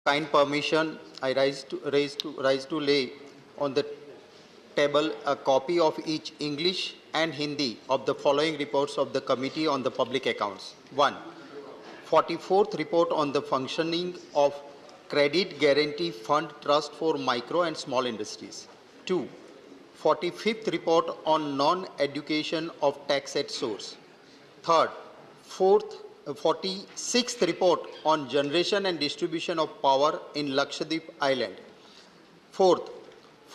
kind permission, I rise to lay on the table a copy of each English and Hindi of the following reports of the Committee on the Public Accounts. 1. 44th report on the functioning of Credit Guarantee Fund Trust for Micro and Small Industries. 2. 45th report on non-education of tax at source. 3rd, 46th report on generation and distribution of power in Lakshadweep Island. 4th,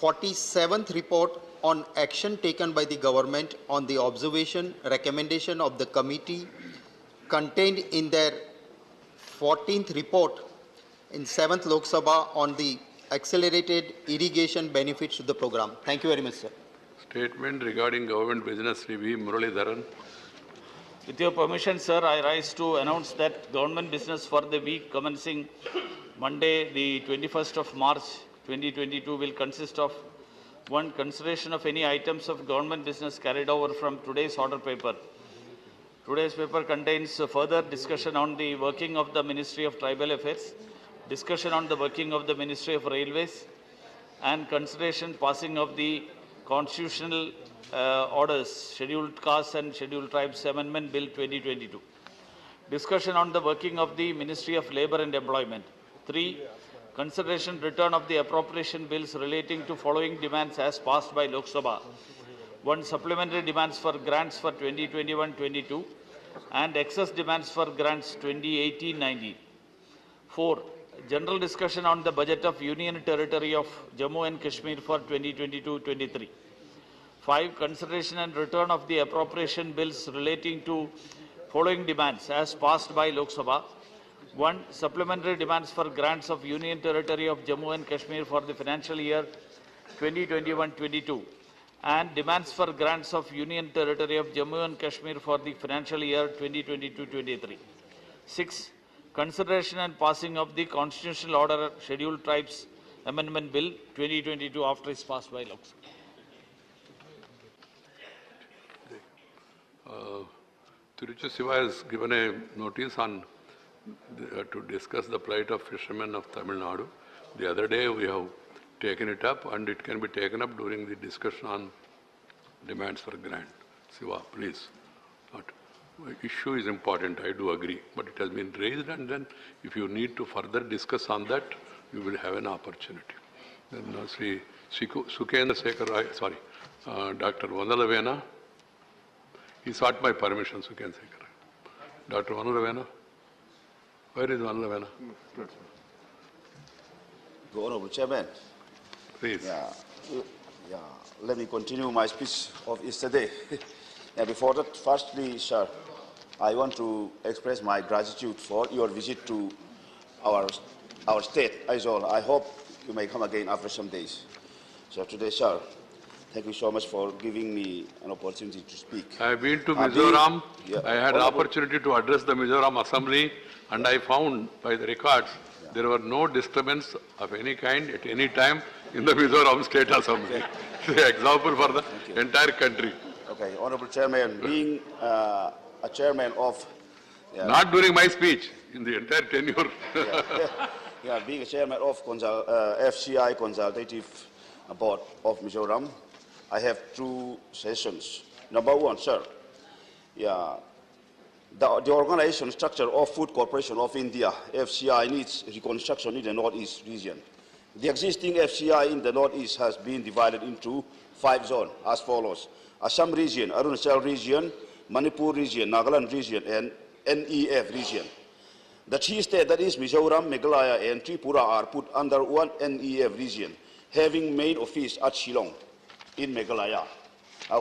47th report on action taken by the government on the observation recommendation of the committee contained in their 14th report in 7th Lok Sabha on the accelerated irrigation benefits to the program. Thank you very much, sir. Statement regarding government business review, Muralidharan. With your permission, sir, I rise to announce that government business for the week commencing Monday, the 21st of March 2022 will consist of 1. Consideration of any items of government business carried over from today's order paper. Today's paper contains further discussion on the working of the Ministry of Tribal Affairs, discussion on the working of the Ministry of Railways, and consideration passing of the constitutional orders, Scheduled Castes and Scheduled Tribes Amendment Bill 2022. Discussion on the working of the Ministry of Labour and Employment. 3. Consideration return of the appropriation bills relating to following demands as passed by Lok Sabha. 1. Supplementary demands for grants for 2021-22 and excess demands for grants 2018-19. 4. General discussion on the budget of Union Territory of Jammu and Kashmir for 2022-23. 5. Consideration and return of the appropriation bills relating to following demands as passed by Lok Sabha. 1. Supplementary demands for grants of Union Territory of Jammu and Kashmir for the financial year 2021-22 and demands for grants of Union Territory of Jammu and Kashmir for the financial year 2022-23. 6. Consideration and passing of the Constitutional Order Scheduled Tribes Amendment Bill 2022 after it is passed by Lok Sabha. Tiruchi Siva has given a notice on to discuss the plight of fishermen of Tamil Nadu. The other day we have taken it up and it can be taken up during the discussion on demands for grant. Siva, please. Issue is important, I do agree, but it has been raised and then if you need to further discuss on that, you will have an opportunity. Then Sri Sukendra Sekhar Rai, sorry, Dr. Vandalavena, he sought my permission, Sukendra Sekhar. Dr. Vandalavena, where is Vandalavena? Honorable Chairman. Please. Yeah. Let me continue my speech of yesterday. Before that, firstly, sir, I want to express my gratitude for your visit to our state, Aizawl. I hope you may come again after some days. So today, sir, thank you so much for giving me an opportunity to speak. I have been to Mizoram. I had an opportunity to address the Mizoram Assembly and I found by the records there were no disturbance of any kind at any time in the Mizoram State Assembly. It's an example for the entire country. Okay, Honorable Chairman, being a chairman of... Not during my speech, in the entire tenure. Being a chairman of FCI Consultative Board of Mizoram, I have 2 sessions. Number 1, sir, the organization structure of Food Corporation of India, FCI, needs reconstruction in the Northeast region. The existing FCI in the Northeast has been divided into 5 zones as follows: Assam region, Arunachal region, Manipur region, Nagaland region, and NEF region. The 3 states, that is Mizoram, Meghalaya, and Tripura, are put under one NEF region, having main office at Shillong in Meghalaya,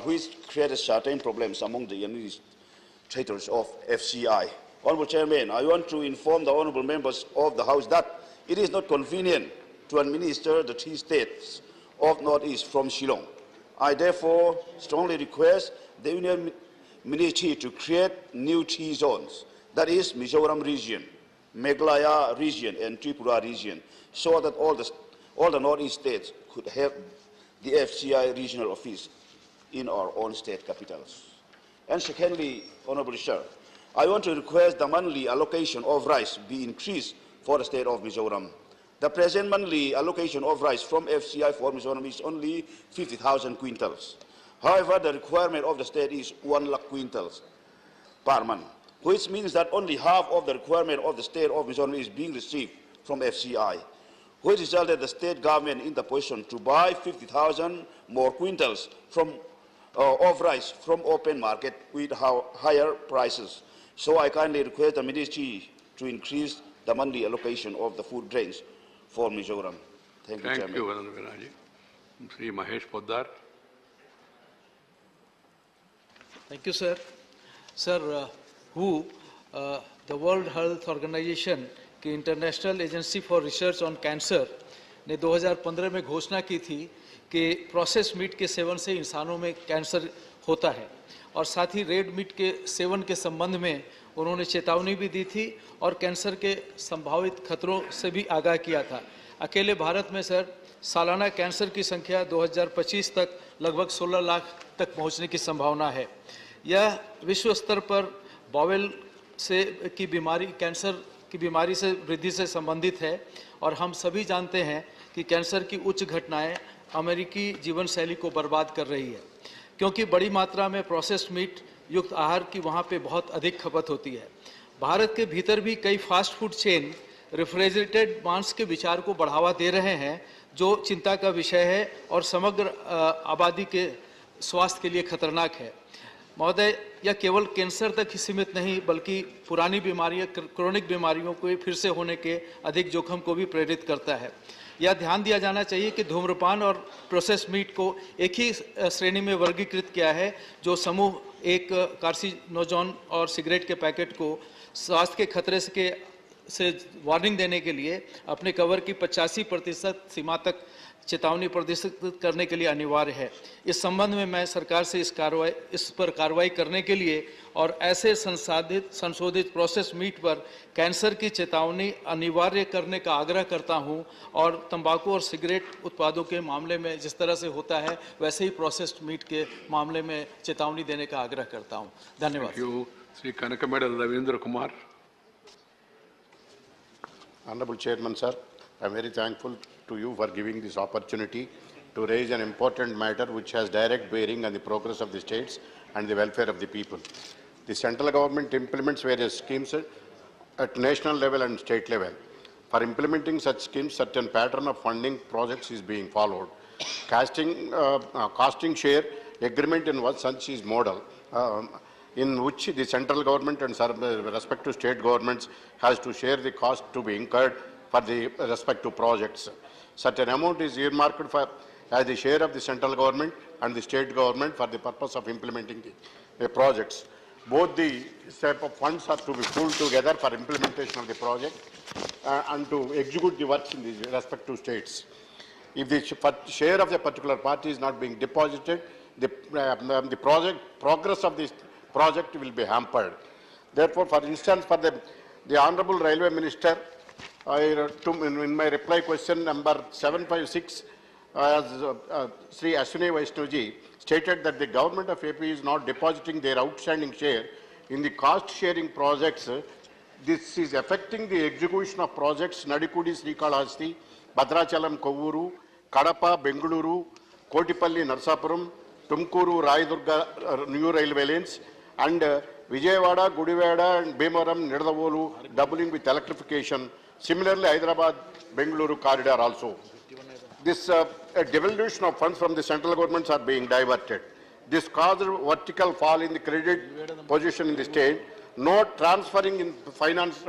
which created certain problems among the administrators of FCI. Honorable Chairman, I want to inform the honorable members of the House that it is not convenient to administer the 3 states of Northeast from Shillong. I therefore strongly request the Union Ministry to create new 3 zones, that is Mizoram region, Meghalaya region, and Tripura region, so that all the Northeast states could have the FCI regional office in our own state capitals. And secondly, Honorable Sir, I want to request the monthly allocation of rice be increased for the state of Mizoram. The present monthly allocation of rice from FCI for Mizoram is only 50,000 quintals. However, the requirement of the state is 1 lakh quintals per month, which means that only half of the requirement of the state of Mizoram is being received from FCI, which resulted the state government in the position to buy 50,000 more quintals of rice from open market with higher prices. So I kindly request the ministry to increase the monthly allocation of the food grains for Mizoram. Thank you, Chairman. Thank you, Vananda Viraji. Sri Mahesh Poddar. Thank you, sir. Sir, the World Health Organization की international agency for research on cancer ने 2015 में घोषणा की थी कि process meet के seven से इंसानों में कैंसर होता है और साथ ही रेड मीट के सेवन के संबंध में उन्होंने चेतावनी भी दी थी और कैंसर के संभावित खतरों से भी आगाह किया था। अकेले भारत में सर सालाना कैंसर की संख्या 2025 तक लगभग 16 लाख तक पहुंचने की संभावना है। यह विश्व स्तर पर बावेल की बीमारी कैंसर की बीमारी से वृद्धि से संबंधित है और हम सभी जानते हैं कि कैंसर की उच्च घटनाएं अमेरिकी जीवन शैली को बर्बाद कर रही है क्योंकि बड़ी मात्रा में प्रोसेस्ड मीट युक्त आहार की वहाँ पे बहुत अधिक खपत होती है। भारत के भीतर भी कई फास्ट फूड चेन रेफ्रिजरेटेड मांस के विचार को बढ़ावा दे रहे हैं जो चिंता का विषय है और समग्र आबादी के स्वास्थ्य के लिए खतरनाक है। महोदय, यह केवल कैंसर तक ही सीमित नहीं बल्कि पुरानी बीमारियां क्रोनिक बीमारियों को फिर से होने के अधिक जोखिम को भी प्रेरित करता है। यह ध्यान दिया जाना चाहिए कि धूम्रपान और प्रोसेस मीट को एक ही श्रेणी में वर्गीकृत किया है जो समूह एक कार्सिनोजन और सिगरेट के पैकेट को स्वास्थ्य के खतरे से वार्निंग देने के लिए अपने कवर की 85% सीमा तक चेतावनी प्रदर्शित करने के लिए अनिवार्य है। इस संबंध में मैं सरकार से इस पर कार्रवाई करने के लिए और ऐसे संशोधित प्रोसेस मीट पर कैंसर की चेतावनी अनिवार्य करने का आग्रह करता हूं और तंबाकू और सिगरेट उत्पादों के मामले में जिस तरह से होता है वैसे ही प्रोसेस्ड मीट के मामले में चेतावनी देने का आग्रह करता हूं। धन्यवाद। Shri Kanakamedala Ravindra Kumar. Honorable Chairman, sir, I am very thankful to you for giving this opportunity to raise an important matter which has direct bearing on the progress of the states and the welfare of the people. The central government implements various schemes at national level and state level. For implementing such schemes, certain pattern of funding projects is being followed. Costing share agreement in what such is model, in which the central government and respective state governments has to share the cost to be incurred for the respective projects. Such an amount is earmarked for as the share of the central government and the state government for the purpose of implementing the projects. Both the set of funds are to be pulled together for implementation of the project and to execute the works in the respective states. If the share of the particular party is not being deposited, the progress of this project will be hampered. Therefore, for instance, for the Honorable Railway Minister, in my reply question number 756, Sri Ashwini Vaishnavi stated that the government of AP is not depositing their outstanding share in the cost-sharing projects. This is affecting the execution of projects Nadikudi Srikalahasti, Bhadrachalam Kovuru, Kadapa Bengaluru, Kotipalli Narsapuram, Tumkuru Rayadurga New Railway lanes, and Vijayawada, Gudivada and Bhimavaram, Nidavolu doubling with electrification. Similarly, Hyderabad, Bengaluru corridor also. This devolution of funds from the central governments are being diverted. This caused a vertical fall in the credit position in the state, not transferring in finance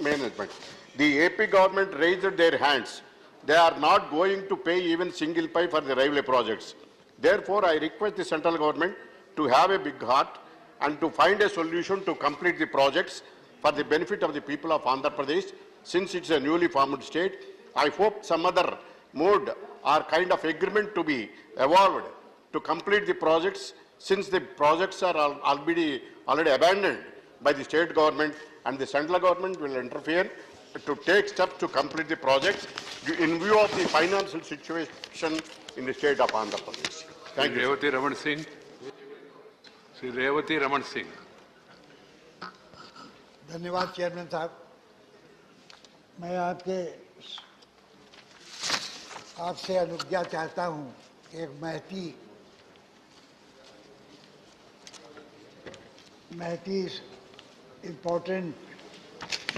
management. The AP government raised their hands. They are not going to pay even single pay for the railway projects. Therefore, I request the central government to have a big heart and to find a solution to complete the projects for the benefit of the people of Andhra Pradesh. Since it's a newly formed state, I hope some other mode or kind of agreement to be evolved to complete the projects, since the projects are already abandoned by the state government, and the central government will interfere to take steps to complete the projects in view of the financial situation in the state of Andhra Pradesh. Thank you. Revati Raman Singh. Sri Revati Raman Singh. धन्यवाद chairman साहब। मैं आपके आपसे अनुज्ञा चाहता हूं कि एक महती इम्पोर्टेंट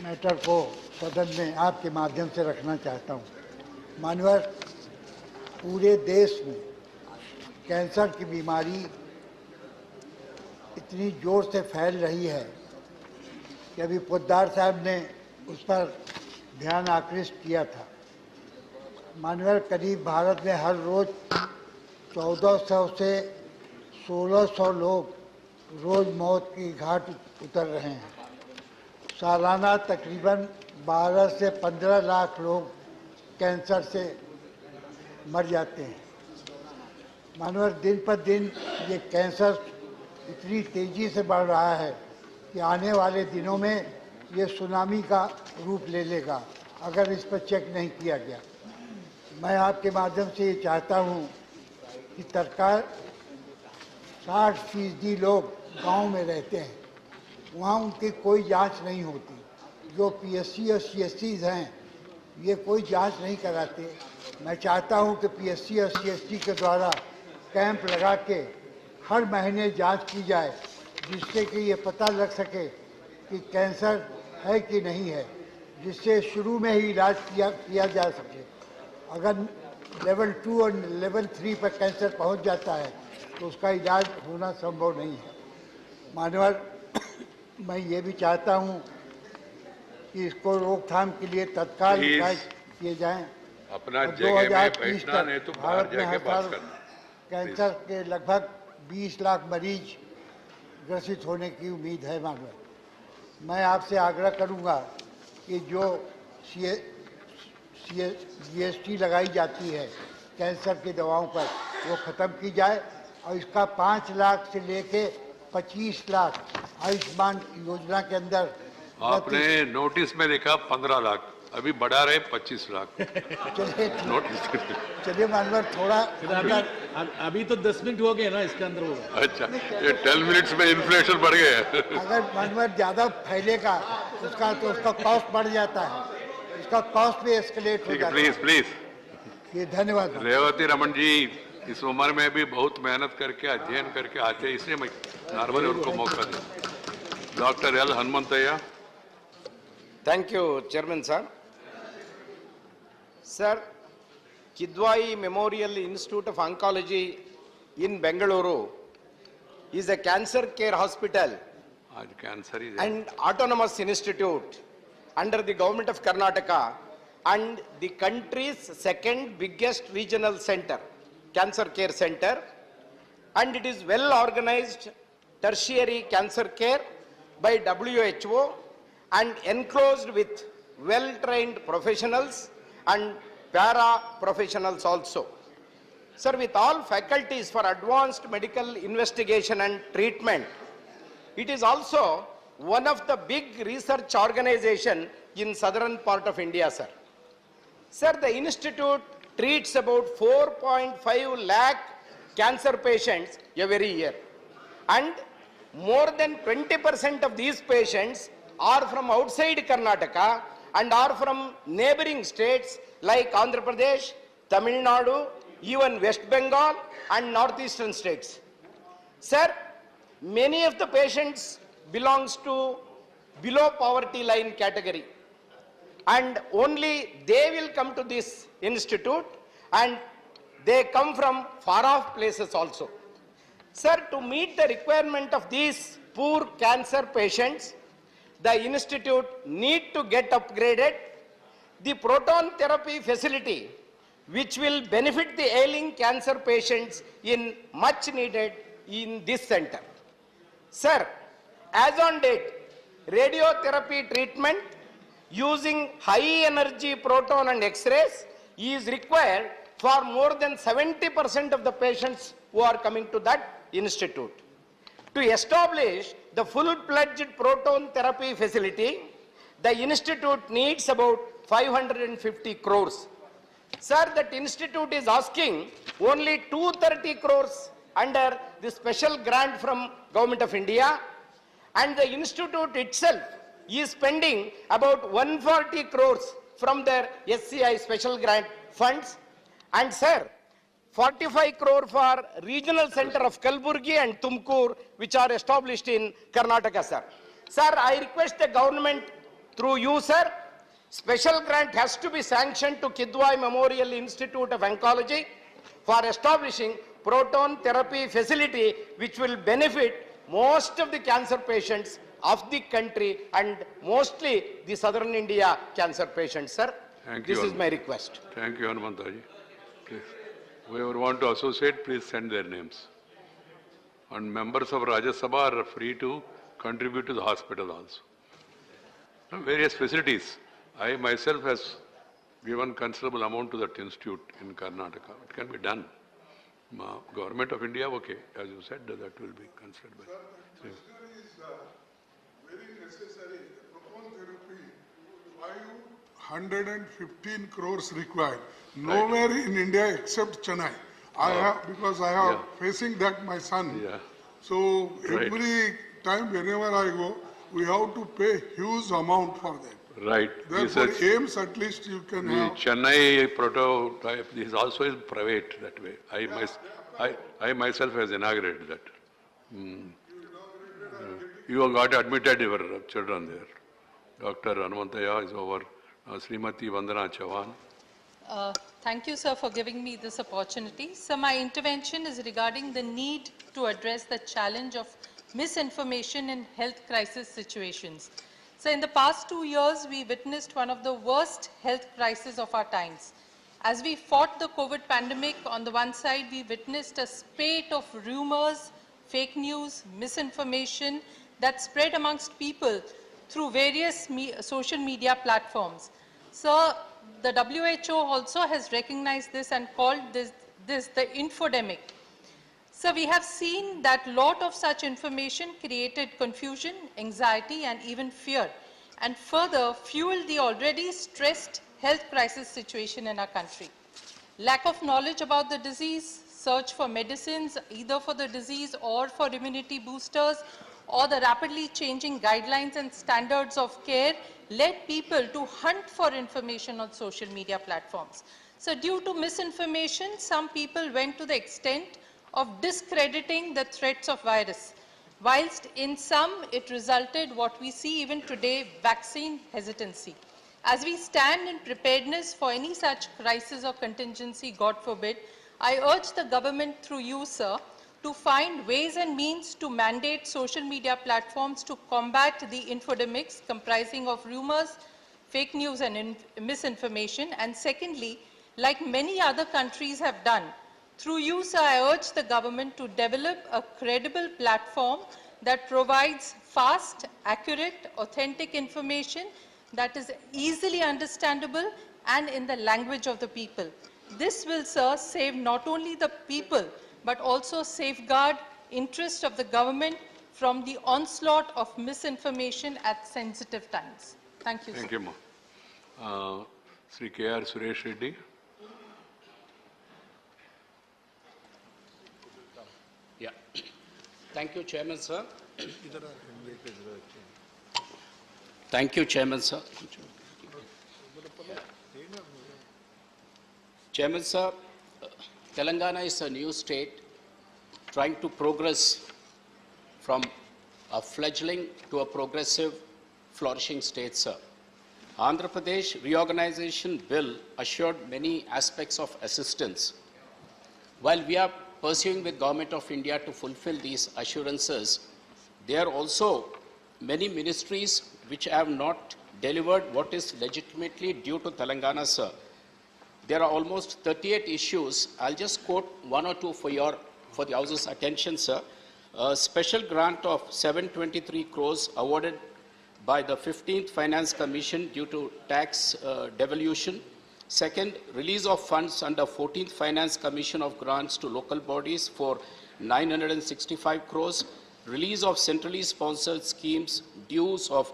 मैटर को सदन में आपके माध्यम से रखना चाहता हूं। मानवर, पूरे देश में कैंसर की बीमारी इतनी जोर से फैल रही है कि अभी पोद्दार साहब ने उस पर ध्यान आकृष्ट किया था। मानवर, करीब भारत में हर रोज 1400 से 1600 लोग रोज मौत की घाट उतर रहे हैं। सालाना तकरीबन 12 से 15 लाख लोग कैंसर से मर जाते हैं। मानवर, दिन पर दिन ये कैंसर इतनी तेजी से बढ़ रहा है कि आने वाले दिनों में ये सुनामी का रूप ले लेगा अगर इस पर चेक नहीं किया गया। मैं आपके माध्यम से ये चाहता हूँ कि सरकार 60% लोग गांव में रहते हैं, वहाँ उनकी कोई जांच नहीं होती। जो पीएससी और सीएससीज हैं, ये कोई जांच नहीं कराते। मैं चाहता हूँ कि पीएससी और सीएससी के द्वारा कैंप लगा के हर महीने जांच की जाए, जिससे कि ये पता लग सके कि कैंसर है कि नहीं है, जिससे शुरू में ही इलाज किया जा सके। अगर लेवल 2 और लेवल 3 पर कैंसर पहुंच जाता है तो उसका इलाज होना संभव नहीं है। मानवर, मैं ये भी चाहता हूं कि इसको रोकथाम के लिए तत्काल उपाय किए जाएं। अपना जगह में बैठना नहीं तो बाहर भारत में जाके हर बात साल करना। कैंसर के लगभग 20 लाख मरीज ग्रसित होने की उम्मीद है। मानवर, मैं आपसे आग्रह करूंगा कि जो जीएसटी लगाई जाती है कैंसर की दवाओं पर, वो ख़त्म की जाए और इसका 5 लाख से लेके 25 लाख आयुष्मान योजना के अंदर। आपने नोटिस में लिखा 15 लाख, अभी बढ़ा रहे 25 लाख। चलिए मानवर, थोड़ा अभी तो 10 मिनट हो गए ना इसके अंदर होगा। अच्छा, ये 10 मिनट्स में इन्फ्लेशन बढ़ गया। अगर मानवर ज्यादा फैलेगा तो उसका कॉस्ट बढ़ जाता है, इसका कॉस्ट भी एस्केलेट हो जाता है। Please please. ये धन्यवाद। रेवती रमन जी इस उम्र में भी बहुत मेहनत करके अध्ययन करके आते हैं, इसलिए मैं नॉर्मली उनको मौका दिया। Doctor L Hanumanthaiah. Thank you, Chairman sir. Sir, Kidwai Memorial Institute of Oncology in Bengaluru is a cancer care hospital and autonomous institute under the government of Karnataka and the country's second biggest regional center, cancer care center, and it is well organized tertiary cancer care by WHO and enclosed with well-trained professionals and para-professionals also. Sir, with all faculties for advanced medical investigation and treatment, it is also one of the big research organization in southern part of India, sir. Sir, the institute treats about 4.5 lakh cancer patients every year, and more than 20% of these patients are from outside Karnataka and are from neighboring states like Andhra Pradesh, Tamil Nadu, even West Bengal and northeastern states. Sir, many of the patients belongs to below poverty line category, and only they will come to this institute, and they come from far off places also. Sir, to meet the requirement of these poor cancer patients, the institute need to get upgraded. The proton therapy facility, which will benefit the ailing cancer patients, in much needed in this center. Sir, as on date, radiotherapy treatment using high energy proton and X-rays is required for more than 70% of the patients who are coming to that institute. To establish the full-fledged proton therapy facility, the institute needs about 550 crores. Sir, that institute is asking only 230 crores under the special grant from Government of India, and the institute itself is spending about 140 crores from their SCI special grant funds, And sir, 45 crore for regional center of Kalburgi and Tumkur, which are established in Karnataka, sir. Sir, I request the government through you, sir, special grant has to be sanctioned to Kidwai Memorial Institute of Oncology for establishing proton therapy facility, which will benefit most of the cancer patients of the country and mostly the southern India cancer patients, sir. Thank you. This is my request. Thank you, Hanumantaji. Please. Whoever want to associate, please send their names. And members of Rajya Sabha are free to contribute to the hospital also. Various facilities. I myself has given considerable amount to that institute in Karnataka. It can be done. Government of India, okay, as you said, that will be considered by. Sir, is very necessary. The proton therapy, 515 crores required. Nowhere in India except Chennai. I have, because I have facing that my son. Yeah. So every time whenever I go, we have to pay huge amount for that. Right. Therefore, AIMS at least you can have. Chennai prototype, this also is private that way. I myself has inaugurated that. You have got admitted your children there. Dr. Hanumantaya is over. Srimati Vandana Chavan. Thank you, sir, for giving me this opportunity. So my intervention is regarding the need to address the challenge of misinformation in health crisis situations. So in the past 2 years, we witnessed one of the worst health crises of our times. As we fought the COVID pandemic, on the one side, we witnessed a spate of rumors, fake news, misinformation that spread amongst people through various social media platforms. So the WHO also has recognized this and called this the infodemic. So we have seen that a lot of such information created confusion, anxiety, and even fear, and further fueled the already stressed health crisis situation in our country. Lack of knowledge about the disease, search for medicines either for the disease or for immunity boosters, or the rapidly changing guidelines and standards of care led people to hunt for information on social media platforms. So due to misinformation, some people went to the extent of discrediting the threats of virus, whilst in some it resulted what we see even today, vaccine hesitancy. As we stand in preparedness for any such crisis or contingency, God forbid, I urge the government through you, sir, to find ways and means to mandate social media platforms to combat the infodemics comprising of rumors, fake news and misinformation. And secondly, like many other countries have done, through you, sir, I urge the government to develop a credible platform that provides fast, accurate, authentic information that is easily understandable and in the language of the people. This will, sir, save not only the people, but also safeguard interests of the government from the onslaught of misinformation at sensitive times. Thank you, sir. Thank you, Ma. Sri K.R. Suresh Reddy. Yeah. Thank you, Chairman, sir. Thank you, Chairman, sir. Chairman, sir, Telangana is a new state trying to progress from a fledgling to a progressive, flourishing state, sir. Andhra Pradesh Reorganization Bill assured many aspects of assistance. While we are pursuing with Government of India to fulfill these assurances, there are also many ministries which have not delivered what is legitimately due to Telangana, sir. There are almost 38 issues. I'll just quote one or two for the House's attention, sir. A special grant of 723 crores awarded by the 15th Finance Commission due to tax devolution. Second, release of funds under 14th Finance Commission of grants to local bodies for 965 crores. Release of centrally sponsored schemes, dues of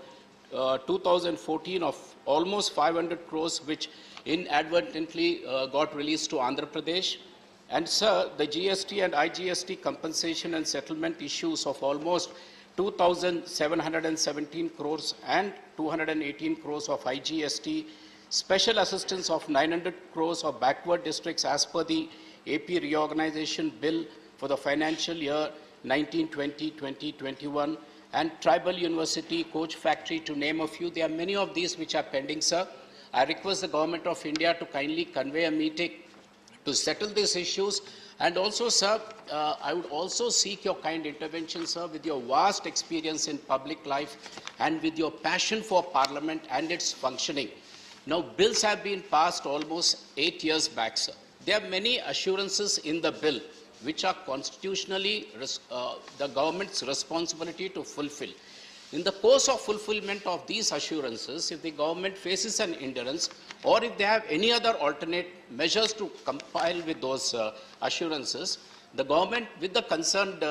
2014 of almost 500 crores, which inadvertently got released to Andhra Pradesh. And sir, the GST and IGST compensation and settlement issues of almost 2,717 crores and 218 crores of IGST special assistance of 900 crores of backward districts as per the AP reorganization bill for the financial year 1920, 2021, and tribal university, coach factory, to name a few. There are many of these which are pending, sir. I request the Government of India to kindly convey a meeting to settle these issues. And also, sir, I would also seek your kind intervention, sir, with your vast experience in public life and with your passion for Parliament and its functioning. Now, bills have been passed almost 8 years back, sir. There are many assurances in the bill which are constitutionally the government's responsibility to fulfill. In the course of fulfillment of these assurances, if the government faces an hindrance or if they have any other alternate measures to comply with those assurances, the government with the concerned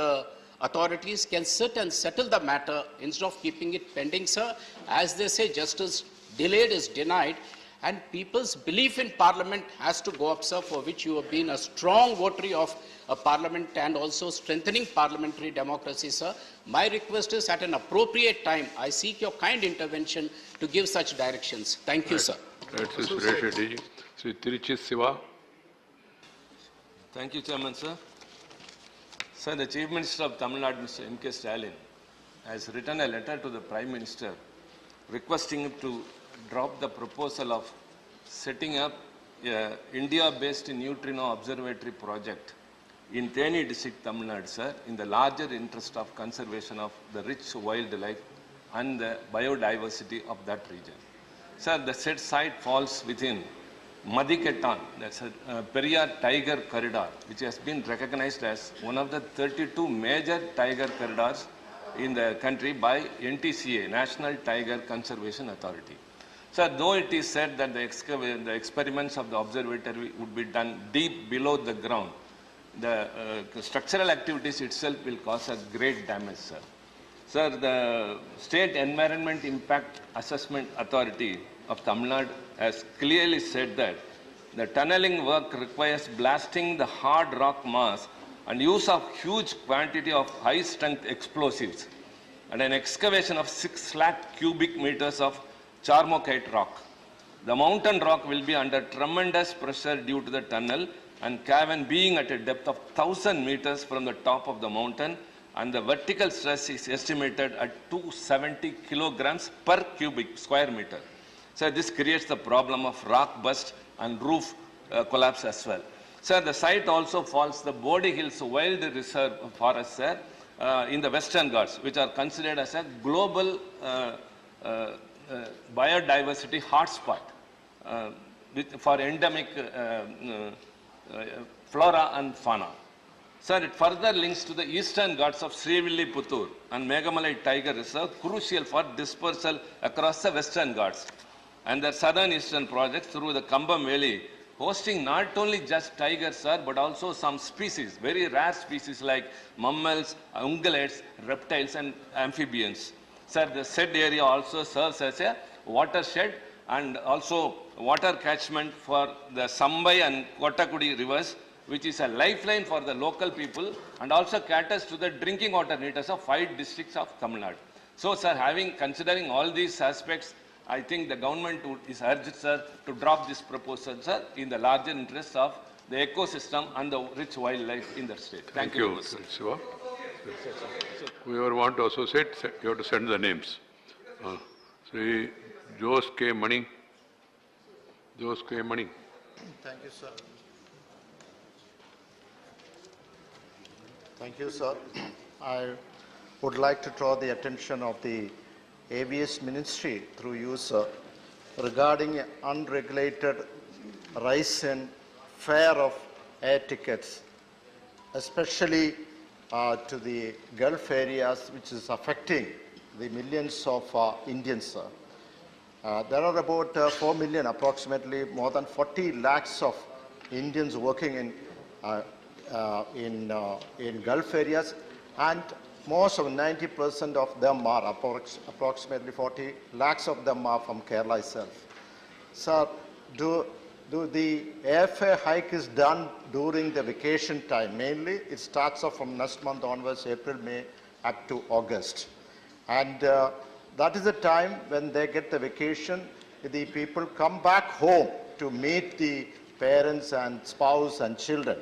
authorities can sit and settle the matter instead of keeping it pending, sir. As they say, justice delayed is denied, and people's belief in Parliament has to go up, sir, for which you have been a strong votary of Parliament and also strengthening parliamentary democracy, sir. My request is, at an appropriate time, I seek your kind intervention to give such directions. Thank you, sir. Thank you, Chairman, sir. Sir, the Chief Minister of Tamil Nadu, Mr. M.K. Stalin, has written a letter to the Prime Minister requesting him to drop the proposal of setting up a India-based neutrino observatory project in Theni district, Tamil Nadu, sir, in the larger interest of conservation of the rich wildlife and the biodiversity of that region. Sir, the said site falls within Madikettan, that's a Periyar Tiger Corridor, which has been recognized as one of the 32 major tiger corridors in the country by NTCA, National Tiger Conservation Authority. Sir, though it is said that the experiments of the observatory would be done deep below the ground, the structural activities itself will cause a great damage, sir. Sir, the State Environment Impact Assessment Authority of Tamil Nadu has clearly said that the tunneling work requires blasting the hard rock mass and use of huge quantity of high-strength explosives and an excavation of 6 lakh cubic meters of charmokite rock. The mountain rock will be under tremendous pressure due to the tunnel and cavern being at a depth of 1,000 meters from the top of the mountain, and the vertical stress is estimated at 270 kilograms per cubic square meter. So this creates the problem of rock burst and roof collapse as well. Sir, the site also falls the Bodhi Hills Wild Reserve Forest, sir, in the Western Ghats, which are considered as a global biodiversity hotspot for endemic flora and fauna. Sir, it further links to the eastern Ghats of Srivilliputtur and Megamalai Tiger Reserve, crucial for dispersal across the western Ghats, and the southern eastern projects through the Kambam Valley, hosting not only just tigers, sir, but also some species, very rare species like mammals, ungulates, reptiles, and amphibians. Sir, the said area also serves as a watershed and also water catchment for the Sambai and Kottakudi rivers, which is a lifeline for the local people and also caters to the drinking water needs of 5 districts of Tamil Nadu. So, sir, considering all these aspects, I think the government is urged, sir, to drop this proposal, sir, in the larger interest of the ecosystem and the rich wildlife in the state. Thank you. Thank you, Shiva. Whoever want to associate, you have to send the names. Sri Jose K. Mani. Jose K. Mani. Thank you, sir. Thank you, sir. I would like to draw the attention of the AVS Ministry through you, sir, regarding unregulated rise in fare of air tickets, especially to the Gulf areas, which is affecting the millions of Indians, sir. There are about 4 million, approximately more than 40 lakhs of Indians working in Gulf areas, and most of 90% of them are, approximately 40 lakhs of them are from Kerala itself. Sir, do the airfare hike is done during the vacation time? Mainly, it starts off from next month onwards, April, May, up to August. And that is the time when they get the vacation. the people come back home to meet the parents and spouse and children.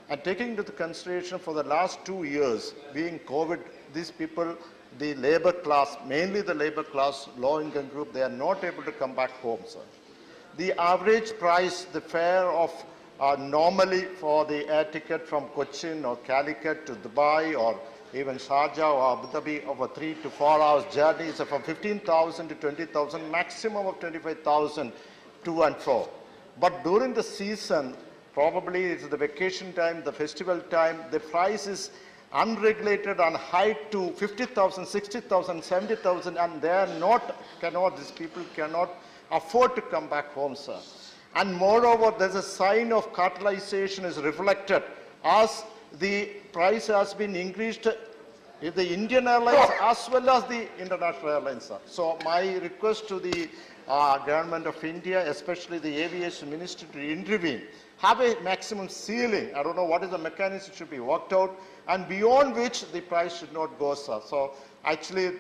And taking into consideration for the last 2 years, being COVID, these people, the labor class, mainly the labor class, low-income group, they are not able to come back home, sir. The average price, the fare of normally for the air ticket from Cochin or Calicut to Dubai or even Sharjah or Abu Dhabi of a 3 to 4 hours journey is from 15,000 to 20,000, maximum of 25,000 to and fro. But during the season, probably it's the vacation time, the festival time, the price is unregulated and high to 50,000, 60,000, 70,000, and they are these people cannot afford to come back home, sir. And moreover, there's a sign of cartelization is reflected as the price has been increased in the Indian Airlines as well as the international airlines, sir. So my request to the Government of India, especially the Aviation Ministry, to intervene, have a maximum ceiling. I don't know what is the mechanism should be worked out, and beyond which the price should not go, sir. So actually,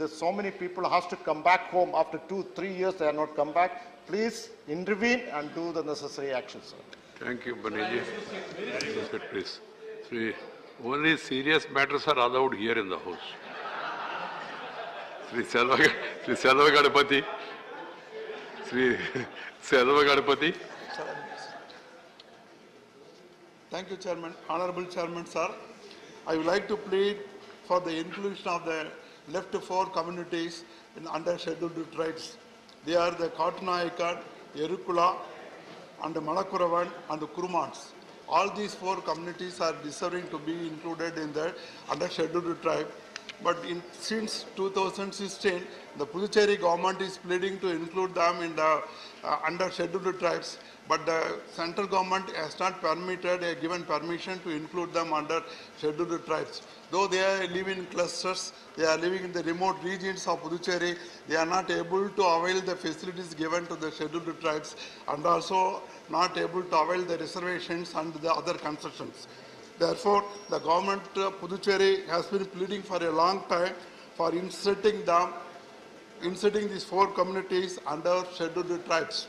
so many people have to come back home after 2-3 years. They have not come back. Please intervene and do the necessary actions, sir. Thank you, Banerjee. Please. Only serious matters are allowed here in the house. Sri Selva Gadapati. Sri Selva Gadapati. Thank you, Chairman. Honorable Chairman, sir. I would like to plead for the inclusion of the left 4 communities in under scheduled tribes. They are the Katunayakad, Yerukula, and the Malakuravan and the Kurumans. All these 4 communities are deserving to be included in the under scheduled tribe. But since 2016, the Puducherry government is pleading to include them in the under scheduled tribes. But the central government has not given permission to include them under scheduled tribes. Though they are living in clusters, they are living in the remote regions of Puducherry, they are not able to avail the facilities given to the scheduled tribes and also not able to avail the reservations and the other concessions. Therefore, the government of Puducherry has been pleading for a long time for inserting these 4 communities under scheduled tribes.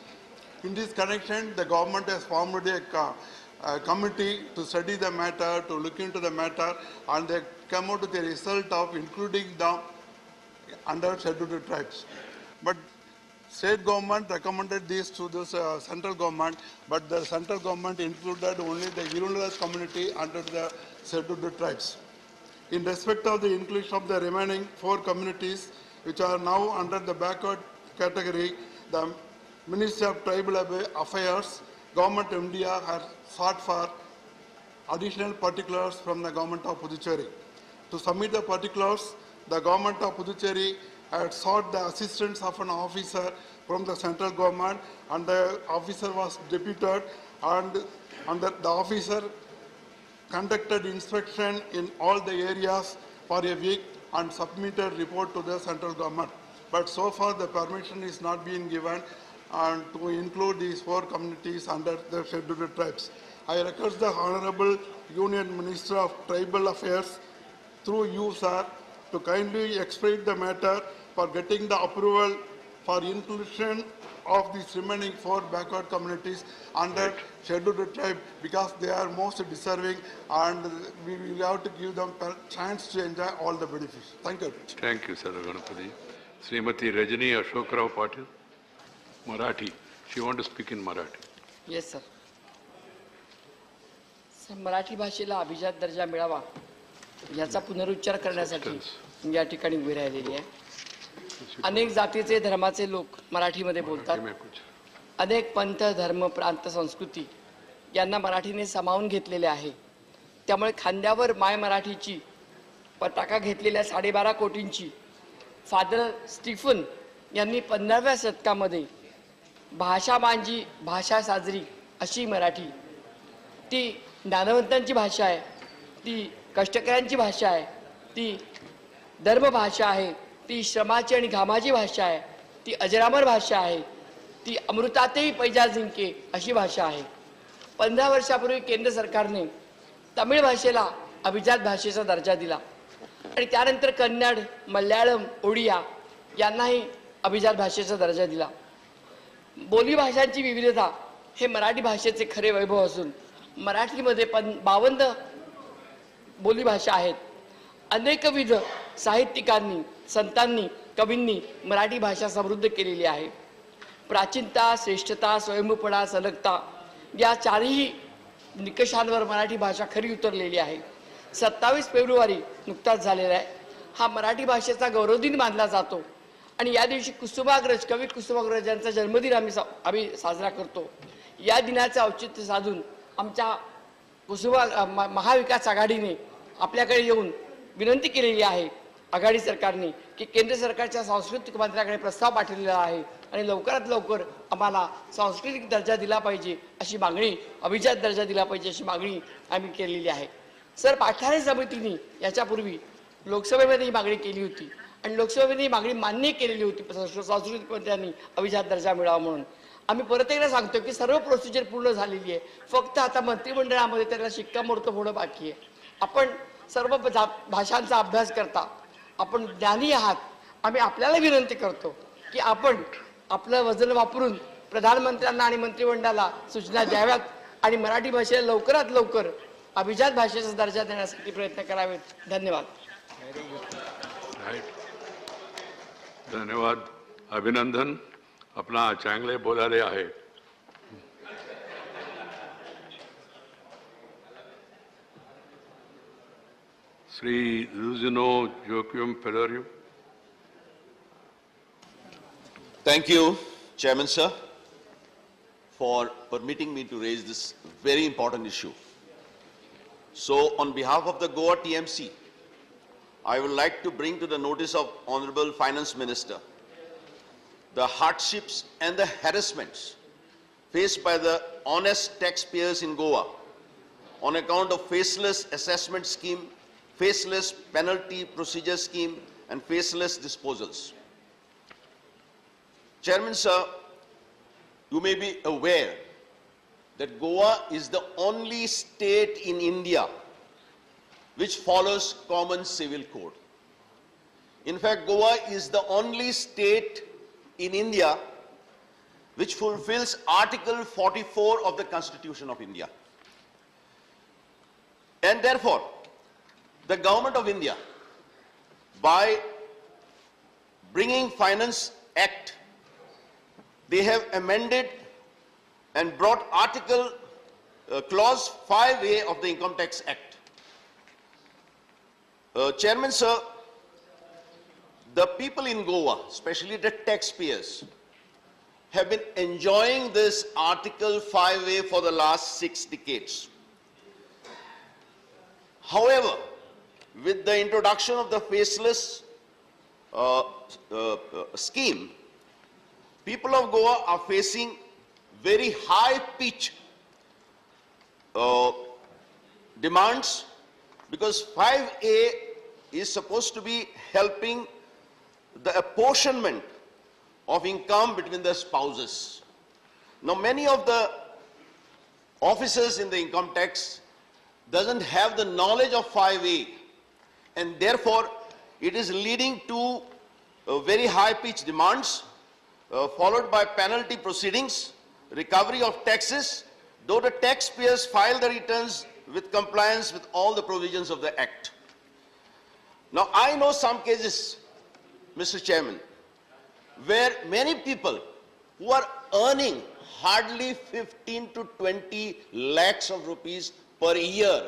In this connection, the government has formed a committee to study the matter, to look into the matter, and they come out with the result of including them under scheduled tribes. But state government recommended this to the central government, but the central government included only the Irundalas community under the scheduled tribes. In respect of the inclusion of the remaining 4 communities, which are now under the backward category, the Ministry of Tribal Affairs, Government of India has sought for additional particulars from the Government of Puducherry. To submit the particulars, the Government of Puducherry had sought the assistance of an officer from the central government, and the officer was deputed, and the officer conducted inspection in all the areas for a week and submitted report to the central government. But so far the permission is not being given and to include these 4 communities under the scheduled tribes. I request the Honorable Union Minister of Tribal Affairs, through you, sir, to kindly expedite the matter for getting the approval for inclusion of these remaining 4 backward communities under scheduled tribe, because they are most deserving and we will have to give them a chance to enjoy all the benefits. Thank you. Thank you, Sir Ganapati. Srimati Rajani Ashok Rao Patil. Marathi. She want to speak in Marathi. Yes, sir. Sir, Marathi भाषेला अभिजात दर्जा मिळावा याचा पुनरुच्चार करण्यासाठी या ठिकाणी उभी राहिलेली आहे. अनेक जातीचे धर्माचे लोक मराठीमध्ये बोलतात. अनेक पंथ धर्म प्रांत संस्कृती यांना मराठीने सामावून घेतलेले आहे. त्यामुळे खांद्यावर माय मराठीची पताका घेतलेल्या 12.5 कोटींची फादर स्टीफन यांनी 15व्या शतकामध्ये भाषा मांजी भाषा साजरी अशी मराठी, ती ज्ञानवंतांची भाषा आहे, ती कष्टकऱ्यांची भाषा आहे, ती धर्म भाषा आहे, ती श्रमाची आणि घामाची भाषा आहे, ती अजरामर भाषा आहे, ती अमृतातही पैजा जिंके अशी भाषा आहे. 15 वर्षापूर्वी केंद्र सरकारने तमिळ भाषेला अभिजात भाषेचा दर्जा दिला आणि त्यानंतर कन्नड, मल्याळम, ओडिया यांनाही अभिजात भाषेचा दर्जा दिला. बोली भाषांची विविधता हे मराठी भाषेचे खरे वैभव असून मराठीमध्ये 52 बोली भाषा आहेत. अनेकविध साहित्यिकांनी, संतांनी, कवींनी मराठी भाषा समृद्ध केलेली आहे. प्राचीनता, श्रेष्ठता, स्वयंभूपणा, सलगता या चारही निकषांवर मराठी भाषा खरी उतरलेली आहे. 27 फेब्रुवारी नुकताच झालेला आहे. हा मराठी भाषेचा गौरवदिन मानला जातो आणि या दिवशी कुसुमाग्रज, कवी कुसुमाग्रज यांचा जन्मदिन आम्ही साजरा करतो. या दिनाचे औचित्य साधून आमच्या महाविकास आघाडीने आपल्याकडे येऊन विनंती केलेली आहे आघाडी सरकारने की केंद्र सरकारच्या सांस्कृतिक मंत्र्याकडे प्रस्ताव पाठवलेला आहे आणि लवकरात लवकर आम्हाला सांस्कृतिक दर्जा दिला पाहिजे अशी मागणी, अभिजात दर्जा दिला पाहिजे अशी मागणी आम्ही केलेली आहे. सर, पाठारे समितीने याच्यापूर्वी लोकसभेमध्ये ही मागणी केली होती आणि लोकसभेने ही मागणी मान्य केलेली होती सांस्कृतिक मंत्र्यांनी अभिजात दर्जा मिळावा म्हणून. आम्ही परत एकदा सांगतो की सर्व प्रोसिजर पूर्ण झालेली आहे. फक्त आता मंत्रिमंडळामध्ये त्याला शिक्कामोर्तब होणं बाकी आहे. आपण सर्व भाषांचा अभ्यास करता, आपण ज्ञानी आहात. आम्ही आपल्याला विनंती करतो की आपण आपलं वजन वापरून प्रधानमंत्र्यांना आणि मंत्रिमंडळाला सूचना द्याव्यात आणि मराठी भाषेला लवकरात लवकर अभिजात भाषेचा दर्जा देण्यासाठी प्रयत्न करावेत. धन्यवाद. धन्यवाद. अभिनंदन. अपना चांगले बोलाले आहे. Sri Zuzino Joachim Pellerio. Thank you, Chairman Sir, for permitting me to raise this very important issue. So, on behalf of the Goa TMC, I would like to bring to the notice of Honorable Finance Minister the hardships and the harassments faced by the honest taxpayers in Goa on account of faceless assessment scheme, faceless penalty procedure scheme, and faceless disposals. Chairman Sir, you may be aware that Goa is the only state in India which follows common civil code. In fact, Goa is the only state in India which fulfills Article 44 of the Constitution of India. And therefore, the Government of India, by bringing Finance Act, they have amended and brought Clause 5A of the Income Tax Act. Chairman Sir, the people in Goa, especially the taxpayers, have been enjoying this Article 5A for the last 6 decades. However, with the introduction of the faceless scheme, people of Goa are facing very high-pitched demands because 5A is supposed to be helping the apportionment of income between the spouses. Now, many of the officers in the income tax doesn't have the knowledge of 5A, and therefore it is leading to very high-pitched demands followed by penalty proceedings, recovery of taxes, though the taxpayers file the returns with compliance with all the provisions of the Act. Now, I know some cases, Mr. Chairman, where many people who are earning hardly 15 to 20 lakhs of rupees per year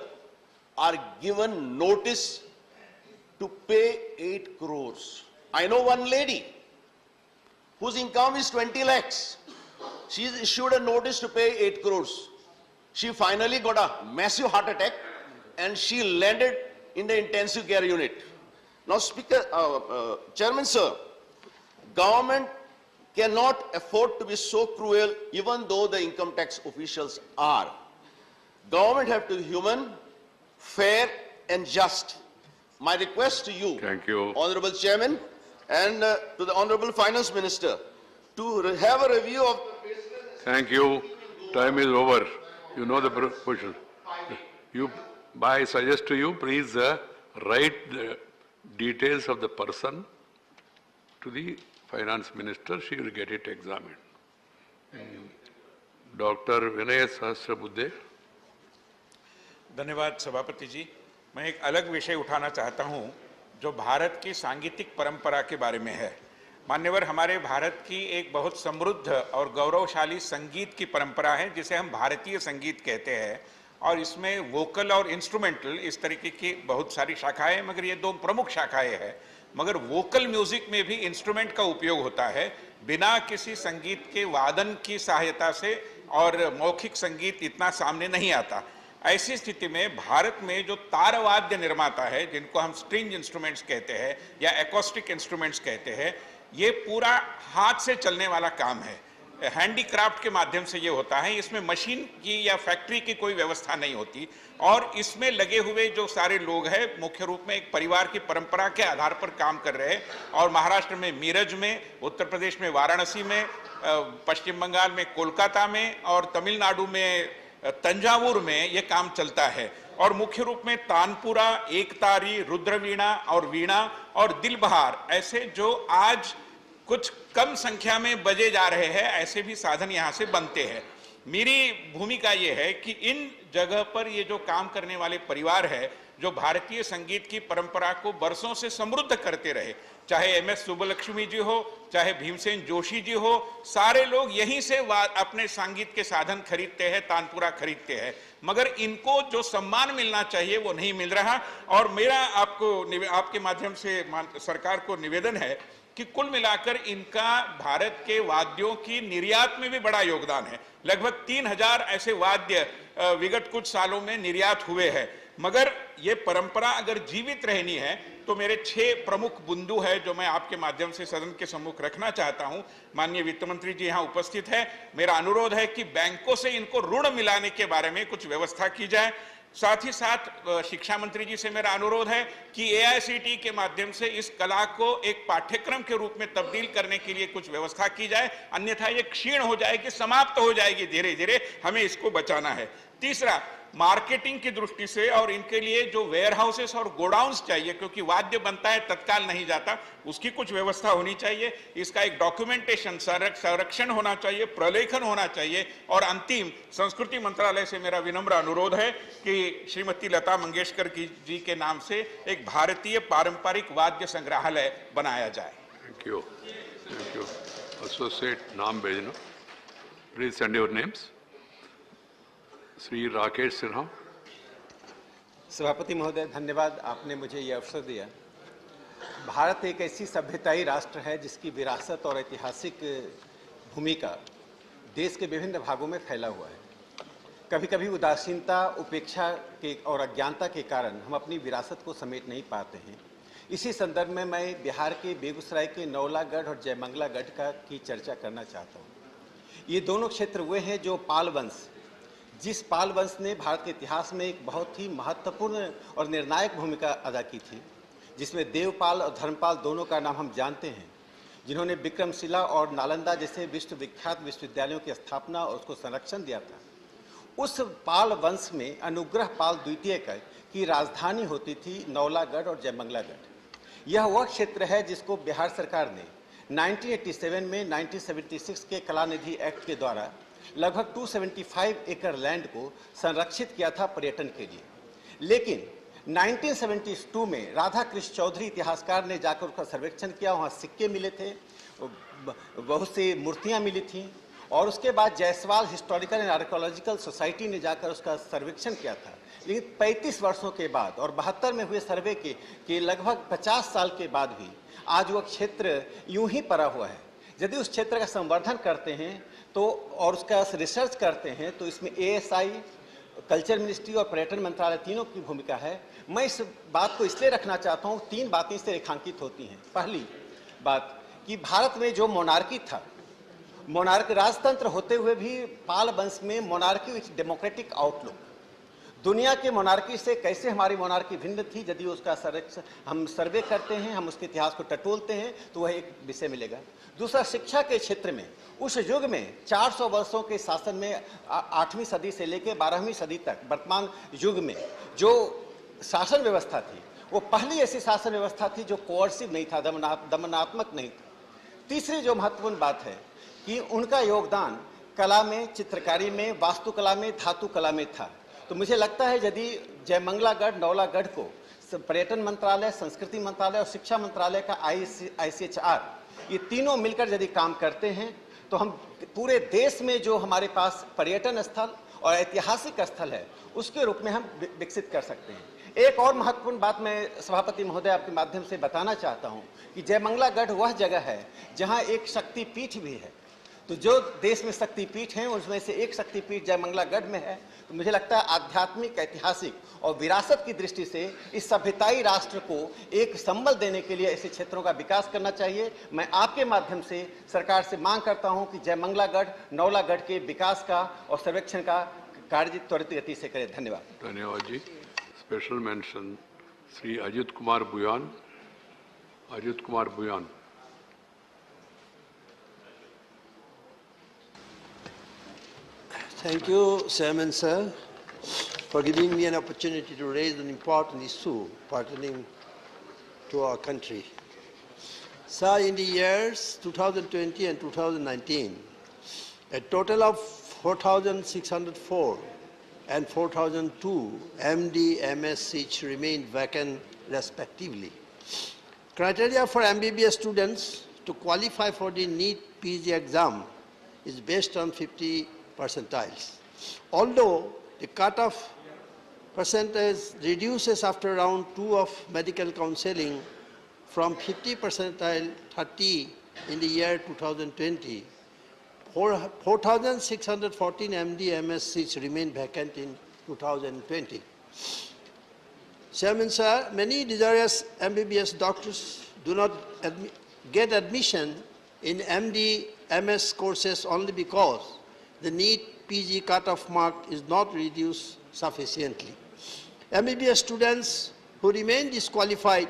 are given notice to pay 8 crores. I know one lady whose income is 20 lakhs. She is issued a notice to pay 8 crores. She finally got a massive heart attack and she landed in the intensive care unit. Now, Chairman Sir, government cannot afford to be so cruel even though the income tax officials are. Government have to be human, fair and just. My request to you, thank you, Honorable Chairman, and to the Honorable Finance Minister to have a review of... Thank you. Time is over. You know the position. I suggest to you, please write the details of the person to the Finance Minister. She will get it examined. Doctor Vinay Sahasrabuddhe. धन्यवाद सभापति जी। मैं एक अलग विषय उठाना चाहता हूं जो भारत की सांगीतिक परंपरा के बारे में है। मान्यवर, हमारे भारत की एक बहुत समृद्ध और गौरवशाली संगीत की परंपरा है जिसे हम भारतीय संगीत कहते हैं, और इसमें वोकल और इंस्ट्रूमेंटल इस तरीके की बहुत सारी शाखाएं, मगर ये दो प्रमुख शाखाएं हैं। मगर वोकल म्यूजिक में भी इंस्ट्रूमेंट का उपयोग होता है बिना किसी संगीत के वादन की सहायता से, और मौखिक संगीत इतना सामने नहीं आता। ऐसी स्थिति में भारत में जो तारवाद्य निर्माता है, जिनको हम स्ट्रिंग इंस्ट्रूमेंट्स कहते हैं या एकॉस्टिक इंस्ट्रूमेंट्स कहते हैं, ये पूरा हाथ से चलने वाला काम है, हैंडीक्राफ्ट के माध्यम से ये होता है। इसमें मशीन की या फैक्ट्री की कोई व्यवस्था नहीं होती, और इसमें लगे हुए जो सारे लोग हैं मुख्य रूप में एक परिवार की परंपरा के आधार पर काम कर रहे हैं। और महाराष्ट्र में मीरज में, उत्तर प्रदेश में वाराणसी में, पश्चिम बंगाल में कोलकाता में, और तमिलनाडु में तंजावुर में ये काम चलता है। और मुख्य रूप में तानपुरा, एकतारी, रुद्रवीणा और वीणा और दिलबहार, ऐसे जो आज कुछ कम संख्या में बजे जा रहे हैं, ऐसे भी साधन यहाँ से बनते हैं। मेरी भूमिका ये है कि इन जगह पर ये जो काम करने वाले परिवार है, जो भारतीय संगीत की परंपरा को बरसों से समृद्ध करते रहे, चाहे एमएस सुब्बलक्ष्मी जी हो, चाहे भीमसेन जोशी जी हो, सारे लोग यहीं से अपने संगीत के साधन खरीदते हैं, तानपुरा खरीदते हैं, मगर इनको जो सम्मान मिलना चाहिए वो नहीं मिल रहा। और मेरा आपके माध्यम से सरकार को निवेदन है कि कुल मिलाकर इनका भारत के वाद्यों की निर्यात में भी बड़ा योगदान है। लगभग 3000 ऐसे वाद्य विगत कुछ सालों में निर्यात हुए हैं। मगर ये परंपरा अगर जीवित रहनी है तो मेरे 6 प्रमुख बिंदु है जो मैं आपके माध्यम से सदन के सम्मुख रखना चाहता हूं। माननीय वित्त मंत्री जी यहाँ उपस्थित है। मेरा अनुरोध है कि बैंकों से इनको ऋण मिलाने के बारे में कुछ व्यवस्था की जाए। साथ ही साथ शिक्षा मंत्री जी से मेरा अनुरोध है कि एआईसीटी के माध्यम से इस कला को एक पाठ्यक्रम के रूप में तब्दील करने के लिए कुछ व्यवस्था की जाए, अन्यथा ये क्षीण हो जाएगी, समाप्त हो जाएगी धीरे धीरे। हमें इसको बचाना है। तीसरा, मार्केटिंग की दृष्टि से और इनके लिए जो वेयर हाउसेस और गोडाउन्स चाहिए, क्योंकि वाद्य बनता है तत्काल नहीं जाता, उसकी कुछ व्यवस्था होनी चाहिए। इसका एक डॉक्यूमेंटेशन, संरक्षण होना चाहिए, प्रलेखन होना चाहिए। और अंतिम, संस्कृति मंत्रालय से मेरा विनम्र अनुरोध है कि श्रीमती लता मंगेशकर जी के नाम से एक भारतीय पारंपरिक वाद्य संग्रहालय बनाया जाए। Thank you. एसोसिएट नाम भेजना, please send your names. Shri Rakesh Sinha. सभापति महोदय, धन्यवाद, आपने मुझे ये अवसर दिया। भारत एक ऐसी सभ्यताई राष्ट्र है जिसकी विरासत और ऐतिहासिक भूमिका देश के विभिन्न भागों में फैला हुआ है। कभी कभी उदासीनता, उपेक्षा के और अज्ञानता के कारण हम अपनी विरासत को समेट नहीं पाते हैं। इसी संदर्भ में मैं बिहार के बेगूसराय के नौलागढ़ और जयमंगलागढ़ की चर्चा करना चाहता हूँ। ये दोनों क्षेत्र वे हैं जो पाल वंश, जिस पाल वंश ने भारत के इतिहास में एक बहुत ही महत्वपूर्ण और निर्णायक भूमिका अदा की थी, जिसमें देवपाल और धर्मपाल दोनों का नाम हम जानते हैं, जिन्होंने विक्रमशिला और नालंदा जैसे विश्वविख्यात विश्वविद्यालयों की स्थापना और उसको संरक्षण दिया था। उस पाल वंश में अनुग्रह पाल द्वितीय की राजधानी होती थी नौलागढ़ और जयमंगलागढ़। यह वह क्षेत्र है जिसको बिहार सरकार ने 1987 में 1976 के कलानिधि एक्ट के द्वारा लगभग 275 एकड़ लैंड को संरक्षित किया था पर्यटन के लिए। लेकिन 1972 में राधा कृष्ण चौधरी इतिहासकार ने जाकर उसका सर्वेक्षण किया, वहाँ सिक्के मिले थे, बहुत सी मूर्तियाँ मिली थीं, और उसके बाद Jaiswal historical and archaeological society ने जाकर उसका सर्वेक्षण किया था। लेकिन 35 वर्षों के बाद और 72 में हुए सर्वे के लगभग 50 साल के बाद भी आज वह क्षेत्र यूं ही पड़ा हुआ है। यदि उस क्षेत्र का संवर्धन करते हैं तो और उसका रिसर्च करते हैं तो इसमें एएसआई, कल्चर मिनिस्ट्री और पर्यटन मंत्रालय तीनों की भूमिका है। मैं इस बात को इसलिए रखना चाहता हूँ, 3 बातें इससे रेखांकित होती हैं। पहली बात कि भारत में जो मोनार्की था, मोनार्क राजतंत्र होते हुए भी पाल वंश में मोनार्की विथ डेमोक्रेटिक आउटलुक, दुनिया के मोनार्की से कैसे हमारी मोनार्की भिन्न थी, यदि उसका हम सर्वे करते हैं, हम उसके इतिहास को टटोलते हैं तो वह एक विषय मिलेगा। दूसरा, शिक्षा के क्षेत्र में उस युग में 400 वर्षों के शासन में 8वीं सदी से लेकर 12वीं सदी तक वर्तमान युग में जो शासन व्यवस्था थी वो पहली ऐसी शासन व्यवस्था थी जो कोअर्सिव नहीं था, दमनात्मक नहीं था। तीसरी जो महत्वपूर्ण बात है कि उनका योगदान कला में, चित्रकारी में, वास्तुकला में, धातु कला में था। तो मुझे लगता है यदि जयमंगलागढ़, नौलागढ़ को पर्यटन मंत्रालय, संस्कृति मंत्रालय और शिक्षा मंत्रालय का ICHR ये तीनों मिलकर यदि काम करते हैं तो हम पूरे देश में जो हमारे पास पर्यटन स्थल और ऐतिहासिक स्थल है उसके रूप में हम विकसित कर सकते हैं। एक और महत्वपूर्ण बात मैं सभापति महोदय आपके माध्यम से बताना चाहता हूं कि जयमंगलागढ़ वह जगह है जहां एक शक्तिपीठ भी है। तो जो देश में शक्तिपीठ हैं उसमें से एक शक्तिपीठ जयमंगलागढ़ में है। तो मुझे लगता है आध्यात्मिक, ऐतिहासिक और विरासत की दृष्टि से इस सभ्यताई राष्ट्र को एक संबल देने के लिए ऐसे क्षेत्रों का विकास करना चाहिए। मैं आपके माध्यम से सरकार से मांग करता हूं कि जयमंगलागढ़, नौलागढ़ के विकास का और सर्वेक्षण का कार्य त्वरित गति से करें। धन्यवाद। धन्यवाद जी। Special mention Shri Ajit Kumar Bhuyan. Ajit Kumar Bhuyan. Thank you, Chairman Sir, for giving me an opportunity to raise an important issue pertaining to our country. Sir, in the years 2020 and 2019, a total of 4,604 and 4,002 MD, MS seats remained vacant respectively. Criteria for MBBS students to qualify for the NEET PG exam is based on 50 percentiles. Although the cutoff percentage reduces after round 2 of medical counseling from 50 percentile 30 in the year 2020, 4,614 MD MS seats remain vacant in 2020. Chairman Sir, many desirous MBBS doctors do not get admission in MD MS courses only because the NEET PG cutoff mark is not reduced sufficiently. MBBS students who remain disqualified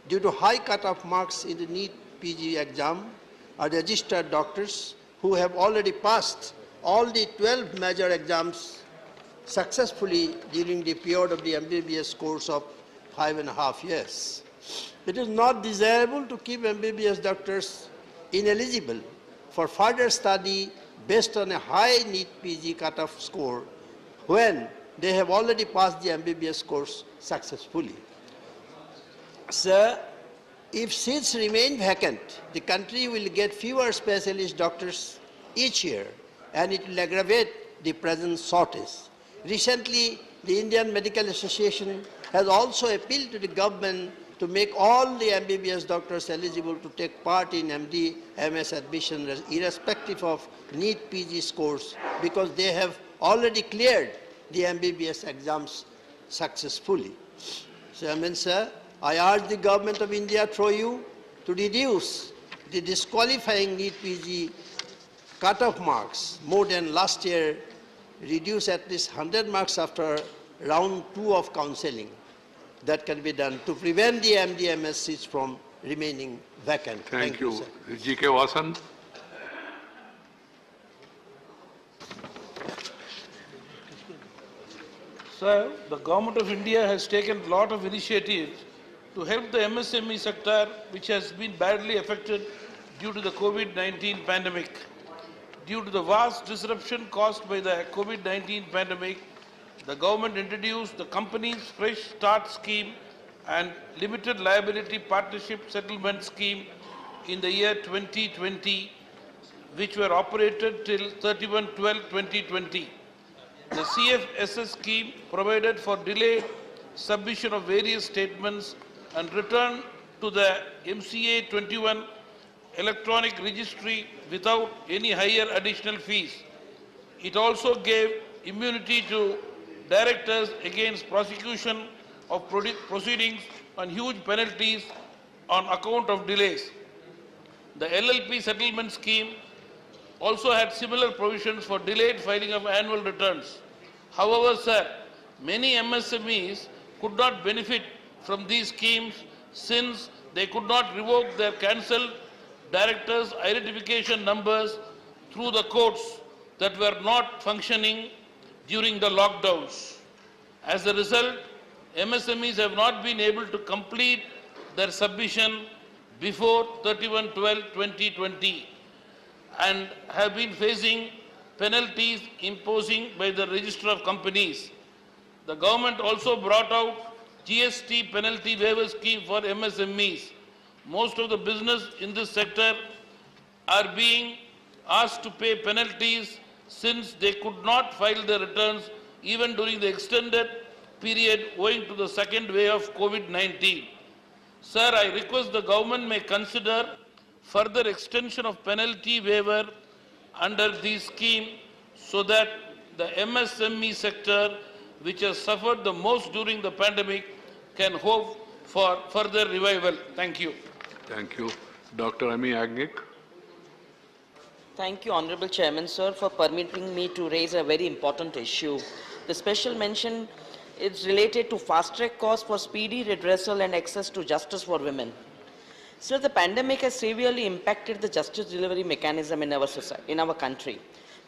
due to high cutoff marks in the NEET PG exam are registered doctors who have already passed all the 12 major exams successfully during the period of the MBBS course of 5.5 years. It is not desirable to keep MBBS doctors ineligible for further study based on a high NEET PG cutoff score when they have already passed the MBBS course successfully. Sir, if seats remain vacant, the country will get fewer specialist doctors each year and it will aggravate the present shortage. Recently, the Indian Medical Association has also appealed to the government to make all the MBBS doctors eligible to take part in MD, MS admission irrespective of NEET PG scores because they have already cleared the MBBS exams successfully. Chairman Sir, I urge the Government of India through you to reduce the disqualifying NEET PG cutoff marks more than last year, reduce at least 100 marks after round 2 of counseling. That can be done to prevent the MD, MS seats from remaining vacant. Thank you. Sir. G.K. Vasan. Sir, the Government of India has taken a lot of initiatives to help the MSME sector, which has been badly affected due to the COVID-19 pandemic. Due to the vast disruption caused by the COVID-19 pandemic, the government introduced the company's Fresh Start Scheme and Limited Liability Partnership Settlement Scheme in the year 2020, which were operated till 31/12/2020. The CFSS scheme provided for delayed submission of various statements and return to the MCA 21 electronic registry without any higher additional fees. It also gave immunity to directors against prosecution of proceedings and huge penalties on account of delays. The LLP settlement scheme also had similar provisions for delayed filing of annual returns. However, sir, many MSMEs could not benefit from these schemes since they could not revoke their cancelled directors' identification numbers through the courts that were not functioning during the lockdowns. As a result, MSMEs have not been able to complete their submission before 31/12/2020 and have been facing penalties imposing by the Register of Companies. The government also brought out GST penalty waiver scheme for MSMEs. Most of the business in this sector are being asked to pay penalties since they could not file their returns even during the extended period owing to the second wave of COVID-19. Sir, I request the government may consider further extension of penalty waiver under this scheme so that the MSME sector, which has suffered the most during the pandemic, can hope for further revival. Thank you. Thank you. Dr. Ami Agnik. Thank you, Honorable Chairman, sir, for permitting me to raise a very important issue. The special mention is related to fast-track costs for speedy redressal and access to justice for women. Sir, the pandemic has severely impacted the justice delivery mechanism in our society, in our country.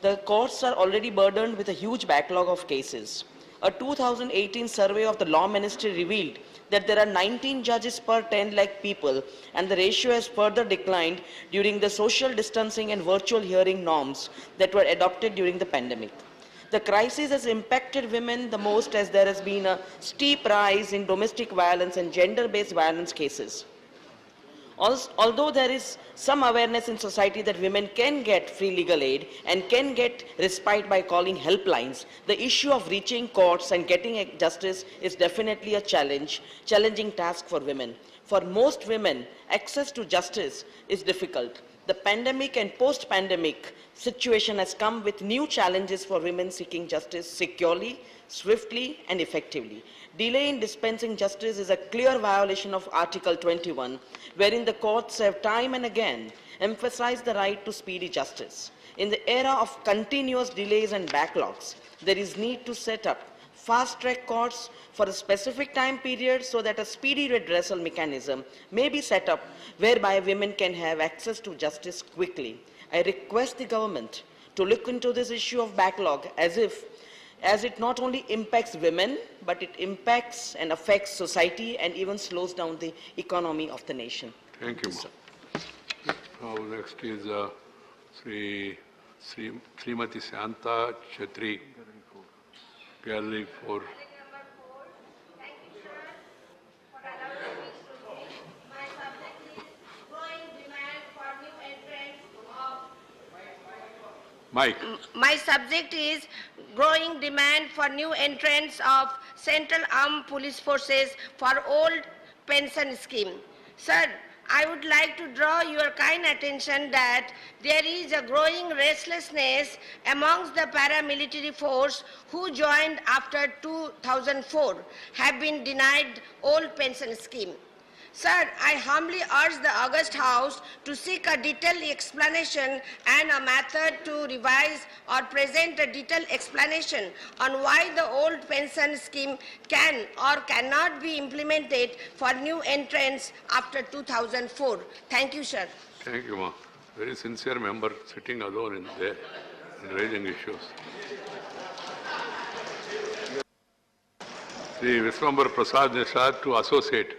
The courts are already burdened with a huge backlog of cases. A 2018 survey of the Law Ministry revealed that there are 19 judges per 10 lakh people, and the ratio has further declined during the social distancing and virtual hearing norms that were adopted during the pandemic. The crisis has impacted women the most as there has been a steep rise in domestic violence and gender-based violence cases. Although there is some awareness in society that women can get free legal aid and can get respite by calling helplines, the issue of reaching courts and getting justice is definitely a challenging task for women. For most women, access to justice is difficult. The pandemic and post-pandemic situation has come with new challenges for women seeking justice securely, swiftly, and effectively. Delay in dispensing justice is a clear violation of Article 21, wherein the courts have time and again emphasized the right to speedy justice. In the era of continuous delays and backlogs, there is need to set up fast-track courts for a specific time period so that a speedy redressal mechanism may be set up whereby women can have access to justice quickly. I request the government to look into this issue of backlog as it not only impacts women, but it impacts and affects society and even slows down the economy of the nation. Thank you, ma'am. Now next is Srimati Santa Chetri, Gallery 4. Mike. My subject is growing demand for new entrants of Central Armed Police Forces for old pension scheme. Sir, I would like to draw your kind attention that there is a growing restlessness amongst the paramilitary force who joined after 2004 have been denied old pension scheme. Sir, I humbly urge the August House to seek a detailed explanation and a method to revise or present a detailed explanation on why the old pension scheme can or cannot be implemented for new entrants after 2004. Thank you, sir. Thank you, ma'am. Very sincere member sitting alone in there and raising issues. Sri Viswambar Prasad Nishad to associate.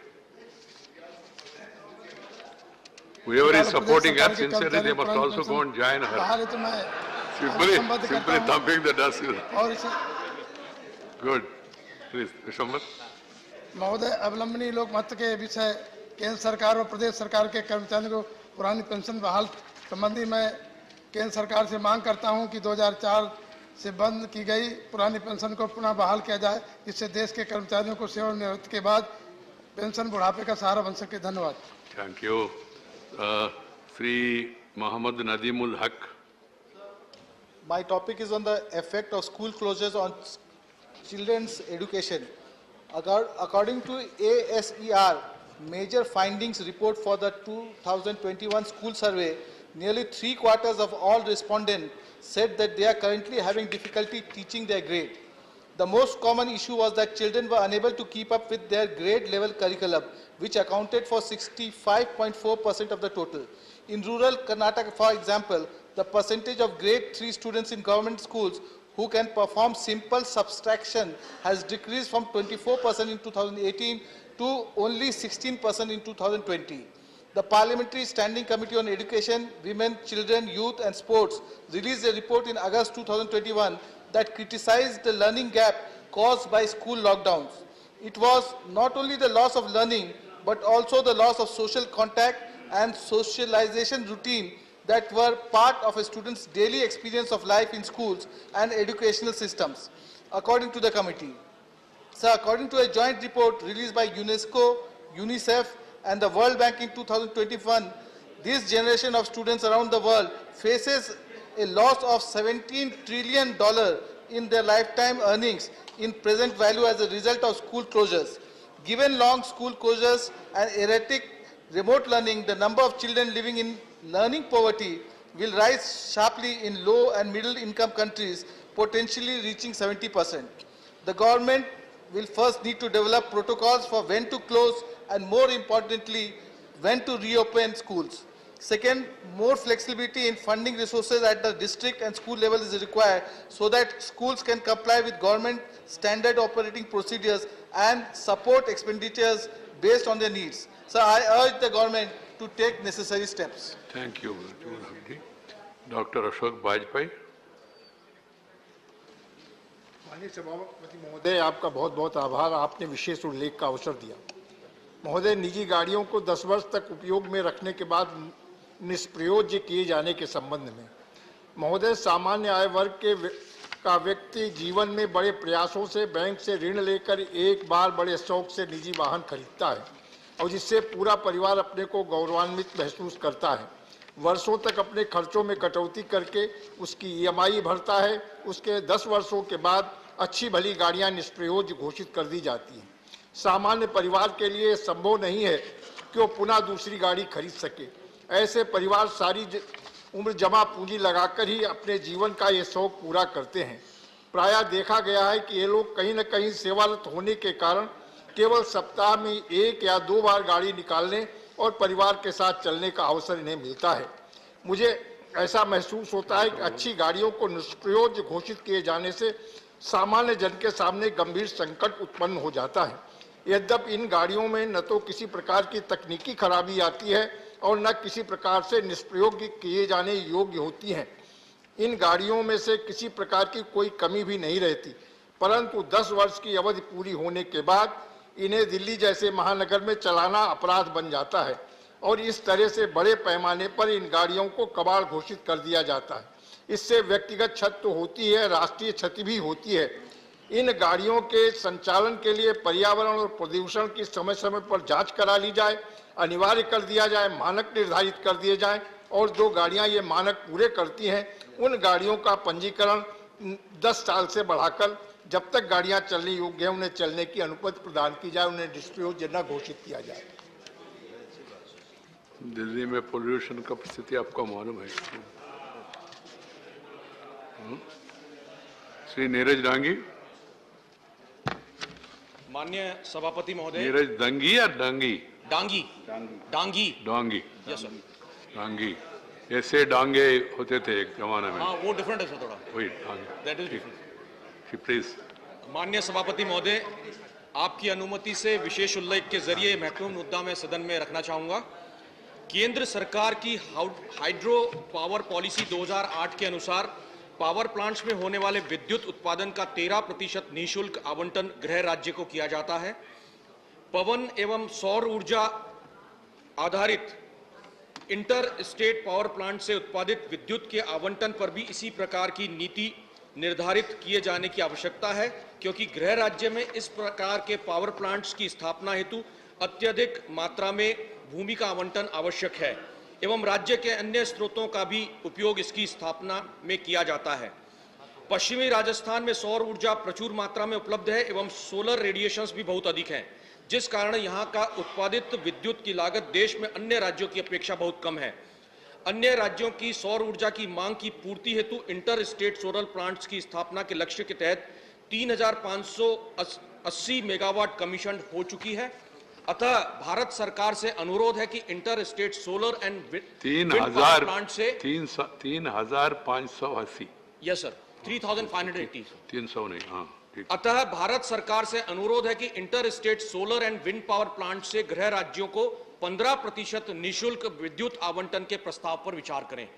Whoever is supporting her sincerely, they must also go and join her. Simply thumping the dust. Good. Please, Vishwambar. महोदय, अवलंबनीय लोक मत के विषय केंद्र सरकार और प्रदेश सरकार के कर्मचारियों को पुरानी पेंशन बहाल संबंधी मैं केंद्र सरकार से मांग करता हूं कि 2004 से बंद की गई पुरानी पेंशन को पुनः बहाल किया जाए, जिससे देश के कर्मचारियों को सेवानिवृत्ति के बाद पेंशन बुढ़ापे का सहारा बन सके। धन्यवाद। Thank you. Sri Muhammad Nadimul Haq. My topic is on the effect of school closures on children's education. According to ASER major findings report for the 2021 school survey, nearly 3/4 of all respondents said that they are currently having difficulty teaching their grade. The most common issue was that children were unable to keep up with their grade level curriculum, which accounted for 65.4% of the total. In rural Karnataka, for example, the percentage of grade 3 students in government schools who can perform simple subtraction has decreased from 24% in 2018 to only 16% in 2020. The Parliamentary Standing Committee on Education, Women, Children, Youth and Sports released a report in August 2021 that criticized the learning gap caused by school lockdowns. It was not only the loss of learning, but also the loss of social contact and socialization routine that were part of a student's daily experience of life in schools and educational systems, according to the committee. So, according to a joint report released by UNESCO, UNICEF, and the World Bank in 2021, this generation of students around the world faces a loss of $17 trillion in their lifetime earnings in present value as a result of school closures. Given long school closures and erratic remote learning, the number of children living in learning poverty will rise sharply in low and middle income countries, potentially reaching 70%. The government will first need to develop protocols for when to close and, more importantly, when to reopen schools. Second, more flexibility in funding resources at the district and school level is required so that schools can comply with government standard operating procedures and support expenditures based on their needs. So I urge the government to take necessary steps. Thank you, Dr. Ashok Bajpai. माननीय सभापति महोदय, आपका बहुत बहुत आभार। आपने विशेष उल्लेख का अवसर दिया। महोदय, निजी गाड़ियों को 10 वर्ष तक उपयोग में रखने के बाद निष्प्रयोज्य किए जाने के संबंध में, महोदय, सामान्य आय वर्ग का व्यक्ति जीवन में बड़े प्रयासों से बैंक से ऋण लेकर एक बार बड़े शौक से निजी वाहन खरीदता है और जिससे पूरा परिवार अपने को गौरवान्वित महसूस करता है। वर्षों तक अपने खर्चों में कटौती करके उसकी EMI भरता है। उसके 10 वर्षों के बाद अच्छी भली गाड़ियां निष्प्रयोज्य घोषित कर दी जाती हैं। सामान्य परिवार के लिए संभव नहीं है कि वो पुनः दूसरी गाड़ी खरीद सके। ऐसे परिवार सारी उम्र जमा पूंजी लगाकर ही अपने जीवन का ये शौक पूरा करते हैं। प्रायः देखा गया है कि ये लोग कहीं न कहीं सेवारत होने के कारण केवल सप्ताह में 1 या 2 बार गाड़ी निकालने और परिवार के साथ चलने का अवसर इन्हें मिलता है। मुझे ऐसा महसूस होता है कि अच्छी गाड़ियों को निष्प्रयोज्य घोषित किए जाने से सामान्य जन के सामने गंभीर संकट उत्पन्न हो जाता है। यद्यपि इन गाड़ियों में न तो किसी प्रकार की तकनीकी खराबी आती है और न किसी प्रकार से निष्प्रयोग किए जाने योग्य होती हैं। इन गाड़ियों में से किसी प्रकार की कोई कमी भी नहीं रहती, परंतु 10 वर्ष की अवधि पूरी होने के बाद इन्हें दिल्ली जैसे महानगर में चलाना अपराध बन जाता है और इस तरह से बड़े पैमाने पर इन गाड़ियों को कबाड़ घोषित कर दिया जाता है। इससे व्यक्तिगत क्षति तो होती है, राष्ट्रीय क्षति भी होती है। इन गाड़ियों के संचालन के लिए पर्यावरण और प्रदूषण की समय समय पर जांच करा ली जाए, अनिवार्य कर दिया जाए, मानक निर्धारित कर दिए जाएं और जो गाड़ियां ये मानक पूरे करती हैं उन गाड़ियों का पंजीकरण 10 साल से बढ़ाकर जब तक गाड़ियां चलने योग्य हैं उन्हें चलने की अनुमति प्रदान की जाए, उन्हें निष्प्रयोज्य न घोषित किया जाए। दिल्ली में पोल्यूशन का स्थिति आपको मालूम है। श्री नीरज डांगी। माननीय सभापति महोदय। नीरज दंगी या डांगी? डांगी। डांगी। डांगी। Yes sir. डांगी। ऐसे डांगे होते थे एक जमाने में। हाँ, वो डिफरेंट है सर थोड़ा। वही Dange. That is different. Please. माननीय सभापति महोदय, आपकी अनुमति से विशेष उल्लेख के जरिए महत्वपूर्ण मुद्दा मैं सदन में रखना चाहूंगा। केंद्र सरकार की हाइड्रो पावर पॉलिसी 2008 के अनुसार पावर प्लांट्स में होने वाले विद्युत उत्पादन का 13% निःशुल्क आवंटन गृह राज्य को किया जाता है। पवन एवं सौर ऊर्जा आधारित इंटर स्टेट पावर प्लांट से उत्पादित विद्युत के आवंटन पर भी इसी प्रकार की नीति निर्धारित किए जाने की आवश्यकता है, क्योंकि गृह राज्य में इस प्रकार के पावर प्लांट्स की स्थापना हेतु अत्यधिक मात्रा में भूमि का आवंटन आवश्यक है एवं राज्य के अन्य स्रोतों का भी उपयोग इसकी स्थापना में किया जाता है। पश्चिमी राजस्थान में सौर ऊर्जा प्रचुर मात्रा में उपलब्ध है एवं सोलर रेडिएशंस भी बहुत अधिक हैं, जिस कारण यहाँ का उत्पादित विद्युत की लागत देश में अन्य राज्यों की अपेक्षा बहुत कम है। अन्य राज्यों की सौर ऊर्जा की मांग की पूर्ति हेतु इंटर स्टेट सोलर प्लांट्स की स्थापना के लक्ष्य के तहत 3580 मेगावाट कमीशन हो चुकी है। अतः भारत सरकार से अनुरोध है कि inter state solar and wind power plant से 3580। Yes sir, 3580। 300 नहीं, हाँ। अतः भारत सरकार से अनुरोध है कि inter state solar and wind power plant से गृह राज्यों को 15% निःशुल्क विद्युत आवंटन के प्रस्ताव पर विचार करें।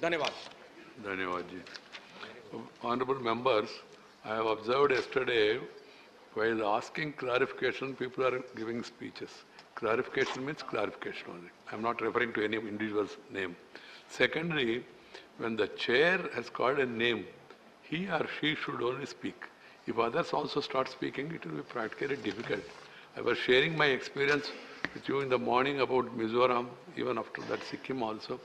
धन्यवाद। धन्यवाद जी। Honorable members, I have observed yesterday while asking clarification, people are giving speeches. Clarification means clarification only. I am not referring to any individual's name. Secondly, when the chair has called a name, he or she should only speak. If others also start speaking, it will be practically difficult. I was sharing my experience with you in the morning about Mizoram, even after that Sikkim also.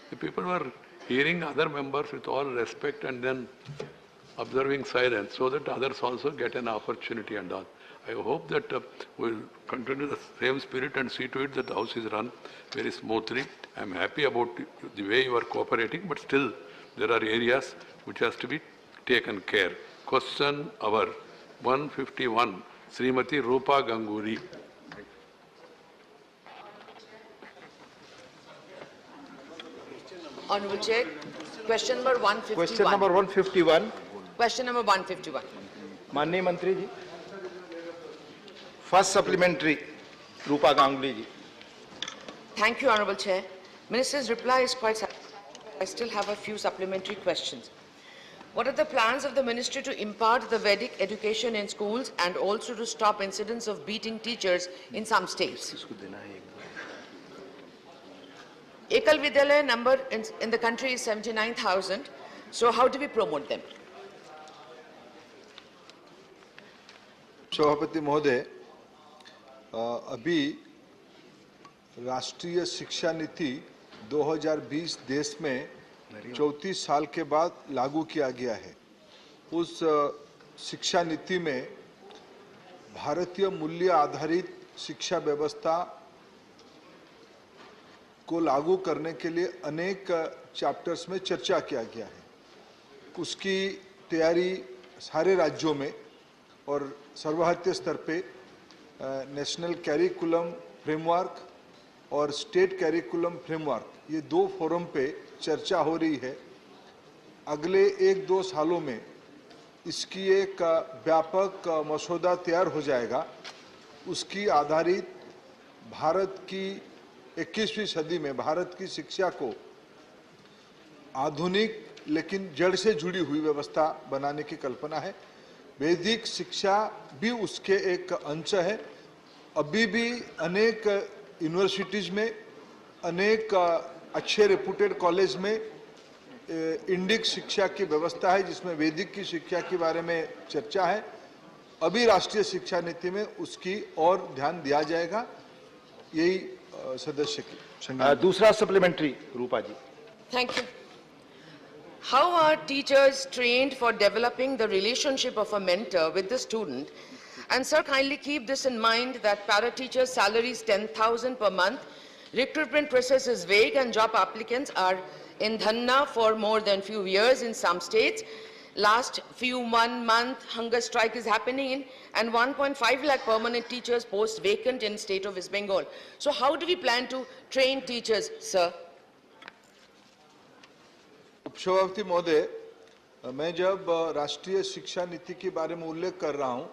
The people were hearing other members with all respect and then observing silence so that others also get an opportunity and all. I hope that we'll continue the same spirit and see to it that the House is run very smoothly. I am happy about the way you are cooperating, but still there are areas which has to be taken care. Question hour 151, Srimati Rupa Ganguri. Honorable Chair, question number 151. Question number 151. Question number 151. माननीय मंत्री जी, first supplementary Rupa Ganguly ji. Thank you, Honorable Chair. Minister's reply is quite satisfactory. I still have a few supplementary questions. What are the plans of the ministry to impart the Vedic education in schools and also to stop incidents of beating teachers in some states? Ekal Vidyalaya number in the country is 79,000. So how do we promote them? सभापति महोदय, अभी राष्ट्रीय शिक्षा नीति 2020 देश में 34 साल के बाद लागू किया गया है। उस शिक्षा नीति में भारतीय मूल्य आधारित शिक्षा व्यवस्था को लागू करने के लिए अनेक चैप्टर्स में चर्चा किया गया है। उसकी तैयारी सारे राज्यों में और सर्वभारतीय स्तर पे नेशनल कैरिकुलम फ्रेमवर्क और स्टेट कैरिकुलम फ्रेमवर्क, ये दो फोरम पे चर्चा हो रही है। अगले 1-2 सालों में इसकी एक व्यापक मसौदा तैयार हो जाएगा। उसकी आधारित भारत की 21वीं सदी में भारत की शिक्षा को आधुनिक लेकिन जड़ से जुड़ी हुई व्यवस्था बनाने की कल्पना है। वैदिक शिक्षा भी उसके एक अंश है। अभी भी अनेक यूनिवर्सिटीज में, अनेक अच्छे रेपुटेड कॉलेज में इंडिक शिक्षा की व्यवस्था है जिसमें वैदिक की शिक्षा के बारे में चर्चा है। अभी राष्ट्रीय शिक्षा नीति में उसकी और ध्यान दिया जाएगा। यही सदस्य की दूसरा supplementary Rupa ji. Thank you. How are teachers trained for developing the relationship of a mentor with the student? And sir, kindly keep this in mind that para teachers' salary is 10,000 per month. Recruitment process is vague and job applicants are in dhanna for more than few years in some states. Last few 1 month hunger strike is happening in and 1.5 lakh permanent teachers post vacant in state of West Bengal. So how do we plan to train teachers, sir? सभापति महोदय, मैं जब राष्ट्रीय शिक्षा नीति के बारे में उल्लेख कर रहा हूं,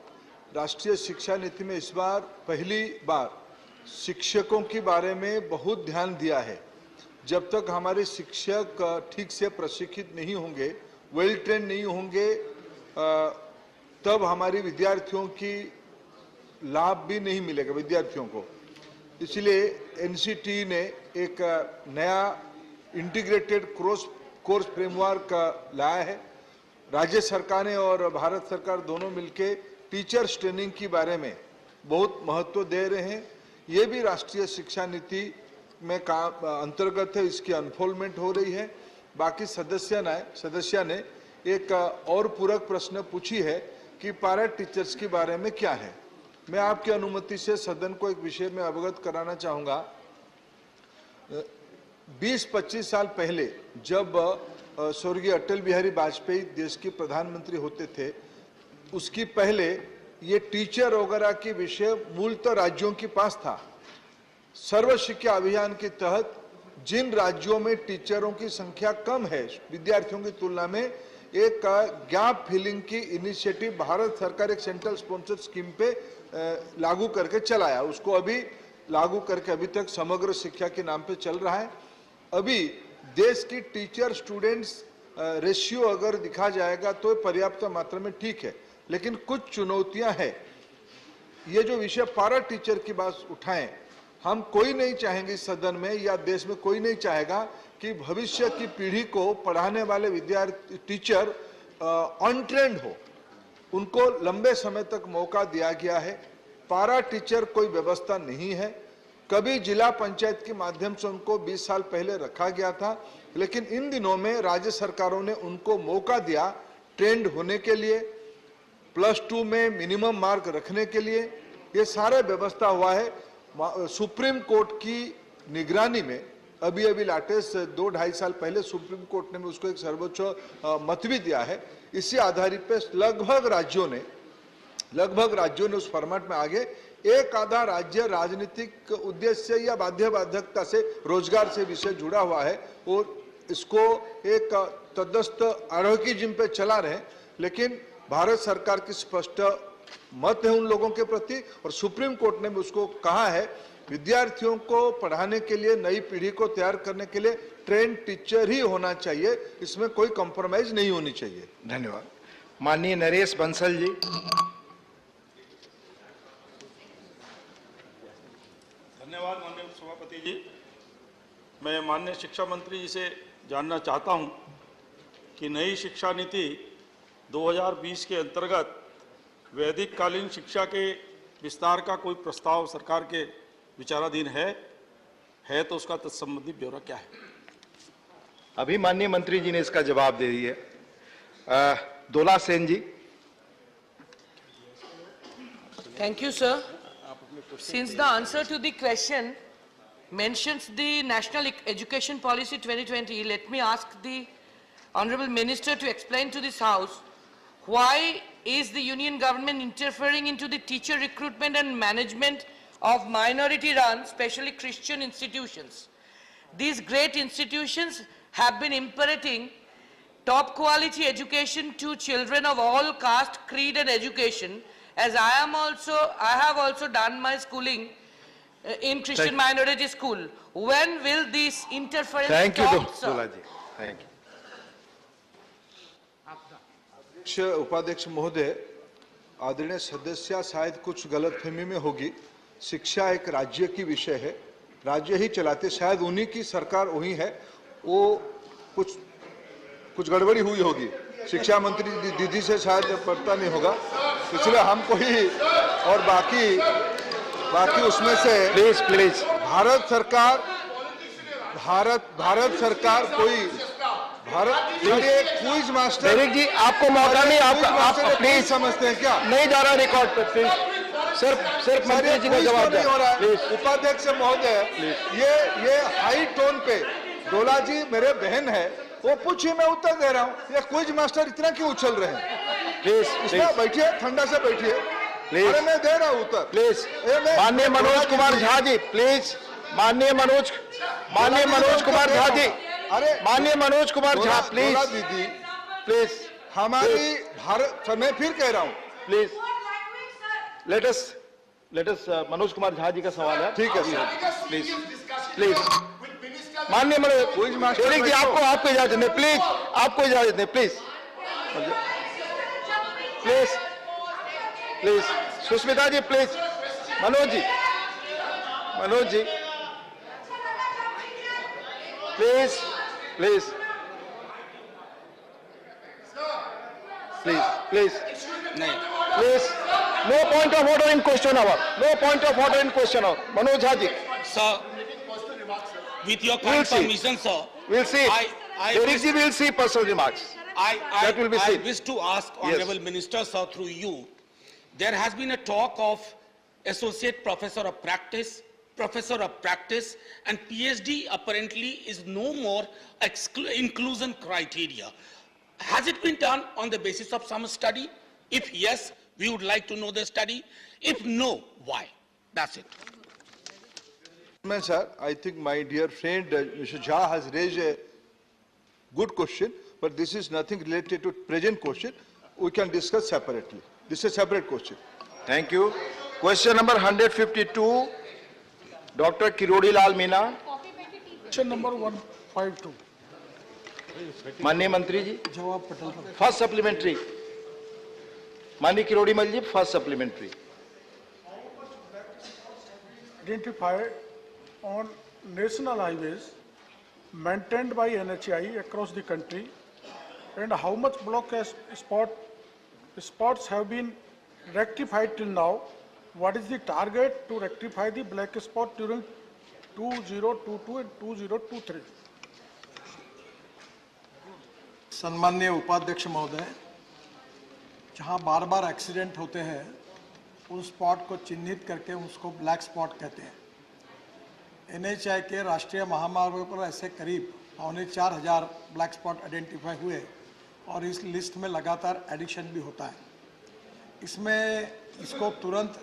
राष्ट्रीय शिक्षा नीति में इस बार पहली बार शिक्षकों के बारे में बहुत ध्यान दिया है। जब तक हमारे शिक्षक ठीक से प्रशिक्षित नहीं होंगे, वेल ट्रेन नहीं होंगे, तब हमारी विद्यार्थियों की लाभ भी नहीं मिलेगा विद्यार्थियों को। इसलिए एनसीटी ने एक नया इंटीग्रेटेड कोर्स फ्रेमवर्क लाया है। राज्य सरकार ने और भारत सरकार दोनों मिलकर टीचर्स ट्रेनिंग के बारे में बहुत महत्व दे रहे हैं। ये भी राष्ट्रीय शिक्षा नीति में अंतर्गत है, इसकी अनफोल्डमेंट हो रही है। बाकी सदस्य ने एक और पूरक प्रश्न पूछी है कि पैरा टीचर्स के बारे में क्या है। मैं आपकी अनुमति से सदन को एक विषय में अवगत कराना चाहूँगा। 20-25 साल पहले जब स्वर्गीय अटल बिहारी वाजपेयी देश के प्रधानमंत्री होते थे, उसकी पहले ये टीचर वगैरह के विषय मूलतः राज्यों के पास था। सर्व शिक्षा अभियान के तहत जिन राज्यों में टीचरों की संख्या कम है विद्यार्थियों की तुलना में, एक गैप फिलिंग की इनिशिएटिव भारत सरकार एक सेंट्रल स्पॉन्सर्ड स्कीम पे लागू करके चलाया। उसको अभी लागू करके अभी तक समग्र शिक्षा के नाम पे चल रहा है। अभी देश की टीचर स्टूडेंट्स रेशियो अगर दिखा जाएगा तो पर्याप्त मात्रा में ठीक है, लेकिन कुछ चुनौतियां हैं। ये जो विषय पारा टीचर की बात उठाएं, हम कोई नहीं चाहेंगे सदन में या देश में कोई नहीं चाहेगा कि भविष्य की पीढ़ी को पढ़ाने वाले विद्यार्थी टीचर अनट्रेंड हो। उनको लंबे समय तक मौका दिया गया है। पारा टीचर कोई व्यवस्था नहीं है। कभी जिला पंचायत के माध्यम से उनको 20 साल पहले रखा गया था, लेकिन इन दिनों में राज्य सरकारों ने उनको मौका दिया ट्रेंड होने के लिए, +2 में मिनिमम मार्क रखने के लिए। ये सारा व्यवस्था हुआ है। सुप्रीम कोर्ट की निगरानी में अभी लाटेस्ट 2-2.5 साल पहले सुप्रीम कोर्ट ने उसको एक सर्वोच्च मत भी दिया है। इसी आधारित पे लगभग राज्यों ने उस फॉर्मेट में आगे एक आधा राज्य राजनीतिक उद्देश्य या बाध्यता से रोजगार से विषय जुड़ा हुआ है और इसको एक तटस्थ आरोग्यजिम पे चला रहे। लेकिन भारत सरकार की स्पष्ट मत है उन लोगों के प्रति और सुप्रीम कोर्ट ने भी उसको कहा है विद्यार्थियों को पढ़ाने के लिए, नई पीढ़ी को तैयार करने के लिए ट्रेंड टीचर ही होना चाहिए। इसमें कोई कॉम्प्रोमाइज नहीं होनी चाहिए। धन्यवाद। माननीय नरेश बंसल जी। धन्यवाद माननीय सभापति जी। मैं माननीय शिक्षा मंत्री जी से जानना चाहता हूं कि नई शिक्षा नीति 2020 के अंतर्गत वैदिक कालीन शिक्षा के विस्तार का कोई प्रस्ताव सरकार के विचाराधीन है तो उसका तत्संबंधी ब्यौरा क्या है? अभी माननीय मंत्री जी ने इसका जवाब दे दिया। दोला सेन जी। Thank you, sir. Since the answer to the question mentions the National Education Policy 2020, let me ask the Honorable Minister to explain to this House why is the Union government interfering into the teacher recruitment and management of minority-run, especially Christian institutions. These great institutions have been imparting top-quality education to children of all caste, creed, and education. As I have also done my schooling in Christian minority school. When will this interference stop, sir? Dola ji. Thank you. उपाध्यक्ष महोदय, आदरणीय सदस्य शायद कुछ गलतफहमी में होगी। शिक्षा एक राज्य की विषय है, राज्य ही चलाते, शायद उन्हीं की सरकार वही है, वो कुछ गड़बड़ी हुई होगी। शिक्षा मंत्री दीदी से शायद पता नहीं होगा, इसलिए हमको ही और बाकी उसमें से प्लीज भारत सरकार कोई क्विज मास्टर जी आपको मौका नहीं, आप प्लीज समझते हैं क्या? नहीं जा रहा रिकॉर्ड पर, प्लीज सिर्फ मंत्री जी का जवाब नहीं हो रहा है। उपाध्यक्ष महोदय, ये हाई टोन पे डोला जी मेरे बहन है, वो पूछिए, मैं उत्तर दे रहा हूँ। ये क्विज मास्टर इतना क्यों उछल रहे हैं? प्लीज बैठिए, ठंडा से बैठिए। अरे मैं दे रहा हूँ उत्तर। प्लीज माननीय मनोज कुमार झा जी, प्लीज माननीय मनोज कुमार झा जी, अरे माननीय मनोज कुमार झा प्लीज दीदी प्लीज हमारी भारत, मैं फिर कह रहा हूँ please let us Manoj Kumar Jha ji का सवाल है। ठीक है प्लीज माननीय मनोज जी आपको इजाजत दें, प्लीज आपको इजाजत दें, please Sushmita ji, please Manoj ji please no point of order in question hour, Manoj Jha ji. Sir, with your kind permission, sir, we'll see. We'll see personal remarks. I wish to ask Honorable Minister, sir, through you, there has been a talk of Associate Professor of Practice, and PhD apparently is no more inclusion criteria. Has it been done on the basis of some study? If yes, we would like to know the study. If no, why? That's it. Sir, I think my dear friend Mr. Jha has raised a good question, but this is nothing related to present question. We can discuss separately. This is a separate question. Thank you. Question number 152, doctor Kirodi Lal Meena. Question number 152। माननीय मंत्री जी, जवाब Patel. First supplementary. माननीय Kirodi Mal ji, first supplementary. Identify on national highways maintained by NHAI across the country, and how much block spots have been rectified till now? What is the target to rectify the black spot during 2022 and 2023? सम्माननीय उपाध्यक्ष महोदय, जहां बार बार accident होते हैं उन spot को चिन्हित करके उसको ब्लैक स्पॉट कहते हैं। NHAI के राष्ट्रीय महामार्गों पर ऐसे करीब 4,500 ब्लैक स्पॉट आइडेंटिफाई हुए और इस लिस्ट में लगातार एडिशन भी होता है। इसमें इसको तुरंत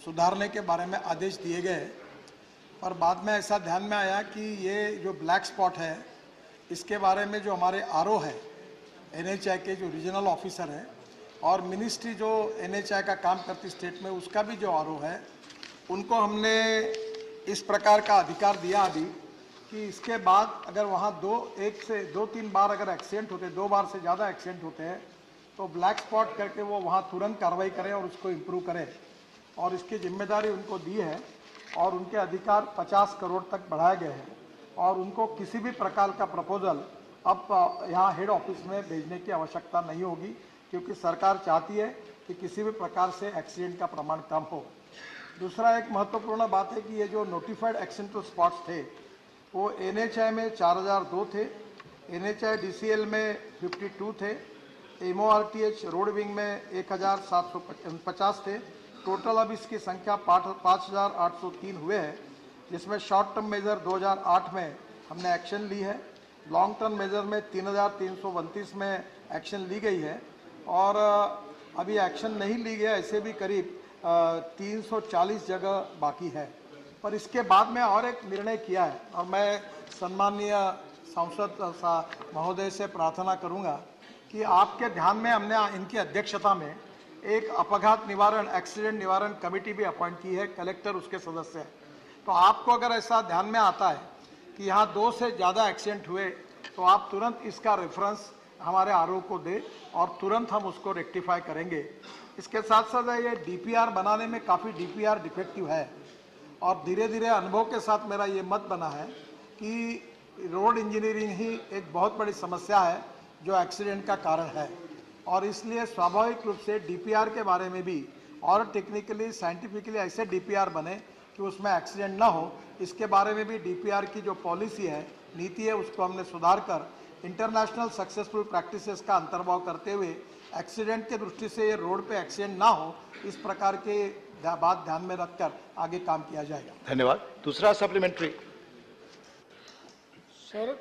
सुधारने के बारे में आदेश दिए गए, पर बाद में ऐसा ध्यान में आया कि ये जो ब्लैक स्पॉट है इसके बारे में जो हमारे RO है NHAI के जो रीजनल ऑफिसर है और मिनिस्ट्री जो NHAI का काम करती स्टेट में उसका भी जो RO है, उनको हमने इस प्रकार का अधिकार दिया अभी कि इसके बाद अगर वहाँ 1 से 2-3 बार अगर एक्सीडेंट होते, 2 बार से ज़्यादा एक्सीडेंट होते हैं तो ब्लैक स्पॉट करके वो वहाँ तुरंत कार्रवाई करें और उसको इम्प्रूव करें, और इसकी जिम्मेदारी उनको दी है और उनके अधिकार 50 करोड़ तक बढ़ाए गए हैं और उनको किसी भी प्रकार का प्रपोजल अब यहाँ हेड ऑफिस में भेजने की आवश्यकता नहीं होगी, क्योंकि सरकार चाहती है कि किसी भी प्रकार से एक्सीडेंट का प्रमाण कम हो। दूसरा एक महत्वपूर्ण बात है कि ये जो नोटिफाइड एक्सीडेंटल स्पॉट्स थे वो NHAI में 4002 थे, NHAI DCL में 52 थे, MORTH रोड विंग में 1750 थे। टोटल अब इसकी संख्या 5803 हुए हैं, जिसमें शॉर्ट टर्म मेजर 2008 में हमने एक्शन ली है, लॉन्ग टर्म मेजर में 3329 में एक्शन ली गई है और अभी एक्शन नहीं ली गया ऐसे भी करीब 340 जगह बाकी है। पर इसके बाद में और एक निर्णय किया है और मैं सम्माननीय सांसद महोदय से प्रार्थना करूंगा कि आपके ध्यान में हमने इनकी अध्यक्षता में एक अपघात निवारण एक्सीडेंट निवारण कमेटी भी अपॉइंट की है, कलेक्टर उसके सदस्य हैं। तो आपको अगर ऐसा ध्यान में आता है कि यहाँ 2 से ज़्यादा एक्सीडेंट हुए तो आप तुरंत इसका रेफरेंस हमारे RO को दे और तुरंत हम उसको रेक्टिफाई करेंगे। इसके साथ साथ ये DPR बनाने में काफ़ी DPR डिफेक्टिव है और धीरे धीरे अनुभव के साथ मेरा ये मत बना है कि रोड इंजीनियरिंग ही एक बहुत बड़ी समस्या है जो एक्सीडेंट का कारण है, और इसलिए स्वाभाविक रूप से DPR के बारे में भी और टेक्निकली साइंटिफिकली ऐसे DPR बने कि उसमें एक्सीडेंट ना हो। इसके बारे में भी DPR की जो पॉलिसी है, नीति है, उसको हमने सुधार कर इंटरनेशनल सक्सेसफुल प्रैक्टिसेस का अंतर्भाव करते हुए एक्सीडेंट के दृष्टि से ये रोड पे एक्सीडेंट ना हो, इस प्रकार के बात ध्यान में रखकर आगे काम किया जाएगा। धन्यवाद। दूसरा supplementary. Sir,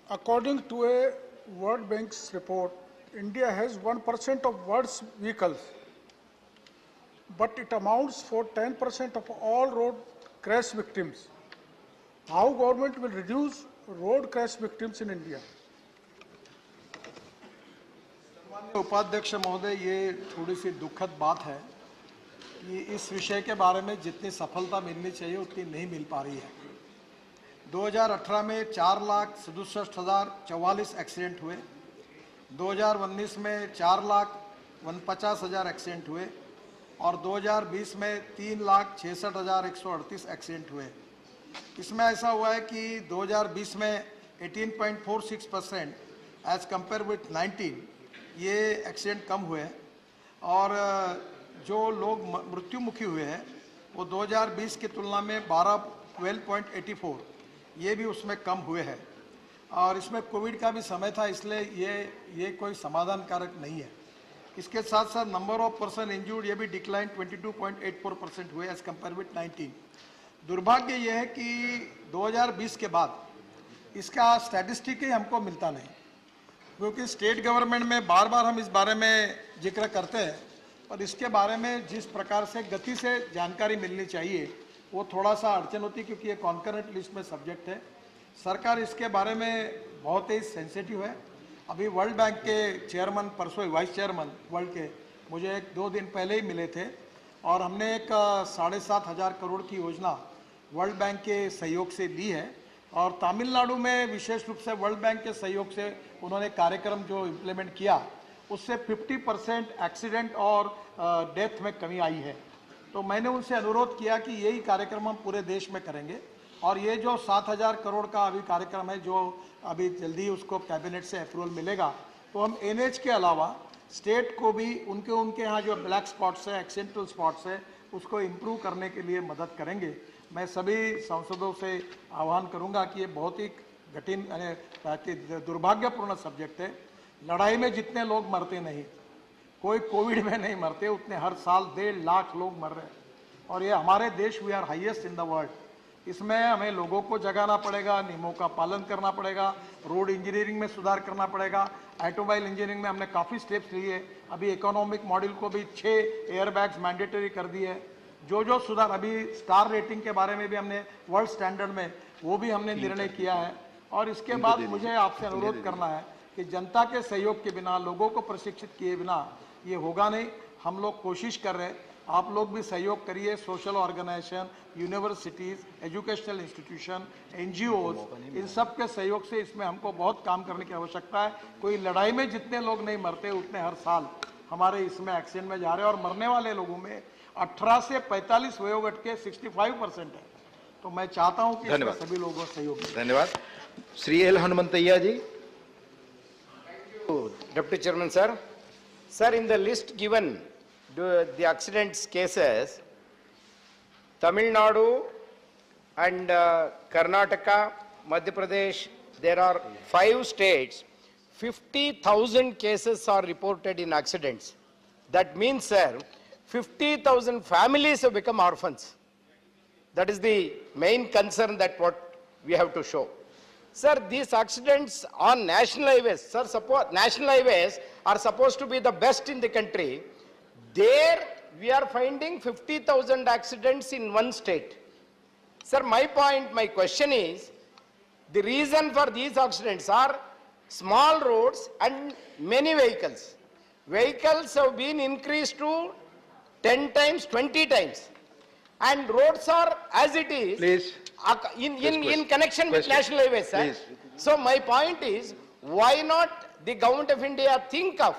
according to a World Bank's report, India has 1% of world's vehicles, but it amounts for 10% of all road crash victims. How government will reduce road crash victims in India? उपाध्यक्ष महोदय, ये थोड़ी सी दुखद बात है कि इस विषय के बारे में जितनी सफलता मिलनी चाहिए उतनी नहीं मिल पा रही है। 2018 में 4,67,044 एक्सीडेंट हुए, 2019 में 4,49,000 एक्सीडेंट हुए और 2020 में 3,66,138 एक्सीडेंट हुए। इसमें ऐसा हुआ है कि 2020 में 18.46% एज कंपेयर विथ 19 ये एक्सीडेंट कम हुए और जो लोग मृत्युमुखी हुए हैं वो 2020 की तुलना में 12.84 ये भी उसमें कम हुए हैं और इसमें कोविड का भी समय था, इसलिए ये कोई समाधान कारक नहीं है। इसके साथ साथ नंबर ऑफ पर्सन इंजूर्ड ये भी डिक्लाइन 22.84% हुए एज कंपेयर विथ 19। दुर्भाग्य ये है कि 2020 के बाद इसका स्टैटिस्टिक ही हमको मिलता नहीं, क्योंकि स्टेट गवर्नमेंट में बार बार हम इस बारे में जिक्र करते हैं, पर इसके बारे में जिस प्रकार से गति से जानकारी मिलनी चाहिए वो थोड़ा सा अड़चन होती, क्योंकि ये कॉन्करेंट लिस्ट में सब्जेक्ट है। सरकार इसके बारे में बहुत ही सेंसिटिव है। अभी वर्ल्ड बैंक के चेयरमैन परसों वाइस चेयरमैन वर्ल्ड के मुझे 1-2 दिन पहले ही मिले थे और हमने एक 7,500 करोड़ की योजना वर्ल्ड बैंक के सहयोग से ली है और तमिलनाडु में विशेष रूप से वर्ल्ड बैंक के सहयोग से उन्होंने कार्यक्रम जो इम्प्लीमेंट किया उससे 50% एक्सीडेंट और डेथ में कमी आई है। तो मैंने उनसे अनुरोध किया कि यही कार्यक्रम हम पूरे देश में करेंगे और ये जो 7,000 करोड़ का अभी कार्यक्रम है जो अभी जल्दी उसको कैबिनेट से अप्रूवल मिलेगा तो हम एनएच के अलावा स्टेट को भी उनके यहाँ जो ब्लैक स्पॉट्स है, एक्सीडेंटल स्पॉट्स है, उसको इम्प्रूव करने के लिए मदद करेंगे। मैं सभी सांसदों से आह्वान करूंगा कि ये बहुत ही कठिन दुर्भाग्यपूर्ण सब्जेक्ट है। लड़ाई में जितने लोग मरते नहीं, कोई कोविड में नहीं मरते, उतने हर साल 1.5 लाख लोग मर रहे हैं और ये हमारे देश we are highest in the world. इसमें हमें लोगों को जगाना पड़ेगा, नियमों का पालन करना पड़ेगा, रोड इंजीनियरिंग में सुधार करना पड़ेगा, ऑटोमोबाइल इंजीनियरिंग में हमने काफ़ी स्टेप्स लिए। अभी इकोनॉमिक मॉड्यूल को भी 6 एयरबैग्स मैंडेटरी कर दिए। जो सुधार, अभी स्टार रेटिंग के बारे में भी हमने वर्ल्ड स्टैंडर्ड में वो भी हमने निर्णय किया है। और इसके बाद मुझे आपसे अनुरोध करना है कि जनता के सहयोग के बिना, लोगों को प्रशिक्षित किए बिना ये होगा नहीं। हम लोग कोशिश कर रहे हैं, आप लोग भी सहयोग करिए। Social organisation, universities, educational institution, NGOs, इन सब के सहयोग से इसमें हमको बहुत काम करने की आवश्यकता है। कोई लड़ाई में जितने लोग नहीं मरते उतने हर साल हमारे इसमें एक्सीडेंट में जा रहे हैं और मरने वाले लोगों में 18 से 45 वयोवर्ग के 65% है। तो मैं चाहता हूं कि इसमें सभी लोगों का सहयोग। धन्यवाद। Shri L Hanumanthaiah ji. Deputy Chairman, sir. Sir, in the list given, the accidents cases, Tamil Nadu and Karnataka, Madhya Pradesh, there are 5 states, 50,000 cases are reported in accidents. That means, sir, 50,000 families have become orphans. That is the main concern that what we have to show. Sir, these accidents on national highways, sir, national highways are supposed to be the best in the country. There we are finding 50,000 accidents in one state. Sir, my question is, the reason for these accidents are small roads and many vehicles. Vehicles have been increased to 10 times, 20 times. And roads are as it is. Please. In connection with national highways, sir. Please. So my point is, why not the government of India think of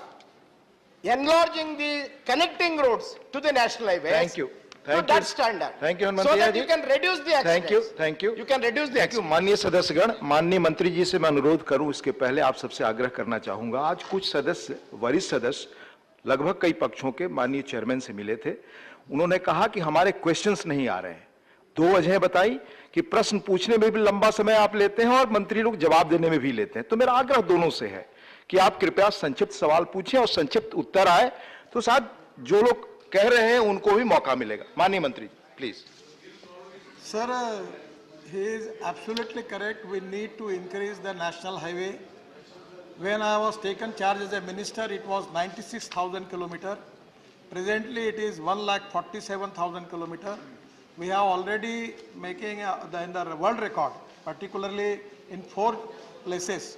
enlarging the connecting roads to the national highways? Thank you. To that standard. Thank you, so that you can reduce the accidents. Thank you. You can reduce the accidents. माननीय सदस्यगण, माननीय मंत्री जी से मैं अनुरोध करूं, इसके पहले आप सबसे आग्रह करना चाहूंगा। आज कुछ सदस्य, वरिष्ठ सदस्य, लगभग कई पक्षों के माननीय चेयरमैन से मिले थे। उन्होंने कहा कि हमारे क्वेश्चंस नहीं आ रहे हैं। 2 वजह बताई कि प्रश्न पूछने में भी लंबा समय आप लेते हैं और मंत्री लोग जवाब देने में भी लेते हैं। तो मेरा आग्रह दोनों से है कि आप कृपया संक्षिप्त सवाल पूछें और संक्षिप्त उत्तर आए तो शायद जो लोग कह रहे हैं उनको भी मौका मिलेगा। माननीय मंत्री जी, please. Sir, he is absolutely correct. We need to increase the national highway. When I was taken charge as a minister, it was 96,000 kilometers. Presently, it is 1,47,000 kilometers. We have already making the world record, particularly in 4 places.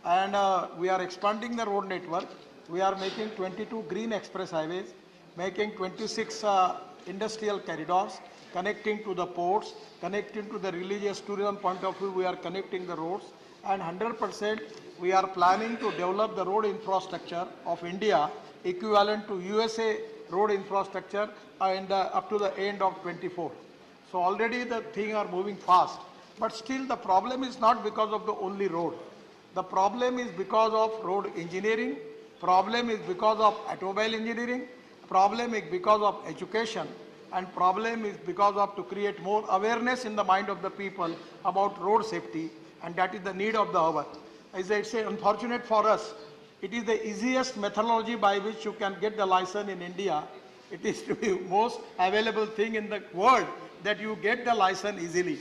And we are expanding the road network. We are making 22 green express highways, making 26 industrial corridors, connecting to the ports, connecting to the religious tourism point of view, we are connecting the roads, and 100% we are planning to develop the road infrastructure of India equivalent to USA road infrastructure up to the end of 24. So already the things are moving fast, but still the problem is not because of the only road. The problem is because of road engineering, problem is because of automobile engineering, problem is because of education, and problem is because of to create more awareness in the mind of the people about road safety, and that is the need of the hour. As I say, unfortunate for us, it is the easiest methodology by which you can get the license in India. It is the most available thing in the world that you get the license easily.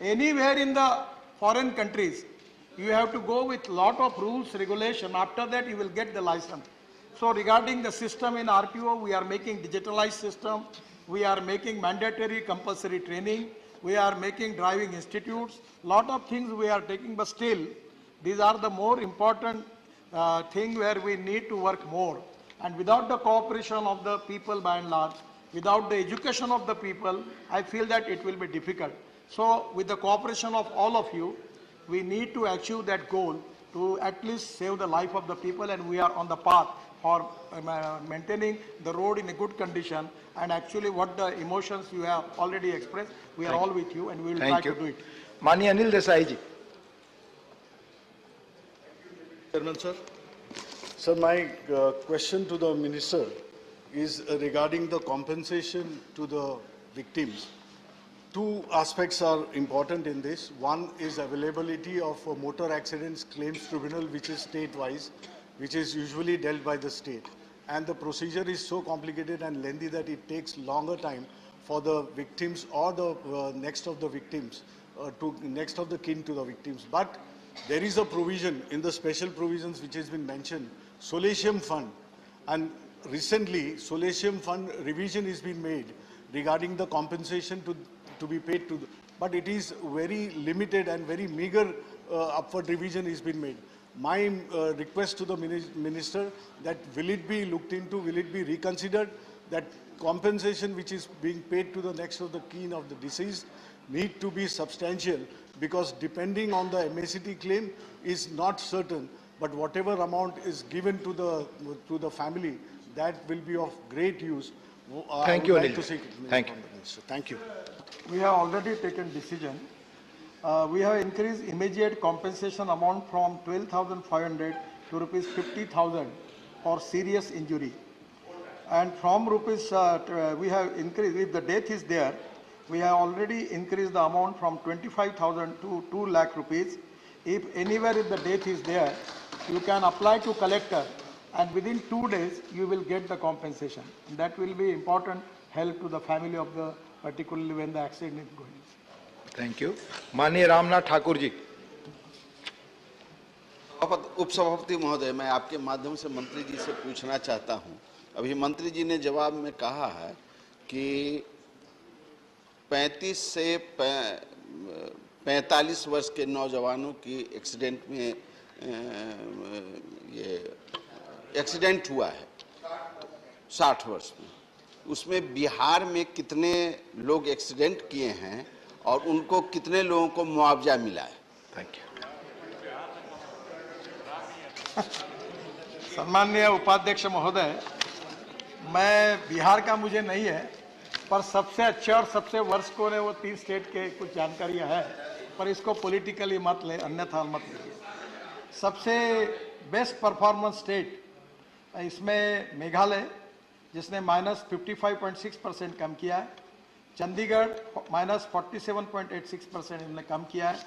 Anywhere in the foreign countries, you have to go with lot of rules, regulation. After that, you will get the license. So regarding the system in RTO, we are making digitalized system. We are making mandatory compulsory training. We are making driving institutes. Lot of things we are taking, but still, these are the more important thing where we need to work more. And without the cooperation of the people by and large, without the education of the people, I feel that it will be difficult. So with the cooperation of all of you, we need to achieve that goal to at least save the life of the people, and we are on the path for maintaining the road in a good condition. And actually what the emotions you have already expressed, we are all with you and we will try to do it. माननीय अनिल देसाई जी. Chairman sir. Sir, my question to the minister is regarding the compensation to the victims. Two aspects are important in this. One is availability of a motor accidents claims tribunal, which is state-wise, which is usually dealt by the state. And the procedure is so complicated and lengthy that it takes longer time for the victims or the next of the victims, next of the kin to the victims. But there is a provision in the special provisions which has been mentioned, Solatium Fund. And recently, Solatium Fund revision has been made regarding the compensation to be paid to, but it is very limited and very meager upward revision has been made. My request to the minister that will it be looked into, will it be reconsidered, that compensation which is being paid to the next of the kin of the deceased need to be substantial, because depending on the MACT claim is not certain, but whatever amount is given to the family, that will be of great use. Thank you, Anil. Thank you. Thank you. We have already taken decision. We have increased immediate compensation amount from 12,500 to rupees 50,000 for serious injury. And from rupees, we have increased, if the death is there, we have already increased the amount from 25,000 to 2 lakh rupees. If anywhere if the death is there, you can apply to collector, and within 2 days you will get the compensation. And that will be important help to the family of the, particularly when the accident is going. Thank you. माननीय रामनाथ ठाकुर जी. उपसभापति महोदय, मैं आपके माध्यम से मंत्री जी से पूछना चाहता हूं. अभी मंत्री जी ने जवाब में कहा है कि 35 से 45 वर्ष के नौजवानों की एक्सीडेंट में ये एक्सीडेंट हुआ है 60 वर्ष में. उसमें बिहार में कितने लोग एक्सीडेंट किए हैं और उनको कितने लोगों को मुआवजा मिला है? Thank you. सम्माननीय उपाध्यक्ष महोदय, मैं बिहार का मुझे नहीं है, पर सबसे अच्छे और सबसे वर्स्ट को ने वो 3 स्टेट के कुछ जानकारियां है, पर इसको पॉलिटिकली मत ले, अन्यथा मत लीजिए. सबसे बेस्ट परफॉर्मेंस स्टेट इसमें मेघालय, जिसने -55.6% कम किया है. चंडीगढ़ -47.86% इन्होंने कम किया है.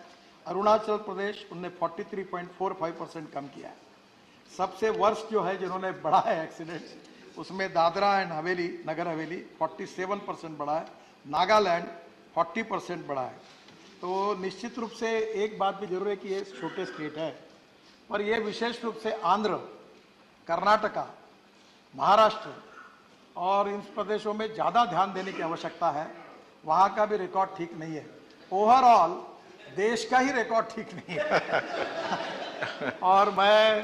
अरुणाचल प्रदेश उन्होंने 43.45% कम किया है. सबसे वर्स्ट जो है जिन्होंने बढ़ा है एक्सीडेंट, उसमें दादरा एंड हवेली, नगर हवेली 47% बढ़ा है. नागालैंड 40% बढ़ा है. तो निश्चित रूप से एक बात भी जरूर है कि ये छोटे स्टेट है, पर ये विशेष रूप से आंध्र, कर्नाटका, महाराष्ट्र और इन प्रदेशों में ज़्यादा ध्यान देने की आवश्यकता है. वहाँ का भी रिकॉर्ड ठीक नहीं है. ओवरऑल देश का ही रिकॉर्ड ठीक नहीं है. और मैं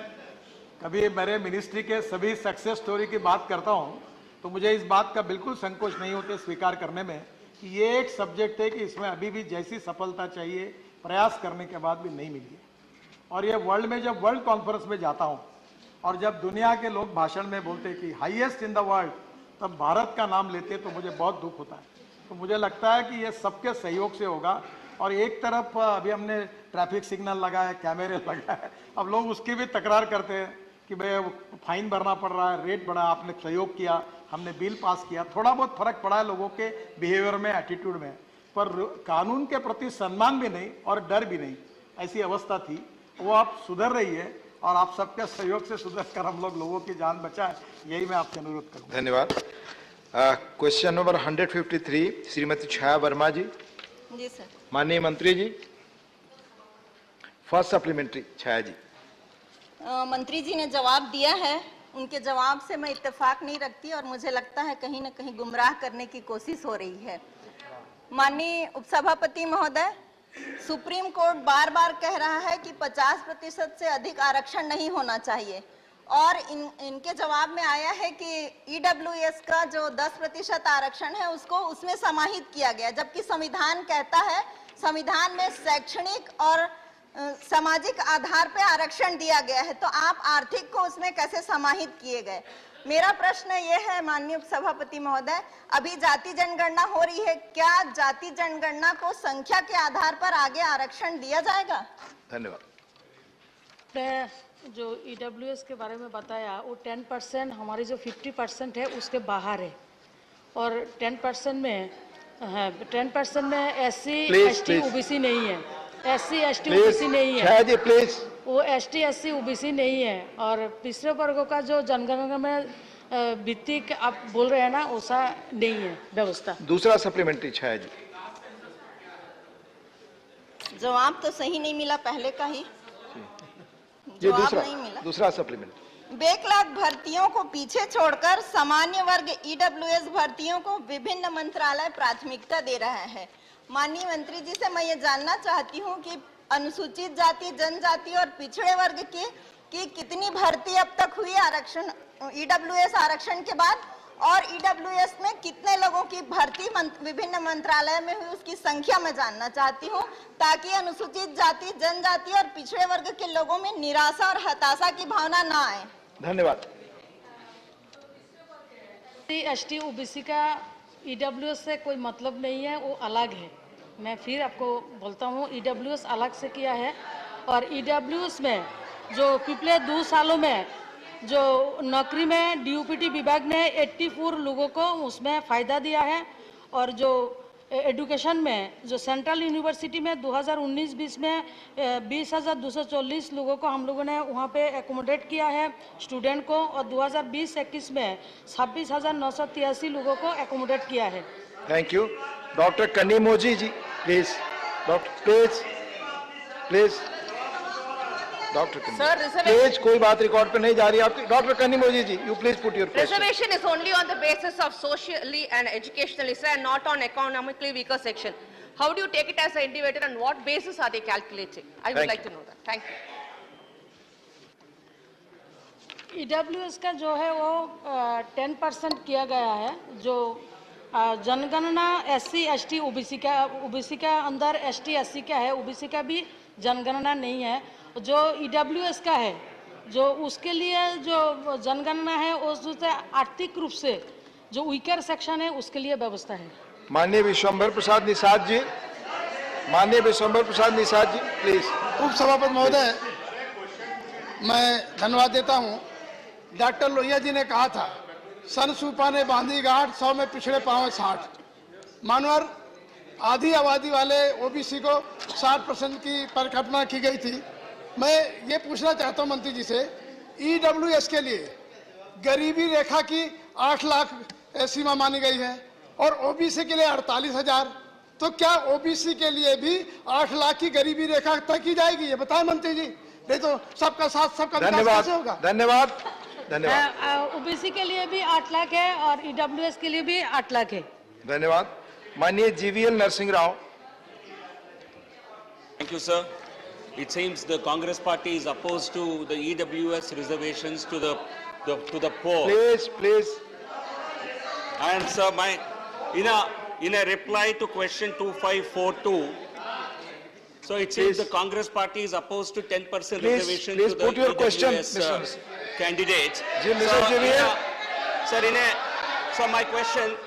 कभी मेरे मिनिस्ट्री के सभी सक्सेस स्टोरी की बात करता हूँ तो मुझे इस बात का बिल्कुल संकोच नहीं होते स्वीकार करने में कि ये एक सब्जेक्ट है कि इसमें अभी भी जैसी सफलता चाहिए प्रयास करने के बाद भी नहीं मिली है. और ये वर्ल्ड में जब वर्ल्ड कॉन्फ्रेंस में जाता हूँ और जब दुनिया के लोग भाषण में बोलते कि हाईएस्ट इन द वर्ल्ड, तब भारत का नाम लेते तो मुझे बहुत दुख होता है. तो मुझे लगता है कि ये सबके सहयोग से होगा. और एक तरफ अभी हमने ट्रैफिक सिग्नल लगाए, कैमरे लगाए, अब लोग उसकी भी तकरार करते हैं कि भाई फाइन भरना पड़ रहा है, रेट बढ़ा, आपने सहयोग किया, हमने बिल पास किया. थोड़ा बहुत फर्क पड़ा है लोगों के बिहेवियर में, एटीट्यूड में, पर कानून के प्रति सम्मान भी नहीं और डर भी नहीं, ऐसी अवस्था थी. वो आप सुधर रही है और आप सबके सहयोग से सुधर कर हम लोग लोगों की जान बचाएं, यही मैं आपसे अनुरोध करूँगा. धन्यवाद. क्वेश्चन नंबर 153 श्रीमती छाया वर्मा जी. जी सर. माननीय मंत्री जी, फर्स्ट सप्लीमेंट्री. छाया जी. मंत्री जी ने जवाब दिया है, उनके जवाब से मैं इत्तेफाक नहीं रखती और मुझे लगता है कहीं न कहीं गुमराह करने की कोशिश हो रही है. माननीय उपसभापति महोदय, सुप्रीम कोर्ट बार बार कह रहा है कि 50% से अधिक आरक्षण नहीं होना चाहिए और इनके जवाब में आया है कि ईडब्ल्यूएस का जो 10% आरक्षण है उसको उसमें समाहित किया गया, जबकि संविधान कहता है संविधान में शैक्षणिक और सामाजिक आधार पर आरक्षण दिया गया है, तो आप आर्थिक को उसमें कैसे समाहित किए गए? मेरा प्रश्न ये है माननीय उपसभापति महोदय, अभी जाति जनगणना हो रही है, क्या जाति जनगणना को संख्या के आधार पर आगे आरक्षण दिया जाएगा? धन्यवाद। जो ईडब्ल्यूएस के बारे में बताया वो 10% हमारी जो 50% है उसके बाहर है, और 10% में 10% में एससी एसटी ओबीसी नहीं है, एससी एसटी ओबीसी नहीं है, वो एसटी एससी ओबीसी नहीं है, और पिछड़े वर्गों का जो जनगणना में भित्तिक आप बोल रहे हैं ना, वैसा नहीं है व्यवस्था। दूसरा सप्लीमेंट्री छाया जी। जवाब तो सही नहीं मिला पहले का ही, ये जवाब नहीं मिला। दूसरा सप्लीमेंट। बैकलॉग भर्तियों को पीछे छोड़कर सामान्य वर्ग ईडब्ल्यूएस भर्तियों को विभिन्न मंत्रालय प्राथमिकता दे रहा है। माननीय मंत्री जी से मैं ये जानना चाहती हूँ कि अनुसूचित जाति, जनजाति और पिछड़े वर्ग की कितनी भर्ती अब तक हुई आरक्षण ईडब्ल्यूएस आरक्षण के बाद, और ईडब्ल्यूएस में कितने लोगों की भर्ती विभिन्न मंत्रालय में हुई, उसकी संख्या मैं जानना चाहती हूँ, ताकि अनुसूचित जाति, जनजाति और पिछड़े वर्ग के लोगों में निराशा और हताशा की भावना ना आए। धन्यवाद। एसटी ओबीसी का ईडब्ल्यूएस से कोई मतलब नहीं है, वो अलग है। मैं फिर आपको बोलता हूँ, ईडब्ल्यूएस अलग से किया है, और ईडब्ल्यूएस में जो पिछले 2 सालों में जो नौकरी में डीयूपीटी विभाग ने 84 लोगों को उसमें फ़ायदा दिया है, और जो एजुकेशन में जो सेंट्रल यूनिवर्सिटी में 2019-20 में 20,240 लोगों को हम लोगों ने वहाँ पे एकोमोडेट किया है स्टूडेंट को, और 2020-21 में 26,983 लोगों को एकोमोडेट किया है। Thank you. Doctor Kanimozhi ji please, doctor please doctor please, कोई बात रिकॉर्ड पे नहीं जा रही आपकी। Doctor Kanimozhi ji, you please put your question. Reservation is only on the basis of socially and educationally, sir, and not on economically weaker section. How do you take it as an individual, and what basis are they calculating? I would like to know that. Thank you. EWS का जो है वो 10% किया गया है। जो जनगणना SC ST OBC का अंदर एसटी एससी का है, ओबीसी का भी जनगणना नहीं है। जो ईडब्ल्यूएस का है, जो उसके लिए जो जनगणना है, उससे आर्थिक रूप से जो वीकर सेक्शन है उसके लिए व्यवस्था है। माननीय विश्वंभर प्रसाद निषाद जी, माननीय विश्वंभर प्रसाद निषाद जी प्लीज। उपसभापति महोदय, मैं धन्यवाद देता हूँ। डॉक्टर लोहिया जी ने कहा था, सन सूपा ने बांधी गांठ, 100 में पिछड़े पाँव 60। मानवर आधी आबादी वाले ओबीसी को 60% की परिकल्पना की गई थी। मैं ये पूछना चाहता हूँ मंत्री जी से, ईडब्ल्यूएस के लिए गरीबी रेखा की 8 लाख सीमा मानी गई है, और ओबीसी के लिए 48,000, तो क्या ओबीसी के लिए भी 8 लाख की गरीबी रेखा तय की जाएगी? ये बताएं मंत्री जी, नहीं तो सबका साथ सबका विकास कैसे होगा? धन्यवाद। धन्यवाद। ओबीसी के लिए भी 8 लाख है और ईडब्ल्यूएस के लिए भी 8 लाख है। धन्यवाद। माननीय GVL Narasimha Rao. Thank you, sir. It seems the Congress party is opposed to the EWS reservations to the poor. Please. And sir, in a reply to question 2542, so it seems the Congress party is opposed to 10% reservation to the put your question, EWS candidates. Sir, my question,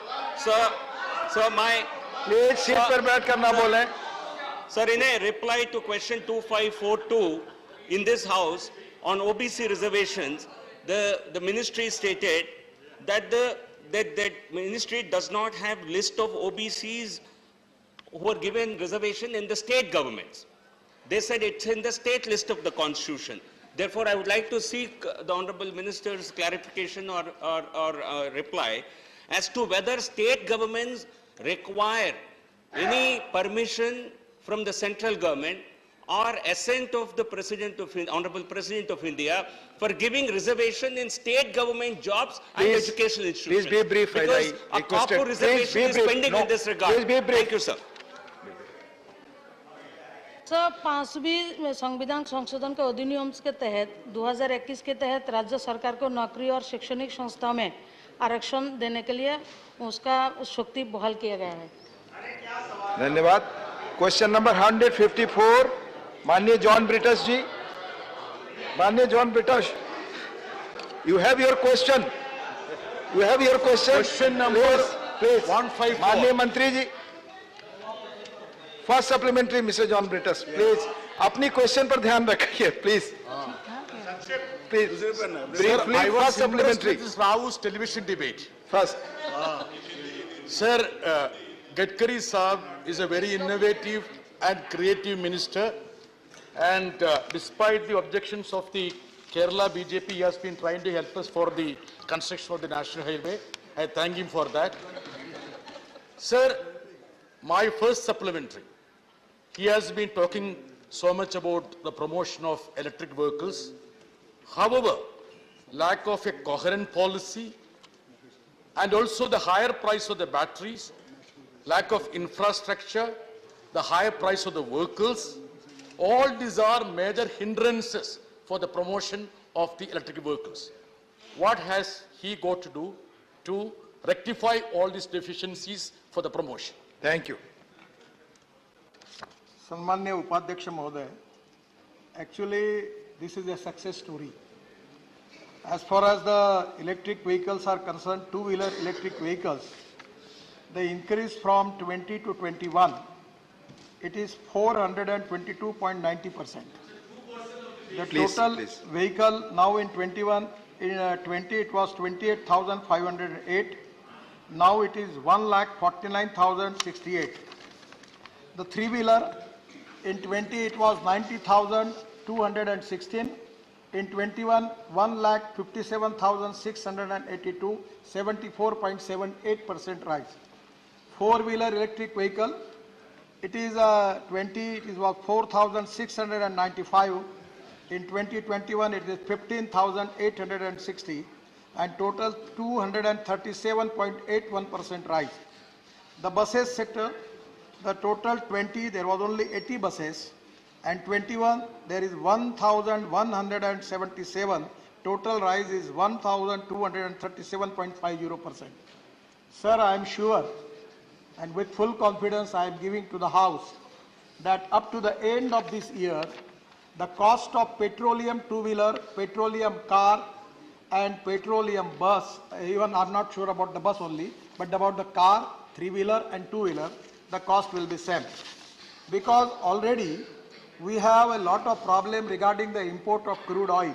please seat पर बैठ कर ना बोलें। Sir, in a reply to question 2542 in this house on OBC reservations, the ministry stated that that ministry does not have list of OBCs who are given reservation in the state governments. They said it's in the state list of the constitution. Therefore, I would like to seek the honorable minister's clarification or reply as to whether state governments require any permission from the central government or assent of the honorable President of India for giving reservation in state government jobs and educational institutions. Please be brief. Because a Kapoor reservation is pending in this regard. Please be brief. Thank you, sir. Sir, 5वीं संविधान संशोधन के अधिनियम के तहत 2021 के तहत राज्य सरकार को नौकरी और शैक्षणिक संस्था में आरक्षण देने के लिए उसका शक्ति बहाल किया गया है। धन्यवाद। क्वेश्चन नंबर 154, माननीय जॉन ब्रिटस जी। माननीय John ब्रिटस, you have your question. You have your question. Question number please. 154. माननीय मंत्री जी, first supplementary mister John Brittas, please अपनी क्वेश्चन पर ध्यान रखिए, please please briefly. I was First supplementary. impressed with this Rao's television debate. First. Sir, Gadkari Saab is a very innovative and creative minister, and despite the objections of the Kerala BJP, he has been trying to help us for the construction of the national highway. I thank him for that. Sir, my first supplementary, he has been talking so much about the promotion of electric vehicles. However, lack of a coherent policy and also the higher price of the batteries, lack of infrastructure, the higher price of the vehicles, all these are major hindrances for the promotion of the electric vehicles. What has he got to do to rectify all these deficiencies for the promotion? Thank you. सम्मान्य उपाध्यक्ष महोदय, actually this is a success story. As far as the electric vehicles are concerned, two-wheeler electric vehicles, the increase from 20 to 21, it is 422.90%. The total vehicle now in 21, in 20 it was 28,508. Now it is 1,49,068. The three-wheeler in 20 it was 90,216. In 21, 1,57,682, 74.78% rise. Four-wheeler electric vehicle, it is 20, it was 4,695. In 2021, it is 15,860, and total 237.81% rise. The buses sector, the total 20, there was only 80 buses, and 21, there is 1,177. Total rise is 1,237.50%. Sir, I am sure, and with full confidence I am giving to the House, that up to the end of this year, the cost of petroleum two-wheeler, petroleum car, and petroleum bus, even I'm not sure about the bus only, but about the car, three-wheeler and two-wheeler, the cost will be same. Because already we have a lot of problem regarding the import of crude oil.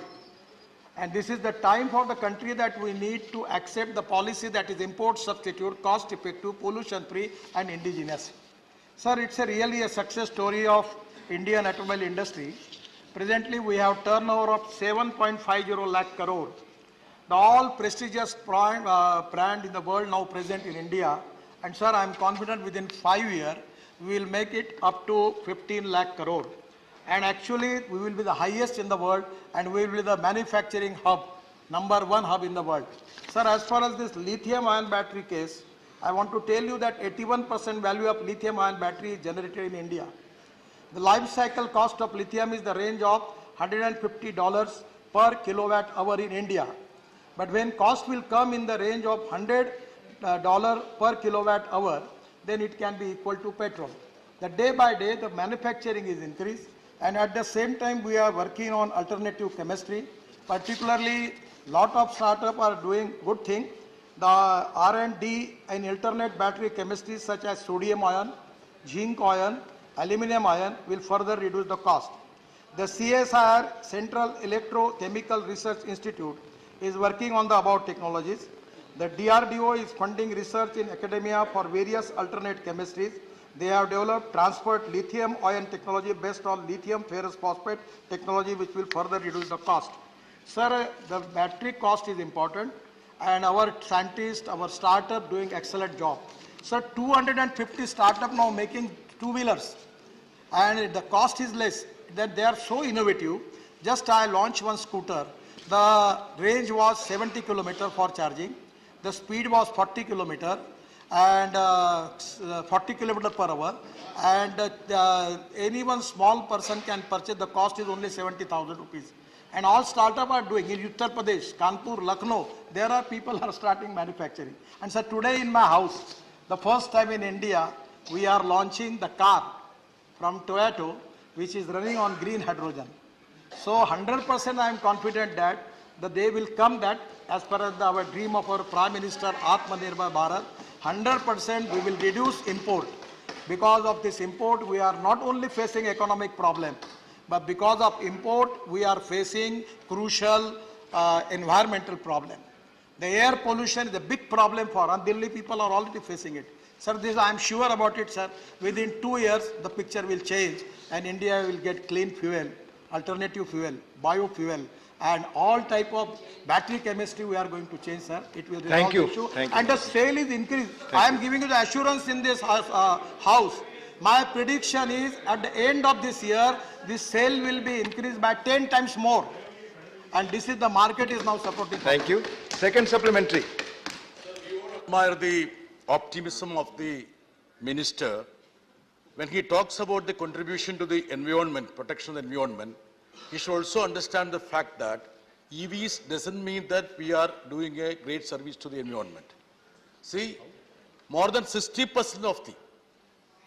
And this is the time for the country that we need to accept the policy that is import substitute, cost effective, pollution free and indigenous. Sir, it's really a success story of Indian automobile industry. Presently we have turnover of 7.50 lakh crore. The all prestigious brand in the world now present in India. And sir, I am confident within 5 years we will make it up to 15 lakh crore. And actually we will be the highest in the world, and we will be the manufacturing hub, #1 hub in the world. Sir, as far as this lithium ion battery case, I want to tell you that 81% value of lithium ion battery is generated in India. The life cycle cost of lithium is the range of $150 per kilowatt hour in India. But when cost will come in the range of $100 per kilowatt hour, then it can be equal to petrol. The day by day the manufacturing is increased, and at the same time we are working on alternative chemistry. Particularly lot of startups are doing good thing. The R&D in alternate battery chemistries such as sodium ion, zinc ion, aluminum ion will further reduce the cost. The CSIR, Central Electrochemical Research Institute, is working on the above technologies. The DRDO is funding research in academia for various alternate chemistries. They have developed transport lithium ion technology based on lithium ferrous phosphate technology, which will further reduce the cost. Sir, the battery cost is important, and our scientists, our startup doing excellent job. Sir, 250 startup now making two-wheelers, and the cost is less. That they are so innovative. Just I launched one scooter. The range was 70 km for charging. The speed was 40 km. And 40 km per hour, and anyone small person can purchase. The cost is only 70,000 rupees. And all startups are doing in Uttar Pradesh, Kanpur, Lucknow. There are people are starting manufacturing. And so today in my house, the first time in India, we are launching the car, from Toyota, which is running on green hydrogen. So 100% I am confident that they will come that as per our dream of our Prime Minister Atmanirbhar Bharat, 100% we will reduce import. Because of this import, we are not only facing economic problem, but because of import, we are facing crucial environmental problem. The air pollution is a big problem for us. Delhi people are already facing it. Sir, this I am sure about it, sir. Within 2 years, the picture will change and India will get clean fuel, alternative fuel, biofuel, and all type of battery chemistry we are going to change, sir. It will resolve the issue. And the sale is increased. I am giving you the assurance in this house. My prediction is at the end of this year, this sale will be increased by 10 times more. And this is the market is now supporting. Thank you. Second supplementary. Admire the optimism of the minister when he talks about the contribution to the environment, protection of the environment. He should also understand the fact that EVs doesn't mean that we are doing a great service to the environment. See, more than 60% of the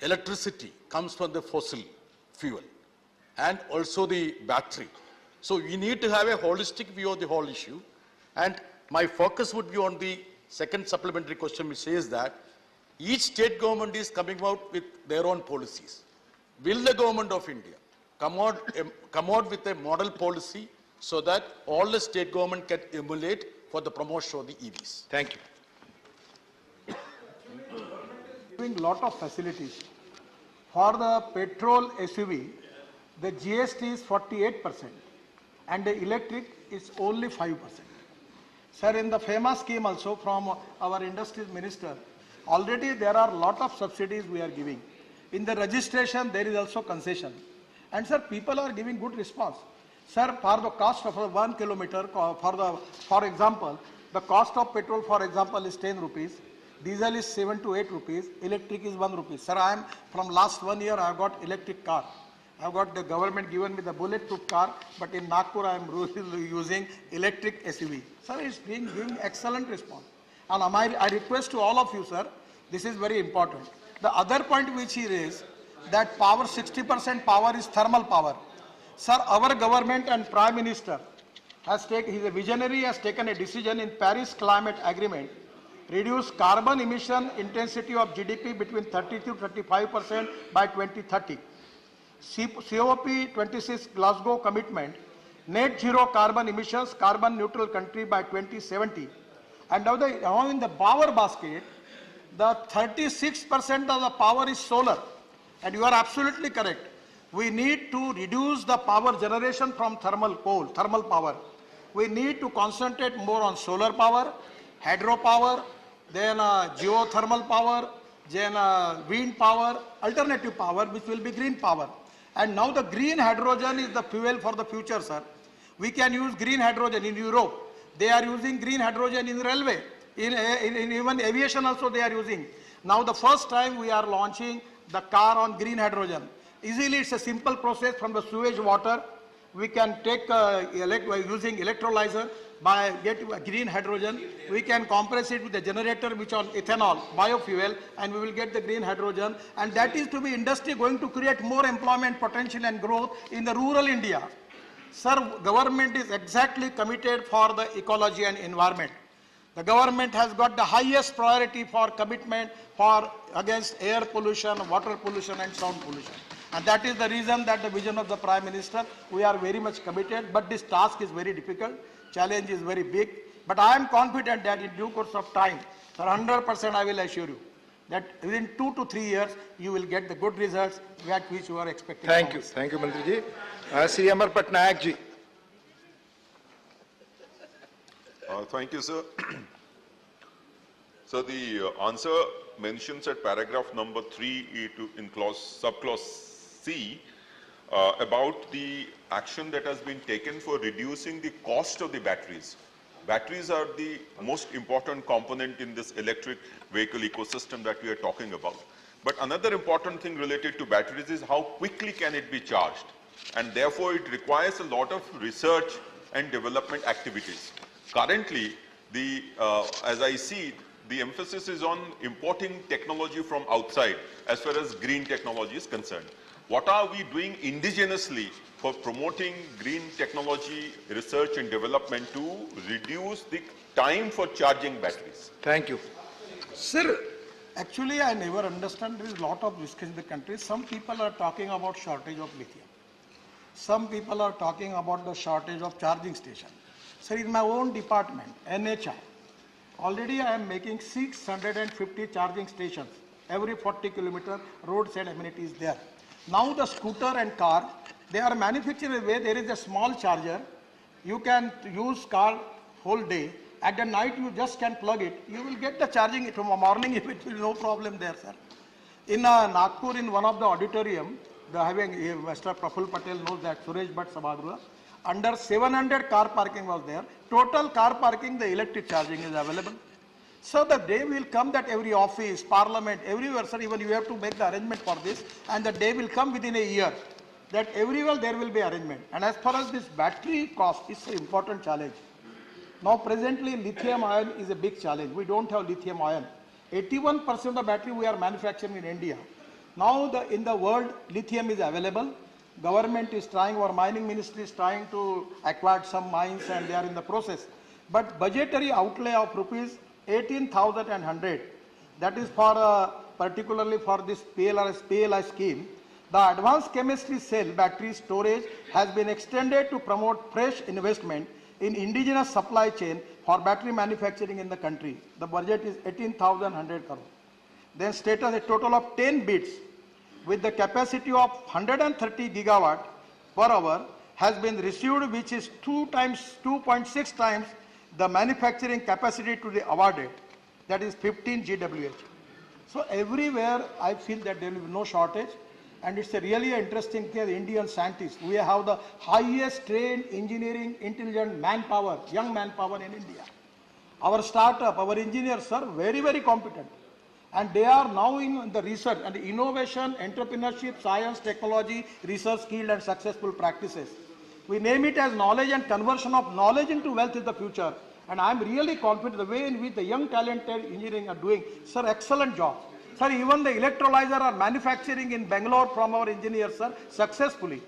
electricity comes from the fossil fuel and also the battery. So we need to have a holistic view of the whole issue. And my focus would be on the second supplementary question, which says that each state government is coming out with their own policies. Will the government of India come out with a model policy so that all the state government can emulate for the promotion of the EVs? Thank you. Giving lot of facilities. For the petrol SUV, the GST is 48% and the electric is only 5%. Sir, in the FEMA scheme also from our industries minister, already there are lot of subsidies we are giving. In the registration, there is also concession. And sir, people are giving good response. Sir, for the cost of 1 kilometer, for example, the cost of petrol, for example, is 10 rupees. Diesel is 7 to 8 rupees. Electric is 1 rupee. Sir, I am from last 1 year, I have got electric car. I have got the government given me the bulletproof car, but in Nagpur I am using electric SUV. Sir, it's giving excellent response. And I request to all of you, sir, this is very important. The other point which he raised, that power, 60% power is thermal power. Sir, our government and Prime Minister has taken, he's a visionary, has taken a decision in Paris Climate Agreement, reduce carbon emission intensity of GDP between 30 to 35% by 2030. COP26 Glasgow commitment, net zero carbon emissions, carbon neutral country by 2070. And now in the power basket, the 36% of the power is solar. And you are absolutely correct. We need to reduce the power generation from thermal power. We need to concentrate more on solar power, hydropower, then geothermal power, then wind power, alternative power, which will be green power. And now the green hydrogen is the fuel for the future, sir. We can use green hydrogen in Europe. They are using green hydrogen in railway. In even aviation also they are using. Now the first time we are launching the car on green hydrogen. Easily it's a simple process from the sewage water. We can take using electrolyzer by get green hydrogen. We can compress it with the generator which on ethanol, biofuel, and we will get the green hydrogen. And that is to be industry going to create more employment potential and growth in the rural India. Sir, government is exactly committed for the ecology and environment. The government has got the highest priority for commitment for against air pollution, water pollution and sound pollution. And that is the reason that the vision of the Prime Minister, we are very much committed, but this task is very difficult, challenge is very big. But I am confident that in due course of time, sir, 100% I will assure you, that within 2 to 3 years, you will get the good results that which you are expecting. Thank you. Thank you, Mantri ji. Sri Amar Patnaik ji. Thank you, sir. So the answer mentions at paragraph number 3 in subclause C about the action that has been taken for reducing the cost of the batteries. Batteries are the most important component in this electric vehicle ecosystem that we are talking about. But another important thing related to batteries is how quickly can it be charged. And therefore it requires a lot of research and development activities. Currently, as I see, the emphasis is on importing technology from outside as far as green technology is concerned. What are we doing indigenously for promoting green technology research and development to reduce the time for charging batteries? Thank you. Sir, actually I never understand, there is a lot of risk in the country. Some people are talking about shortage of lithium. Some people are talking about the shortage of charging station. Sir, in my own department, NHI, already I am making 650 charging stations. Every 40 kilometer roadside amenities there. Now the scooter and car, they are manufactured in a way there is a small charger. You can use car whole day. At the night you just can plug it. You will get the charging tomorrow morning if it will no problem there, sir. In Nagpur, in one of the auditorium, Mr. Praful Patel knows that, Suresh Bhatt Sabhagruha, under 700 car parking was there. Total car parking, the electric charging is available. So the day will come that every office, parliament, everywhere, sir, even you have to make the arrangement for this, and the day will come within a year that everywhere there will be arrangement. And as far as this battery cost, it's an important challenge. Now presently lithium ion is a big challenge. We don't have lithium ion. 81% of the battery we are manufacturing in India. Now in the world lithium is available. Government is trying, our mining ministry is trying to acquire some mines and they are in the process. But budgetary outlay of rupees 18,100, that is for particularly for this PLI scheme. The advanced chemistry cell battery storage has been extended to promote fresh investment in indigenous supply chain for battery manufacturing in the country. The budget is 18,100 crore. Then status a total of 10 bids with the capacity of 130 gigawatt per hour has been received, which is 2.6 times the manufacturing capacity to be awarded, that is 15 GWH. So everywhere I feel that there will be no shortage, and it's a really interesting thing. The Indian scientists, we have the highest trained engineering intelligent manpower, young manpower in India. Our startup, our engineers are very, very competent, and they are now in the research and the innovation, entrepreneurship, science, technology, research, skilled and successful practices. We name it as knowledge and conversion of knowledge into wealth in the future. And I'm really confident the way in which the young talented engineering are doing, sir, excellent job. Sir, even the electrolyzer are manufacturing in Bangalore from our engineers, sir, successfully.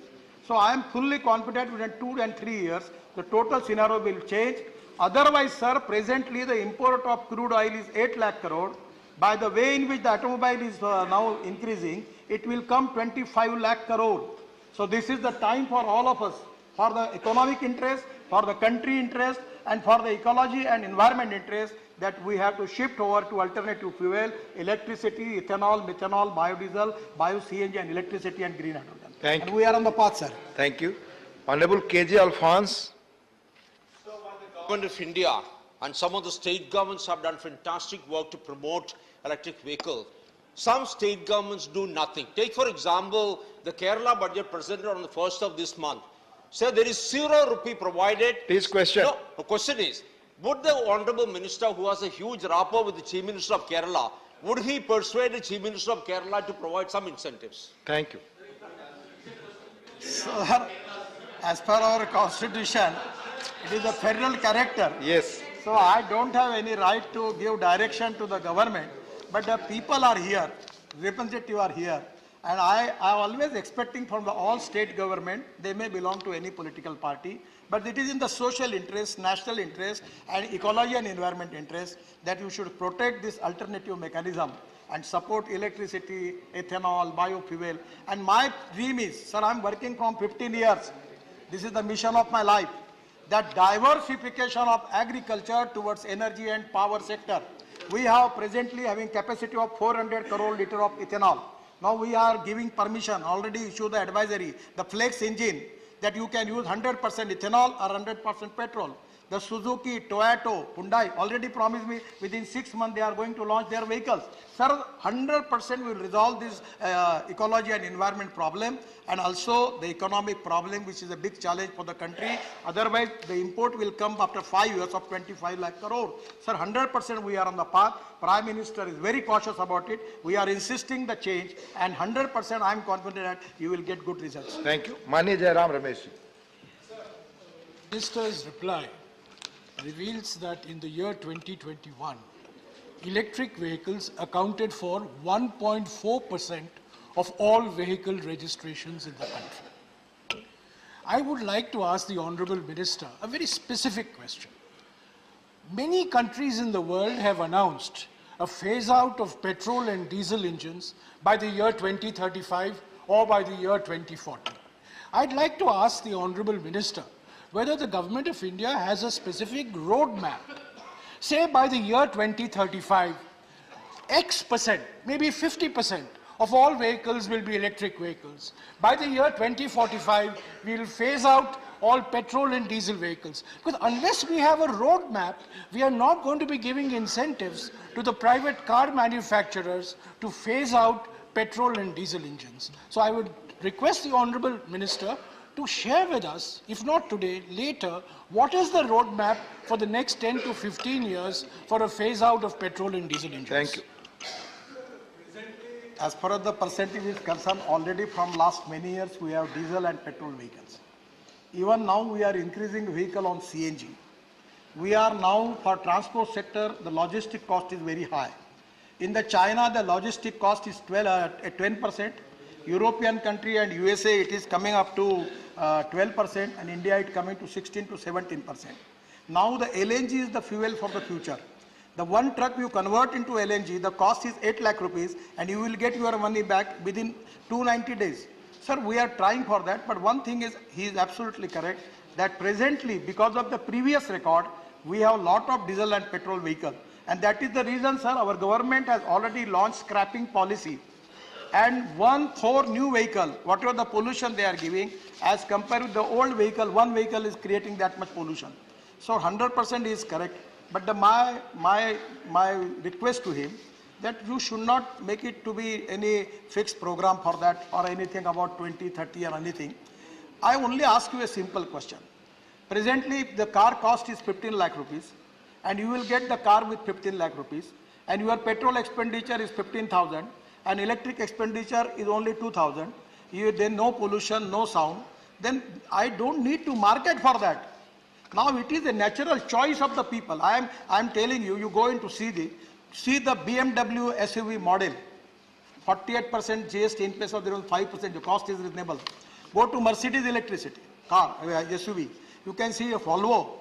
So I am fully confident within 2 and 3 years, the total scenario will change. Otherwise, sir, presently the import of crude oil is 8 lakh crore. By the way in which the automobile is now increasing, it will come 25 lakh crore. So this is the time for all of us, for the economic interest, for the country interest, and for the ecology and environment interest, that we have to shift over to alternative fuel, electricity, ethanol, methanol, biodiesel, bio-CNG and electricity and green hydrogen. Thank you. And we are on the path, sir. Thank you. Honorable KJ Alphonse. Government of India and some of the state governments have done fantastic work to promote electric vehicles. Some state governments do nothing. Take for example, the Kerala budget presented on the 1st of this month. So there is 0 rupee provided. Please question. No, the question is, would the Honorable Minister, who has a huge rapport with the Chief Minister of Kerala, would he persuade the Chief Minister of Kerala to provide some incentives? Thank you. Sir, as per our constitution, it is a federal character. Yes. So I don't have any right to give direction to the government, but the people are here, representatives are here. And I am always expecting from all state government, they may belong to any political party, but it is in the social interest, national interest, and ecology and environment interest that you should protect this alternative mechanism and support electricity, ethanol, biofuel. And my dream is, sir, I am working from 15 years. This is the mission of my life, that diversification of agriculture towards energy and power sector. We have presently having capacity of 400 crore liter of ethanol. Now we are giving permission, already issued the advisory, the flex engine, that you can use 100% ethanol or 100% petrol. The Suzuki, Toyota, Hyundai already promised me within 6 months they are going to launch their vehicles. Sir, 100% will resolve this ecology and environment problem, and also the economic problem, which is a big challenge for the country. Otherwise, the import will come after 5 years of 25 lakh crore. Sir, 100% we are on the path. Prime Minister is very cautious about it. We are insisting the change, and 100% I am confident that you will get good results. Thank you. Mani Jairam Ramesh. Minister's reply reveals that in the year 2021, electric vehicles accounted for 1.4% of all vehicle registrations in the country. I would like to ask the Honorable Minister a very specific question. Many countries in the world have announced a phase out of petrol and diesel engines by the year 2035 or by the year 2040. I'd like to ask the Honorable Minister whether the Government of India has a specific roadmap. Say by the year 2035, X%, maybe 50% of all vehicles will be electric vehicles. By the year 2045, we will phase out all petrol and diesel vehicles. Because unless we have a roadmap, we are not going to be giving incentives to the private car manufacturers to phase out petrol and diesel engines. So I would request the Honorable Minister to share with us, if not today, later, what is the roadmap for the next 10 to 15 years for a phase out of petrol and diesel engines. Thank you. As far as the percentage is concerned, already from last many years we have diesel and petrol vehicles. Even now we are increasing vehicle on CNG. We are now, for transport sector, the logistic cost is very high. In the China, the logistic cost is 10%. European country and USA, it is coming up to 12%, and India it coming to 16 to 17%. Now the LNG is the fuel for the future. The one truck you convert into LNG, the cost is 8 lakh rupees, and you will get your money back within 290 days. Sir, we are trying for that, but one thing is, he is absolutely correct, that presently, because of the previous record, we have a lot of diesel and petrol vehicles. And that is the reason, sir, our government has already launched scrapping policy. And 1/4 new vehicle, whatever the pollution they are giving, as compared with the old vehicle, one vehicle is creating that much pollution. So 100% is correct. But my request to him, that you should not make it to be any fixed program for that or anything about 20, 30 or anything. I only ask you a simple question. Presently, if the car cost is 15 lakh rupees, and you will get the car with 15 lakh rupees, and your petrol expenditure is 15,000, and electric expenditure is only 2,000, then no pollution, no sound, then I don't need to market for that. Now it is a natural choice of the people. I am telling you, you go in to see the BMW SUV model, 48% GST in place of there was 5%, the cost is reasonable. Go to Mercedes electricity car, SUV, you can see a Volvo.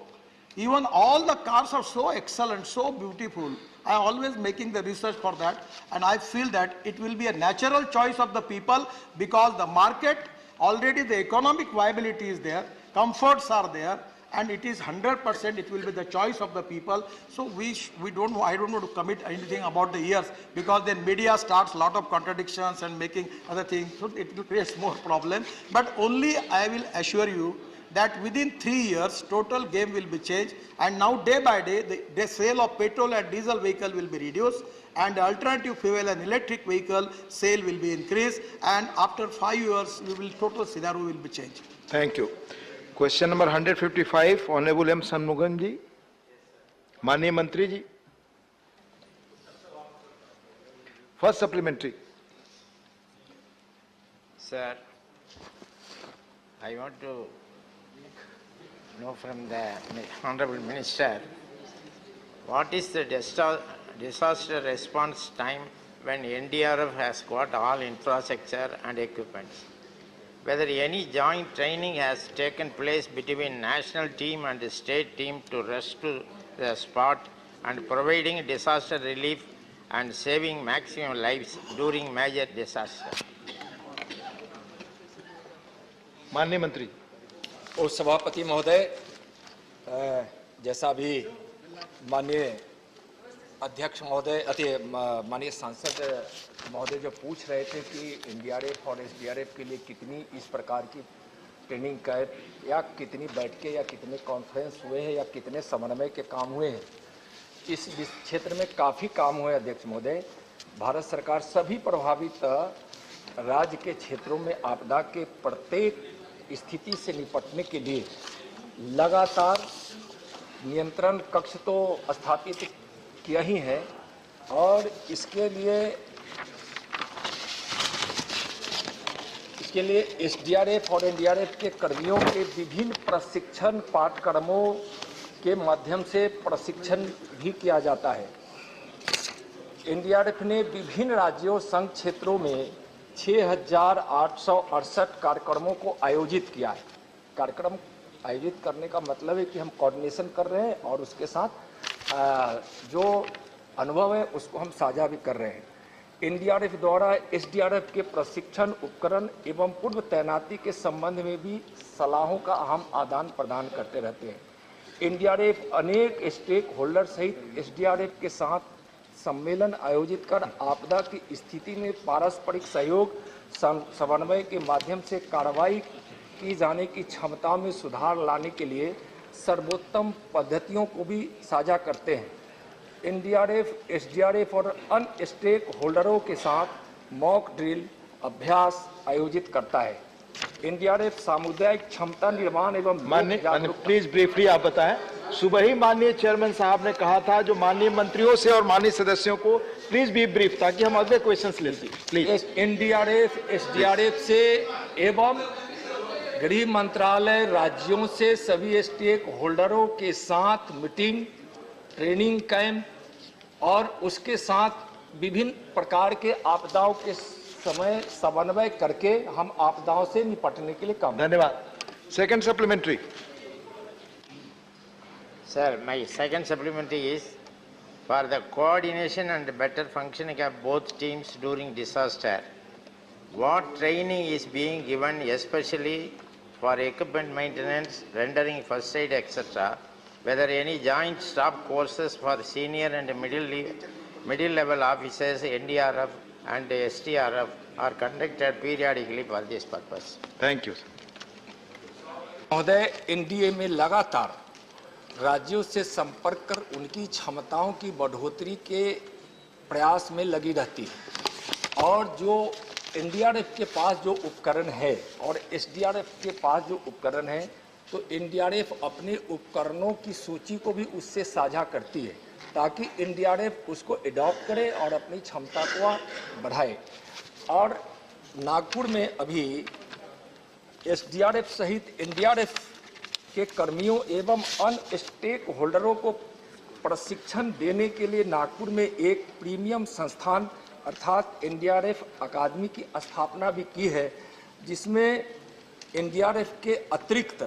Even all the cars are so excellent, so beautiful. I am always making the research for that, and I feel that it will be a natural choice of the people, because the market, already the economic viability is there, comforts are there, and it is 100%, it will be the choice of the people. So I don't want to commit anything about the years, because then media starts a lot of contradictions and making other things, so it will create more problem. But only I will assure you that within 3 years, total game will be changed, and now day by day, the sale of petrol and diesel vehicle will be reduced, and alternative fuel and electric vehicle sale will be increased, and after 5 years, total scenario will be changed. Thank you. Question number 155, Honorable M. Shanmugam ji. माननीय मंत्री जी, first supplementary. Sir, I want to know from the Honorable Minister, what is the disaster response time when NDRF has got all infrastructure and equipments? Whether any joint training has taken place between national team and the state team to rush to the spot and providing disaster relief and saving maximum lives during major disaster? माननीय मंत्री। और सभापति महोदय, जैसा भी माननीय अध्यक्ष महोदय माननीय सांसद महोदय जो पूछ रहे थे कि एनडीआरएफ और एसडीआरएफ के लिए कितनी इस प्रकार की ट्रेनिंग कर या कितनी बैठकें या कितने कॉन्फ्रेंस हुए हैं या कितने समन्वय के काम हुए हैं, इस क्षेत्र में काफ़ी काम हुए अध्यक्ष महोदय। भारत सरकार सभी प्रभावित राज्य के क्षेत्रों में आपदा के प्रत्येक स्थिति से निपटने के लिए लगातार नियंत्रण कक्ष तो स्थापित किया ही है, और इसके लिए एसडीआरएफ और एनडीआरएफ के कर्मियों के विभिन्न प्रशिक्षण पाठ्यक्रमों के माध्यम से प्रशिक्षण भी किया जाता है। एनडीआरएफ ने विभिन्न राज्यों संघ क्षेत्रों में 6,868 कार्यक्रमों को आयोजित किया है। कार्यक्रम आयोजित करने का मतलब है कि हम कोऑर्डिनेशन कर रहे हैं और उसके साथ जो अनुभव है उसको हम साझा भी कर रहे हैं। एनडीआरएफ द्वारा एसडीआरएफ के प्रशिक्षण उपकरण एवं पूर्व तैनाती के संबंध में भी सलाहों का हम आदान प्रदान करते रहते हैं। एनडीआरएफ अनेक स्टेक होल्डर सहित एसडीआरएफ के साथ सम्मेलन आयोजित कर आपदा की स्थिति में पारस्परिक सहयोग समन्वय के माध्यम से कार्रवाई की जाने की क्षमता में सुधार लाने के लिए सर्वोत्तम पद्धतियों को भी साझा करते हैं। एनडीआरएफ, एसडीआरएफ और अन्य स्टेक होल्डरों के साथ मॉक ड्रिल अभ्यास आयोजित करता है। एनडीआरएफ सामुदायिक क्षमता निर्माण एवं प्लीज ब्रीफली आप बताएं। सुबह ही माननीय चेयरमैन साहब ने कहा था जो माननीय मंत्रियों से और माननीय सदस्यों को प्लीज बी ब्रीफ ताकि हम अगले क्वेश्चंस ले सकें। प्लीज। एनडीआरएफ, एसडीआरएफ से एवं गृह मंत्रालय राज्यों से सभी स्टेक होल्डरों के साथ मीटिंग, ट्रेनिंग कैंप और उसके साथ विभिन्न प्रकार के आपदाओं के समय समन्वय करके हम आपदाओं से निपटने के लिए काम। धन्यवाद। Second supplementary. Sir, my second supplementary is for the coordination and better functioning of both teams during disaster. What training is being given especially for equipment maintenance, rendering first aid, etc.? Whether any joint staff courses for senior and middle level officers, NDRF and STRF are conducted periodically for this purpose. Thank you. महोदय, NDA में लगातार राज्यों से संपर्क कर उनकी क्षमताओं की बढ़ोतरी के प्रयास में लगी रहती है और जो एनडीआरएफ के पास जो उपकरण है और एसडीआरएफ के पास जो उपकरण है तो एनडीआरएफ अपने उपकरणों की सूची को भी उससे साझा करती है ताकि एनडीआरएफ उसको एडॉप्ट करे और अपनी क्षमता को बढ़ाए। और नागपुर में अभी एसडीआरएफ सहित एनडीआरएफ के कर्मियों एवं अन्य स्टेक होल्डरों को प्रशिक्षण देने के लिए नागपुर में एक प्रीमियम संस्थान अर्थात एनडीआरएफ अकादमी की स्थापना भी की है, जिसमें एनडीआरएफ के अतिरिक्त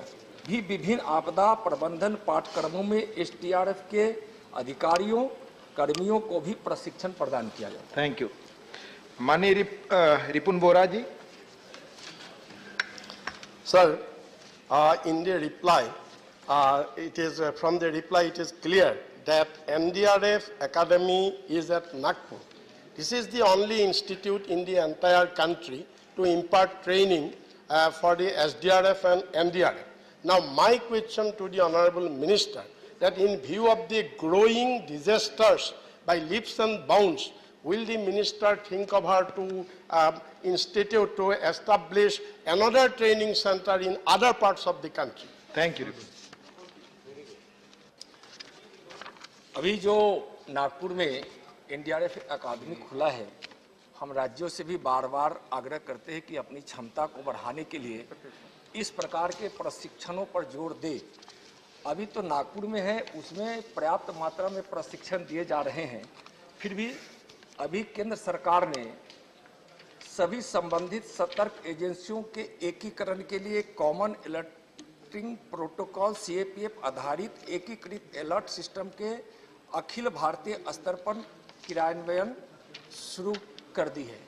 भी विभिन्न आपदा प्रबंधन पाठ्यक्रमों में एसडीआरएफ के अधिकारियों कर्मियों को भी प्रशिक्षण प्रदान किया जाता है। Thank you. माननीय Ripun Bora ji. Sir, in the reply, from the reply it is clear that NDRF Academy is at Nagpur. This is the only institute in the entire country to impart training for the SDRF and NDRF. Now, my question to the Honorable Minister, that in view of the growing disasters by leaps and bounds, will the Minister think of her to institute to establish another training center in other parts of the country? Thank you. अभी जो नागपुर में NDRF अकादमी खुला है, हम राज्यों से भी बार बार आग्रह करते हैं कि अपनी क्षमता को बढ़ाने के लिए इस प्रकार के प्रशिक्षणों पर जोर दे। अभी तो नागपुर में है, उसमें पर्याप्त मात्रा में प्रशिक्षण दिए जा रहे हैं। फिर भी अभी केंद्र सरकार ने सभी संबंधित सतर्क एजेंसियों के एकीकरण के लिए कॉमन अलर्टिंग प्रोटोकॉल सीएपीएफ आधारित एकीकृत अलर्ट सिस्टम के अखिल भारतीय स्तर पर क्रियान्वयन शुरू कर दी है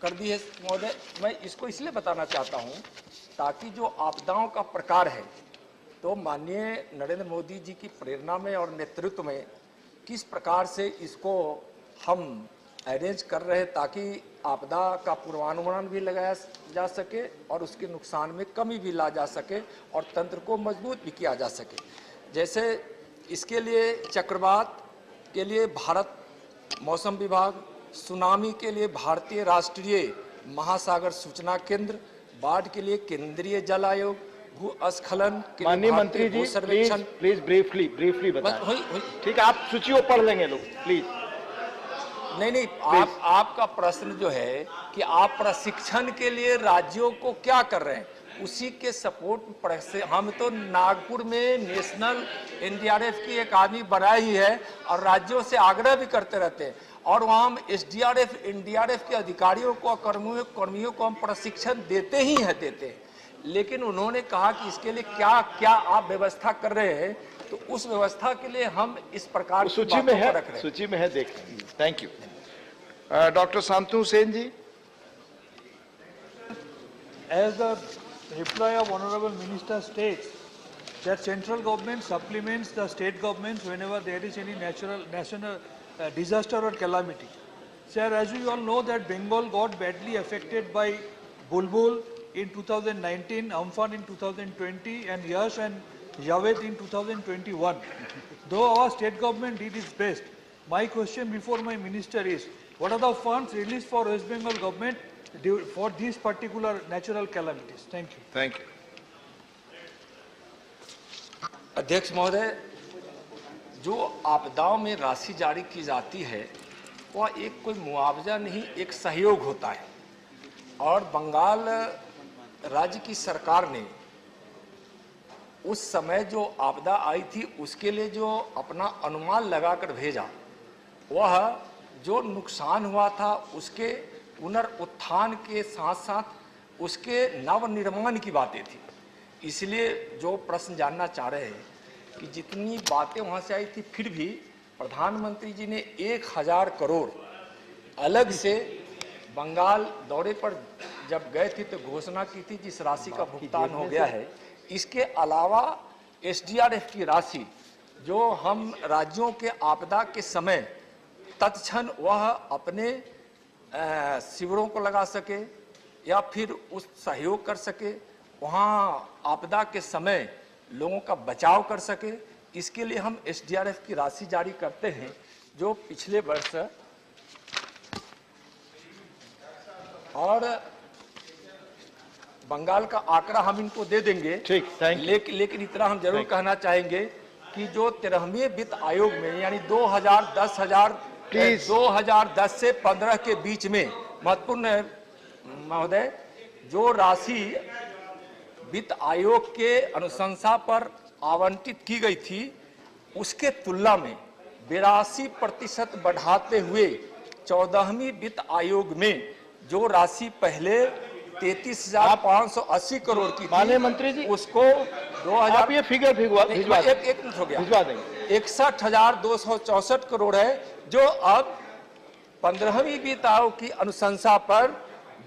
महोदय। मैं इसको इसलिए बताना चाहता हूं ताकि जो आपदाओं का प्रकार है तो माननीय नरेंद्र मोदी जी की प्रेरणा में और नेतृत्व में किस प्रकार से इसको हम अरेंज कर रहे हैं ताकि आपदा का पूर्वानुमान भी लगाया जा सके और उसके नुकसान में कमी भी ला जा सके और तंत्र को मजबूत भी किया जा सके। जैसे इसके लिए चक्रवात के लिए भारत मौसम विभाग, सुनामी के लिए भारतीय राष्ट्रीय महासागर सूचना केंद्र, बाढ़ के लिए केंद्रीय जल आयोग, भूस्खलन के लिए माननीय मंत्री जी प्लीज ब्रीफली बताएं। ठीक है, आप सूची को पढ़ लेंगे लोग प्लीज। नहीं, आपका प्रश्न जो है कि आप प्रशिक्षण के लिए राज्यों को क्या कर रहे हैं, उसी के सपोर्ट से हम तो नागपुर में नेशनल एनडीआरएफ की एक आर्मी बनाई ही है और राज्यों से आग्रह भी करते रहते हैं और वहाँ हम एसडीआरएफ एनडीआरएफ के अधिकारियों को कर्मियों को हम प्रशिक्षण देते हैं। लेकिन उन्होंने कहा कि इसके लिए क्या क्या आप व्यवस्था कर रहे हैं, तो उस व्यवस्था के लिए हम इस प्रकार की बातों को रख रहे हैं। सूची में है, देख। Thank you. Doctor Santanu Sen ji. As the reply of Honorable Minister states that central government supplements the state governments whenever there is any national disaster or calamity. Sir, as we all know that Bengal got badly affected by Bulbul in 2019, Amphan in 2020 and Yash and Javed in 2021. Though our state government did its best, my question before my minister is, what are the funds released for West Bengal government for these particular natural calamities? Thank you. Thank you. अध्यक्ष महोदय, जो आपदाओं में राशि जारी की जाती है वह एक कोई मुआवजा नहीं, एक सहयोग होता है। और बंगाल राज्य की सरकार ने उस समय जो आपदा आई थी उसके लिए जो अपना अनुमान लगाकर भेजा, वह जो नुकसान हुआ था उसके पुनरुत्थान के साथ साथ उसके नवनिर्माण की बातें थी। इसलिए जो प्रश्न जानना चाह रहे हैं कि जितनी बातें वहाँ से आई थी, फिर भी प्रधानमंत्री जी ने 1000 करोड़ अलग से बंगाल दौरे पर जब गए थे तो घोषणा की थी, जिस राशि का भुगतान हो गया है। इसके अलावा एसडीआरएफ की राशि जो हम राज्यों के आपदा के समय तत्क्षण वह अपने शिविरों को लगा सके या फिर उस सहयोग कर सके, वहाँ आपदा के समय लोगों का बचाव कर सके, इसके लिए हम एसडीआरएफ की राशि जारी करते हैं, जो पिछले वर्ष और बंगाल का आंकड़ा हम इनको दे देंगे। ठीक, लेकिन इतना हम जरूर कहना चाहेंगे कि जो 13वें वित्त आयोग में यानी 2010 से 15 के बीच में महत्वपूर्ण महोदय जो राशि वित्त आयोग के अनुशंसा पर आवंटित की गई थी उसके तुलना में 82% बढ़ाते हुए 14वीं वित्त आयोग में जो राशि पहले 33,580 करोड़ की थी, माननीय मंत्री जी उसको 2000 आप ये फिगर भिजवा एक मिनट हो गया, भिजवा देंगे। 61,264 करोड़ है जो अब 15वीं वित्त आयोग की अनुशंसा पर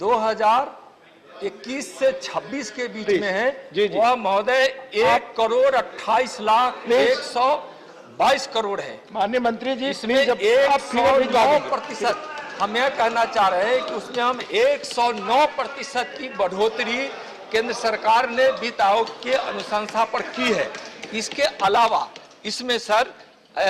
2021 से 26 के बीच में है। वह महोदय 1,28,122 करोड़ है। माननीय मंत्री जी, इसमें 109% हम यह कहना चाह रहे हैं कि उसमें हम 109% की बढ़ोतरी केंद्र सरकार ने वित्त आयोग के अनुशंसा पर की है। इसके अलावा इसमें सर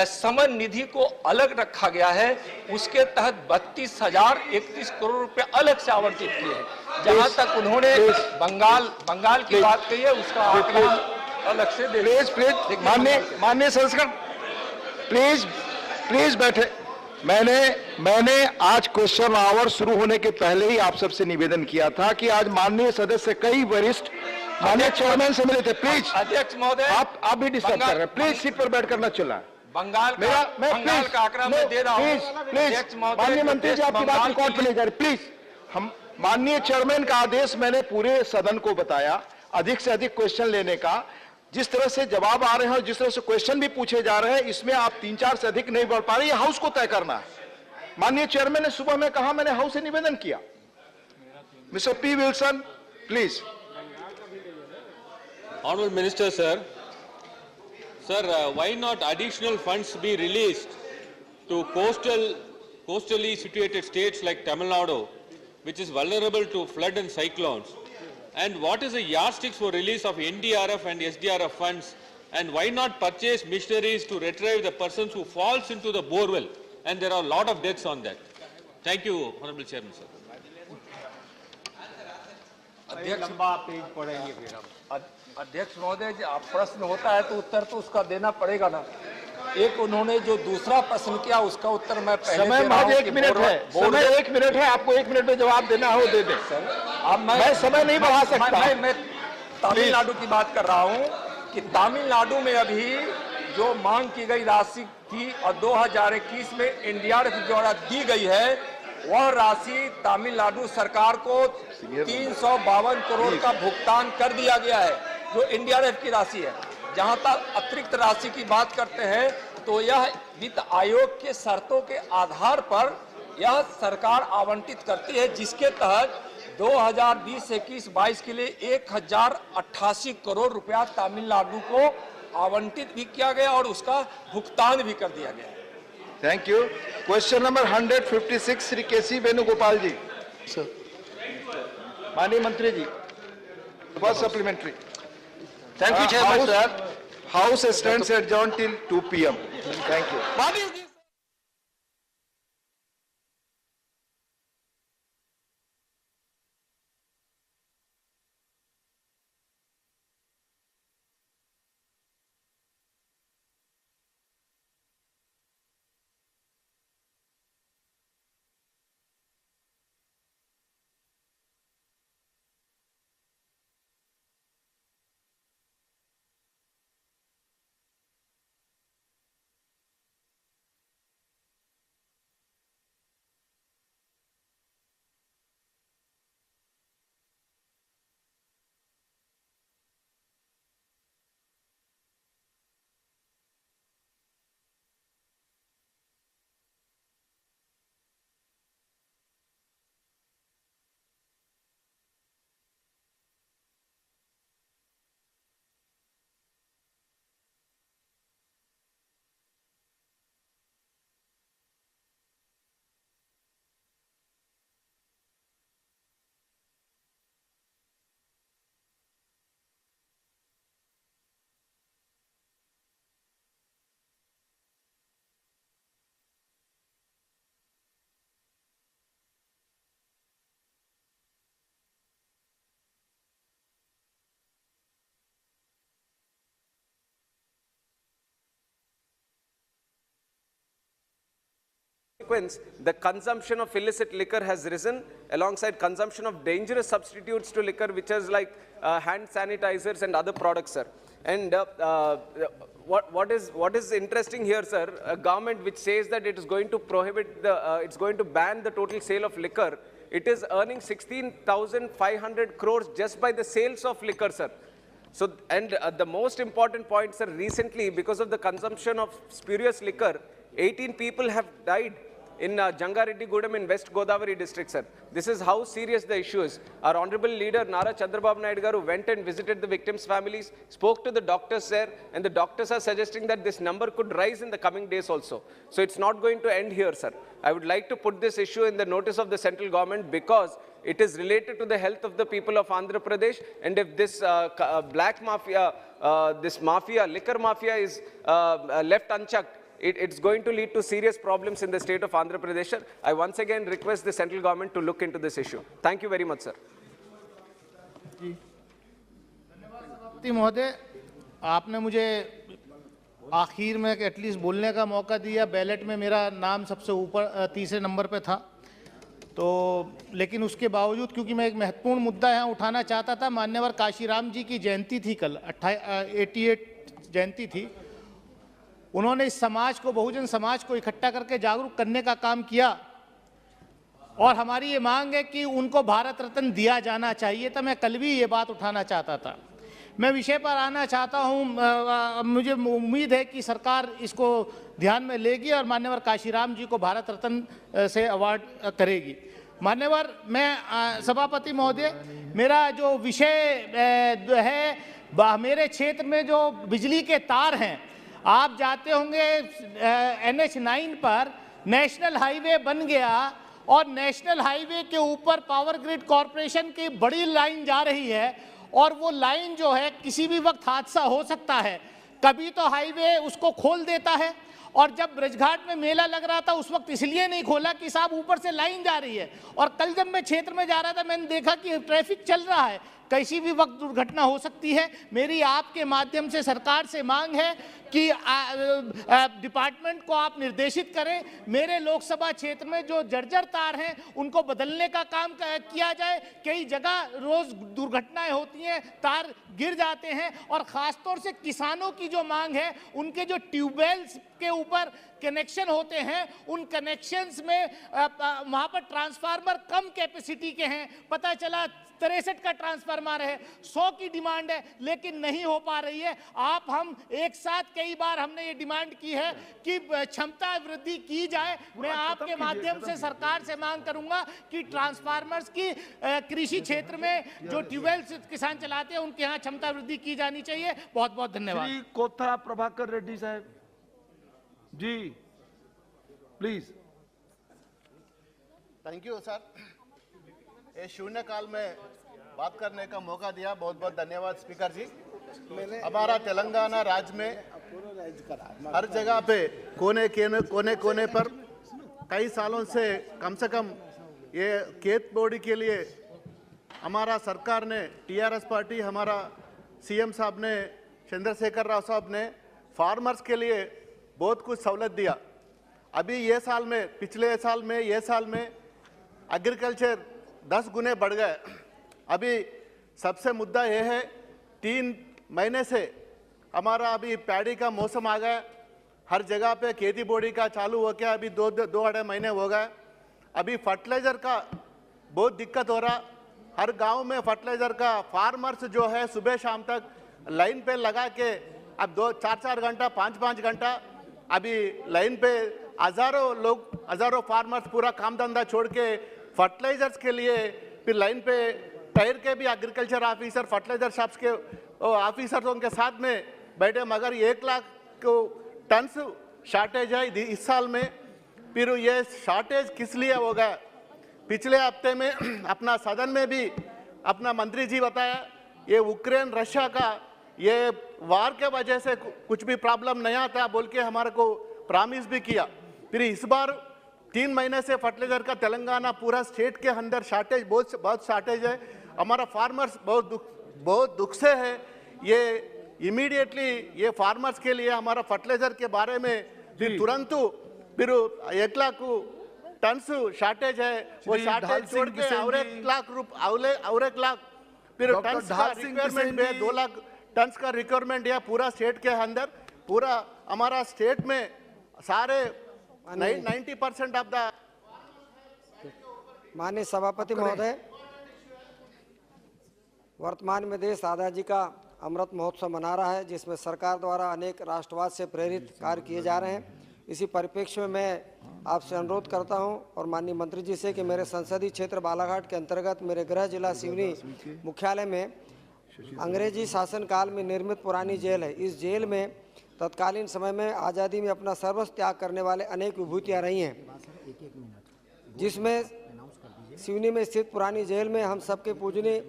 समन निधि को अलग रखा गया है, उसके तहत 32,031 करोड़ रुपए अलग से आवंटित किए हैं। जहां तक उन्होंने बंगाल की बात कही है उसका आंकड़ा अलग से दे। प्लीज माननीय संस्करण प्लीज बैठे। मैंने आज क्वेश्चन आवर शुरू होने के पहले ही आप सबसे निवेदन किया था कि आज माननीय सदस्य कई वरिष्ठ माननीय चेयरमैन से मिले थे। प्लीज अध्यक्ष महोदय, आप भी डिस्टर्ब कर रहे हैं। प्लीज सीट पर बैठ करना चला। बंगाल का आंकड़ा मैं दे रहा हूं। प्लीज माननीय मंत्री जी, आपकी बात रिकॉर्ड पर नहीं जा रही। प्लीज, हम माननीय चेयरमैन का आदेश मैंने पूरे सदन को बताया अधिक से अधिक क्वेश्चन लेने का। जिस तरह से जवाब आ रहे हैं और जिस तरह से क्वेश्चन भी पूछे जा रहे हैं, इसमें आप 3-4 से अधिक नहीं बढ़ पा रहे। ये हाउस को तय करना है। माननीय चेयरमैन ने सुबह में कहा, मैंने हाउस से निवेदन किया। Mister P Wilson, please. Honorable Minister, sir, why not additional funds be released to coastally situated states like Tamil Nadu, which is vulnerable to flood and cyclones? And what is the yardstick for release of NDRF and SDRF funds? And why not purchase missionaries to retrieve the persons who falls into the borewell? And there are a lot of deaths on that. Thank you, Honorable Chairman, sir. अध्यक्ष महोदय, आप प्रश्न होता है तो उत्तर तो उसका देना पड़ेगा ना। एक उन्होंने जो दूसरा प्रश्न किया उसका उत्तर मैं पहले समय महज 1 मिनट है। समय 1 मिनट है, आपको 1 मिनट में जवाब देना हो दे दें। अब मैं समय नहीं बढ़ा सकता। तमिलनाडु की बात कर रहा हूं कि तमिलनाडु में अभी जो मांग की गई राशि थी और 2021 में एनडीआरएफ द्वारा दी गई है, वह राशि तमिलनाडु सरकार को 352 करोड़ का भुगतान कर दिया गया है, जो एनडीआरएफ की राशि है। जहां तक अतिरिक्त राशि की बात करते हैं तो यह वित्त आयोग के शर्तों के आधार पर यह सरकार आवंटित करती है, जिसके तहत 2020-21-22 के लिए 1088 करोड़ रुपया तमिलनाडु को आवंटित भी किया गया और उसका भुगतान भी कर दिया गया। Thank you. Question number 156 Shri K C Venugopal ji. Sir, माननीय मंत्री जी, first supplementary. Thank you, Chairman, sir. House stands adjourned till 2 p.m. Thank you. What is this? The consumption of illicit liquor has risen alongside consumption of dangerous substitutes to liquor, which is like hand sanitizers and other products, sir. And what is interesting here, sir, a government which says that it is going to prohibit it's going to ban the total sale of liquor, it is earning 16,500 crores just by the sales of liquor, sir. So, and the most important point, sir, recently because of the consumption of spurious liquor, 18 people have died in Jangareddy Gudam in West Godavari district, sir. This is how serious the issue is. Our honorable leader, Nara Chandrababu Naidu garu, went and visited the victims' families, spoke to the doctors there, and the doctors are suggesting that this number could rise in the coming days also. So it's not going to end here, sir. I would like to put this issue in the notice of the central government because it is related to the health of the people of Andhra Pradesh, and if this black mafia, liquor mafia is left unchecked, it's going to lead to serious problems in the state of Andhra Pradesh. I once again request the central government to look into this issue. Thank you very much, sir. महोदय, आपने मुझे आखिर में at least बोलने का मौका दिया। Ballot में मेरा नाम सबसे ऊपर तीसरे नंबर पे था, तो लेकिन उसके बावजूद क्योंकि मैं एक महत्वपूर्ण मुद्दा यहाँ उठाना चाहता था। मान्यवर काशीराम जी की जयंती थी कल, 88 जयंती थी। उन्होंने इस समाज को, बहुजन समाज को इकट्ठा करके जागरूक करने का काम किया और हमारी ये मांग है कि उनको भारत रत्न दिया जाना चाहिए। तो मैं कल भी ये बात उठाना चाहता था। मैं विषय पर आना चाहता हूँ। मुझे उम्मीद है कि सरकार इसको ध्यान में लेगी और मान्यवर काशीराम जी को भारत रत्न से अवार्ड करेगी। मान्यवर, मैं सभापति महोदय, मेरा जो विषय है, मेरे क्षेत्र में जो बिजली के तार हैं, आप जाते होंगे NH9 पर नेशनल हाईवे बन गया और नेशनल हाईवे के ऊपर पावर ग्रिड कॉरपोरेशन की बड़ी लाइन जा रही है और वो लाइन जो है किसी भी वक्त हादसा हो सकता है। कभी तो हाईवे उसको खोल देता है, और जब ब्रजघाट में मेला लग रहा था उस वक्त इसलिए नहीं खोला कि साहब ऊपर से लाइन जा रही है। और कल जब मैं क्षेत्र में जा रहा था मैंने देखा कि ट्रैफिक चल रहा है, कैसी भी वक्त दुर्घटना हो सकती है। मेरी आपके माध्यम से सरकार से मांग है कि डिपार्टमेंट को आप निर्देशित करें, मेरे लोकसभा क्षेत्र में जो जर्जर तार हैं उनको बदलने का काम किया जाए। कई जगह रोज दुर्घटनाएं होती हैं, तार गिर जाते हैं, और खासतौर से किसानों की जो मांग है, उनके जो ट्यूबवेल्स के ऊपर कनेक्शन होते हैं, उन कनेक्शंस में वहां पर ट्रांसफार्मर कम कैपेसिटी के हैं। पता चला 63 का ट्रांसफार्मर है, 100 की डिमांड है, लेकिन नहीं हो पा रही है। हम एक साथ कई बार हमने ये डिमांड की है कि क्षमता वृद्धि की जाए। मैं आपके माध्यम से सरकार से मांग करूंगा कि ट्रांसफार्मर्स की कृषि क्षेत्र में जो ट्यूबवेल किसान चलाते हैं उनके यहाँ क्षमता वृद्धि की जानी चाहिए। बहुत बहुत धन्यवाद। श्री कोथा प्रभाकर रेड्डी साहब जी, प्लीज। थैंक यू सर, ये शून्य काल में बात करने का मौका दिया, बहुत बहुत धन्यवाद स्पीकर जी। हमारा तेलंगाना राज्य में हर जगह पे कोने पर कई सालों से कम ये खेत बोर्डी के लिए हमारा सरकार ने, टीआरएस पार्टी, हमारा सीएम साहब ने, चंद्रशेखर राव साहब ने फार्मर्स के लिए बहुत कुछ सहूलत दिया। अभी ये साल में, पिछले साल में, ये साल में एग्रीकल्चर 10 गुने बढ़ गए। अभी सबसे मुद्दा ये है, 3 महीने से हमारा अभी पैडी का मौसम आ गया, हर जगह पे खेती बोड़ी का चालू हो गया, अभी 2-2.5 महीने हो गए। अभी फर्टिलाइजर का बहुत दिक्कत हो रहा, हर गांव में फर्टिलाइजर का फार्मर्स जो है सुबह शाम तक लाइन पे लगा के अब 2-4 घंटा, 5-5 घंटा अभी लाइन पे हजारों फार्मर्स पूरा काम धंधा छोड़ के फर्टिलाइजर्स के लिए फिर लाइन पे टायर के भी एग्रीकल्चर ऑफिसर, फर्टिलाइजर शॉप्स के ऑफिसरों के साथ में बैठे, मगर 1 लाख टन शॉर्टेज है इस साल में। फिर ये शॉर्टेज किस लिए हो गया? पिछले हफ्ते में अपना सदन में भी अपना मंत्री जी बताया, ये यूक्रेन रशिया का ये वार के वजह से कुछ भी प्रॉब्लम नहीं आता बोल के हमारे को प्रॉमिस भी किया। फिर इस बार 3 महीने से फर्टिलाइजर का तेलंगाना पूरा स्टेट के अंदर शॉर्टेज, बहुत शॉर्टेज है। हमारा फार्मर्स बहुत दुख से है। ये इमीडिएटली ये फार्मर्स के लिए हमारा फर्टिलाइजर के बारे में फिर तुरंत फिर 1 लाख टन शॉर्टेज है, वो शॉर्टेज छोड़ के और 1 लाख फिर टन का रिक्वायरमेंट है, 2 लाख टन का रिक्वायरमेंट है पूरा स्टेट के अंदर। पूरा हमारा स्टेट में सारे 90% ऑफ द। माननीय सभापति महोदय, वर्तमान में देश आजादी का अमृत महोत्सव मना रहा है, जिसमें सरकार द्वारा अनेक राष्ट्रवाद से प्रेरित कार्य किए जा रहे हैं। इसी परिप्रेक्ष्य में मैं आपसे अनुरोध करता हूं और माननीय मंत्री जी से कि मेरे संसदीय क्षेत्र बालाघाट के अंतर्गत मेरे गृह जिला सिवनी मुख्यालय में अंग्रेजी शासन काल में निर्मित पुरानी जेल है। इस जेल में तत्कालीन समय में आज़ादी में अपना सर्वस्व त्याग करने वाले अनेक विभूतियाँ रही हैं, जिसमें सिवनी में स्थित पुरानी जेल में हम सबके पूजनीय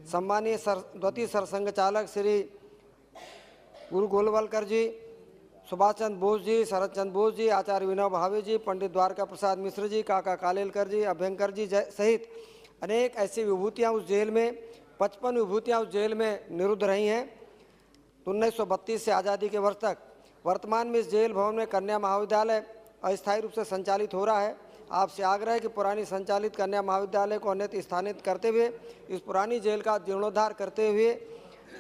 सम्मानीय द्वितीय सरसंघ चालक श्री गुरु गोलवलकर जी, सुभाष चंद्र बोस जी, शरद चंद्र बोस जी, आचार्य विनोबा भावे जी, पंडित द्वारका प्रसाद मिश्र जी, काका कालेलकर जी, अभ्यंकर जी सहित अनेक ऐसी विभूतियाँ उस जेल में 55 विभूतियाँ उस जेल में निरुद्ध रही हैं 1932 से आज़ादी के वर्ष तक। वर्तमान में इस जेल भवन में कन्या महाविद्यालय अस्थायी रूप से संचालित हो रहा है। आपसे आग्रह है कि पुरानी संचालित कन्या महाविद्यालय को अन्यत्र स्थानित करते हुए इस पुरानी जेल का जीर्णोद्धार करते हुए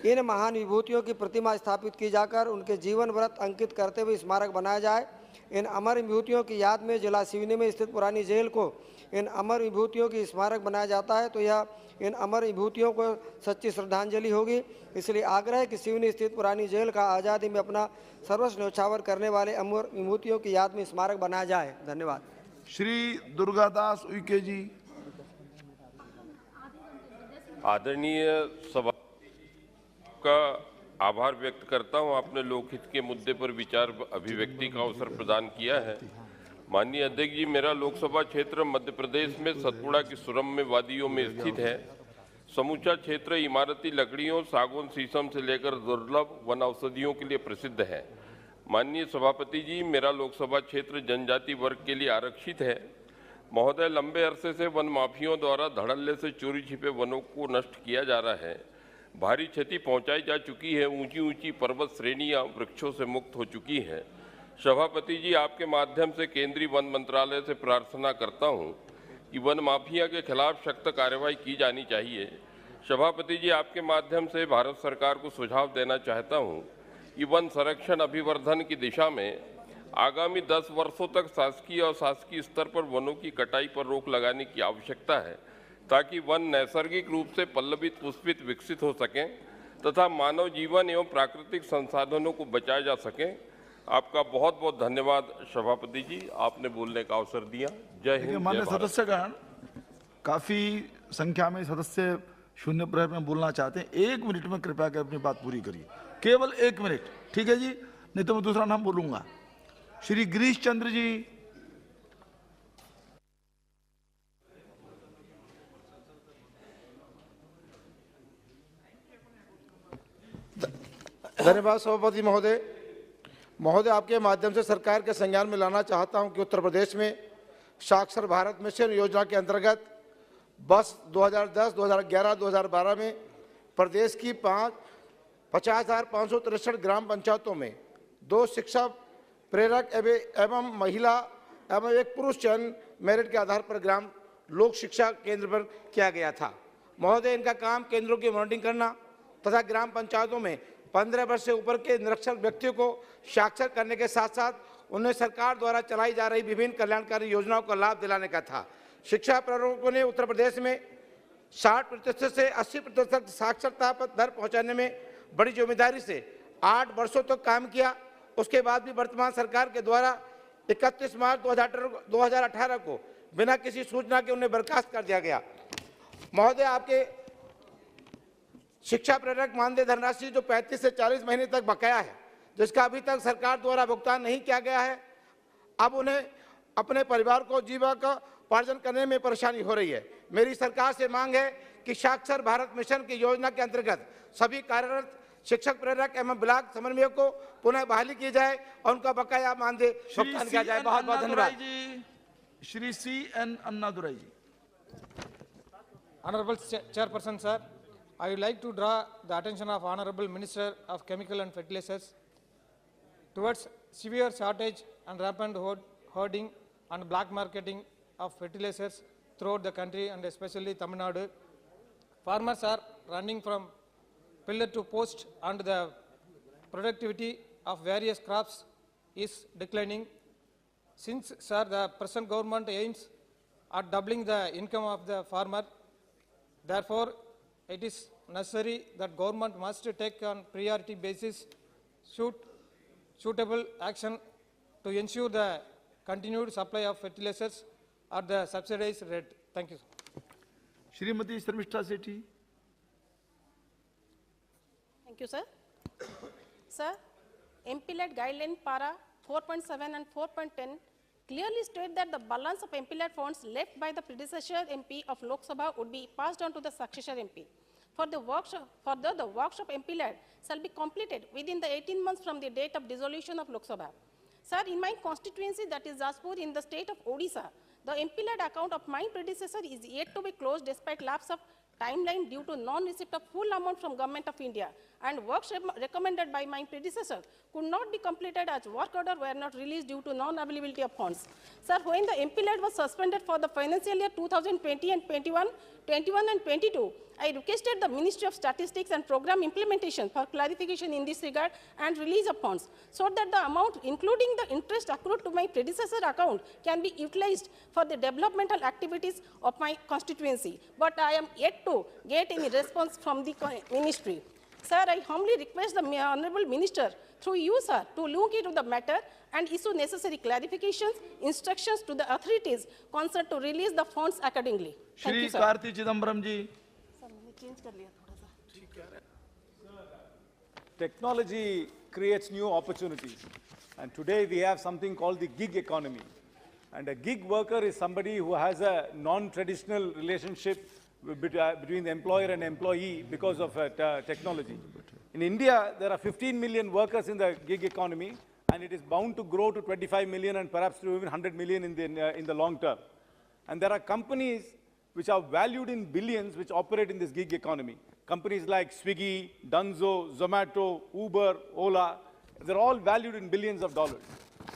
इन महान विभूतियों की प्रतिमा स्थापित की जाकर उनके जीवन व्रत अंकित करते हुए स्मारक बनाया जाए। इन अमर विभूतियों की याद में जिला सिवनी में स्थित पुरानी जेल को इन अमर विभूतियों की स्मारक बनाया जाता है तो यह इन अमर विभूतियों को सच्ची श्रद्धांजलि होगी। इसलिए आग्रह है कि सिवनी स्थित पुरानी जेल का आज़ादी में अपना सर्वस्व न्यौछावर करने वाले अमर विभूतियों की याद में स्मारक बनाया जाए। धन्यवाद। श्री दुर्गादास उइके जी। आदरणीय सभा का आभार व्यक्त करता हूं, आपने लोकहित के मुद्दे पर विचार अभिव्यक्ति का अवसर प्रदान किया है। माननीय अध्यक्ष जी, मेरा लोकसभा क्षेत्र मध्य प्रदेश में सतपुड़ा की सुरम्य वादियों में स्थित है। समूचा क्षेत्र इमारती लकड़ियों, सागौन, शीशम से लेकर दुर्लभ वन औषधियों के लिए प्रसिद्ध है। माननीय सभापति जी, मेरा लोकसभा क्षेत्र जनजाति वर्ग के लिए आरक्षित है। महोदय, लंबे अरसे से वन माफियों द्वारा धड़ल्ले से चोरी छिपे वनों को नष्ट किया जा रहा है। भारी क्षति पहुंचाई जा चुकी है। ऊंची ऊंची पर्वत श्रेणियां वृक्षों से मुक्त हो चुकी हैं। सभापति जी, आपके माध्यम से केंद्रीय वन मंत्रालय से प्रार्थना करता हूं कि वन माफिया के खिलाफ सख्त कार्रवाई की जानी चाहिए। सभापति जी, आपके माध्यम से भारत सरकार को सुझाव देना चाहता हूं कि वन संरक्षण अभिवर्धन की दिशा में आगामी 10 वर्षों तक शासकीय और शासकीय स्तर पर वनों की कटाई पर रोक लगाने की आवश्यकता है, ताकि वन नैसर्गिक रूप से पल्लवित पुष्पित विकसित हो सकें तथा मानव जीवन एवं प्राकृतिक संसाधनों को बचाया जा सके। आपका बहुत बहुत धन्यवाद सभापति जी, आपने बोलने का अवसर दिया। जय हिंद। माननीय सदस्यगण, काफी संख्या में सदस्य शून्य प्रहर में बोलना चाहते हैं। 1 मिनट में कृपया कर अपनी बात पूरी करिए, केवल 1 मिनट, ठीक है जी? नहीं तो मैं दूसरा नाम बोलूंगा। श्री गिरीश चंद्र जी। धन्यवाद सभापति महोदय। महोदय, आपके माध्यम से सरकार के संज्ञान में लाना चाहता हूं कि उत्तर प्रदेश में साक्षर भारत मिशन योजना के अंतर्गत वर्ष 2010, 2011, 2012 में प्रदेश की 50,563 ग्राम पंचायतों में 2 शिक्षा प्रेरक एवं महिला एवं 1 पुरुष चयन मेरिट के आधार पर ग्राम लोक शिक्षा केंद्र पर किया गया था। महोदय, इनका काम केंद्रों की मॉनिटरिंग करना तथा ग्राम पंचायतों में 15 वर्ष से ऊपर के निरक्षर व्यक्तियों को साक्षर करने के साथ साथ उन्हें सरकार द्वारा चलाई जा रही विभिन्न कल्याणकारी योजनाओं का लाभ दिलाने का था। शिक्षा प्रवर्तकों ने उत्तर प्रदेश में 60% से 80% साक्षरता दर पहुंचाने में बड़ी जिम्मेदारी से 8 वर्षों तक काम किया। उसके बाद भी वर्तमान सरकार के द्वारा 31 मार्च 2018 को बिना किसी सूचना के उन्हें बर्खास्त कर दिया गया। महोदय, आपके शिक्षा प्रेरक मानदेय धनराशि जो 35 से 40 महीने तक बकाया है, जिसका अभी तक सरकार द्वारा भुगतान नहीं किया गया है, अब उन्हें अपने परिवार को जीविकोपार्जन करने में परेशानी हो रही है। मेरी सरकार से मांग है कि साक्षर भारत मिशन की योजना के अंतर्गत सभी कार्यरत शिक्षक प्रेरक एवं ब्लॉक समन्वयक को पुनः बहाली की जाए और उनका बकाया मानदेय भुगतान किया जाए। बहुत बहुत धन्यवाद। Shri C.N. Annadurai ji. Honorable Chairperson, sir, I would like to draw the attention of Honorable Minister of Chemical and Fertilizers towards severe shortage and rampant hoarding and black marketing of fertilizers throughout the country and especially Tamil Nadu. Farmers are running from pillar to post and the productivity of various crops is declining. Since, sir, the present government aims at doubling the income of the farmer, therefore, it is necessary that government must take on priority basis suitable action to ensure the continued supply of fertilizers at the subsidized rate. Thank you. Shrimati Sharmishtha Sethi. Thank you, sir. Sir, MP-led guideline para 4.7 and 4.10 clearly state that the balance of MP-led funds left by the predecessor MP of Lok Sabha would be passed on to the successor MP. Further, the workshop MP-led shall be completed within the 18 months from the date of dissolution of Lok Sabha. Sir, in my constituency, that is Jaspur, in the state of Odisha, the MP-led account of my predecessor is yet to be closed despite lapse of timeline due to non-receipt of full amount from Government of India, and works recommended by my predecessor could not be completed as work order were not released due to non-availability of funds. Sir, when the MP-led was suspended for the financial year 2020 and 21 and 22, I requested the Ministry of Statistics and Program Implementation for clarification in this regard and release of funds, so that the amount, including the interest accrued to my predecessor account, can be utilized for the developmental activities of my constituency. But I am yet to get any response from the ministry. Sir, I humbly request the Honorable Minister, through you, sir, to look into the matter and issue necessary clarifications, instructions to the authorities concerned to release the funds accordingly. Thank you, sir. Shri Karti Chidambaram ji. Technology creates new opportunities, and today we have something called the gig economy. And a gig worker is somebody who has a non-traditional relationship between the employer and employee because of technology. In India, there are 15 million workers in the gig economy, and it is bound to grow to 25 million and perhaps to even 100 million in the long term. And there are companies which are valued in billions which operate in this gig economy. Companies like Swiggy, Dunzo, Zomato, Uber, Ola, they're all valued in billions of dollars.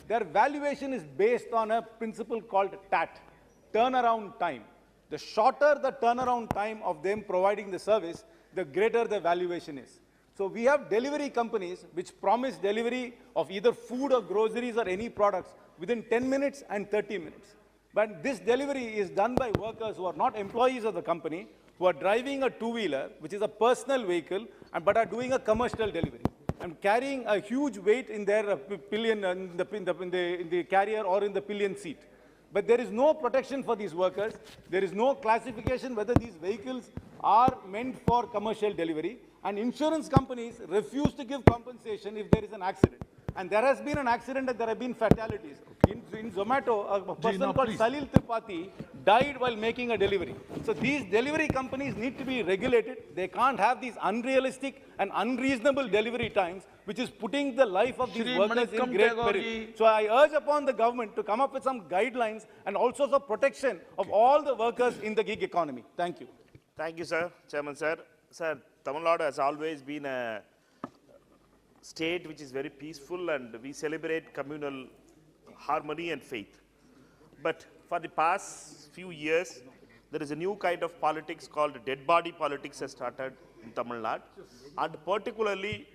Their valuation is based on a principle called TAT, turnaround time. The shorter the turnaround time of them providing the service, the greater the valuation is. So we have delivery companies which promise delivery of either food or groceries or any products within 10 minutes and 30 minutes. But this delivery is done by workers who are not employees of the company, who are driving a two-wheeler, which is a personal vehicle, but are doing a commercial delivery and carrying a huge weight in their pillion, in the carrier or in the pillion seat. But there is no protection for these workers. There is no classification whether these vehicles are meant for commercial delivery. And insurance companies refuse to give compensation if there is an accident. And there has been an accident and there have been fatalities. In Zomato, a person called Salil Tripathi died while making a delivery. So these delivery companies need to be regulated. They can't have these unrealistic and unreasonable delivery times, which is putting the life of these workers in great peril. So I urge upon the government to come up with some guidelines and also some protection of all the workers in the gig economy. Thank you. Thank you, sir. Chairman, sir. Sir, Tamil Nadu has always been a state which is very peaceful, and we celebrate communal harmony and faith. But for the past few years, there is a new kind of politics called dead body politics has started in Tamil Nadu. And particularly,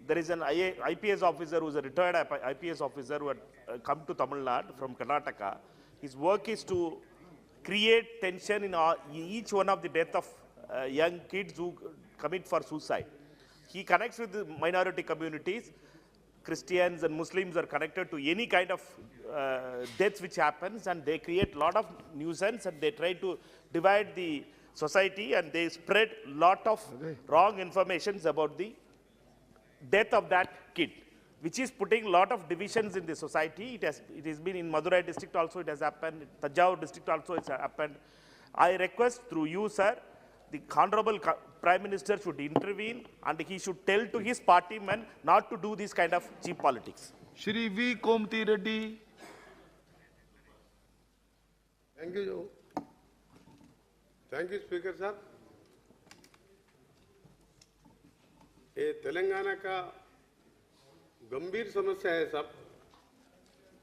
there is an IPS officer who is a retired IPS officer who had come to Tamil Nadu from Karnataka. His work is to create tension in each one of the death of young kids who commit for suicide. He connects with the minority communities. Christians and Muslims are connected to any kind of deaths which happens, and they create a lot of nuisance, and they try to divide the society, and they spread a lot of wrong information about the death of that kid, which is putting a lot of divisions in the society. It has been in Madurai district also, it has happened, Tanjavur district also it's happened. I request through you, sir, the Honorable Prime Minister should intervene, and he should tell to his party men not to do this kind of cheap politics. Shri V. Komti Reddy. Thank you. Thank you, Speaker sir. ये तेलंगाना का गंभीर समस्या है सब।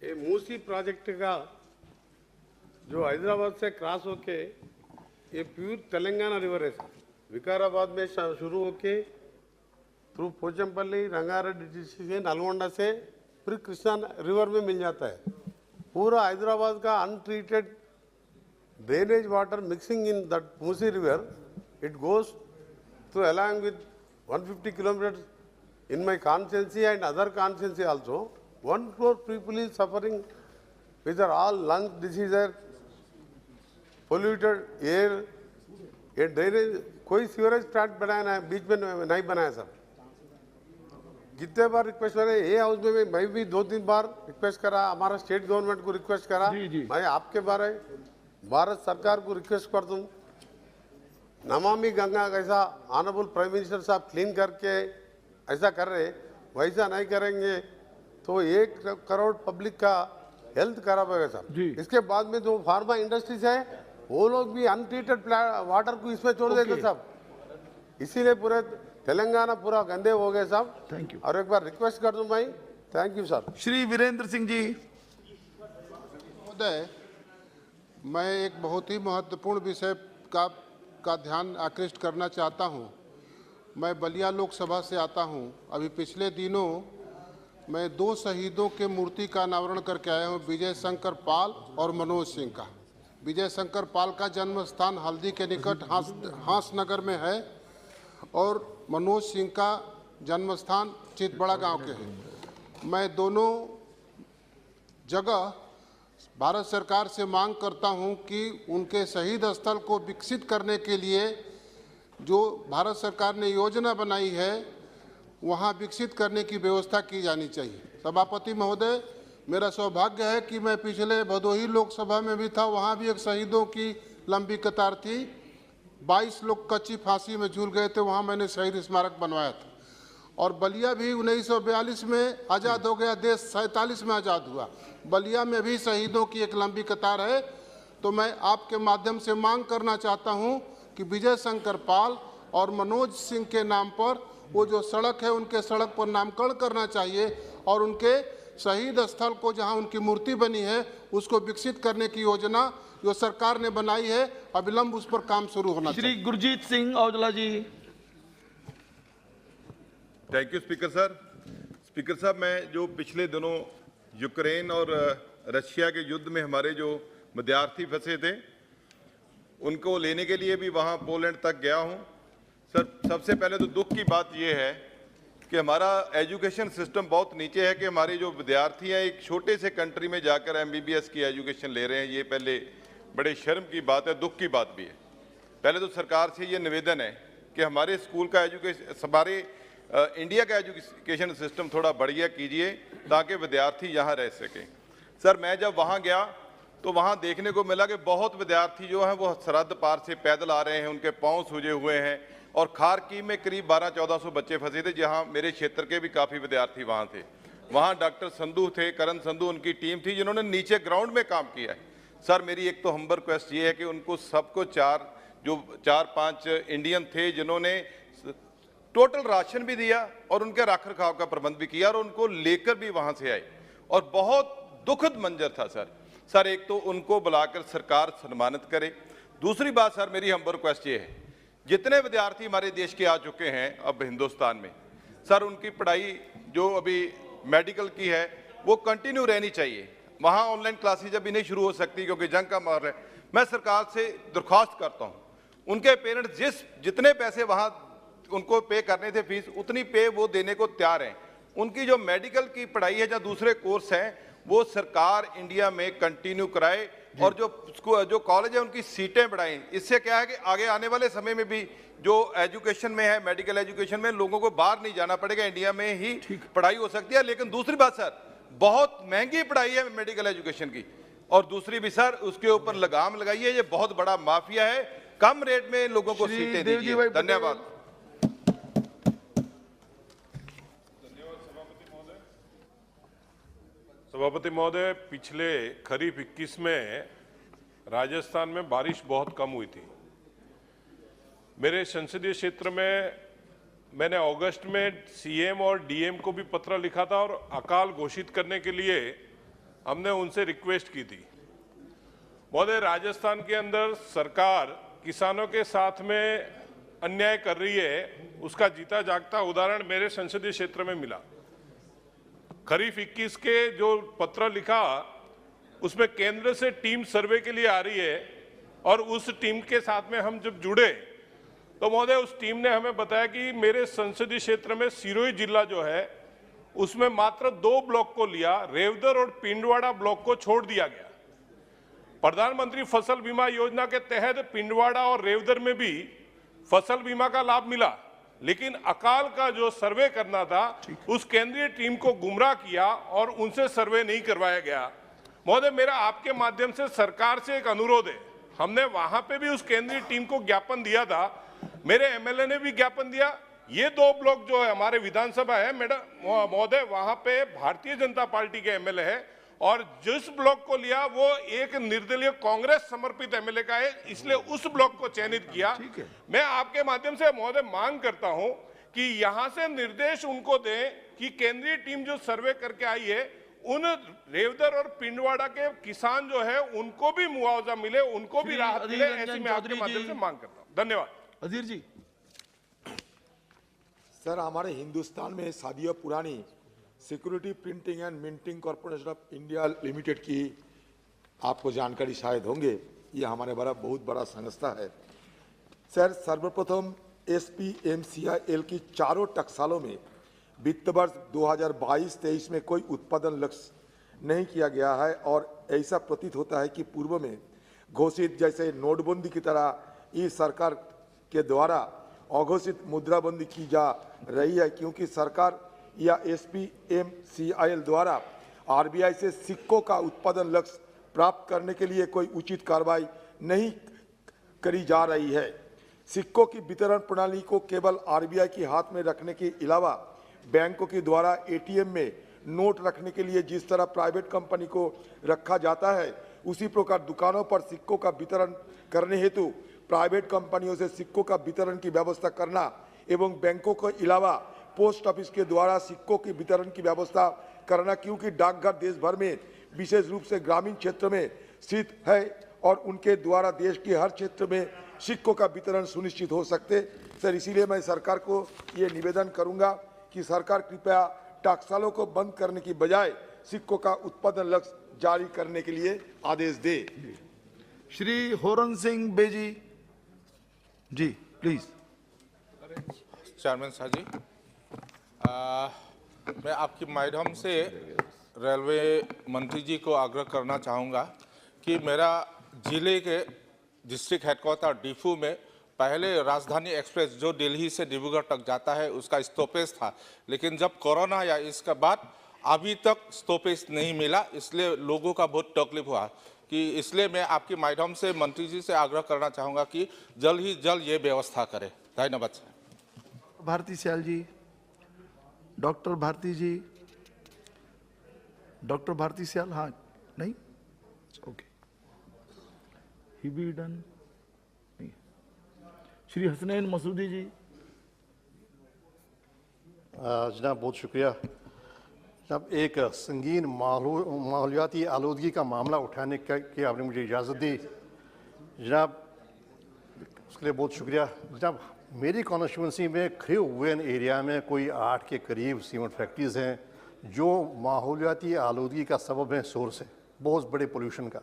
ये Musi project का जो हैदराबाद से क्रॉस होके ये प्योर तेलंगाना रिवर है सर। विकाराबाद में शुरू होके थ्रू पोचमपल्ली रंगारेड्डी डिस्ट्रिक्ट से नलगोंडा से फिर कृष्णा रिवर में मिल जाता है। पूरा हैदराबाद का untreated drainage water mixing in that Musi river, it goes through along with 150 kilometers in my constituency and other constituency also. 1 crore people is suffering with all lung diseases, polluted air, ये drainage कोई sewerage plant बनाया ना, बीच में नहीं बनाया sir. कितने बार request करे, ये हाउस में मैं भी 2-3 बार रिक्वेस्ट करा, हमारा स्टेट गवर्नमेंट को रिक्वेस्ट करा, मैं आपके बारे भारत सरकार को रिक्वेस्ट कर दूं, नमामि गंगा कैसा ऑनरेबल प्राइम मिनिस्टर साहब क्लीन करके ऐसा कर रहे, वैसा नहीं करेंगे तो 1 करोड़ पब्लिक का हेल्थ खराब होगा साहब। इसके बाद में जो फार्मा इंडस्ट्रीज है वो लोग भी अनट्रीटेड वाटर को इसमें छोड़ देते साहब, इसीलिए पूरे तेलंगाना पूरा गंदे हो गए साहब। Thank you. और एक बार रिक्वेस्ट कर दूं भाई, thank you sir. Shri Virendra Singh ji. महोदय, मैं एक बहुत ही महत्वपूर्ण विषय का ध्यान आकृष्ट करना चाहता हूं। मैं बलिया लोकसभा से आता हूं। अभी पिछले दिनों मैं 2 शहीदों के मूर्ति का अनावरण करके आया हूं, विजय शंकर पाल और मनोज सिंह का। विजय शंकर पाल का जन्म स्थान हल्दी के निकट हांसनगर में है और मनोज सिंह का जन्म स्थान चितबड़ा गांव के है। मैं दोनों जगह भारत सरकार से मांग करता हूं कि उनके शहीद स्थल को विकसित करने के लिए जो भारत सरकार ने योजना बनाई है वहां विकसित करने की व्यवस्था की जानी चाहिए। सभापति महोदय, मेरा सौभाग्य है कि मैं पिछले भदोही लोकसभा में भी था, वहां भी एक शहीदों की लंबी कतार थी, 22 लोग कच्ची फांसी में झूल गए थे, वहां मैंने शहीद स्मारक बनवाया था। और बलिया भी 1942 में आज़ाद हो गया देश, 47 में आज़ाद हुआ। बलिया में भी शहीदों की एक लंबी कतार है। तो मैं आपके माध्यम से मांग करना चाहता हूं कि विजय शंकर पाल और मनोज सिंह के नाम पर वो जो सड़क है उनके सड़क पर नामकरण करना चाहिए और उनके शहीद स्थल को जहां उनकी मूर्ति बनी है उसको विकसित करने की योजना जो सरकार ने बनाई है अविलंब उस पर काम शुरू होना चाहिए। Shri Gurjeet Singh Aujla ji. Thank you speaker sir. Speaker साहब, मैं जो पिछले दिनों यूक्रेन और रशिया के युद्ध में हमारे जो विद्यार्थी फंसे थे उनको लेने के लिए भी वहां पोलैंड तक गया हूं। सर, सबसे पहले तो दुख की बात यह है कि हमारा एजुकेशन सिस्टम बहुत नीचे है कि हमारे जो विद्यार्थी हैं एक छोटे से कंट्री में जाकर MBBS की एजुकेशन ले रहे हैं। ये पहले बड़े शर्म की बात है, दुख की बात भी है। पहले तो सरकार से ये निवेदन है कि हमारे स्कूल का एजुकेशन, हमारे इंडिया का एजुकेशन सिस्टम थोड़ा बढ़िया कीजिए ताकि विद्यार्थी यहाँ रह सकें। सर, मैं जब वहाँ गया तो वहाँ देखने को मिला कि बहुत विद्यार्थी जो हैं वो सरहद पार से पैदल आ रहे हैं, उनके पाँव सूजे हुए हैं। और खारकीव में करीब 1200-1400 बच्चे फंसे थे, जहाँ मेरे क्षेत्र के भी काफ़ी विद्यार्थी वहाँ थे। वहाँ डॉक्टर संधू थे, करण संधू उनकी टीम थी जिन्होंने नीचे ग्राउंड में काम किया है। सर, मेरी एक तो हम्बर रिक्वेस्ट ये है कि उनको सबको 4-5 इंडियन थे जिन्होंने टोटल राशन भी दिया और उनके रख रखाव का प्रबंध भी किया और उनको लेकर भी वहाँ से आए और बहुत दुखद मंजर था सर। एक तो उनको बुलाकर सरकार सम्मानित करे। दूसरी बात सर, मेरी हम्बर रिक्वेस्ट ये है, जितने विद्यार्थी हमारे देश के आ चुके हैं अब हिंदुस्तान में, सर उनकी पढ़ाई जो अभी मेडिकल की है वो कंटिन्यू रहनी चाहिए। वहाँ ऑनलाइन क्लासेज अभी नहीं शुरू हो सकती क्योंकि जंग का माहौल है। मैं सरकार से दरख्वास्त करता हूँ, उनके पेरेंट्स जितने पैसे वहाँ उनको पे करने थे फीस, उतनी पे वो देने को तैयार हैं। उनकी जो मेडिकल की पढ़ाई है या दूसरे कोर्स हैं वो सरकार इंडिया में कंटिन्यू कराए और जो कॉलेज है उनकी सीटें बढ़ाएं। इससे क्या है कि आगे आने वाले समय में भी जो एजुकेशन में है, मेडिकल एजुकेशन में, लोगों को बाहर नहीं जाना पड़ेगा, इंडिया में ही पढ़ाई हो सकती है। लेकिन दूसरी बात सर, बहुत महंगी पढ़ाई है मेडिकल एजुकेशन की। और दूसरी भी सर, उसके ऊपर लगाम लगाइए, ये बहुत बड़ा माफिया है। कम रेट में लोगों को सीटें दीजिए। धन्यवाद। सभापति महोदय, पिछले खरीफ 21 में राजस्थान में बारिश बहुत कम हुई थी। मेरे संसदीय क्षेत्र में मैंने अगस्त में CM और DM को भी पत्र लिखा था और अकाल घोषित करने के लिए हमने उनसे रिक्वेस्ट की थी। महोदय, राजस्थान के अंदर सरकार किसानों के साथ में अन्याय कर रही है, उसका जीता जागता उदाहरण मेरे संसदीय क्षेत्र में मिला। खरीफ 21 के जो पत्र लिखा उसमें केंद्र से टीम सर्वे के लिए आ रही है और उस टीम के साथ में हम जब जुड़े तो महोदय उस टीम ने हमें बताया कि मेरे संसदीय क्षेत्र में सिरोही जिला जो है उसमें मात्र 2 ब्लॉक को लिया, रेवदर और पिंडवाड़ा ब्लॉक को छोड़ दिया गया। प्रधानमंत्री फसल बीमा योजना के तहत पिंडवाड़ा और रेवदर में भी फसल बीमा का लाभ मिला, लेकिन अकाल का जो सर्वे करना था उस केंद्रीय टीम को गुमराह किया और उनसे सर्वे नहीं करवाया गया। महोदय, मेरा आपके माध्यम से सरकार से एक अनुरोध है, हमने वहां पे भी उस केंद्रीय टीम को ज्ञापन दिया था, मेरे MLA ने भी ज्ञापन दिया। ये 2 ब्लॉक जो है हमारे विधानसभा है मैडम महोदय, वहां पे भारतीय जनता पार्टी के MLA है और जिस ब्लॉक को लिया वो एक निर्दलीय कांग्रेस समर्पित MLA का है, इसलिए उस ब्लॉक को चयनित किया। मैं आपके माध्यम से महोदय मांग करता हूं कि यहां से निर्देश उनको दें कि केंद्रीय टीम जो सर्वे करके आई है उन रेवदर और पिंडवाड़ा के किसान जो है उनको भी मुआवजा मिले, उनको भी राहत मिले, ऐसी मैं आपके माध्यम से मांग करता हूं। धन्यवाद। अधीर जी। सर, हमारे हिंदुस्तान में सदियों पुरानी security printing and minting corporation of India limited की आपको जानकारी शायद होंगे, ये हमारे बहुत बड़ा संस्था है। सर, सर्वप्रथम SPMCIL की चारों टकसालों में वित्त वर्ष 2022-23 में कोई उत्पादन लक्ष्य नहीं किया गया है और ऐसा प्रतीत होता है कि पूर्व में घोषित जैसे नोटबंदी की तरह इस सरकार के द्वारा अघोषित मुद्राबंदी की जा रही है, क्योंकि सरकार या SPMCIL द्वारा RBI से सिक्कों का उत्पादन लक्ष्य प्राप्त करने के लिए कोई उचित कार्रवाई नहीं करी जा रही है। सिक्कों की वितरण प्रणाली को केवल RBI के हाथ में रखने के अलावा बैंकों के द्वारा ATM में नोट रखने के लिए जिस तरह प्राइवेट कंपनी को रखा जाता है उसी प्रकार दुकानों पर सिक्कों का वितरण करने हेतु प्राइवेट कंपनियों से सिक्कों का वितरण की व्यवस्था करना एवं बैंकों के अलावा पोस्ट ऑफिस के द्वारा सिक्कों के वितरण की व्यवस्था करना, क्योंकि डाकघर देश भर में विशेष रूप से ग्रामीण क्षेत्र में स्थित है और उनके द्वारा देश के हर क्षेत्र में सिक्कों का वितरण सुनिश्चित हो सकते। सर, इसीलिए मैं सरकार को ये निवेदन करूंगा कि सरकार कृपया टकसालों को बंद करने की बजाय सिक्कों का उत्पादन लक्ष्य जारी करने के लिए आदेश दे। श्री होरन सिंह बेजी जी, प्लीज। चेयरमैन साहब जी, मैं आपके माध्यम से रेलवे मंत्री जी को आग्रह करना चाहूँगा कि मेरा जिले के डिस्ट्रिक्ट हेडक्वार्टर डिफू में पहले राजधानी एक्सप्रेस जो दिल्ली से डिब्रूगढ़ तक जाता है उसका स्टॉपेज था, लेकिन जब कोरोना या इसके बाद अभी तक स्टॉपेज नहीं मिला, इसलिए लोगों का बहुत तकलीफ हुआ कि इसलिए मैं आपके माध्यम से मंत्री जी से आग्रह करना चाहूँगा कि जल्द ही जल्द ये व्यवस्था करें। धन्यवाद सर। भारती सियाल जी, डॉक्टर भारती जी, डॉक्टर भारती सियाल, हाँ नहीं, okay, he be done. Shri Hasnain Masoodi ji. जनाब बहुत शुक्रिया। जनाब एक संगीन माहौलियाती आलूदगी का मामला उठाने की आपने मुझे इजाज़त दी जनाब, उसके लिए बहुत शुक्रिया। जनाब मेरी कॉन्स्टिट्यूंसी में खरीवेन एरिया में कोई 8 के करीब सीमेंट फैक्ट्रीज़ हैं जो माहौलियाती आलूदगी का सबब है, सोर्स है बहुत बड़े पोल्यूशन का।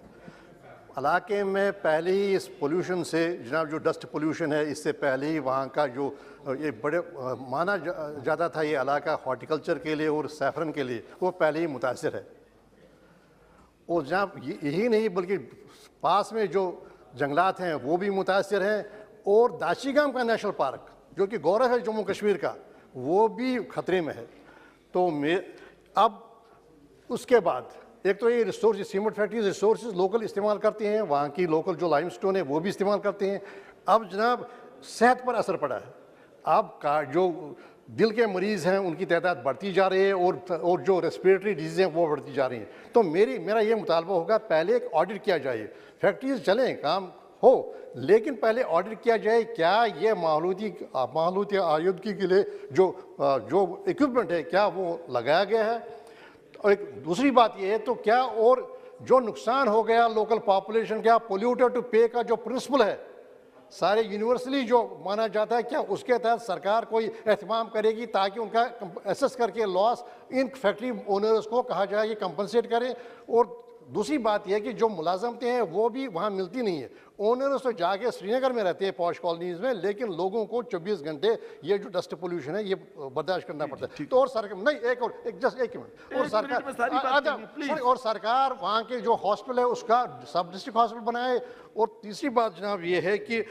इलाके में पहले ही इस पोल्यूशन से जनाब जो डस्ट पोल्यूशन है, इससे पहले ही वहाँ का जो ये बड़े माना जाता था ये इलाका हॉर्टिकल्चर के लिए और सैफरन के लिए, वो पहले ही मुतासिर है। और जनाब यही नहीं बल्कि पास में जो जंगलात हैं वो भी मुतासिर हैं, और दाशीगाम का नेशनल पार्क जो कि गौरव है जम्मू कश्मीर का, वो भी खतरे में है। तो अब उसके बाद एक तो ये resource cement factories resources local इस्तेमाल करते हैं, वहाँ की लोकल जो लाइमस्टोन है वो भी इस्तेमाल करते हैं। अब जनाब सेहत पर असर पड़ा है, अब का जो दिल के मरीज़ हैं उनकी तादाद बढ़ती जा रही है और जो रेस्पिरेटरी डिजीज़ हैं वो बढ़ती जा रही हैं। तो मेरा ये मुतालबा होगा पहले एक ऑडिट किया जाए, फैक्ट्रीज चलें काम हो, लेकिन पहले ऑडिट किया जाए क्या ये माहौलियाती आलूदगी के लिए जो इक्विपमेंट है क्या वो लगाया गया है। और एक दूसरी बात ये है तो क्या और जो नुकसान हो गया लोकल पॉपुलेशन, क्या पोल्यूटर टू पे का जो प्रिंसिपल है सारे यूनिवर्सली जो माना जाता है, क्या उसके तहत सरकार कोई एहतमाम करेगी ताकि उनका एसेस करके लॉस इन फैक्ट्री ओनर्स को कहा जाए कि कंपनसेट करें। और दूसरी बात यह कि जो मुलाजमतें हैं वो भी वहाँ मिलती नहीं है, ओनर्स तो जाके श्रीनगर में रहते हैं पॉश कॉलोनीज में, लेकिन लोगों को 24 घंटे ये जो डस्ट पोल्यूशन है ये बर्दाश्त करना पड़ता है। तो और सरकार नहीं एक मिनट और सरकार वहाँ के जो हॉस्पिटल है उसका सब डिस्ट्रिक्ट हॉस्पिटल बनाए। और तीसरी बात जनाब ये है कि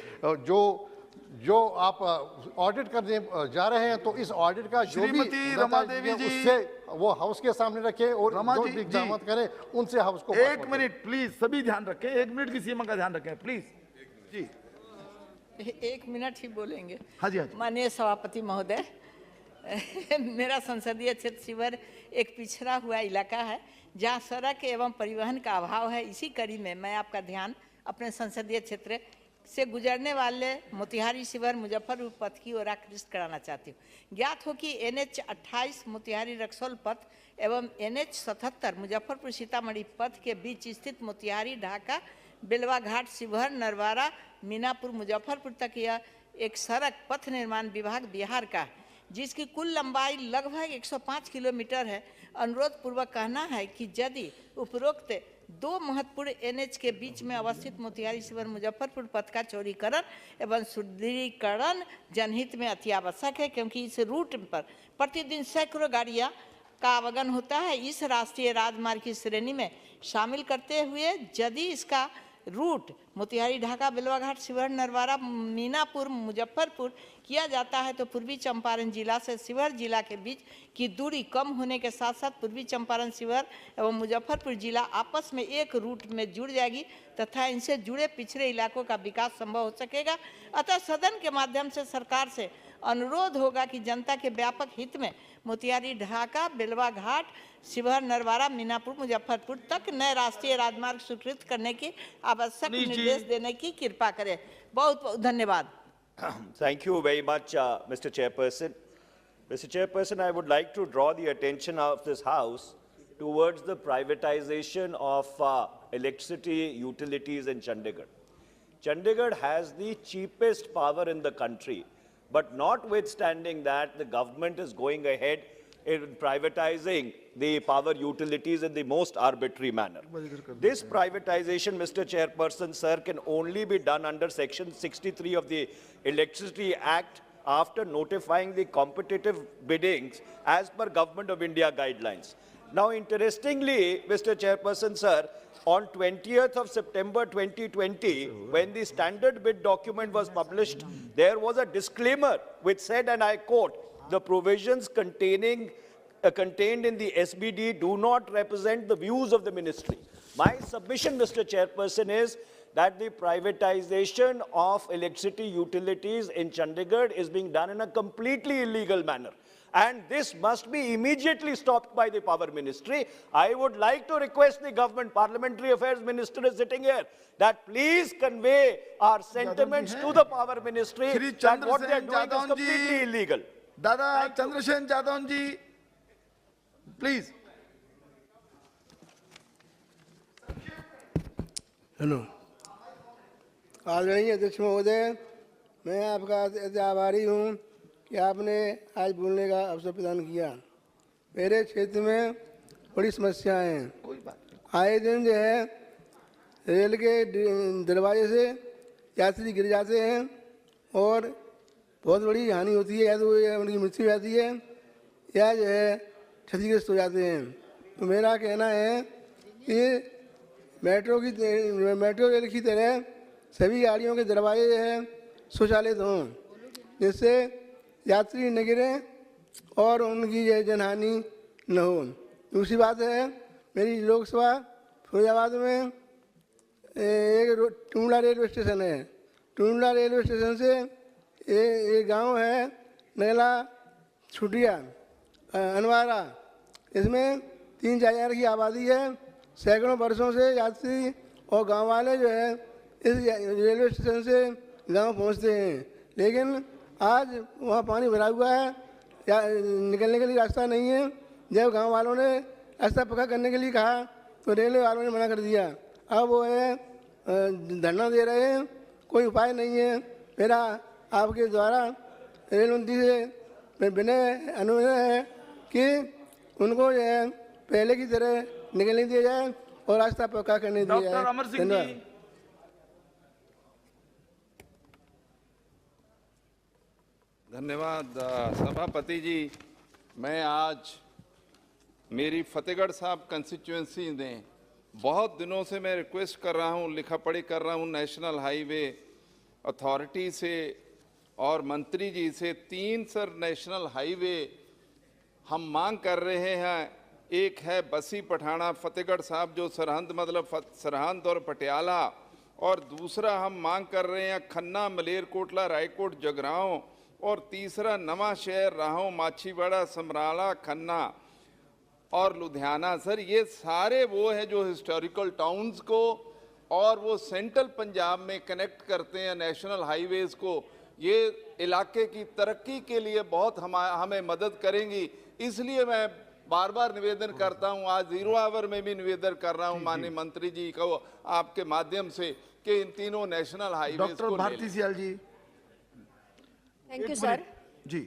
जो आप ऑडिट करने जा रहे हैं तो इस ऑडिट का जो भी रमा देवी जी उससे वो हाउस के सामने रखें और जो भी इक़दाम करें उनसे हाउस को। एक मिनट प्लीज, सभी ध्यान रखें, 1 मिनट की सीमा का ध्यान रखें प्लीज जी। 1 मिनट ही बोलेंगे। हाँ जी, हाँ जी। माननीय सभापति महोदय, मेरा संसदीय क्षेत्र शिवर एक पिछड़ा हुआ इलाका है जहाँ सड़क एवं परिवहन का अभाव है। इसी कड़ी में मैं आपका ध्यान अपने संसदीय क्षेत्र से गुजरने वाले मोतिहारी शिवर मुजफ्फरपुर पथ की ओर आकृष्ट कराना चाहती हूँ। ज्ञात हो कि NH 28 मोतिहारी रक्सौल पथ एवं NH 77 मुजफ्फरपुर सीतामढ़ी पथ के बीच स्थित मोतिहारी ढाका बेलवा घाट शिवहर नरवारा मीनापुर मुजफ्फरपुर तक यह एक सड़क पथ निर्माण विभाग बिहार का है जिसकी कुल लंबाई लगभग 105 किलोमीटर है। अनुरोध पूर्वक कहना है कि यदि उपरोक्त 2 महत्वपूर्ण NH के बीच में अवस्थित मोतिहारी शिवर मुजफ्फरपुर पथ का चौड़ीकरण एवं सुदृढ़ीकरण जनहित में अति आवश्यक है, क्योंकि इस रूट पर प्रतिदिन सैकड़ों गाड़ियां का आवागमन होता है। इस राष्ट्रीय राजमार्ग की श्रेणी में शामिल करते हुए यदि इसका रूट मोतिहारी ढाका बेलवा घाट शिवहर नरवारा मीनापुर मुजफ्फरपुर किया जाता है तो पूर्वी चंपारण जिला से शिवहर जिला के बीच की दूरी कम होने के साथ साथ पूर्वी चंपारण शिवहर एवं मुजफ्फरपुर जिला आपस में एक रूट में जुड़ जाएगी तथा इनसे जुड़े पिछड़े इलाकों का विकास संभव हो सकेगा। अतः सदन के माध्यम से सरकार से अनुरोध होगा कि जनता के व्यापक हित में मोतिहारी ढाका बेलवा घाट शिवहर नरवारा मीनापुर मुजफ्फरपुर तक नए राष्ट्रीय राजमार्ग स्वीकृत करने की आवश्यक निर्देश देने की कृपा करें। बहुत बहुत धन्यवाद। Thank you very much, Mr. Chairperson. Mr. Chairperson, I would like to draw the attention of this House towards the privatization of electricity utilities in Chandigarh. Chandigarh has the cheapest power in the country, but notwithstanding that, the government is going ahead in privatizing the power utilities in the most arbitrary manner. This privatization, Mr. Chairperson, sir, can only be done under Section 63 of the Electricity Act after notifying the competitive biddings as per Government of India guidelines. Now, interestingly, Mr. Chairperson, sir, on 20th of September 2020, when the standard bid document was published, there was a disclaimer which said, and I quote, "The provisions contained in the SBD do not represent the views of the ministry." My submission, Mr. Chairperson, is that the privatization of electricity utilities in Chandigarh is being done in a completely illegal manner. And this must be immediately stopped by the Power Ministry. I would like to request the Government Parliamentary Affairs Minister is sitting here that please convey our sentiments to the Power Ministry that what they are doing is completely illegal. Dada Chandrasen Jadon ji, please. Hello, आदरणीय अध्यक्ष महोदय, मैं आपका आभारी हूँ कि आपने आज बोलने का अवसर प्रदान किया। मेरे क्षेत्र में बड़ी समस्याएं हैं। आए दिन जो है रेल के दरवाजे से यात्री गिर जाते हैं और बहुत बड़ी हानि होती है, या तो उनकी मृत्यु हो जाती है या जो है क्षतिग्रस्त हो जाते हैं। तो मेरा कहना है कि मेट्रो रेल की तरह सभी गाड़ियों के दरवाजे जो है स्वचालित हों, जिससे यात्री न गिरें और उनकी जनहानि न हो। दूसरी बात है, मेरी लोकसभा फिरोजाबाद में एक टूंडला रेलवे स्टेशन है। टूंडला रेलवे स्टेशन से एक गांव है नगला छुटिया अनवारा, इसमें 3-4 हज़ार की आबादी है। सैकड़ों वर्षों से यात्री और गांव वाले जो है इस रेलवे स्टेशन से गांव पहुंचते हैं, लेकिन आज वहाँ पानी भरा हुआ है या निकलने के लिए रास्ता नहीं है। जब गांव वालों ने रास्ता पक्का करने के लिए कहा तो रेलवे वालों ने मना कर दिया। अब वो है धरना दे रहे हैं, कोई उपाय नहीं है। मेरा आपके द्वारा रेल मंत्री से विनय अनुरोध है कि उनको जो है पहले की तरह निकलने दिया जाए और रास्ता पक्का करने दिया जाए। धन्यवाद। धन्यवाद सभापति जी। मैं आज मेरी फतेहगढ़ साहब कंस्टिट्यूएंसी में बहुत दिनों से मैं रिक्वेस्ट कर रहा हूँ, लिखा पढ़ी कर रहा हूँ नेशनल हाईवे अथॉरिटी से और मंत्री जी से। 3 सर नेशनल हाईवे हम मांग कर रहे हैं। एक है बसी पठाना फतेहगढ़ साहब जो सरहंद मतलब सरहंद और पटियाला, और दूसरा हम मांग कर रहे हैं खन्ना मलेरकोटला रायकोट जगराओं, और तीसरा नवा शहर राहों माछीवाड़ा समराला खन्ना और लुधियाना। सर ये सारे वो हैं जो हिस्टोरिकल टाउन्स को और वो सेंट्रल पंजाब में कनेक्ट करते हैं नेशनल हाईवेज़ को। ये इलाके की तरक्की के लिए बहुत हमें मदद करेंगी। इसलिए मैं बार बार निवेदन करता हूं, आज 0 आवर में भी निवेदन कर रहा हूं माननीय मंत्री जी को आपके माध्यम से कि इन तीनों national highways doctor Bharati Siyal ji. Thank you sir ji.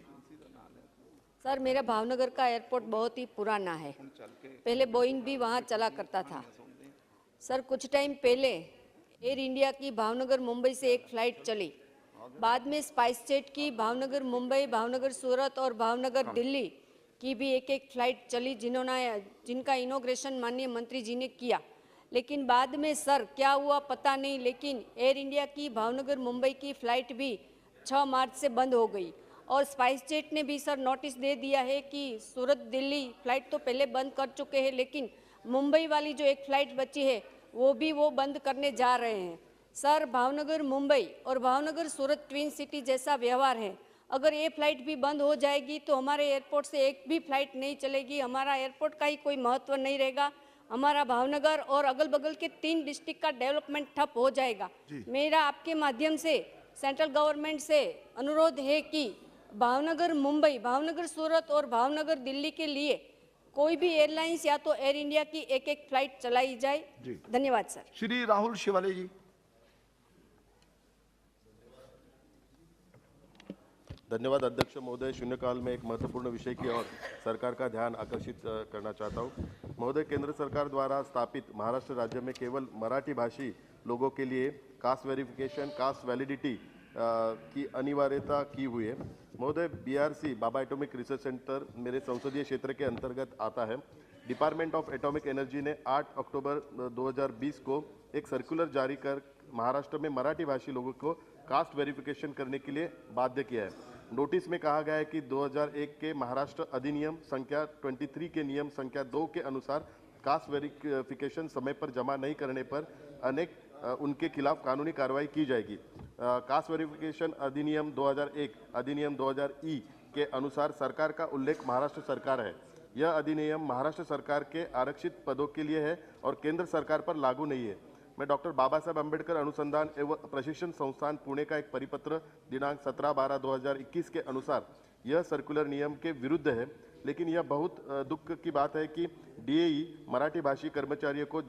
Sir मेरा भावनगर का एयरपोर्ट बहुत ही पुराना है, पहले बोइंग भी वहाँ चला करता था। सर कुछ टाइम पहले एयर इंडिया की भावनगर मुंबई से एक फ़्लाइट चली, बाद में स्पाइस जेट की भावनगर मुंबई, भावनगर सूरत और भावनगर दिल्ली की भी एक फ़्लाइट चली, जिनका इनॉग्रेशन माननीय मंत्री जी ने किया। लेकिन बाद में सर क्या हुआ पता नहीं, लेकिन एयर इंडिया की भावनगर मुंबई की फ़्लाइट भी 6 मार्च से बंद हो गई। और स्पाइस जेट ने भी सर नोटिस दे दिया है कि सूरत दिल्ली फ़्लाइट तो पहले बंद कर चुके हैं, लेकिन मुंबई वाली जो एक फ़्लाइट बची है वो बंद करने जा रहे हैं। सर भावनगर मुंबई और भावनगर सूरत ट्विन सिटी जैसा व्यवहार है, अगर ये फ्लाइट भी बंद हो जाएगी तो हमारे एयरपोर्ट से एक भी फ्लाइट नहीं चलेगी, हमारा एयरपोर्ट का ही कोई महत्व नहीं रहेगा, हमारा भावनगर और अगल बगल के 3 डिस्ट्रिक्ट का डेवलपमेंट ठप हो जाएगा। मेरा आपके माध्यम से सेंट्रल गवर्नमेंट से अनुरोध है कि भावनगर मुंबई, भावनगर सूरत और भावनगर दिल्ली के लिए कोई भी एयरलाइंस या तो एयर इंडिया की एक फ्लाइट चलाई जाए। धन्यवाद सर। श्री राहुल शिवाले जी। धन्यवाद अध्यक्ष महोदय। शून्यकाल में एक महत्वपूर्ण विषय की ओर सरकार का ध्यान आकर्षित करना चाहता हूं। महोदय, केंद्र सरकार द्वारा स्थापित महाराष्ट्र राज्य में केवल मराठी भाषी लोगों के लिए कास्ट वेरिफिकेशन, कास्ट वैलिडिटी की अनिवार्यता की हुई है। महोदय, BRC बाबा एटॉमिक रिसर्च सेंटर मेरे संसदीय क्षेत्र के अंतर्गत आता है। डिपार्टमेंट ऑफ एटॉमिक एनर्जी ने 8 अक्टूबर 2020 को एक सर्कुलर जारी कर महाराष्ट्र में मराठी भाषी लोगों को कास्ट वेरिफिकेशन करने के लिए बाध्य किया है। नोटिस में कहा गया है कि 2001 के महाराष्ट्र अधिनियम संख्या 23 के नियम संख्या 2 के अनुसार कास्ट वेरिफिकेशन समय पर जमा नहीं करने पर उनके खिलाफ कानूनी कार्रवाई की जाएगी। कास्ट वेरिफिकेशन अधिनियम 2001 अधिनियम 2000 के अनुसार सरकार का उल्लेख महाराष्ट्र सरकार है। यह अधिनियम महाराष्ट्र सरकार के आरक्षित पदों के लिए है और केंद्र सरकार पर लागू नहीं है। मैं डॉक्टर बाबा साहब अम्बेडकर अनुसंधान एवं प्रशिक्षण संस्थान पुणे का एक परिपत्र दिनांक 17/12/2021 के अनुसार यह सर्कुलर नियम के विरुद्ध है, लेकिन यह बहुत दुख की बात है कि DAE मराठी भाषी कर्मचारियों को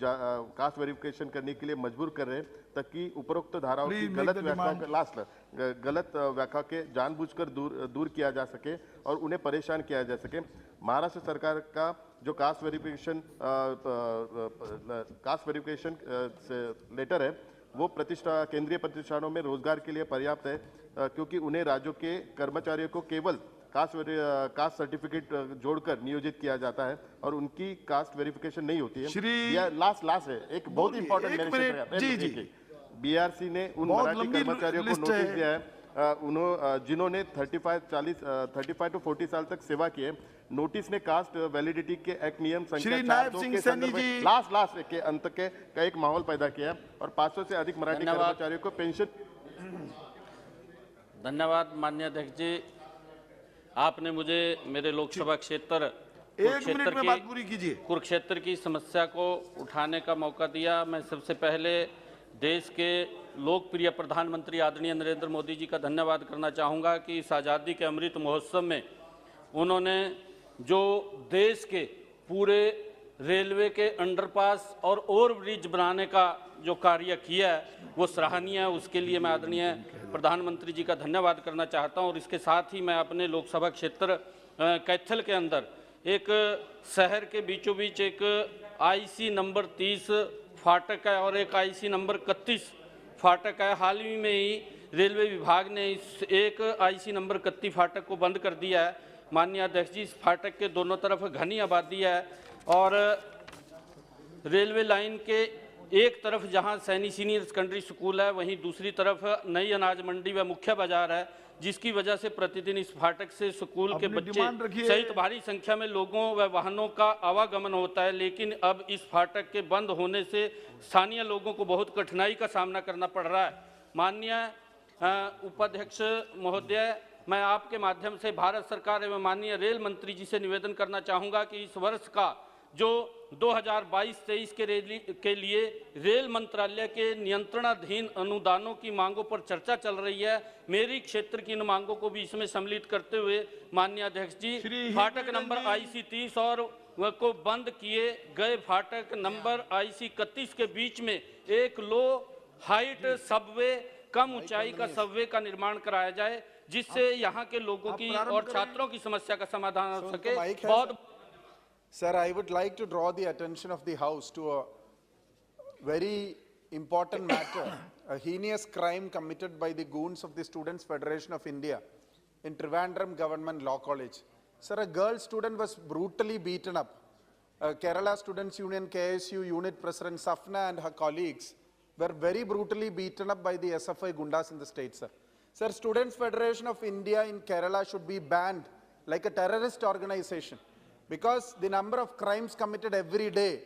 कास्ट वेरिफिकेशन करने के लिए मजबूर कर रहे हैं, ताकि उपरोक्त धाराओं की गलत व्याख्या के जानबूझकर दूर किया जा सके और उन्हें परेशान किया जा सके। महाराष्ट्र सरकार का जो कास्ट वेरिफिकेशन लेटर है वो केंद्रीय प्रतिष्ठानों में रोजगार के लिए पर्याप्त है, क्योंकि उन्हें राज्यों के कर्मचारियों को केवल कास्ट सर्टिफिकेट जोड़कर नियोजित किया जाता है और उनकी कास्ट वेरिफिकेशन नहीं होती है। लास्ट है एक बहुत इंपॉर्टेंट BRC ने उन मराठी कर्मचारियों को नोटिस दिया है जिन्होंने 35 to 40 साल तक सेवा की है। नोटिस ने कास्ट वैलिडिटी के एक्ट नियम संख्या 4(2) के संदर्भ में लास्ट के अंत का एक माहौल पैदा किया और 500 से अधिक मराठी कर्मचारियों को पेंशन। धन्यवाद माननीय अध्यक्ष जी, आपने मुझे मेरे लोकसभा क्षेत्र कुरुक्षेत्र की समस्या को उठाने का मौका दिया। मैं सबसे पहले देश के लोकप्रिय प्रधानमंत्री आदरणीय नरेंद्र मोदी जी का धन्यवाद करना चाहूँगा कि इस आज़ादी के अमृत महोत्सव में उन्होंने जो देश के पूरे रेलवे के अंडरपास और ओवरब्रिज बनाने का जो कार्य किया है वो सराहनीय है। उसके लिए मैं आदरणीय प्रधानमंत्री जी का धन्यवाद करना चाहता हूं। और इसके साथ ही मैं अपने लोकसभा क्षेत्र कैथल के अंदर एक शहर के बीचों बीच एक IC नंबर 30 फाटक है और एक IC नंबर 31 फाटक है। हाल ही में ही रेलवे विभाग ने इस एक IC नंबर 31 फाटक को बंद कर दिया है। माननीय अध्यक्ष जी, इस फाटक के दोनों तरफ घनी आबादी है और रेलवे लाइन के एक तरफ जहां सैनी सीनियर सेकेंडरी स्कूल है, वहीं दूसरी तरफ नई अनाज मंडी व मुख्य बाजार है, जिसकी वजह से प्रतिदिन इस फाटक से स्कूल के बच्चे सहित भारी संख्या में लोगों व वाहनों का आवागमन होता है। लेकिन अब इस फाटक के बंद होने से स्थानीय लोगों को बहुत कठिनाई का सामना करना पड़ रहा है। माननीय उपाध्यक्ष महोदय, मैं आपके माध्यम से भारत सरकार एवं माननीय रेल मंत्री जी से निवेदन करना चाहूँगा कि इस वर्ष का जो 2022-23 के लिए रेल मंत्रालय के नियंत्रणाधीन अनुदानों की मांगों पर चर्चा चल रही है। मेरी क्षेत्र की इन मांगों को भी इसमें सम्मिलित करते हुए माननीय अध्यक्ष जी, फाटक नंबर IC 30 और को बंद किए गए फाटक नंबर IC 31 के बीच में एक लो हाइट सबवे, कम ऊंचाई का सबवे का निर्माण कराया जाए, जिससे यहाँ के लोगों की और छात्रों की समस्या का समाधान हो सके। Sir, I would like to draw the attention of the House to a very important matter, a heinous crime committed by the goons of the Students' Federation of India in Trivandrum Government Law College. Sir, a girl student was brutally beaten up. Kerala Students' Union KSU unit president Safna and her colleagues were very brutally beaten up by the SFI Gundas in the state, sir. Sir, Students' Federation of India in Kerala should be banned like a terrorist organization, because the number of crimes committed every day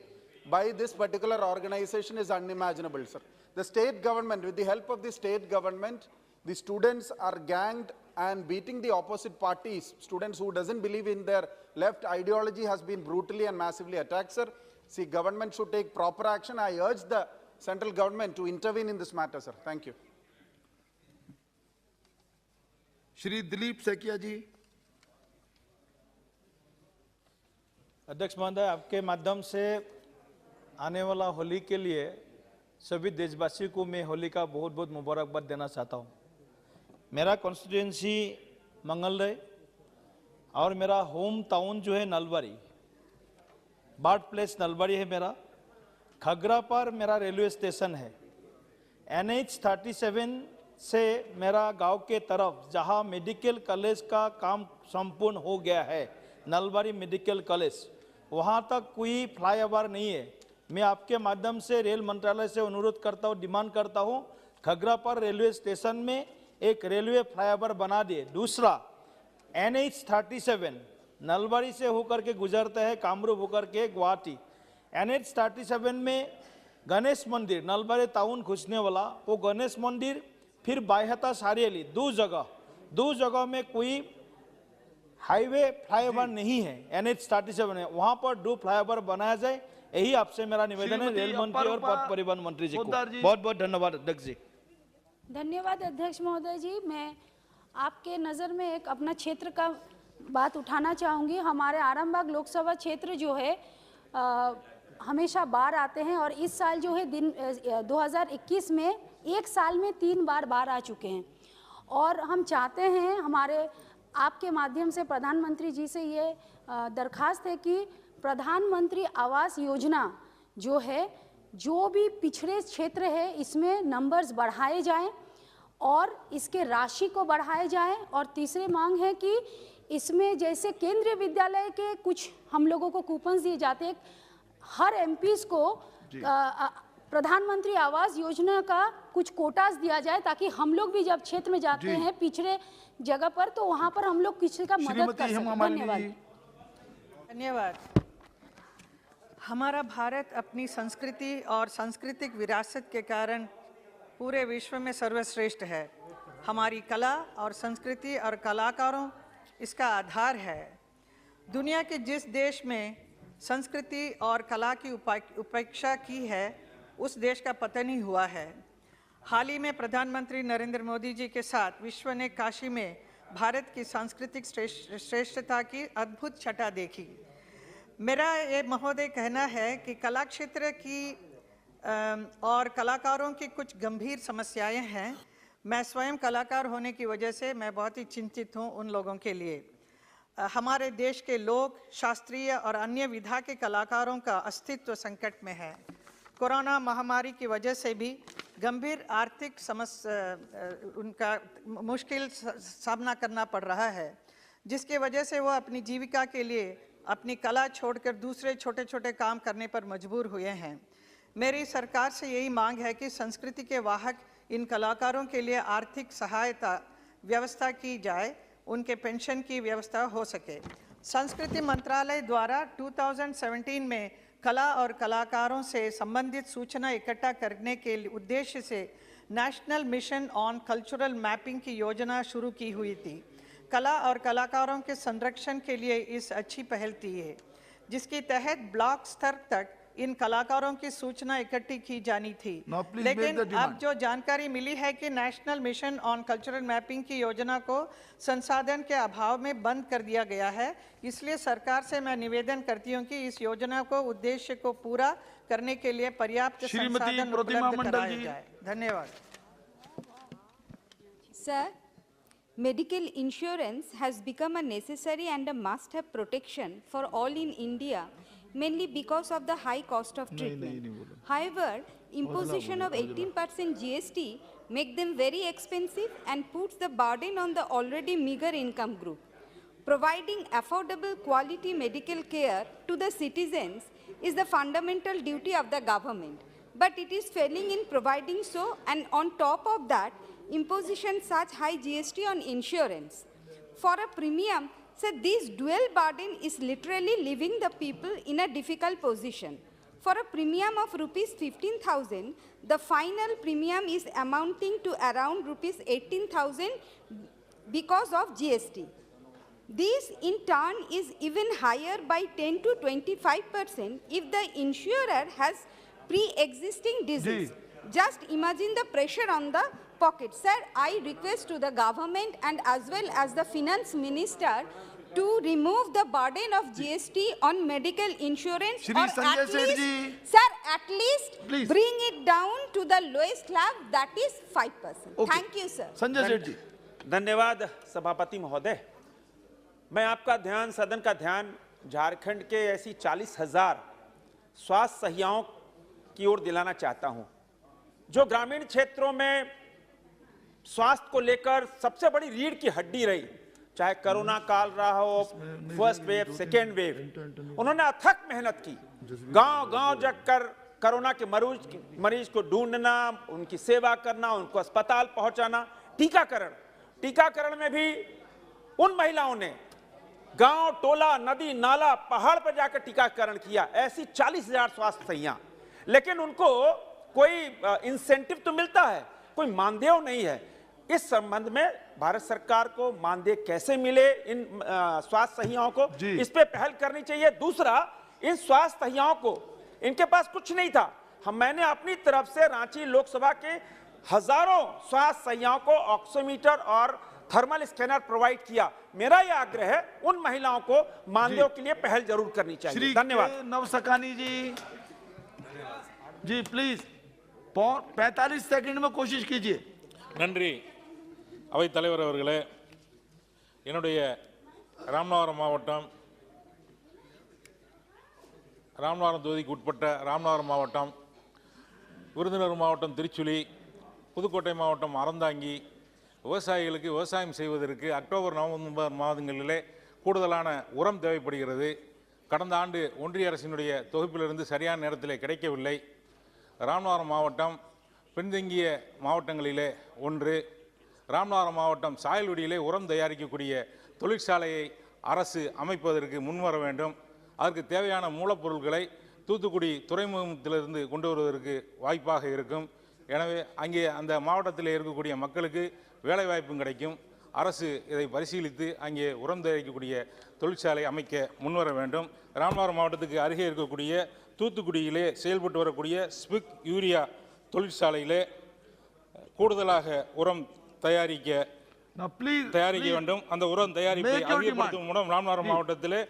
by this particular organization is unimaginable, sir. The state government, with the help of the state government, the students are ganged and beating the opposite parties, students who doesn't believe in their left ideology has been brutally and massively attacked, sir. See, government should take proper action. I urge the central government to intervene in this matter, sir. Thank you. Shri Dilip Saikia जी। अध्यक्ष महोदय, आपके माध्यम से आने वाला होली के लिए सभी देशवासियों को मैं होली का बहुत बहुत मुबारकबाद देना चाहता हूँ। मेरा कॉन्स्टिट्यूएंसी मंगलदय और मेरा होम टाउन जो है नलबारी, बर्थ प्लेस नलबारी है मेरा। खगरा पर मेरा रेलवे स्टेशन है। NH 37 से मेरा गांव के तरफ जहां मेडिकल कॉलेज का काम संपूर्ण हो गया है, नलबारी मेडिकल कॉलेज, वहां तक कोई फ्लाईओवर नहीं है। मैं आपके माध्यम से रेल मंत्रालय से अनुरोध करता हूं, डिमांड करता हूं, खगरा पर रेलवे स्टेशन में एक रेलवे फ्लाईओवर बना दिए। दूसरा, NH 37 नलबारी से होकर के गुजरता है कामरूप होकर के गुवाहाटी। NH 37 में गणेश मंदिर नलबारी टाउन घुसने वाला वो गणेश मंदिर, फिर बायहता सारियली, दो जगह में कोई हाईवे फ्लाईओवर नहीं है। NH 37 है, वहां पर 2 फ्लाईओवर बनाया जाए, यही आपसे मेरा निवेदन है रेल मंत्री और पथ परिवहन मंत्री जी को। बहुत बहुत धन्यवाद अध्यक्ष जी। धन्यवाद अध्यक्ष महोदय जी। मैं आपके नज़र में एक अपना क्षेत्र का बात उठाना चाहूँगी। हमारे आरामबाग लोकसभा क्षेत्र जो है हमेशा बाढ़ आते हैं और इस साल जो है 2021 में एक साल में 3 बार बाढ़ आ चुके हैं और हम चाहते हैं, हमारे आपके माध्यम से प्रधानमंत्री जी से ये दरखास्त है कि प्रधानमंत्री आवास योजना जो है, जो भी पिछड़े क्षेत्र है इसमें नंबर्स बढ़ाए जाएं और इसके राशि को बढ़ाए जाएं। और तीसरी मांग है कि इसमें जैसे केंद्रीय विद्यालय के कुछ हम लोगों को कूपन्स दिए जाते हैं, हर एमपीज को प्रधानमंत्री आवास योजना का कुछ कोटास दिया जाए ताकि हम लोग भी जब क्षेत्र में जाते हैं पिछड़े जगह पर तो वहां पर हम लोग किसी का मदद कर सकें। धन्यवाद। धन्यवाद। हमारा भारत अपनी संस्कृति और सांस्कृतिक विरासत के कारण पूरे विश्व में सर्वश्रेष्ठ है। हमारी कला और संस्कृति और कलाकारों इसका आधार है। दुनिया के जिस देश में संस्कृति और कला की उपेक्षा की है उस देश का पतन ही हुआ है। हाल ही में प्रधानमंत्री नरेंद्र मोदी जी के साथ विश्व ने काशी में भारत की सांस्कृतिक श्रेष्ठता की अद्भुत छटा देखी। मेरा ये महोदय कहना है कि कला क्षेत्र की और कलाकारों की कुछ गंभीर समस्याएं हैं। मैं स्वयं कलाकार होने की वजह से मैं बहुत ही चिंतित हूं उन लोगों के लिए। हमारे देश के लोक, शास्त्रीय और अन्य विधा के कलाकारों का अस्तित्व संकट में है। कोरोना महामारी की वजह से भी गंभीर आर्थिक उनका मुश्किल सामना करना पड़ रहा है, जिसके वजह से वो अपनी जीविका के लिए अपनी कला छोड़कर दूसरे छोटे छोटे काम करने पर मजबूर हुए हैं। मेरी सरकार से यही मांग है कि संस्कृति के वाहक इन कलाकारों के लिए आर्थिक सहायता व्यवस्था की जाए, उनके पेंशन की व्यवस्था हो सके। संस्कृति मंत्रालय द्वारा 2017 में कला और कलाकारों से संबंधित सूचना इकट्ठा करने के उद्देश्य से national mission on cultural mapping की योजना शुरू की हुई थी। कला और कलाकारों के संरक्षण के लिए इस अच्छी पहल थी है, जिसके तहत ब्लॉक स्तर तक इन कलाकारों की सूचना इकट्ठी की जानी थी। लेकिन अब जो जानकारी मिली है कि national mission on cultural mapping की योजना को संसाधन के अभाव में बंद कर दिया गया है। इसलिए सरकार से मैं निवेदन करती हूं कि इस योजना को उद्देश्य को पूरा करने के लिए पर्याप्त संसाधन उपलब्ध कराए जाए। धन्यवाद। Sir, medical insurance has become a necessary and a must-have protection for all in India, mainly because of the high cost of treatment. However, imposition of 18% GST make them very expensive and puts the burden on the already meager income group. Providing affordable quality medical care to the citizens is the fundamental duty of the government, but it is failing in providing so, and on top of that, imposition such high GST on insurance. For a premium, so this dual burden is literally leaving the people in a difficult position. For a premium of rupees 15,000, the final premium is amounting to around rupees 18,000 because of GST. This in turn is even higher by 10 to 25% if the insurer has pre-existing disease. Just imagine the pressure on the pocket. Sir, I request to the government and as well as the finance minister to remove the burden of GST on medical insurance, Shri or Sanjay at least, Sethji. sir, at least Please. bring it down to the lowest slab, that is 5%. Okay. Thank you, sir. Sanjay Seth जी। धन्यवाद सभापति महोदय। मैं आपका ध्यान, सदन का ध्यान झारखंड के ऐसी 40,000 स्वास्थ्य सहियाओं की ओर दिलाना चाहता हूं, जो ग्रामीण क्षेत्रों में स्वास्थ्य को लेकर सबसे बड़ी रीढ़ की हड्डी रही, चाहे कोरोना काल रहा हो, फर्स्ट वेव, सेकेंड वेव। उन्होंने अथक मेहनत की, गांव-गांव जाकर कोरोना के मरीज को ढूंढना, उनकी सेवा करना, उनको अस्पताल पहुंचाना, टीकाकरण में भी उन महिलाओं ने गांव, टोला, नदी, नाला, पहाड़ पर जाकर टीकाकरण किया। ऐसी 40,000 स्वास्थ्य सहियां, लेकिन उनको कोई इंसेंटिव तो मिलता है, कोई मानदेय नहीं है। इस संबंध में भारत सरकार को मानदेय कैसे मिले इन स्वास्थ्य सहियाओं को, इस पे पहल करनी चाहिए। दूसरा, इन स्वास्थ्य सहियाओं को, इनके पास कुछ नहीं था, मैंने अपनी तरफ से रांची लोकसभा के हजारों स्वास्थ्य सहियाओं को ऑक्सीमीटर और थर्मल स्कैनर प्रोवाइड किया। मेरा यह आग्रह है, उन महिलाओं को मानदेय के लिए पहल जरूर करनी चाहिए। धन्यवाद। नवसकानी जी प्लीज 45 सेकंड में कोशिश कीजिए। நன்றி அவைத் தலைவர் அவர்களே, என்னுடைய ராமநாதபுரம் தொகுதிக்கு உட்பட்ட ராமநாதபுரம் மாவட்டம், விருதுநகர் மாவட்டம் திருச்சுழி, புதுக்கோட்டை மாவட்டம் அறந்தாங்கி விவசாயிகளுக்கு விவசாயம் செய்வதற்கு அக்டோபர் நவம்பர் மாதங்களிலே கூடுதலான உரம் தேவைப்படுகிறது. கடந்த ஆண்டு ஒன்றிய அரசினுடைய தொகுப்பிலிருந்து சரியான நேரத்தில் கிடைக்கவில்லை. ராமநாதபுரம் மாவட்டம் பின்தங்கிய மாவட்டங்களிலே ஒன்று. ராமநாதபுரம் மாவட்டம் சாயல்குடியிலே உரம் தயாரிக்கக்கூடிய தொழிற்சாலையை அரசு அமைப்பதற்கு முன்வர வேண்டும். அதற்கு தேவையான மூலப்பொருட்களை தூத்துக்குடி துறைமுகத்திலிருந்து கொண்டு வருவதற்கு வாய்ப்பாக இருக்கும். எனவே அங்கே அந்த மாவட்டத்தில் இருக்கக்கூடிய மக்களுக்கு வேலைவாய்ப்பும் கிடைக்கும். அரசு இதை பரிசீலித்து அங்கே உரம் தயாரிக்கக்கூடிய தொழிற்சாலை அமைக்க முன்வர வேண்டும். ராமநாதபுரம் மாவட்டத்துக்கு அருகே இருக்கக்கூடிய தூத்துக்குடியிலே செயல்பட்டு வரக்கூடிய ஸ்பிக் யூரியா தொழிற்சாலையிலே கூடுதலாக உரம் தயாரிக்க வேண்டும். அந்த உரம் தயாரிப்பை அதிகப்படுத்தும் மூலம் ராமநாதபுரம் மாவட்டத்திலே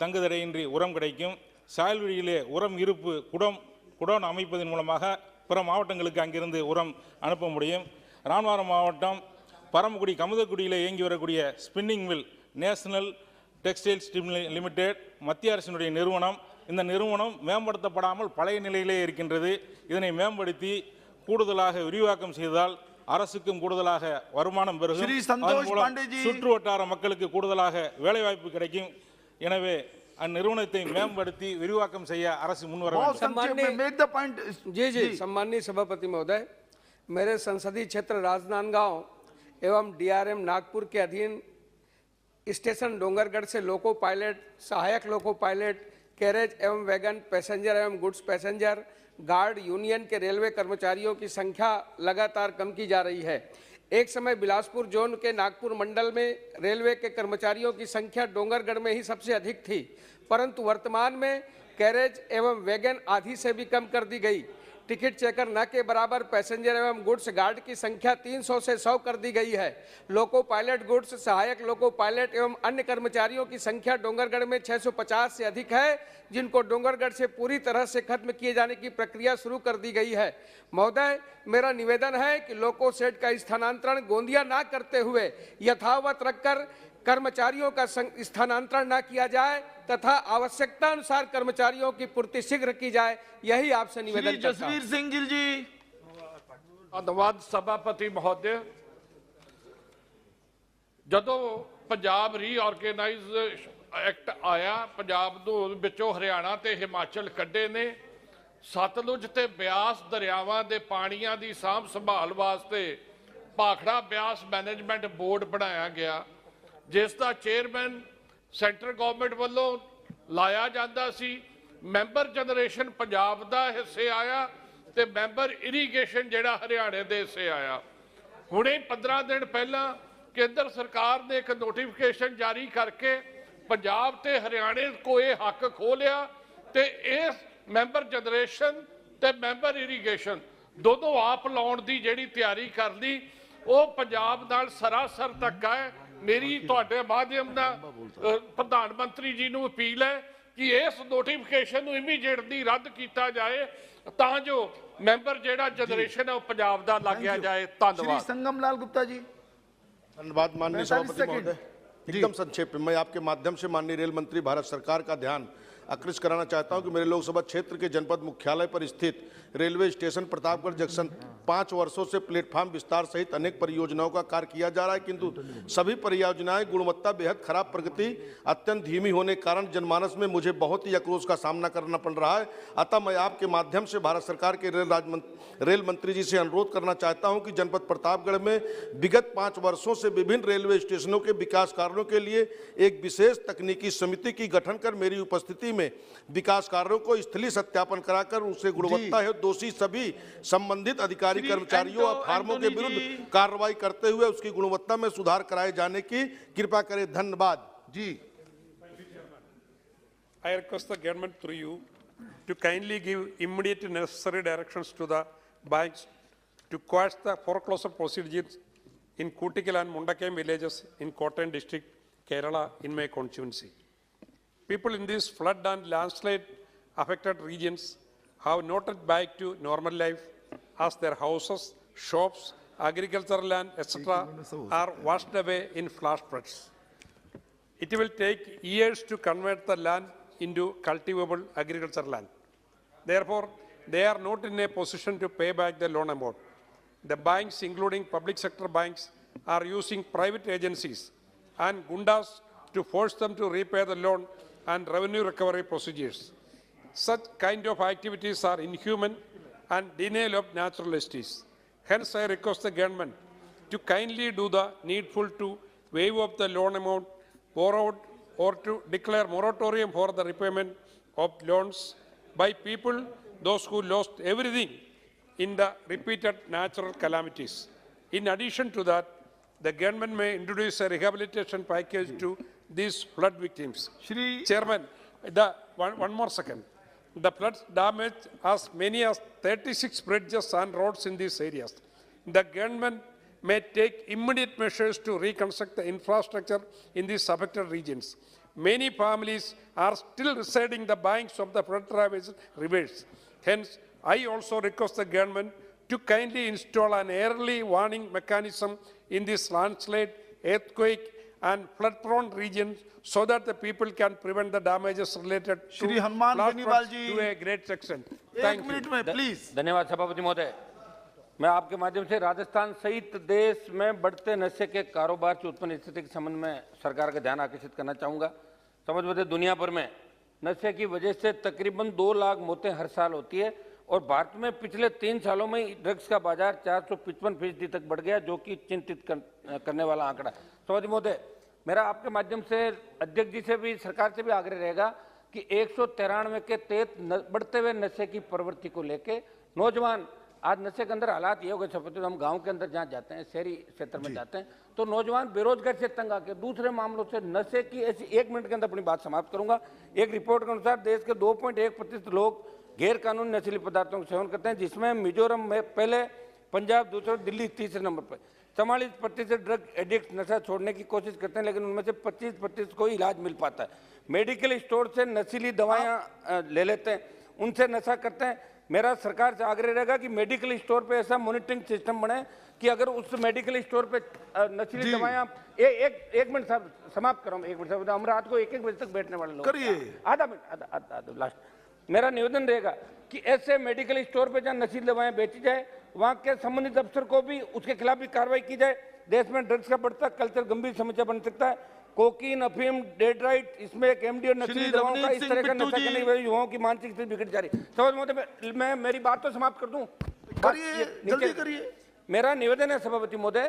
தங்குதடையின்றி உரம் கிடைக்கும். சாயல்குடியிலே உரம் இருப்பு குடோன் அமைப்பதன் மூலமாக பிற மாவட்டங்களுக்கு அங்கிருந்து உரம் அனுப்ப முடியும். ராமநாதபுரம் மாவட்டம் பரமக்குடி கமுதக்குடியில் இயங்கி வரக்கூடிய spinning mill national textiles limited மத்திய அரசினுடைய நிறுவனம். இந்த நிறுவனம் மேம்படுத்தப்படாமல் பழைய நிலையிலே இருக்கின்றது. இதனை மேம்படுத்தி கூடுதலாக விரிவாக்கம் செய்தால் அரசுக்கும் கூடுதலாக வருமானம் பெருகும். சுற்று வட்டார மக்களுக்கு கூடுதலாக வேலைவாய்ப்பு கிடைக்கும். எனவே அந்நிறுவனத்தை மேம்படுத்தி விரிவாக்கம் செய்ய அரசு முன்வர வேண்டும். सम्माननीय सभापति महोदय, मेरे संसदीय क्षेत्र राजनांदगांव एवं डीआरएम नागपुर के अधीन स्टेशन डोंगरगढ़ से लोको पायलट, सहायक लोको पायलट, कैरेज एवं वैगन, पैसेंजर एवं गुड्स पैसेंजर, गार्ड यूनियन के रेलवे कर्मचारियों की संख्या लगातार कम की जा रही है। एक समय बिलासपुर जोन के नागपुर मंडल में रेलवे के कर्मचारियों की संख्या डोंगरगढ़ में ही सबसे अधिक थी, परंतु वर्तमान में कैरेज एवं वैगन आधी से भी कम कर दी गई। टिकट चेकर न के बराबर पैसेंजर एवं गुड्स गार्ड की संख्या 300 से 100 कर दी गई है। लोको पायलट, गुड्स, सहायक लोको पायलट एवं अन्य कर्मचारियों की संख्या डोंगरगढ़ में 650 से अधिक है, जिनको डोंगरगढ़ से पूरी तरह से खत्म किए जाने की प्रक्रिया शुरू कर दी गई है। महोदय, मेरा निवेदन है कि लोको सेट का स्थानांतरण गोंदिया न करते हुए यथावत रखकर कर्मचारियों का स्थानांतरण न किया जाए तथा आवश्यकता अनुसार कर्मचारियों की पूर्ति शीघ्र की जाए, यही आपसे निवेदन करता हूं। जसवीर सिंह गिल जी। धन्यवाद सभापति महोदय। ਜਦੋਂ ਪੰਜਾਬ ਰੀਆਰਗੇਨਾਈਜ਼ ਐਕਟ ਆਇਆ, ਪੰਜਾਬ ਨੂੰ ਵਿੱਚੋਂ ਹਰਿਆਣਾ ਤੇ ਹਿਮਾਚਲ ਕੱਢੇ ਨੇ। ਸਤਲੁਜ ਤੇ ਬਿਆਸ ਦਰਿਆਵਾਂ ਦੇ ਪਾਣੀਆਂ ਦੀ ਸਾਂਭ ਸੰਭਾਲ ਵਾਸਤੇ ਭਾਖੜਾ ਬਿਆਸ ਮੈਨੇਜਮੈਂਟ ਬੋਰਡ ਬਣਾਇਆ ਗਿਆ, ਜਿਸ ਦਾ ਚੇਅਰਮੈਨ ਸੈਂਟਰ ਗਵਰਨਮੈਂਟ ਵੱਲੋਂ ਲਾਇਆ ਜਾਂਦਾ ਸੀ। ਮੈਂਬਰ ਜਨਰੇਸ਼ਨ ਪੰਜਾਬ ਦਾ ਹਿੱਸੇ ਆਇਆ ਤੇ ਮੈਂਬਰ ਇਰੀਗੇਸ਼ਨ ਜਿਹੜਾ ਹਰਿਆਣੇ ਦੇ ਹਿੱਸੇ ਆਇਆ। ਹੁਣੇ 15 ਦਿਨ ਪਹਿਲਾਂ ਕੇਂਦਰ ਸਰਕਾਰ ਨੇ ਇੱਕ ਨੋਟੀਫਿਕੇਸ਼ਨ ਜਾਰੀ ਕਰਕੇ ਪੰਜਾਬ ਤੇ ਹਰਿਆਣੇ ਕੋ ਇਹ ਹੱਕ ਖੋਹ ਲਿਆ ਤੇ ਇਸ ਮੈਂਬਰ ਜਨਰੇਸ਼ਨ ਤੇ ਮੈਂਬਰ ਇਰੀਗੇਸ਼ਨ ਦੋਨੋਂ ਆਪ ਲਾਉਣ ਦੀ ਜਿਹੜੀ ਤਿਆਰੀ ਕਰ ਲਈ ਉਹ ਪੰਜਾਬ ਨਾਲ ਸਰਾਸਰ ਧੱਕਾ ਹੈ। ਮੇਰੀ ਤੁਹਾਡੇ ਮਾਧਿਅਮ ਨਾਲ ਪ੍ਰਧਾਨ ਮੰਤਰੀ ਜੀ ਨੂੰ ਅਪੀਲ ਹੈ ਕਿ ਇਸ ਨੋਟੀਫਿਕੇਸ਼ਨ ਨੂੰ ਇਮੀਡੀਏਟਲੀ ਰੱਦ ਕੀਤਾ ਜਾਏ ਤਾਂ ਜੋ ਮੈਂਬਰ ਜਿਹੜਾ ਜਨਰੇਸ਼ਨ ਹੈ ਉਹ ਪੰਜਾਬ ਦਾ ਲੱਗਿਆ ਜਾਏ। ਧੰਨਵਾਦ। श्री संगम लाल गुप्ता जी। धन्यवाद माननीय 45 सभापति सेकंड। महोदय। एकदम संक्षेप में मैं आपके माध्यम से माननीय रेल मंत्री भारत सरकार का ध्यान आकृष्ट कराना चाहता हूं कि मेरे लोकसभा क्षेत्र के जनपद मुख्यालय पर स्थित रेलवे स्टेशन प्रतापगढ़ जंक्शन 5 वर्षों से प्लेटफार्म विस्तार सहित अनेक परियोजनाओं का कार्य किया जा रहा है, किंतु सभी परियोजनाएं गुणवत्ता बेहद खराब, प्रगति अत्यंत धीमी होने के कारण जनमानस में मुझे बहुत ही आक्रोश का सामना करना पड़ रहा है। अतः मैं आपके माध्यम से भारत सरकार के रेल मंत्री जी से अनुरोध करना चाहता हूं कि जनपद प्रतापगढ़ में विगत 5 वर्षों से विभिन्न रेलवे स्टेशनों के विकास कार्यों के लिए एक विशेष तकनीकी समिति की गठन कर मेरी उपस्थिति में विकास कार्यों को स्थलीय सत्यापन कराकर उसे गुणवत्ता है दोषी सभी संबंधित अधिकारी कर्मचारियों और फार्मों के विरुद्ध कार्रवाई करते हुए उसकी गुणवत्ता में सुधार कराए जाने की कृपा करें। धन्यवाद जी। I request the government through you to kindly give immediate necessary directions to the banks to quash the foreclosure procedures in Kootikal and Mundakam villages in Kottayam district, Kerala, in my constituency. People in these flood and landslide affected regions have not back to normal life as their houses, shops, agricultural land, etc. are washed away in flash floods. It will take years to convert the land into cultivable agricultural land. Therefore, they are not in a position to pay back the loan amount. The banks, including public sector banks, are using private agencies and gundas to force them to repay the loan and revenue recovery procedures. Such kind of activities are inhuman and denial of natural justice. Hence, I request the government to kindly do the needful to waive off the loan amount borrowed or to declare moratorium for the repayment of loans by people, those who lost everything in the repeated natural calamities. In addition to that, the government may introduce a rehabilitation package to these flood victims. Chairman, one more second. The floods damaged as many as 36 bridges and roads in these areas. The government may take immediate measures to reconstruct the infrastructure in these affected regions. Many families are still residing the banks of the flood-ravaged rivers. Hence, I also request the government to kindly install an early warning mechanism in this landslide, earthquake, and flood-prone regions so that the people can prevent the damages related to flood floods to a great extent. Thank you. Please. धन्यवाद सभापति महोदय। मैं आपके माध्यम से राजस्थान सहित देश में बढ़ते नशे के कारोबार से उत्पन्न स्थिति के संबंध में सरकार का ध्यान आकर्षित करना चाहूँगा। समझ बदे दुनिया भर में नशे की वजह से तकरीबन 2 लाख मौतें हर साल होती है और भारत में पिछले 3 सालों में ड्रग्स का बाजार 455% तक बढ़ गया, जो कि चिंतित करने वाला आंकड़ा है। सभापति महोदय, मेरा आपके माध्यम से अध्यक्ष जी से भी, सरकार से भी आग्रह रहेगा कि 193 के तहत बढ़ते हुए नशे की प्रवृत्ति को लेके नौजवान, आज नशे के अंदर हालात ये हो गए सभापति, हम गांव के अंदर जहाँ जाते हैं, शहरी क्षेत्र में जाते हैं, तो नौजवान बेरोजगार से तंग आके दूसरे मामलों से नशे की ऐसी 1 मिनट के अंदर अपनी बात समाप्त करूंगा। एक रिपोर्ट के अनुसार देश के 2.1% लोग गैर कानूनी नशीली पदार्थों का सेवन करते हैं, जिसमें मिजोरम में पहले, पंजाब दूसरे, दिल्ली तीसरे नंबर पर। 44% ड्रग एडिक्ट नशा छोड़ने की कोशिश करते हैं, लेकिन उनमें से 25% को इलाज मिल पाता है। मेडिकल स्टोर से नशीली दवाएं ले लेते हैं, उनसे नशा करते हैं। मेरा सरकार से आग्रह रहेगा कि मेडिकल स्टोर पे ऐसा मॉनिटरिंग सिस्टम बने कि अगर उस मेडिकल स्टोर पे नशीली दवाएं, एक मिनट साहब समाप्त करो, 1 मिनट साहब, हम रात को 1-1 बजे तक बैठने वाले लोग, आधा मिनट लास्ट। मेरा निवेदन रहेगा कि ऐसे मेडिकल स्टोर पे जहाँ नशीली दवाएं बेची जाए, वहाँ के संबंधित अफसर को भी उसके खिलाफ भी कार्रवाई की जाए। देश में ड्रग्स का बढ़ता कल्चर गंभीर समस्या बन सकता है। कोकीन, अफीम, डेड्राइट, इसमें एक एमडी और नशीली दवाओं का इस तरह का नशा करने की वजह युवाओं की मानसिक स्थिति बिगड़ जा रही है। सभापति महोदय, मैं मेरी बात तो समाप्त कर दूं, जल्दी करिए। मेरा निवेदन है सभापति महोदय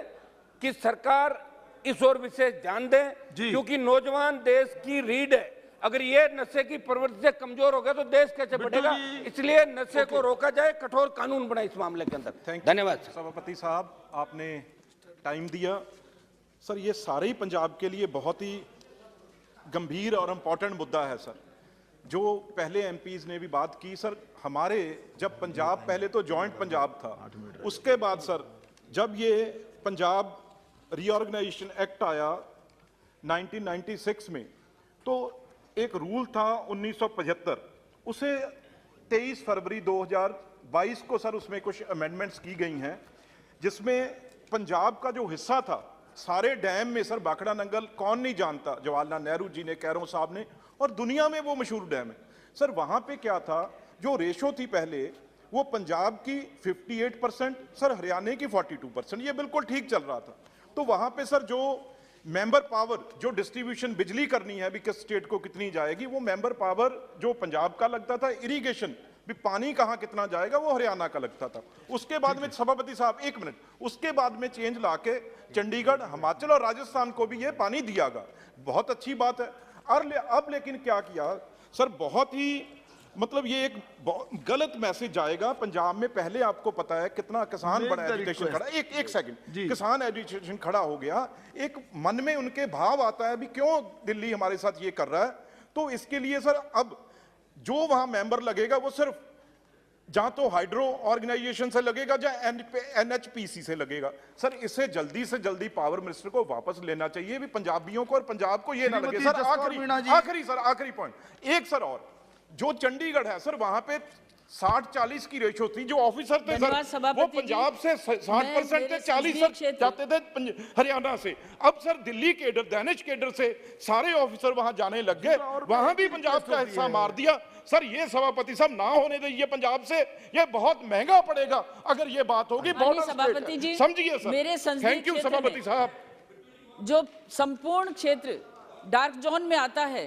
कि सरकार इस ओर विशेष ध्यान दे, क्योंकि नौजवान देश की रीढ़ है। अगर ये नशे की प्रवृत्ति से कमजोर हो गया तो देश कैसे बढ़ेगा? इसलिए नशे को रोका जाए, कठोर कानून बनाए इस मामले के अंदर। धन्यवाद सभापति साहब, आपने टाइम दिया। सर ये सारे ही पंजाब के लिए बहुत ही गंभीर और इम्पॉर्टेंट मुद्दा है सर। जो पहले एमपीज ने भी बात की सर, हमारे जब पंजाब पहले तो जॉइंट पंजाब था, उसके बाद सर जब ये पंजाब रीऑर्गेनाइजेशन एक्ट आया 1996 में, तो एक रूल था 1975, उसे 23 फरवरी 2022 को सर उसमें कुछ अमेंडमेंट्स की गई हैं, जिसमें पंजाब का जो हिस्सा था सारे डैम में सर, बाखड़ा नंगल कौन नहीं जानता, जवाहरलाल नेहरू जी ने, कैरों साहब ने, और दुनिया में वो मशहूर डैम है सर। वहां पे क्या था, जो रेशो थी पहले वो पंजाब की 58% सर, हरियाणा की 42%, ये बिल्कुल ठीक चल रहा था। तो वहां पे सर जो मेंबर पावर, जो डिस्ट्रीब्यूशन बिजली करनी है भी किस स्टेट को कितनी जाएगी, वो मेंबर पावर जो पंजाब का लगता था, इरिगेशन भी पानी कहाँ कितना जाएगा, वो हरियाणा का लगता था। उसके बाद में सभापति साहब एक मिनट, उसके बाद में चेंज लाके चंडीगढ़, हिमाचल और राजस्थान को भी ये पानी दिया गया, बहुत अच्छी बात है। और अब लेकिन क्या किया सर, बहुत ही मतलब ये एक गलत मैसेज आएगा पंजाब में। पहले आपको पता है कितना किसान बड़ा एजुटेशन खड़ा, एक सेकंड, किसान एजुटेशन खड़ा हो गया, एक मन में उनके भाव आता है भी क्यों दिल्ली हमारे साथ ये कर रहा है। तो इसके लिए सर अब जो वहां मेंबर लगेगा वो सिर्फ जहां तो हाइड्रो ऑर्गेनाइजेशन से लगेगा या एनएचपीसी से लगेगा सर। इसे जल्दी से जल्दी पावर मिनिस्टर को वापस लेना चाहिए भी, पंजाबियों को और पंजाब को ये ना लगे सर। आखिरी पॉइंट एक सर, और जो चंडीगढ़ है सर, वहां पे 60-40 की रेशो थी, जो ऑफिसर थे सर वो पंजाब से 60% थे, 40 जाते थे हरियाणा से। अब सर दिल्ली केडर, दैनिश केडर से सारे ऑफिसर वहां जाने लग गए, वहां भी पंजाब का हिस्सा मार दिया सर। ये सभापति साहब ना होने दीजिए पंजाब से, ये बहुत महंगा पड़ेगा अगर ये बात होगी। सभापति जी समझिए सर, मेरे थैंक यू सभापति साहब। जो संपूर्ण क्षेत्र डार्क जोन में आता है,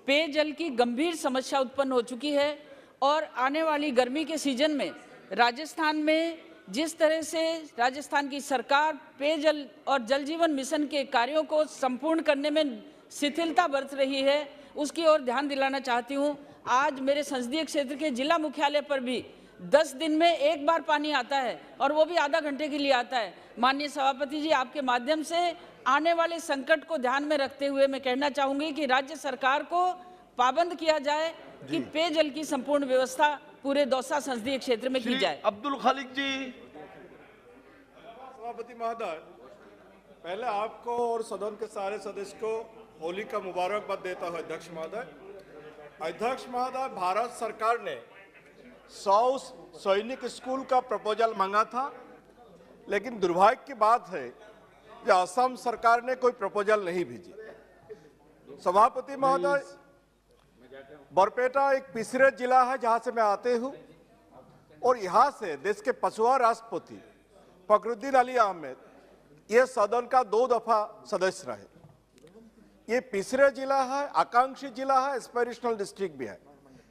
पेयजल की गंभीर समस्या उत्पन्न हो चुकी है और आने वाली गर्मी के सीजन में राजस्थान में जिस तरह से राजस्थान की सरकार पेयजल और जल जीवन मिशन के कार्यों को संपूर्ण करने में शिथिलता बरत रही है, उसकी ओर ध्यान दिलाना चाहती हूँ। आज मेरे संसदीय क्षेत्र के जिला मुख्यालय पर भी 10 दिन में एक बार पानी आता है और वो भी आधा घंटे के लिए आता है। माननीय सभापति जी, आपके माध्यम से आने वाले संकट को ध्यान में रखते हुए मैं कहना चाहूंगी कि राज्य सरकार को पाबंद किया जाए कि पेयजल की संपूर्ण व्यवस्था पूरे दौसा संसदीय क्षेत्र में की जाए। अब्दुल खालिक जी। सभापति महोदय, पहले आपको और सदन के सारे सदस्य को होली का मुबारकबाद देता हूं। अध्यक्ष महोदय, भारत सरकार ने 100 सैनिक स्कूल का प्रपोजल मांगा था, लेकिन दुर्भाग्य की बात है कि असम सरकार ने कोई प्रपोजल नहीं भेजी। सभापति महोदय, बरपेटा एक पिछड़े जिला है जहां से मैं आते हूं, और यहां से देश के 5वां राष्ट्रपति फखरुद्दीन अली अहमद ये सदन का 2 दफा सदस्य रहे। ये पिछड़े जिला है, आकांक्षी जिला है, एस्पिरेशनल डिस्ट्रिक्ट भी है।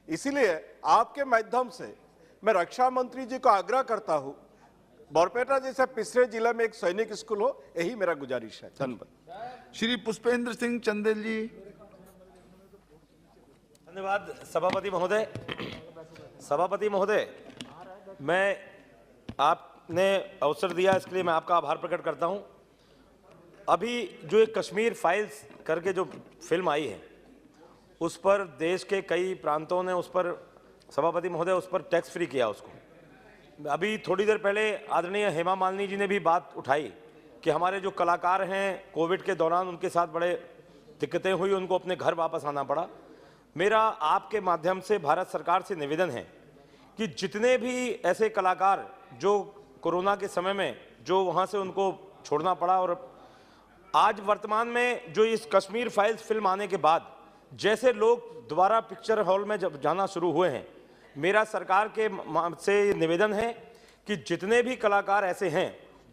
इसीलिए आपके माध्यम से मैं रक्षा मंत्री जी को आग्रह करता हूं, बरपेटा जैसे पिछड़े जिले में एक सैनिक स्कूल हो, यही मेरा गुजारिश है। धन्यवाद। श्री पुष्पेंद्र सिंह चंदेल जी। धन्यवाद सभापति महोदय। सभापति महोदय, मैं आपने अवसर दिया इसके लिए मैं आपका आभार प्रकट करता हूं। अभी जो एक कश्मीर फाइल्स करके जो फिल्म आई है, उस पर देश के कई प्रांतों ने उस पर सभापति महोदय उस पर टैक्स फ्री किया उसको। अभी थोड़ी देर पहले आदरणीय हेमा मालिनी जी ने भी बात उठाई कि हमारे जो कलाकार हैं कोविड के दौरान उनके साथ बड़े दिक्कतें हुई, उनको अपने घर वापस आना पड़ा। मेरा आपके माध्यम से भारत सरकार से निवेदन है कि जितने भी ऐसे कलाकार जो कोरोना के समय में जो वहाँ से उनको छोड़ना पड़ा, और आज वर्तमान में जो इस कश्मीर फाइल्स फिल्म आने के बाद जैसे लोग दोबारा पिक्चर हॉल में जब जाना शुरू हुए हैं, मेरा सरकार के से निवेदन है कि जितने भी कलाकार ऐसे हैं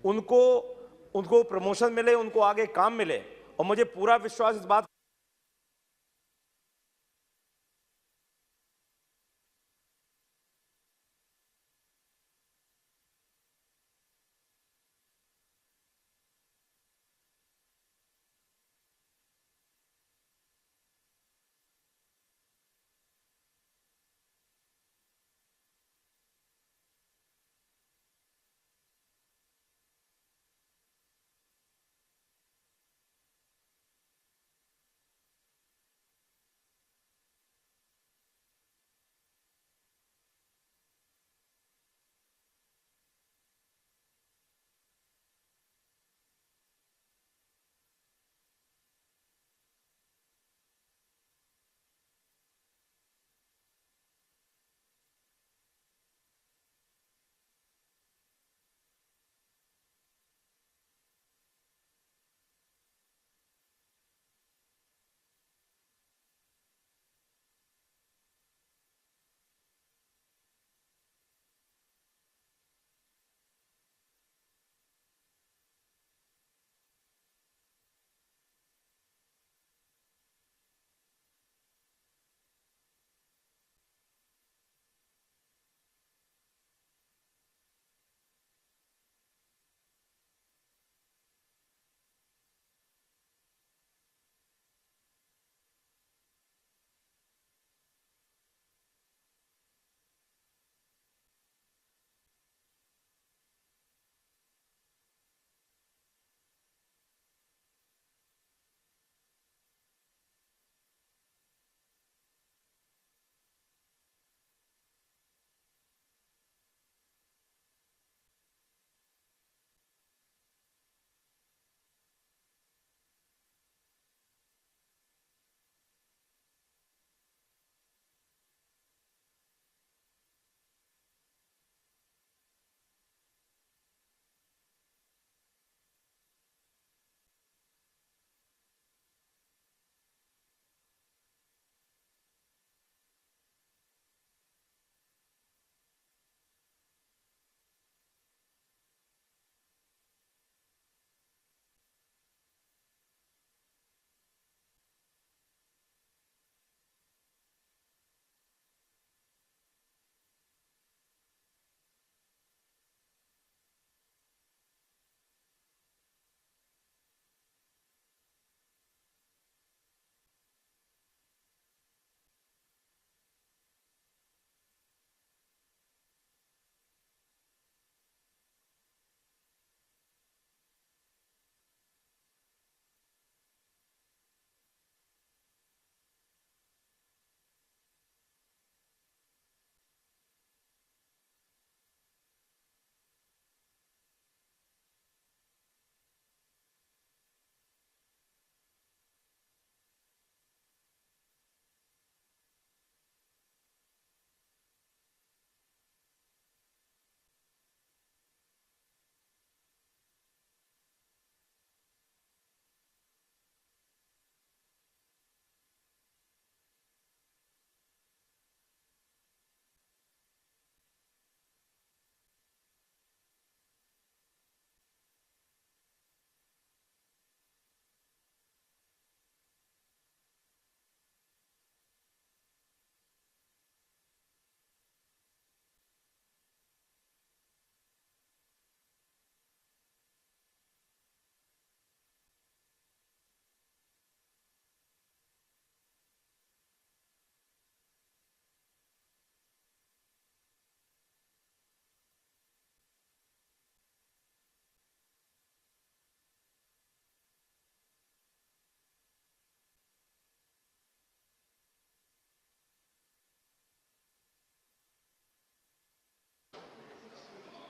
उनको प्रमोशन मिले, उनको आगे काम मिले। और मुझे पूरा विश्वास इस बात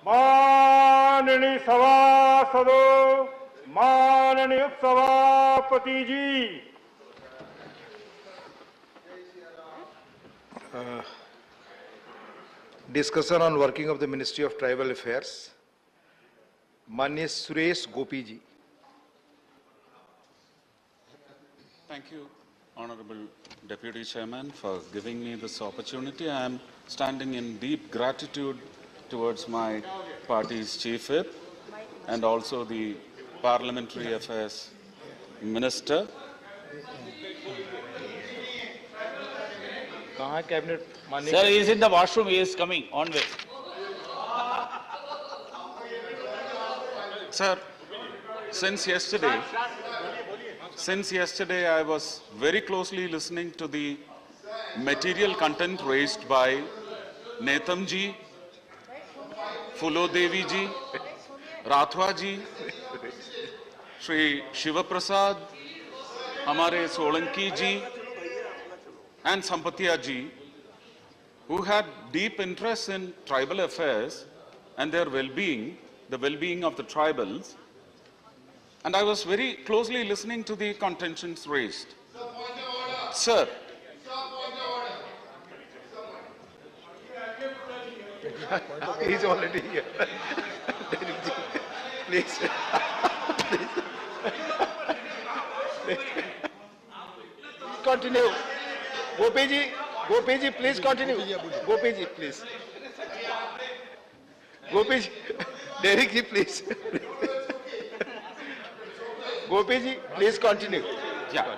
माननीय सभासदों, माननीय उपसभापति जी, discussion on working of the Ministry of Tribal Affairs. Manya Suresh Gopi ji. Thank you, Honorable Deputy Chairman, for giving me this opportunity. I am standing in deep gratitude towards my party's chief whip and also the Parliamentary Affairs Minister. Sir, he is in the washroom. He is coming on way. Sir, since yesterday I was very closely listening to the material content raised by Netam ji, Fulo Devi ji, Rathwa ji, Shri Shiva Prasad, Hamare Solanki ji, and Sampatia ji, who had deep interest in tribal affairs and their well-being, the well-being of the tribals. And I was very closely listening to the contentions raised. Sir, He's already here. Please. Continue. Gopi ji, please continue. Gopi ji, please. Gopi ji, Derek ji, please. Gopi ji, please continue. Yeah.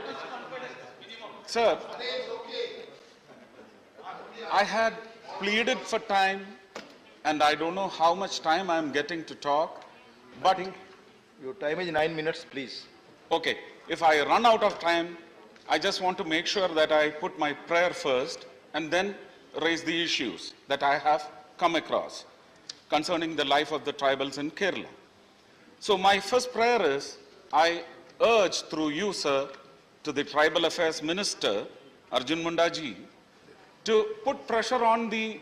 Sir, I had pleaded for time, and I don't know how much time I'm getting to talk, but your time is 9 minutes, please. Okay, if I run out of time, I just want to make sure that I put my prayer first and then raise the issues that I have come across concerning the life of the tribals in Kerala. So my first prayer is, I urge through you, sir, to the Tribal Affairs Minister, Arjun Munda ji, to put pressure on the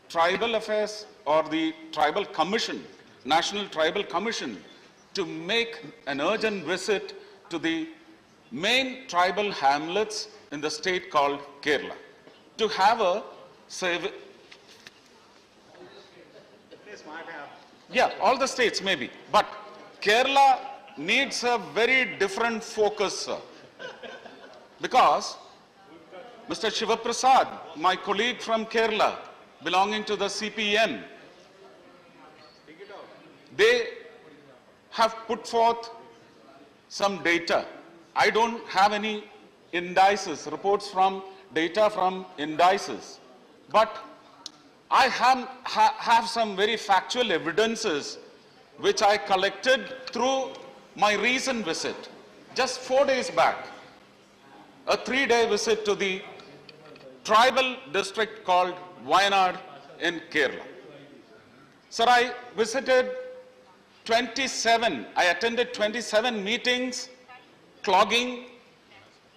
Tribal Affairs or the Tribal Commission, National Tribal Commission, to make an urgent visit to the main tribal hamlets in the state called Kerala, to have a yeah, all the states maybe, but Kerala needs a very different focus, sir. Because Mr. Shiva Prasad, my colleague from Kerala, belonging to the CPM, they have put forth some data. I don't have any indices, reports from data from indices, but I have some very factual evidences which I collected through my recent visit, just 4 days back, a 3-day visit to the tribal district called Wayanad in Kerala. Sir, I attended 27 meetings, clogging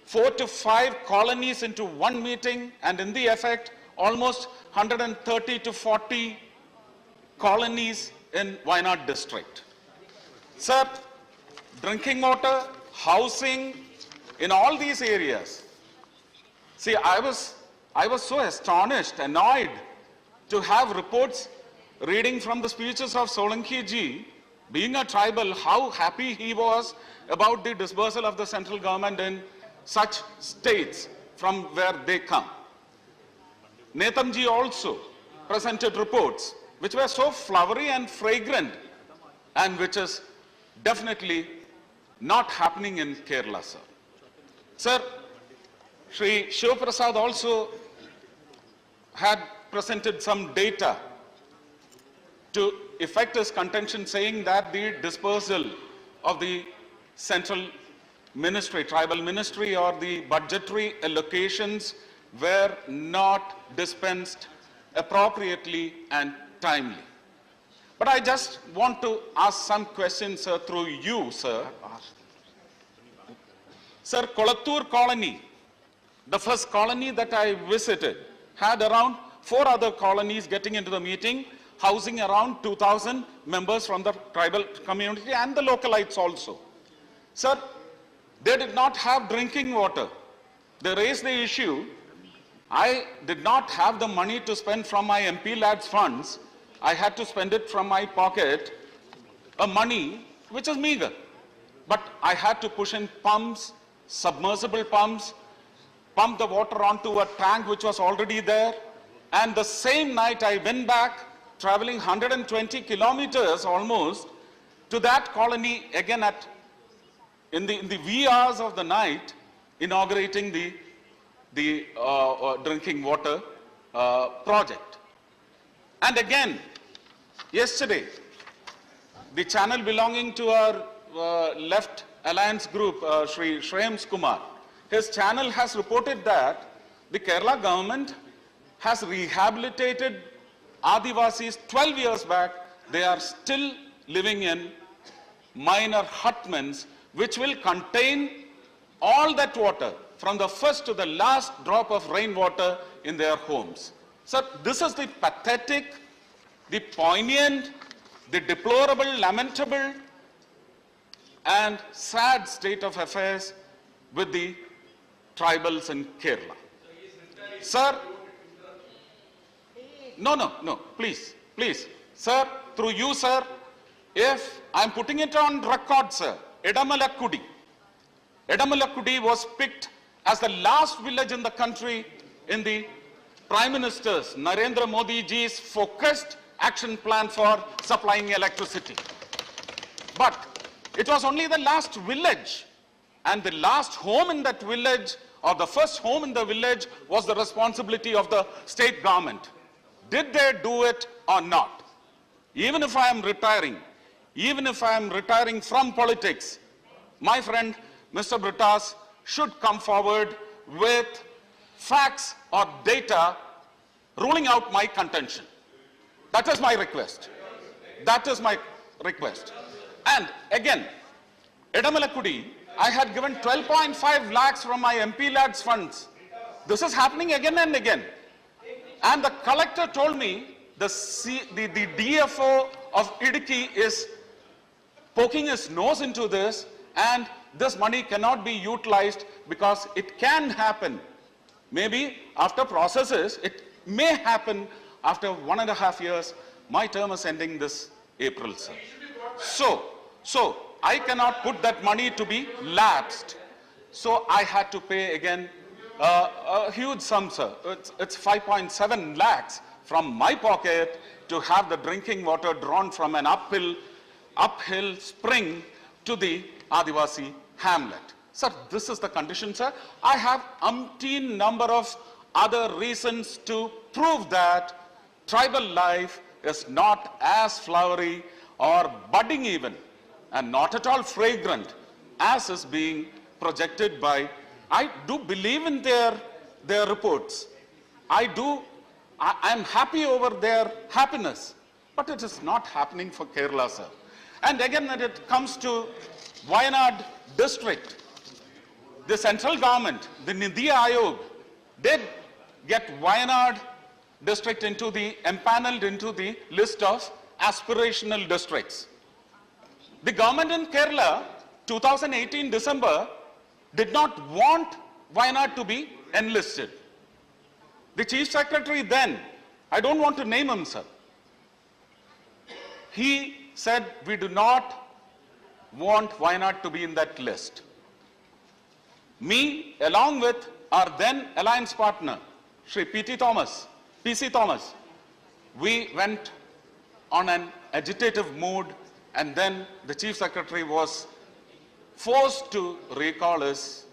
4 to 5 colonies into one meeting, and in the effect, almost 130 to 40 colonies in Wayanad district. Sir, drinking water, housing, in all these areas. See, I was so astonished, annoyed to have reports reading from the speeches of Solanki ji, being a tribal, how happy he was about the dispersal of the central government in such states from where they come. Netam ji also presented reports which were so flowery and fragrant, and which is definitely not happening in Kerala, sir. Sir, Shri Shiva Prasad also had presented some data to effect his contention, saying that the dispersal of the central ministry, tribal ministry, or the budgetary allocations were not dispensed appropriately and timely. But I just want to ask some questions, sir, through you, sir. Sir, Kolattur colony, the first colony that I visited, had around 4 other colonies getting into the meeting. housing around 2,000 members from the tribal community and the localites also. Sir, they did not have drinking water. They raised the issue. I did not have the money to spend from my MP lads funds. I had to spend it from my pocket, money which is meager. But I had to push in pumps, submersible pumps, pump the water onto a tank which was already there. And the same night I went back, traveling 120 kilometers almost, to that colony again in the wee hours of the night, inaugurating the drinking water project. And again, yesterday, the channel belonging to our left alliance group, Shri Shreyams Kumar, his channel has reported that the Kerala government has rehabilitated Adivasis 12 years back. They are still living in minor hutments which will contain all that water from the first to the last drop of rainwater in their homes. So this is the pathetic, the poignant, the deplorable, lamentable and sad state of affairs with the tribals in Kerala. Sir, no, please, sir, through you, sir, if I'm putting it on record, sir, Edamalakudi was picked as the last village in the country in the Prime Minister's Narendra Modi ji's focused action plan for supplying electricity. But it was only the last village, and the last home in that village, or the first home in the village, was the responsibility of the state government. Did they do it or not? Even if I am retiring from politics, my friend Mr. Brittas should come forward with facts or data ruling out my contention. That is my request. And again, Edamalakudi, I had given 12.5 lakhs from my MP lads funds. This is happening again and again. And the collector told me the DFO of Idukki is poking his nose into this, and this money cannot be utilized because it can happen. Maybe after processes, it may happen after 1.5 years. My term is ending this April, sir. So I cannot put that money to be lapsed. So I had to pay again a huge sum, sir. It's 5.7 lakhs from my pocket to have the drinking water drawn from an uphill spring to the Adivasi hamlet. Sir, this is the condition, sir. I have umpteen number of other reasons to prove that tribal life is not as flowery or budding even, and not at all fragrant as is being projected by. I do believe in their reports. I am happy over their happiness, but it is not happening for Kerala, sir. And again, when it comes to Wayanad district, the central government, the Nidhi Ayog, did get Wayanad district empaneled into the list of aspirational districts. The government in Kerala, 2018 December, did not want Wayanad to be enlisted. The chief secretary then, I don't want to name him, sir, he said, we do not want Wayanad to be in that list. Me, along with our then alliance partner, Shri PC Thomas, we went on an agitative mood, and then the chief secretary was forced to recall his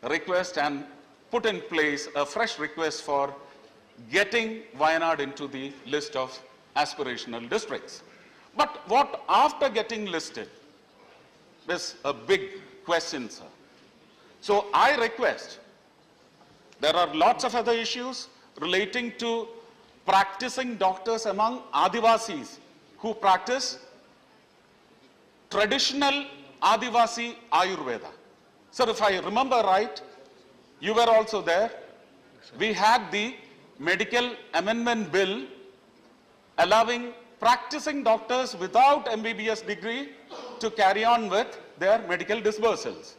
request and put in place a fresh request for getting Wayanad into the list of aspirational districts. But what after getting listed is a big question, sir. So I request, there are lots of other issues relating to practicing doctors among Adivasis who practice traditional Adivasi Ayurveda. Sir, if I remember right, you were also there. We had the medical amendment bill allowing practicing doctors without MBBS degree to carry on with their medical disbursals.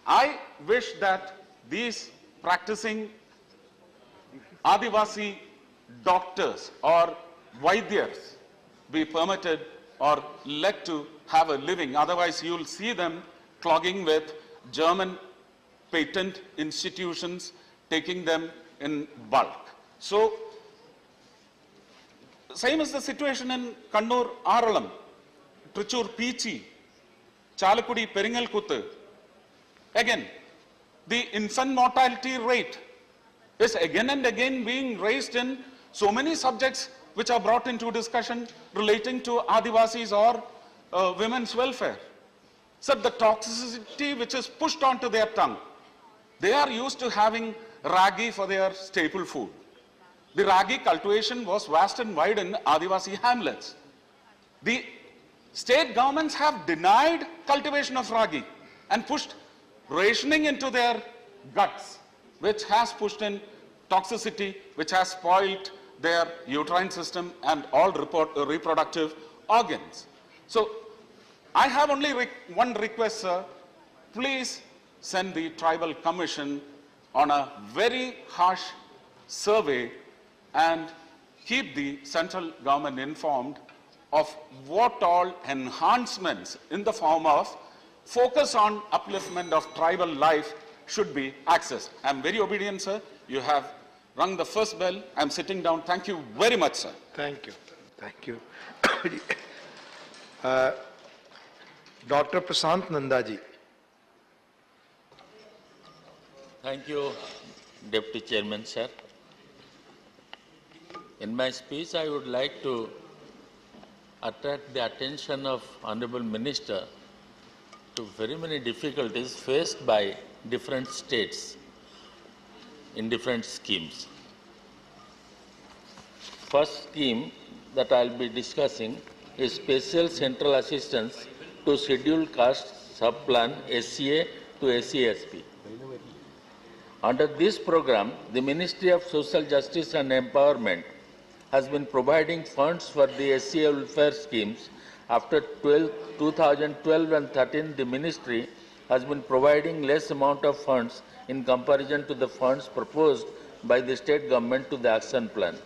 I wish that these practicing Adivasi doctors or Vaidyas be permitted or let to have a living. Otherwise, you will see them clogging with German patent institutions, taking them in bulk. So, same is the situation in Kannur Aralam, Trichur Pichi, Chalakudi Peringalkuttu. Again, the infant mortality rate is again and again being raised in so many subjects which are brought into discussion relating to Adivasis or women's welfare. So the toxicity which is pushed onto their tongue, they are used to having ragi for their staple food. The ragi cultivation was vast and wide in Adivasi hamlets. The state governments have denied cultivation of ragi and pushed rationing into their guts, which has pushed in toxicity, which has spoiled their uterine system and all reproductive organs. So I have only one request, sir. Please send the tribal commission on a very harsh survey and keep the central government informed of what all enhancements in the form of focus on upliftment of tribal life should be accessed. I am very obedient, sir. You have rung the first bell. I am sitting down. Thank you very much, sir. Thank you. Thank you. Dr. Prasant Nandaji. Thank you, Deputy Chairman, sir. In my speech, I would like to attract the attention of Honorable Minister to very many difficulties faced by different states in different schemes. First scheme that I will be discussing is Special Central Assistance to Scheduled Caste Sub-Plan SCA to SCSP. Under this program, the Ministry of Social Justice and Empowerment has been providing funds for the SCA welfare schemes. After 2012 and 13, the Ministry has been providing less amount of funds in comparison to the funds proposed by the state government to the action plan.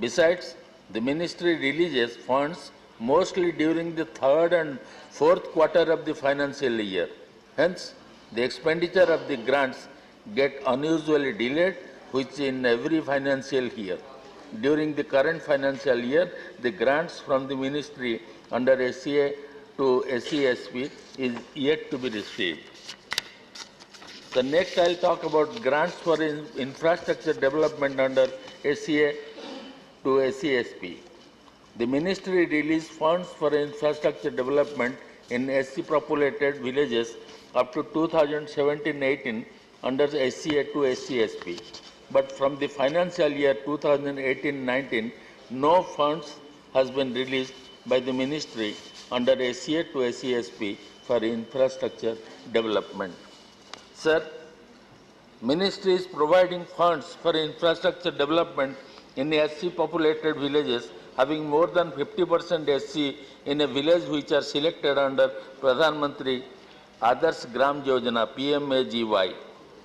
Besides, the Ministry releases funds mostly during the third and fourth quarter of the financial year. Hence, the expenditure of the grants get unusually delayed, which in every financial year. During the current financial year, the grants from the Ministry under SCA to SCSP is yet to be received. The next I will talk about grants for infrastructure development under SCA to SCSP. The Ministry released funds for infrastructure development in SC populated villages up to 2017-18 under SCA to SCSP. But from the financial year 2018-19, no funds has been released by the Ministry under SCA to SCSP for infrastructure development. Sir, Ministry is providing funds for infrastructure development in SC populated villages having more than 50% SC in a village which are selected under Pradhan Mantri Adarsh Gram Yojana PMAGY.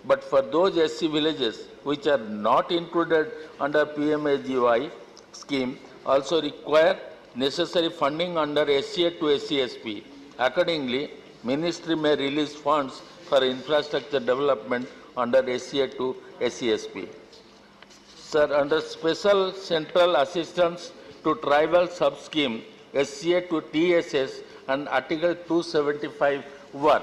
But for those SC villages which are not included under PMAGY scheme also require necessary funding under SCA to SCSP. Accordingly, Ministry may release funds for infrastructure development under SCA to SCSP. Sir, under Special Central Assistance to Tribal Sub-Scheme SCA to TSS and Article 275(1).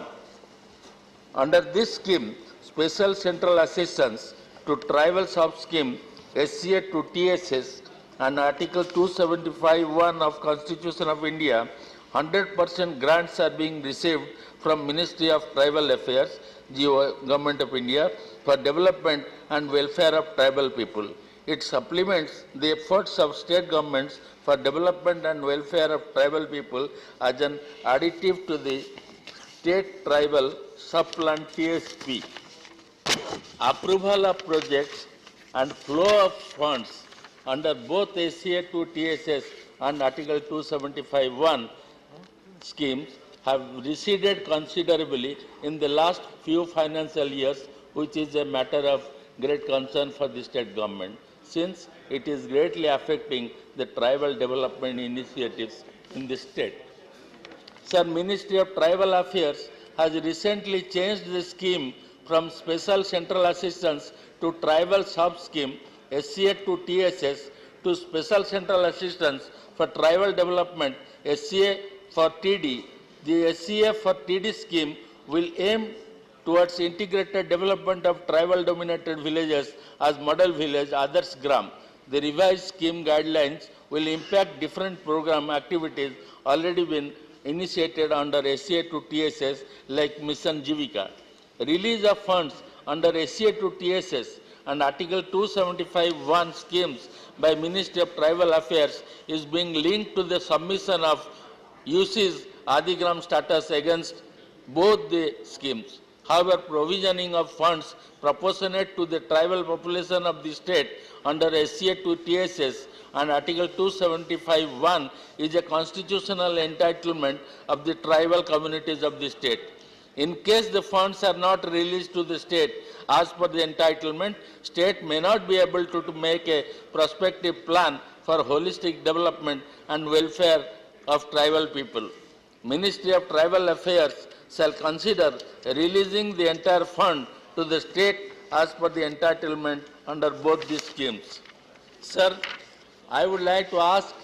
Under this scheme, Special Central Assistance to Tribal Sub-Scheme SCA to TSS and Article 275(1) of Constitution of India, 100% grants are being received from Ministry of Tribal Affairs, Government of India, for development and welfare of tribal people. It supplements the efforts of state governments for development and welfare of tribal people as an additive to the state tribal sub-plan TSP. Approval of projects and flow of funds under both SCA to TSS and Article 275(1) schemes have receded considerably in the last few financial years, which is a matter of great concern for the state government, since it is greatly affecting the tribal development initiatives in the state. Sir, Ministry of Tribal Affairs has recently changed the scheme from Special Central Assistance to Tribal Sub-Scheme, SCA to TSS, to Special Central Assistance for Tribal Development, SCA for TD. The SCA for TD scheme will aim towards integrated development of tribal-dominated villages as model village, Adarsh Gram. The revised scheme guidelines will impact different program activities already been initiated under SCA to TSS like Mission Jivika. Release of funds under SCA to TSS and Article 275(1) schemes by Ministry of Tribal Affairs is being linked to the submission of UC's Adigram status against both the schemes. However, provisioning of funds proportionate to the tribal population of the state under SCA to TSS and Article 275(1) is a constitutional entitlement of the tribal communities of the state. In case the funds are not released to the state as per the entitlement, state may not be able to make a prospective plan for holistic development and welfare of tribal people. Ministry of Tribal Affairs shall consider releasing the entire fund to the state as per the entitlement under both these schemes. Sir, I would like to ask,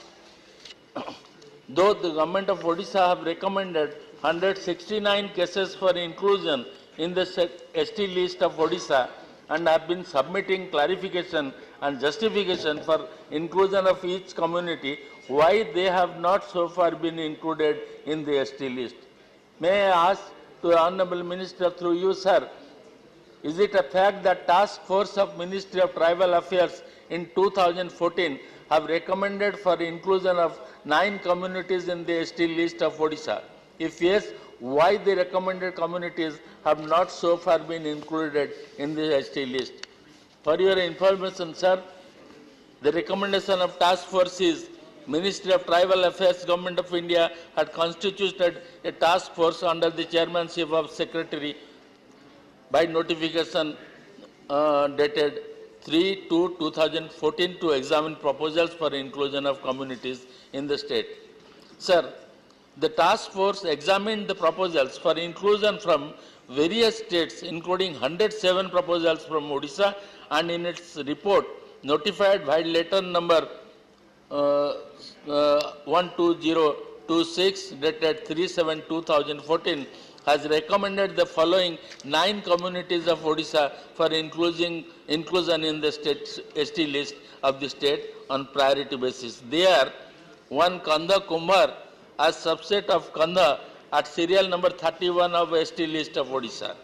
though the government of Odisha have recommended 169 cases for inclusion in the ST list of Odisha and have been submitting clarification and justification for inclusion of each community, why they have not so far been included in the ST list? May I ask to the Honorable Minister through you, sir, is it a fact that Task Force of Ministry of Tribal Affairs in 2014 have recommended for inclusion of 9 communities in the ST list of Odisha? If yes, why the recommended communities have not so far been included in the ST list? For your information, sir, the recommendation of Task Force is Ministry of Tribal Affairs, Government of India had constituted a task force under the chairmanship of Secretary by notification dated 3/2/2014 to examine proposals for inclusion of communities in the state. Sir, the task force examined the proposals for inclusion from various states, including 107 proposals from Odisha, and in its report notified by letter number 12026 dated 3/7/2014 has recommended the following 9 communities of Odisha for inclusion in the ST list of the state on priority basis. They are 1. Kandha Kumbhar as subset of Kandha at serial number 31 of ST list of Odisha.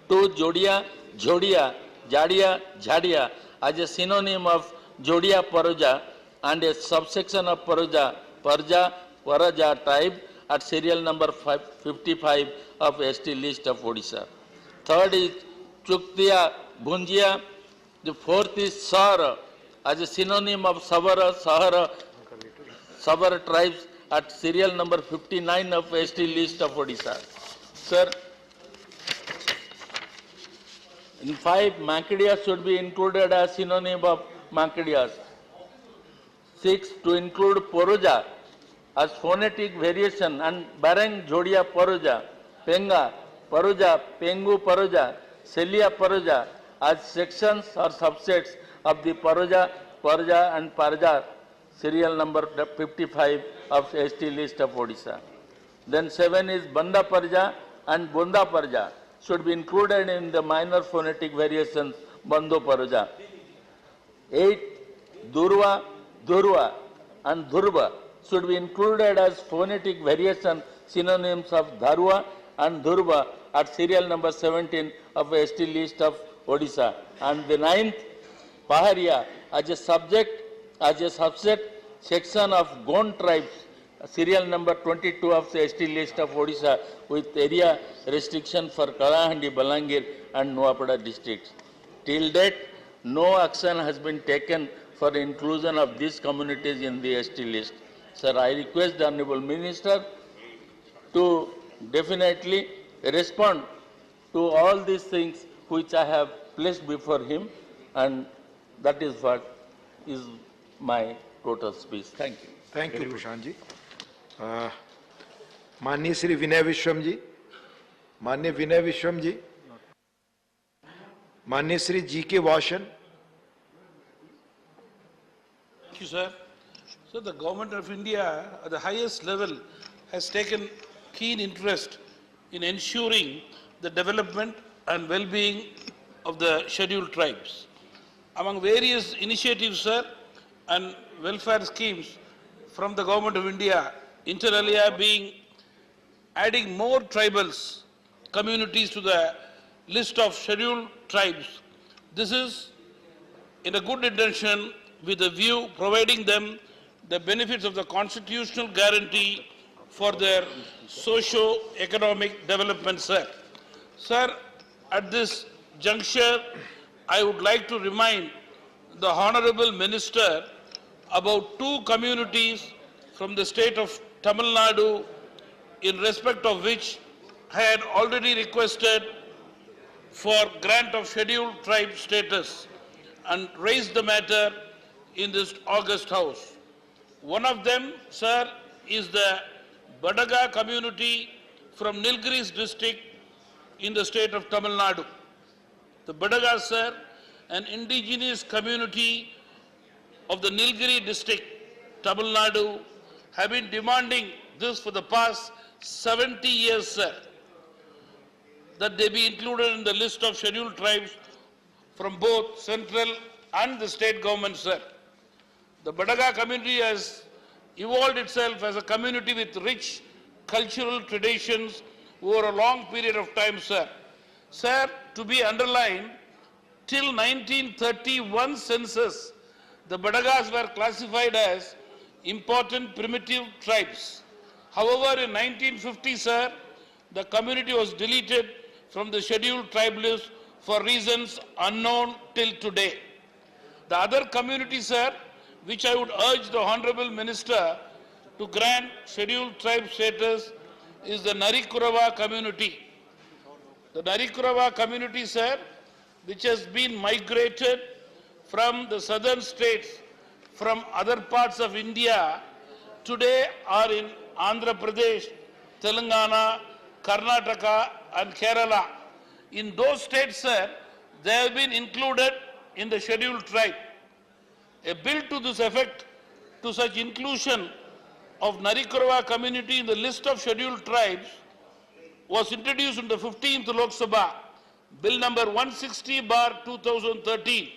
2. Jodia, Jhodia, Jadia, Jhadia as a synonym of Jodia Paroja and a subsection of Paroja, Parja, Paraja tribe at serial number 55 of ST list of Odisha. 3rd is Chuktiya, Bhunjia. The 4th is Sahara as a synonym of Savara, Sahara, Savara tribes at serial number 59 of ST list of Odisha. Sir, in 5, Mankadias should be included as synonym of Mankadias. 6, to include Poroja as phonetic variation and Barang Jodia Poroja, Penga, Poroja, Pengu Poroja, Celia Poroja as sections or subsets of the Poroja, Parja and Parja, serial number 55 of ST list of Odisha. Then 7 is Banda Parja and Bonda Parja should be included in the minor phonetic variations Bando Paroja. 8, Durva, Durva and Dhurva should be included as phonetic variation synonyms of Dharwa and Dhurva at serial number 17 of ST list of Odisha. And the 9th, Paharia as a subset section of Gond tribes, serial number 22 of the ST list of Odisha with area restriction for Kalahandi, Balangir and Nuapada districts. Till date, no action has been taken for inclusion of these communities in the ST list. Sir, I request the Honorable Minister to definitely respond to all these things which I have placed before him, and that is what is my total speech. Thank you. Thank you, Prashant ji. माननीय श्री विनय विश्वम जी, माननीय विनय विश्वम जी, माननीय Shri GK. वाशन. Thank you, sir. So the government of India at the highest level has taken keen interest in ensuring the development and well-being of the scheduled tribes. Among various initiatives, sir, and welfare schemes from the government of India, inter alia being adding more tribals communities to the list of scheduled tribes. This is in a good intention with a view providing them the benefits of the constitutional guarantee for their socio-economic development, sir. Sir, at this juncture, I would like to remind the Honorable Minister about two communities from the state of Tamil Nadu in respect of which I had already requested for grant of scheduled tribe status and raised the matter in this August House. One of them, sir, is the Badaga community from Nilgiris district in the state of Tamil Nadu. The Badaga, sir, an indigenous community of the Nilgiri district, Tamil Nadu, have been demanding this for the past 70 years, sir, that they be included in the list of scheduled tribes from both central and the state government, sir. The Badaga community has evolved itself as a community with rich cultural traditions over a long period of time, sir. Sir, to be underlined, till 1931 census, the Badagas were classified as important primitive tribes. However, in 1950, sir, the community was deleted from the scheduled tribe list for reasons unknown till today. The other community, sir, which I would urge the Honorable Minister to grant scheduled tribe status, is the Narikurava community. The Narikurava community, sir, which has been migrated from the southern states from other parts of India, today are in Andhra Pradesh, Telangana, Karnataka and Kerala. In those states, sir, they have been included in the scheduled tribe. A bill to this effect, to such inclusion of Narikurava community in the list of scheduled tribes, was introduced in the 15th Lok Sabha, Bill number 160/2013,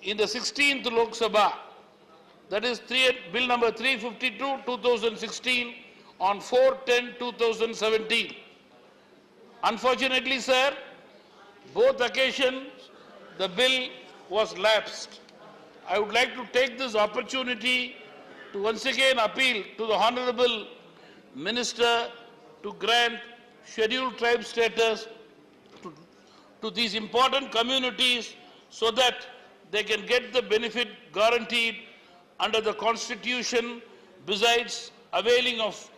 in the 16th Lok Sabha, that is Bill number 352/2016 on 4/10/2017. Unfortunately, sir, both occasions the bill was lapsed. I would like to take this opportunity to once again appeal to the Honorable Minister to grant scheduled tribe status to these important communities so that they can get the benefit guaranteed under the Constitution, besides availing of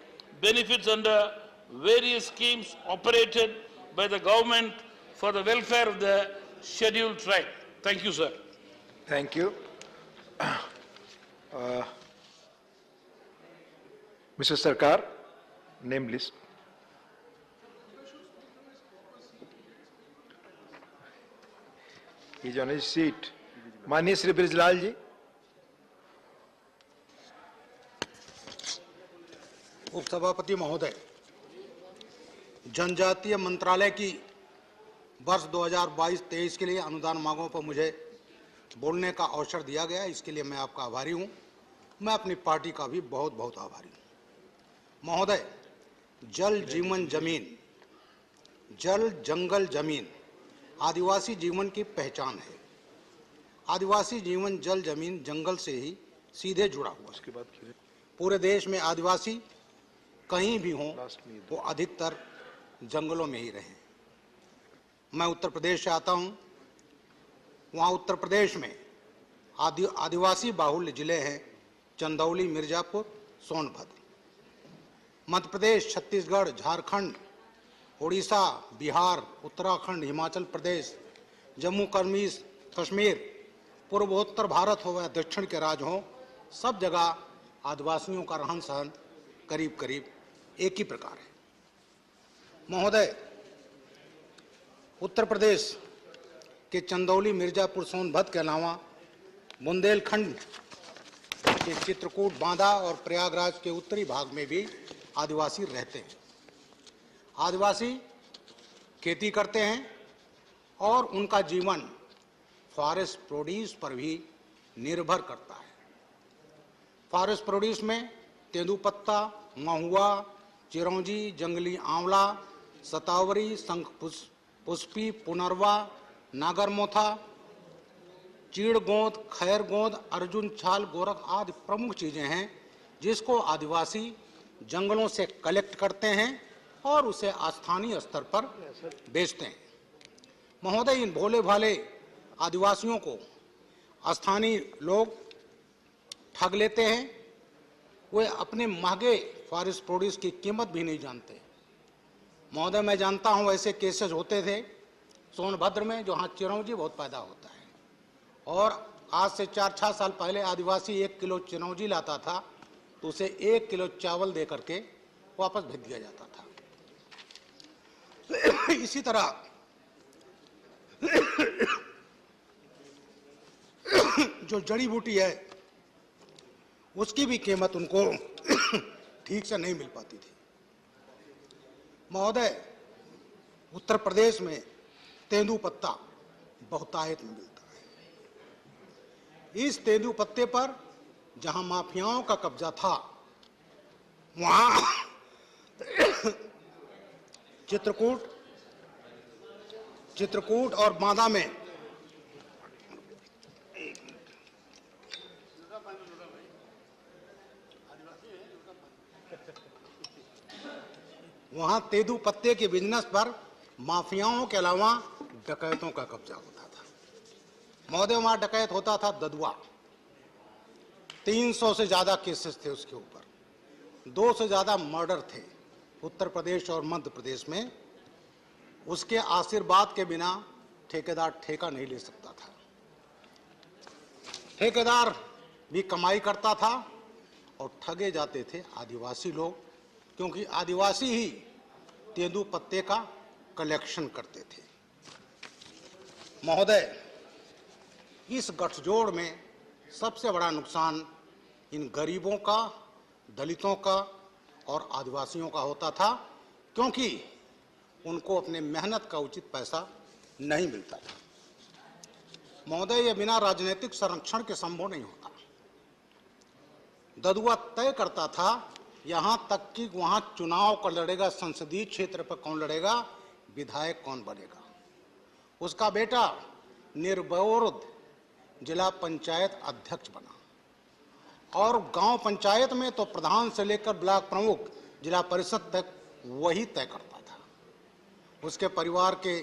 benefits under various schemes operated by the government for the welfare of the scheduled tribe. Thank you, sir. Thank you. Mr. Sarkar, name list. He is on his seat. माननीय श्री ब्रिजलाल जी. उपसभापति महोदय, जनजातीय मंत्रालय की वर्ष 2022-23 के लिए अनुदान मांगों पर मुझे बोलने का अवसर दिया गया, इसके लिए मैं आपका आभारी हूं। मैं अपनी पार्टी का भी बहुत बहुत आभारी हूं। महोदय, जल जीवन जमीन, जल जंगल जमीन आदिवासी जीवन की पहचान है। आदिवासी जीवन जल जमीन जंगल से ही सीधे जुड़ा हुआ है। पूरे देश में आदिवासी कहीं भी हों, वो अधिकतर जंगलों में ही रहे। मैं उत्तर प्रदेश से आता हूं। वहां उत्तर प्रदेश में आदिवासी बाहुल्य जिले हैं चंदौली, मिर्जापुर सोनभद्र। मध्य प्रदेश, छत्तीसगढ़, झारखंड, उड़ीसा, बिहार, उत्तराखंड, हिमाचल प्रदेश, जम्मू कश्मीर, पूर्वोत्तर भारत हो या दक्षिण के राज्य हों, सब जगह आदिवासियों का रहन सहन करीब करीब एक ही प्रकार है। महोदय, उत्तर प्रदेश के चंदौली, मिर्जापुर, सोनभद्र के अलावा बुंदेलखंड के चित्रकूट, बांदा और प्रयागराज के उत्तरी भाग में भी आदिवासी रहते हैं। आदिवासी खेती करते हैं और उनका जीवन फॉरेस्ट प्रोड्यूस पर भी निर्भर करता है। फॉरेस्ट प्रोड्यूस में तेंदूपत्ता, महुआ, चिरौंजी, जंगली आंवला, सतावरी, शंख पुष्पी, पुनरवा, नागरमोथा, चीड़ गोंद, खैर गोंद, अर्जुन छाल, गोरख आदि प्रमुख चीजें हैं जिसको आदिवासी जंगलों से कलेक्ट करते हैं और उसे स्थानीय स्तर पर बेचते हैं। महोदय, इन भोले भाले आदिवासियों को स्थानीय लोग ठग लेते हैं। वे अपने महंगे फॉरेस्ट प्रोड्यूस की कीमत भी नहीं जानते। महोदय, मैं जानता हूं ऐसे केसेस होते थे सोनभद्र में जहां चिरौंजी बहुत पैदा होता है और आज से 4-6 साल पहले आदिवासी 1 किलो चिरौंजी लाता था तो उसे 1 किलो चावल दे करके वापस भेज दिया जाता था। इसी तरह जो जड़ी बूटी है उसकी भी कीमत उनको ठीक से नहीं मिल पाती थी। महोदय, उत्तर प्रदेश में तेंदू पत्ता बहुतायत में मिलता है। इस तेंदू पत्ते पर जहां माफियाओं का कब्जा था वहां चित्रकूट और बांदा में वहां तेंदू पत्ते के बिजनेस पर माफियाओं के अलावा डकैतों का कब्जा होता था। महोदय, वहां डकैत होता था ददुआ। 300 से ज्यादा केसेस थे उसके ऊपर, 2 से ज्यादा मर्डर थे उत्तर प्रदेश और मध्य प्रदेश में। उसके आशीर्वाद के बिना ठेकेदार ठेका नहीं ले सकता था। ठेकेदार भी कमाई करता था और ठगे जाते थे आदिवासी लोग, क्योंकि आदिवासी ही तेंदू पत्ते का कलेक्शन करते थे। महोदय, इस गठजोड़ में सबसे बड़ा नुकसान इन गरीबों का, दलितों का और आदिवासियों का होता था, क्योंकि उनको अपने मेहनत का उचित पैसा नहीं मिलता था। महोदय, यह बिना राजनीतिक संरक्षण के संभव नहीं होता। ददुआ तय करता था यहां तक कि वहां चुनाव कौन लड़ेगा, संसदीय क्षेत्र पर कौन लड़ेगा, विधायक कौन बनेगा। उसका बेटा निर्विरोध जिला पंचायत अध्यक्ष बना और गांव पंचायत में तो प्रधान से लेकर ब्लॉक प्रमुख, जिला परिषद तक वही तय करता था। उसके परिवार के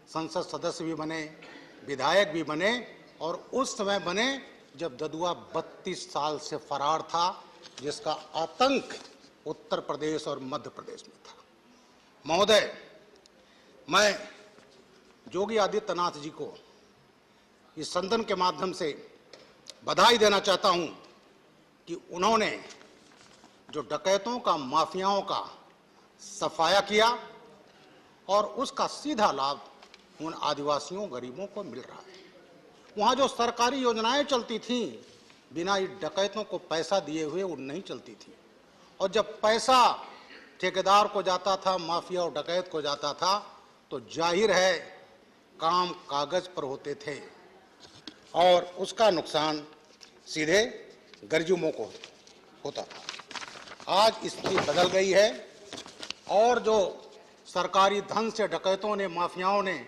संसद सदस्य भी बने, विधायक भी बने और उस समय बने जब ददुआ 32 साल से फरार था, जिसका आतंक उत्तर प्रदेश और मध्य प्रदेश में था। महोदय, मैं योगी आदित्यनाथ जी को इस सदन के माध्यम से बधाई देना चाहता हूं कि उन्होंने जो डकैतों का, माफियाओं का सफाया किया और उसका सीधा लाभ उन आदिवासियों, गरीबों को मिल रहा है। वहां जो सरकारी योजनाएं चलती थीं, बिना डकैतों को पैसा दिए हुए वो नहीं चलती थी। और जब पैसा ठेकेदार को जाता था, माफिया और डकैत को जाता था, तो जाहिर है काम कागज पर होते थे और उसका नुकसान सीधे गरीबों को होता था। आज स्थिति बदल गई है और जो सरकारी धन से डकैतों ने, माफियाओं ने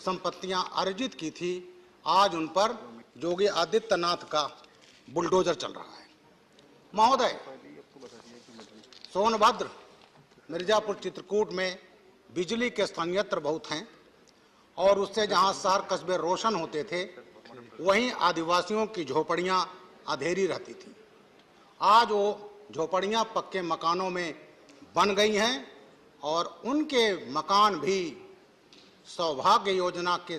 संपत्तियां अर्जित की थी, आज उन पर योगी आदित्यनाथ का बुलडोजर चल रहा है। महोदय, सोनभद्र, मिर्जापुर, चित्रकूट में बिजली के संयंत्र बहुत हैं और उससे जहां शहर कस्बे रोशन होते थे, वहीं आदिवासियों की झोपड़ियां अंधेरी रहती थी। आज वो झोपड़ियां पक्के मकानों में बन गई हैं और उनके मकान भी सौभाग्य योजना के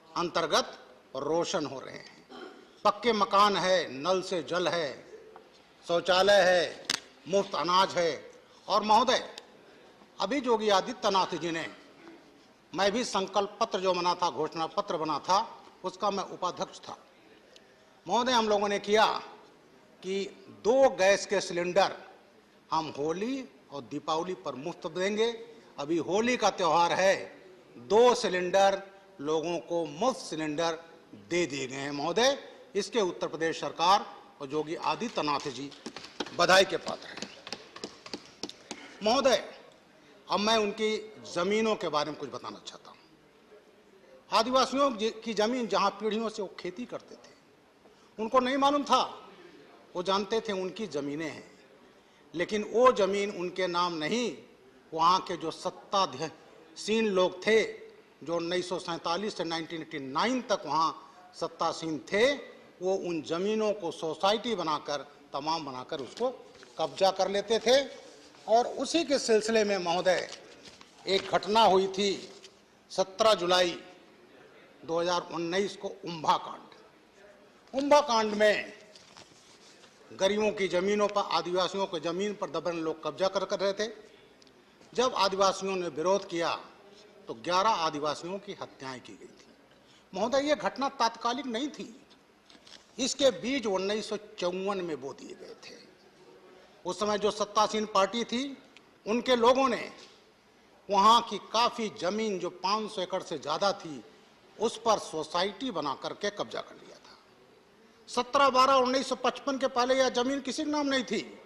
अंतर्गत रोशन हो रहे हैं। पक्के मकान है, नल से जल है, शौचालय है, मुफ्त अनाज है। और महोदय, अभी योगी आदित्यनाथ जी ने, मैं भी संकल्प पत्र जो बना था, घोषणा पत्र बना था, उसका मैं उपाध्यक्ष था। महोदय, हम लोगों ने किया कि 2 गैस के सिलेंडर हम होली और दीपावली पर मुफ्त देंगे। अभी होली का त्योहार है, 2 सिलेंडर लोगों को मुफ्त सिलेंडर दे दिए गए हैं। महोदय, इसके उत्तर प्रदेश सरकार और योगी आदित्यनाथ जी बधाई के पात्र हैं। महोदय, अब मैं उनकी जमीनों के बारे में कुछ बताना चाहता हूं। आदिवासियों की जमीन, जहां पीढ़ियों से वो खेती करते थे, उनको नहीं मालूम था, वो जानते थे उनकी जमीनें हैं, लेकिन वो जमीन उनके नाम नहीं, वहां के जो सत्ताधीन लोग थे, जो 1947 से 1989 तक वहां सत्तासीन थे, वो उन जमीनों को सोसाइटी बनाकर, तमाम बनाकर उसको कब्जा कर लेते थे। और उसी के सिलसिले में महोदय एक घटना हुई थी 17 जुलाई 2019 को, उम्भा कांड। उम्भा कांड में गरीबों की जमीनों पर, आदिवासियों की जमीन पर दबंग लोग कब्जा कर रहे थे। जब आदिवासियों ने विरोध किया तो 11 आदिवासियों की हत्याएं की गई थी। महोदय, ये घटना तात्कालिक नहीं थी, इसके बीज 1954 में बो दिए गए थे। उस समय जो सत्तासीन पार्टी थी, उनके लोगों ने वहां की काफी जमीन, जो 500 एकड़ से ज्यादा थी, उस पर सोसाइटी बना करके कब्जा कर लिया था। 17/12/1955 के पहले यह जमीन किसी के नाम नहीं थी,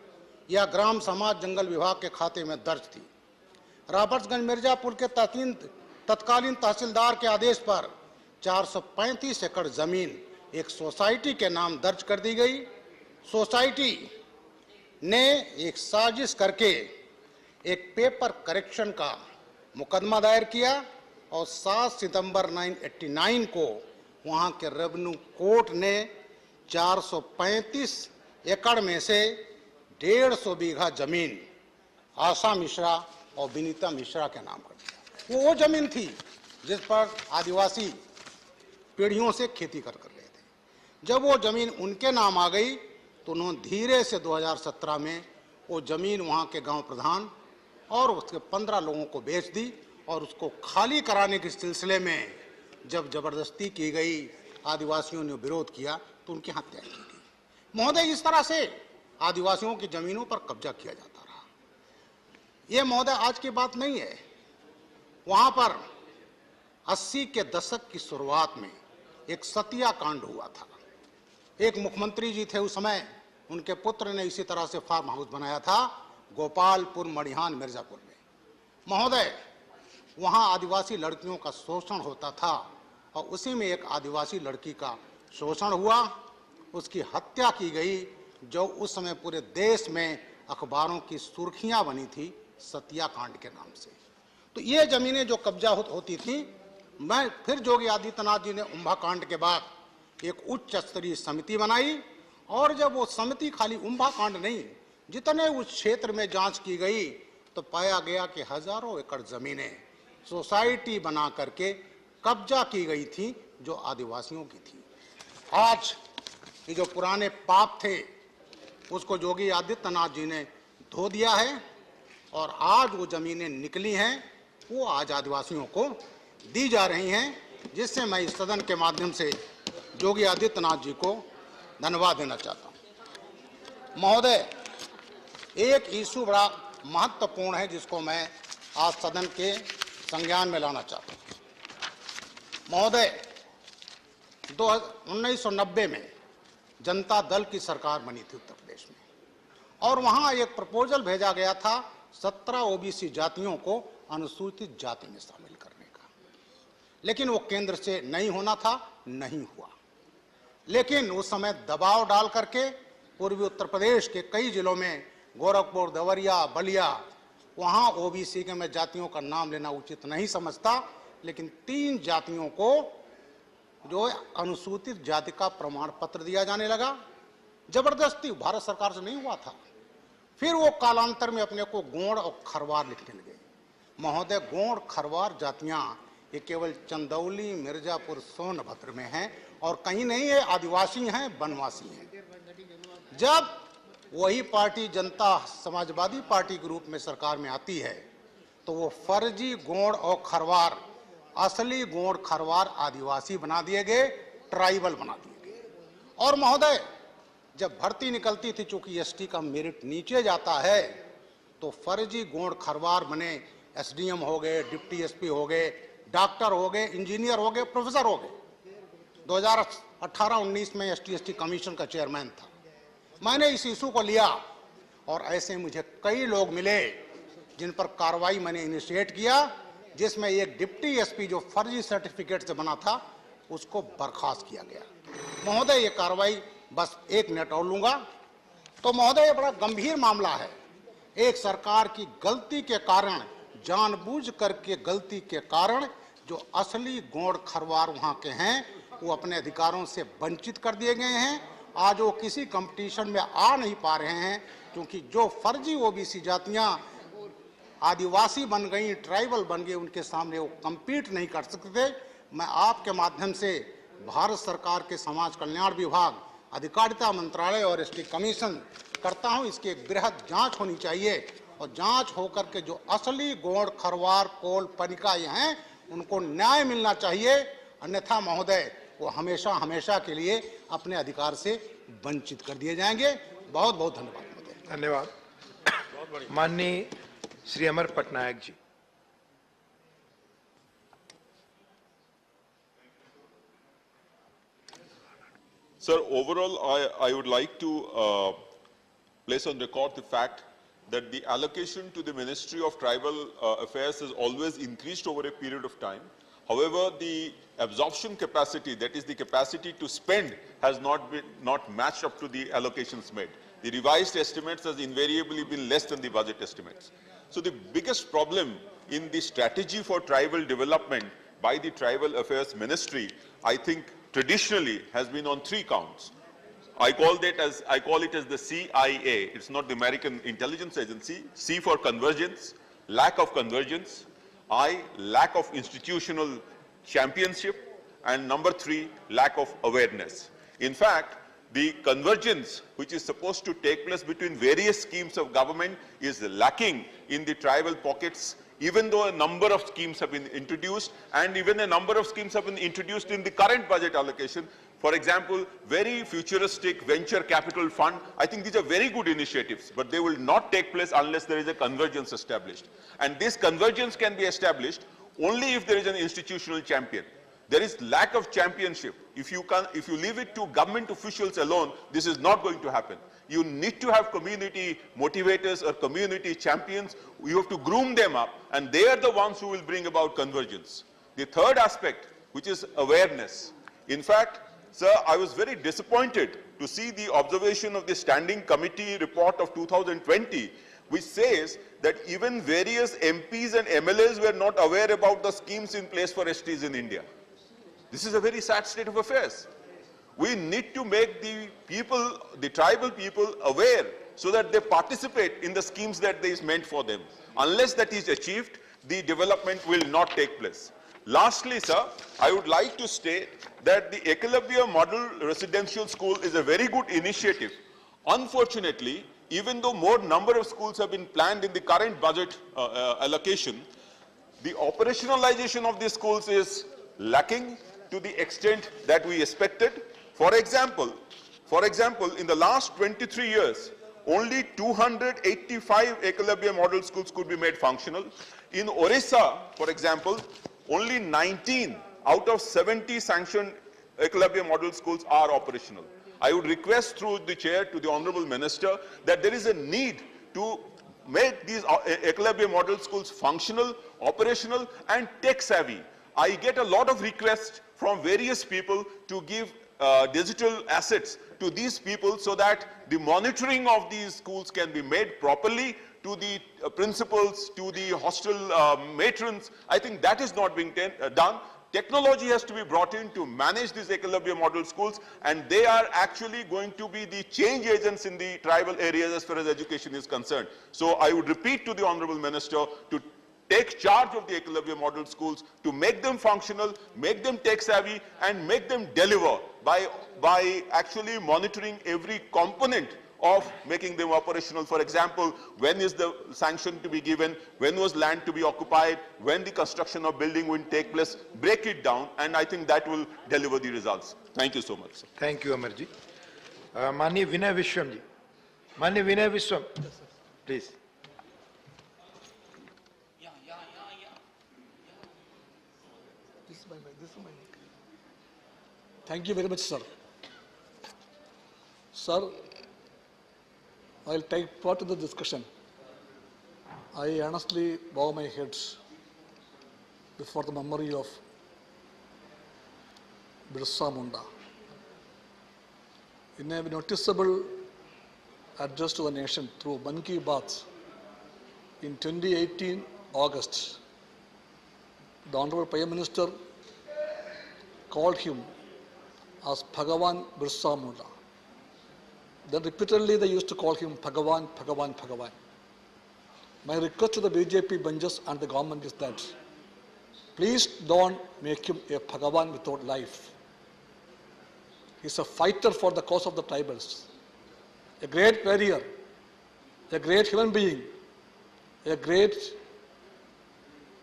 यह ग्राम समाज जंगल विभाग के खाते में दर्ज थी। रॉबर्ट्सगंज मिर्जापुर के तत्कालीन तहसीलदार के आदेश पर 435 एकड़ जमीन एक सोसाइटी के नाम दर्ज कर दी गई। सोसाइटी ने एक साजिश करके एक पेपर करेक्शन का मुकदमा दायर किया और 7 सितंबर 1989 को वहां के रेवेन्यू कोर्ट ने 435 एकड़ में से 150 बीघा जमीन आशा मिश्रा और विनीता मिश्रा के नाम कर दिया। वो जमीन थी जिस पर आदिवासी पीढ़ियों से खेती कर रहे थे। जब वो जमीन उनके नाम आ गई तो उन्होंने धीरे से 2017 में वो जमीन वहाँ के गांव प्रधान और उसके 15 लोगों को बेच दी और उसको खाली कराने के सिलसिले में जब जबरदस्ती की गई, आदिवासियों ने विरोध किया तो उनकी हत्या की गई। महोदय, इस तरह से आदिवासियों की जमीनों पर कब्जा किया जाता रहा। ये महोदय आज की बात नहीं है। वहां पर 80 के दशक की शुरुआत में एक सतिया कांड हुआ था। एक मुख्यमंत्री जी थे उस समय, उनके पुत्र ने इसी तरह से फार्म हाउस बनाया था गोपालपुर मड़िहान मिर्जापुर में। महोदय, वहां आदिवासी लड़कियों का शोषण होता था और उसी में एक आदिवासी लड़की का शोषण हुआ, उसकी हत्या की गई, जो उस समय पूरे देश में अखबारों की सुर्खियां बनी थी सतिया कांड के नाम से। तो ये जमीनें जो कब्जा होती थी, मैं फिर योगी आदित्यनाथ जी ने उम्भा कांड के बाद एक उच्च स्तरीय समिति बनाई और जब वो समिति खाली उम्भा कांड नहीं, जितने उस क्षेत्र में जांच की गई तो पाया गया कि हजारों एकड़ जमीनें सोसाइटी बना करके कब्जा की गई थी जो आदिवासियों की थी। आज ये जो पुराने पाप थे उसको योगी आदित्यनाथ जी ने धो दिया है और आज वो जमीनें निकली हैं, वो आज आदिवासियों को दी जा रही हैं, जिससे मैं इस सदन के माध्यम से योगी आदित्यनाथ जी को धन्यवाद देना चाहता हूं। महोदय, एक इशू बड़ा महत्वपूर्ण है जिसको मैं आज सदन के संज्ञान में लाना चाहता हूं। महोदय, 1990 में जनता दल की सरकार बनी थी उत्तर प्रदेश में और वहां एक प्रपोजल भेजा गया था 17 ओबीसी जातियों को अनुसूचित जाति में शामिल करने का, लेकिन वो केंद्र से नहीं होना था, नहीं हुआ। लेकिन उस समय दबाव डाल करके पूर्वी उत्तर प्रदेश के कई जिलों में, गोरखपुर, देवरिया, बलिया, वहां ओबीसी के मैं जातियों का नाम लेना उचित नहीं समझता, लेकिन 3 जातियों को जो अनुसूचित जाति का प्रमाण पत्र दिया जाने लगा। जबरदस्ती, भारत सरकार से नहीं हुआ था, फिर वो कालांतर में अपने को गोंड और खरवार लिखने लगे। महोदय, गोंड खरवार जातियां ये केवल चंदौली, मिर्जापुर, सोनभद्र में हैं और कहीं नहीं है, आदिवासी हैं, वनवासी हैं। जब वही पार्टी जनता समाजवादी पार्टी के रूप में सरकार में आती है तो वो फर्जी गोंड और खरवार असली गोंड खरवार आदिवासी बना दिए गए, ट्राइबल बना दिए गए। और महोदय, जब भर्ती निकलती थी, चूंकि एसटी का मेरिट नीचे जाता है, तो फर्जी गोंड खरवार बने, एसडीएम हो गए, डिप्टी एसपी हो गए, डॉक्टर हो गए, इंजीनियर हो गए, प्रोफेसर हो गए। 2018-19 में एसटी कमीशन का चेयरमैन था। मैंने इस इशू को लिया और ऐसे मुझे कई लोग मिले जिन पर कार्रवाई मैंने इनिशिएट किया, जिसमें एक डिप्टी एसपी जो फर्जी सर्टिफिकेट से बना था उसको बर्खास्त किया गया। महोदय, ये कार्रवाई बस एक मिनट और लूंगा। तो महोदय, ये बड़ा गंभीर मामला है। एक सरकार की गलती के कारण, जानबूझ करके गलती के कारण, जो असली गोंड खरवार वहां के हैं वो अपने अधिकारों से वंचित कर दिए गए हैं। आज वो किसी कंपटीशन में आ नहीं पा रहे हैं, क्योंकि जो फर्जी ओबीसी जातियां आदिवासी बन गई, ट्राइबल बन गई, उनके सामने वो compete नहीं कर सकते थे। मैं आपके माध्यम से भारत सरकार के समाज कल्याण विभाग, अधिकारिता मंत्रालय और एसटी कमीशन करता हूं, इसकी एक बृहद जांच होनी चाहिए और जांच होकर के जो असली गोंड खरवार कोल परिकाएं हैं उनको न्याय मिलना चाहिए। अन्यथा महोदय, वो हमेशा हमेशा के लिए अपने अधिकार से वंचित कर दिए जाएंगे। बहुत बहुत धन्यवाद महोदय। धन्यवाद। माननीय Shri Amar Patnaik ji. Sir, overall, I would like to place on record the fact that the allocation to the Ministry of Tribal Affairs has always increased over a period of time. However, the absorption capacity, that is the capacity to spend, has not matched up to the allocations made. The revised estimates has invariably been less than the budget estimates. So the biggest problem in the strategy for tribal development by the Tribal Affairs Ministry, I think traditionally has been on 3 counts. I call it as the CIA. It's not the American intelligence agency. C for convergence, lack of convergence. I, lack of institutional championship. And number 3, lack of awareness. In fact, the convergence which is supposed to take place between various schemes of government is lacking in the tribal pockets, even though a number of schemes have been introduced, and even a number of schemes have been introduced in the current budget allocation. For example, very futuristic venture capital fund. I think these are very good initiatives, but they will not take place unless there is a convergence established. And this convergence can be established only if there is an institutional champion. There is lack of championship. If you leave it to government officials alone, this is not going to happen. You need to have community motivators or community champions. You have to groom them up, and they are the ones who will bring about convergence. The third aspect, which is awareness. In fact, sir, I was very disappointed to see the observation of the Standing Committee report of 2020, which says that even various MPs and MLAs were not aware about the schemes in place for STs in India. This is a very sad state of affairs. We need to make the people, the tribal people, aware so that they participate in the schemes that is meant for them. Unless that is achieved, the development will not take place. Lastly, sir, I would like to state that the Eklavya Model Residential School is a very good initiative. Unfortunately, even though more number of schools have been planned in the current budget allocation, the operationalization of these schools is lacking to the extent that we expected. For example, in the last 23 years, only 285 Eklavya model schools could be made functional. In Orissa, for example, only 19 out of 70 sanctioned Eklavya model schools are operational. I would request through the chair to the Honorable Minister that there is a need to make these Eklavya model schools functional, operational, and tech-savvy. I get a lot of requests from various people to give digital assets to these people so that the monitoring of these schools can be made properly to the principals, to the hostel matrons. I think that is not being done. Technology has to be brought in to manage these Eklavya model schools, and they are actually going to be the change agents in the tribal areas as far as education is concerned. So I would repeat to the Honorable Minister to take charge of the Eklavya model schools, to make them functional, make them tech savvy, and make them deliver by actually monitoring every component of making them operational. For example, when is the sanction to be given, when was land to be occupied, when the construction of building will take place, break it down, and I think that will deliver the results. Thank you so much, sir. Thank you, Amarji. Mani Vinay Vishwam ji. Mani Vinay Vishwam, please. Thank you very much, sir. Sir, I'll take part in the discussion. I honestly bow my head before the memory of Birsa Munda. In a noticeable address to the nation through Man Ki Baat in 2018 August, the Honorable Prime Minister called him as Bhagavan Birsa Munda. Then repeatedly they used to call him Bhagavan, Bhagavan, Bhagavan. My request to the BJP benches and the government is that please don't make him a Bhagavan without life. He's a fighter for the cause of the tribals, a great warrior, a great human being, a great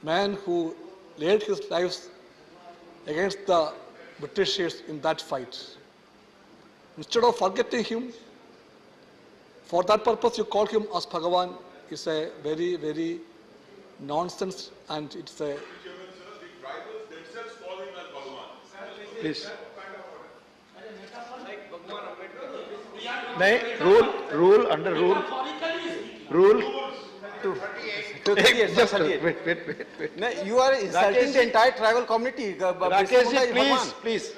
man who laid his life against the Britishers in that fight. Instead of forgetting him, for that purpose you call him as Bhagavan is a very, very nonsense, and it's a... Please. Rule, under rule. Just wait. No, you are insulting the entire tribal community. Rakesh, please.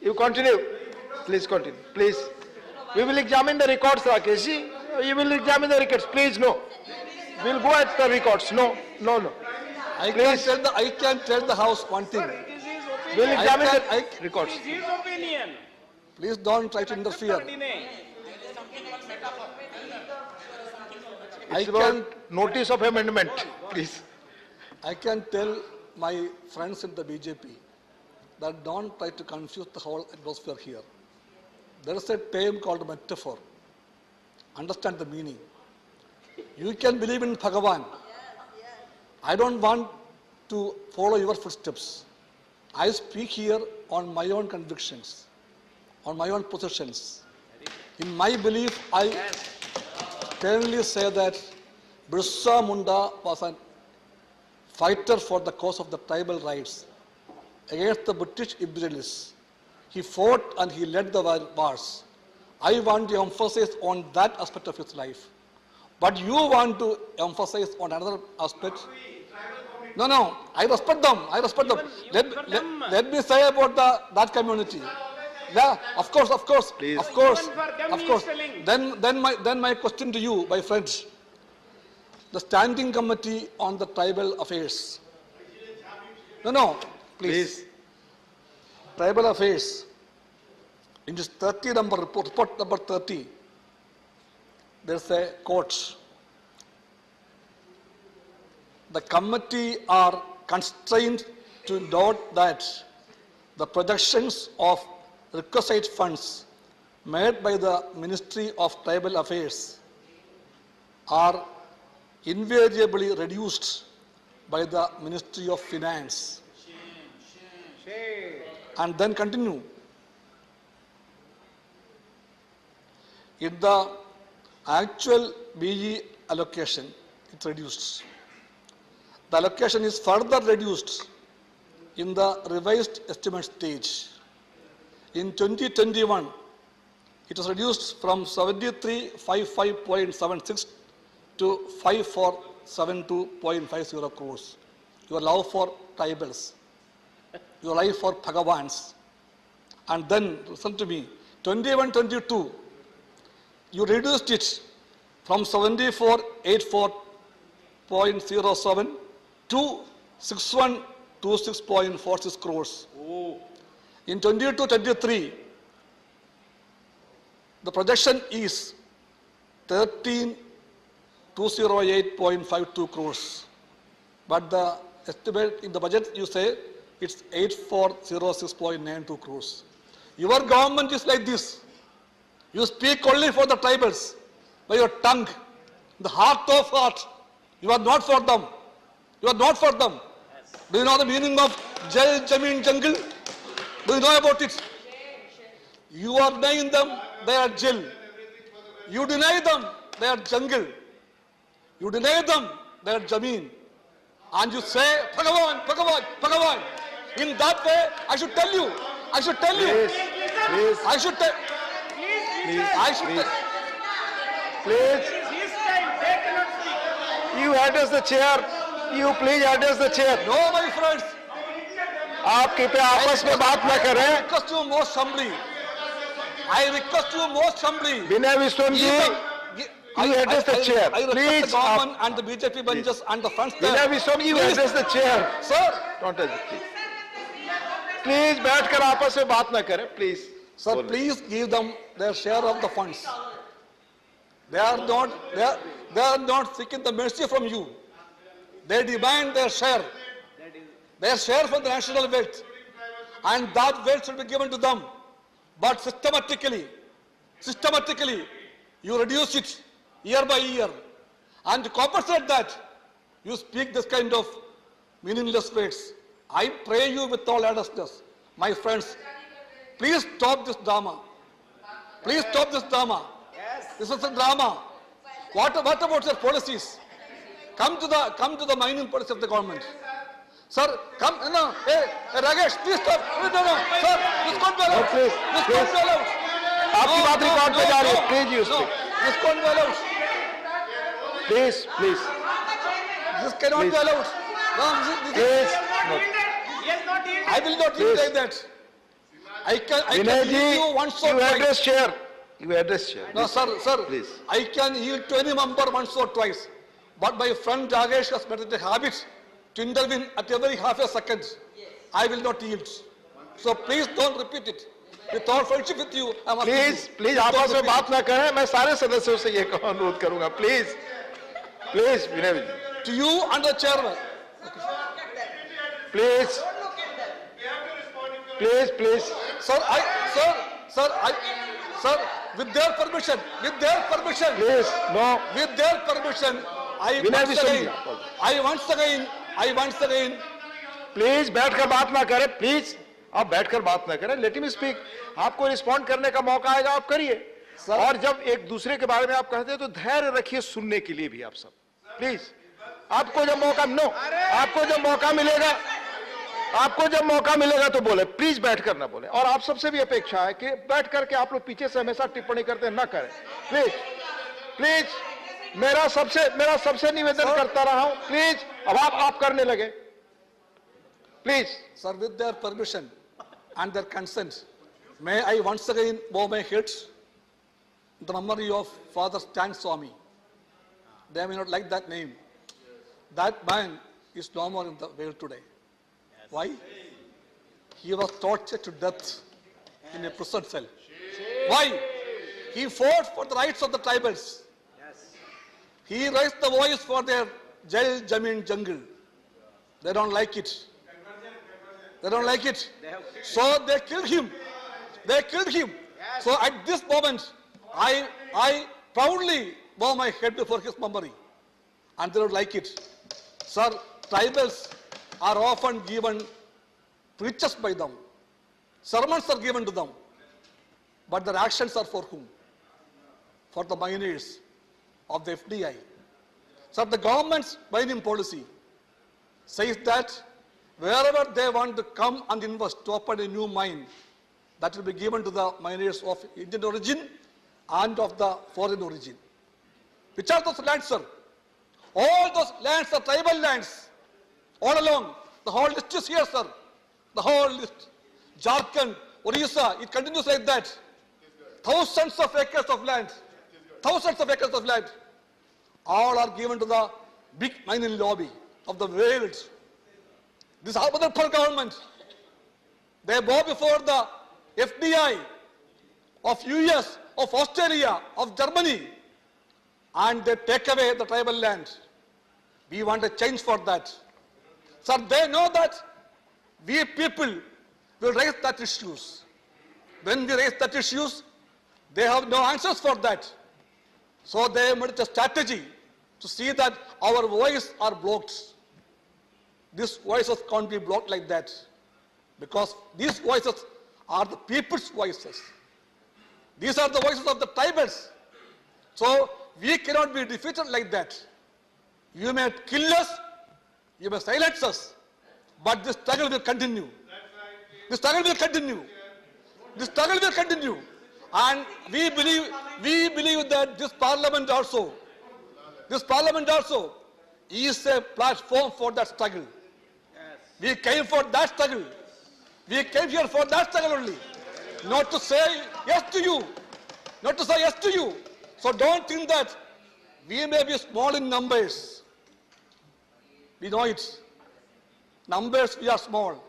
You continue. Please continue. Please. We will examine the records, Rakesh ji. You will examine the records. Please, no. We'll go at the records. No. I can tell the House one thing. We'll examine the records. His opinion. Please don't try to interfere. It's about notice of amendment, please. I can tell my friends in the BJP that don't try to confuse the whole atmosphere here. There is a term called metaphor. Understand the meaning. You can believe in Bhagavan. I don't want to follow your footsteps. I speak here on my own convictions, on my own positions. In my belief, I plainly say that Birsa Munda was a fighter for the cause of the tribal rights against the British imperialists. He fought and he led the wars. I want to emphasize on that aspect of his life. But you want to emphasize on another aspect. No, I respect them. Let me say about that community. Yeah, of course. Please. Of course. Then my question to you, my friends. The Standing Committee on the Tribal Affairs. No, please. Tribal Affairs. In this 30 number report number 30, there's a quote. The committee are constrained to note that the projections of requisite funds made by the Ministry of Tribal Affairs are invariably reduced by the Ministry of Finance. And then continue. In the actual BE allocation, it's reduced. The allocation is further reduced in the revised estimate stage. In 2021, it was reduced from 7355.76 to 5472.50 crores. Your love for tribals, your life for Bhagavans. And then, listen to me, 21-22, you reduced it from 7484.07 to 26.46 crores. In 22-23, the projection is 13,208.52 crores. But the estimate in the budget, you say, it's 8,406.92 crores. Your government is like this. You speak only for the tribals by your tongue, the heart of heart. You are not for them. You are not for them. Do you know the meaning of Jal, Jameen, Jungle? Do you know about it? You are denying them, they are Jal. You deny them, they are Jungle. You deny them, they are Jameen. And you say, Bhagavan, Bhagavan, Bhagavan. In that way, I should tell you. I should tell you. Please. I should tell. I should tell. Please. You address the chair. You please address the chair. No, my friends. आप कृपया आपस में बात न करें. I request you most humbly. I request you most humbly. Vinay Viswam ji, you address the chair. I request Please. the government and the BJP benches and the fronts there. Vinay Viswam, you address the chair. Sir. Don't touch it, please. Please बैठकर आपस में बात न करें, please. Sir, please give them their share of the funds. They are not seeking the mercy from you. They demand their share from the national wealth, and that wealth should be given to them. But systematically, you reduce it year by year, and to compensate that, you speak this kind of meaningless words. I pray you with all earnestness, my friends, please stop this drama. Please stop this drama. This is a drama. What about your policies? Come to the mining policy of the government. Sir, come. No, hey, Rajesh, please stop. No, sir, this can't be allowed. This can't be allowed. आपकी बात record पे जा रही है. Please, you speak. This can't be allowed. Please. This cannot be allowed. No, Please. I will not yield like that. I can yield you once or you twice. address chair. You address chair. No, sir. Please. I can yield to any member once or twice. But my friend Rajesh has made it a habit to intervene at every half a second. I will not yield. So please don't repeat it. With all friendship with you, I must. Please आपस में बात ना करें. मैं सारे सदस्यों से ये अनुरोध करूंगा. Please, Vinay ji. To you and the chairman. Please. Sir, with their permission. Please, no. With their permission, I once again. Please, बैठकर बात ना करें. Please, आप बैठकर बात ना करें. Let him speak. आपको रिस्पॉन्ड करने का मौका आएगा, आप करिए. और जब एक दूसरे के बारे में आप कहते हैं तो धैर्य रखिए सुनने के लिए भी आप सब. Please, आपको जब मौका मिलेगा तो बोले. प्लीज बैठकर ना बोले. और आप सबसे भी अपेक्षा है कि बैठ करके आप लोग पीछे से हमेशा टिप्पणी करते हैं, ना करें. प्लीज मेरा सबसे निवेदन करता रहा हूं. प्लीज अब आप करने लगे. Please. Sir, with their permission and their consent, may I once again bow my head in the memory of Father Stan Swami. They may not like that name. That man is no more in the world today. Why? He was tortured to death in a prison cell. Why? He fought for the rights of the tribals. He raised the voice for their Jal, Jameen, Jungle. They don't like it. So they killed him. So at this moment, I proudly bow my head before his memory. And they don't like it. Sir, tribals are often given preachers by them. Sermons are given to them. But their actions are for whom? For the miners of the FDI. So the government's mining policy says that wherever they want to come and invest to open a new mine, that will be given to the miners of Indian origin and of the foreign origin. Which are those lands, sir? All those lands are tribal lands. All along, the whole list is here, sir. The whole list. Jharkhand, Orissa, it continues like that. Thousands of acres of land. All are given to the big mining lobby of the world. This is other government. They bow before the FDI of US, of Australia, of Germany, and they take away the tribal land. We want a change for that. Sir, they know that we people will raise that issues. When we raise that issues, they have no answers for that. So they made a strategy to see that our voice are blocked. These voices can't be blocked like that, because these voices are the people's voices. These are the voices of the tribals. So we cannot be defeated like that. You may kill us, you may silence us, but this struggle will continue. The struggle will continue. The struggle will continue. And we believe that this parliament also is a platform for that struggle. We came for that struggle. We came here for that struggle only. Not to say yes to you. Not to say yes to you. So don't think that we may be small in numbers. We know it. Numbers we are small.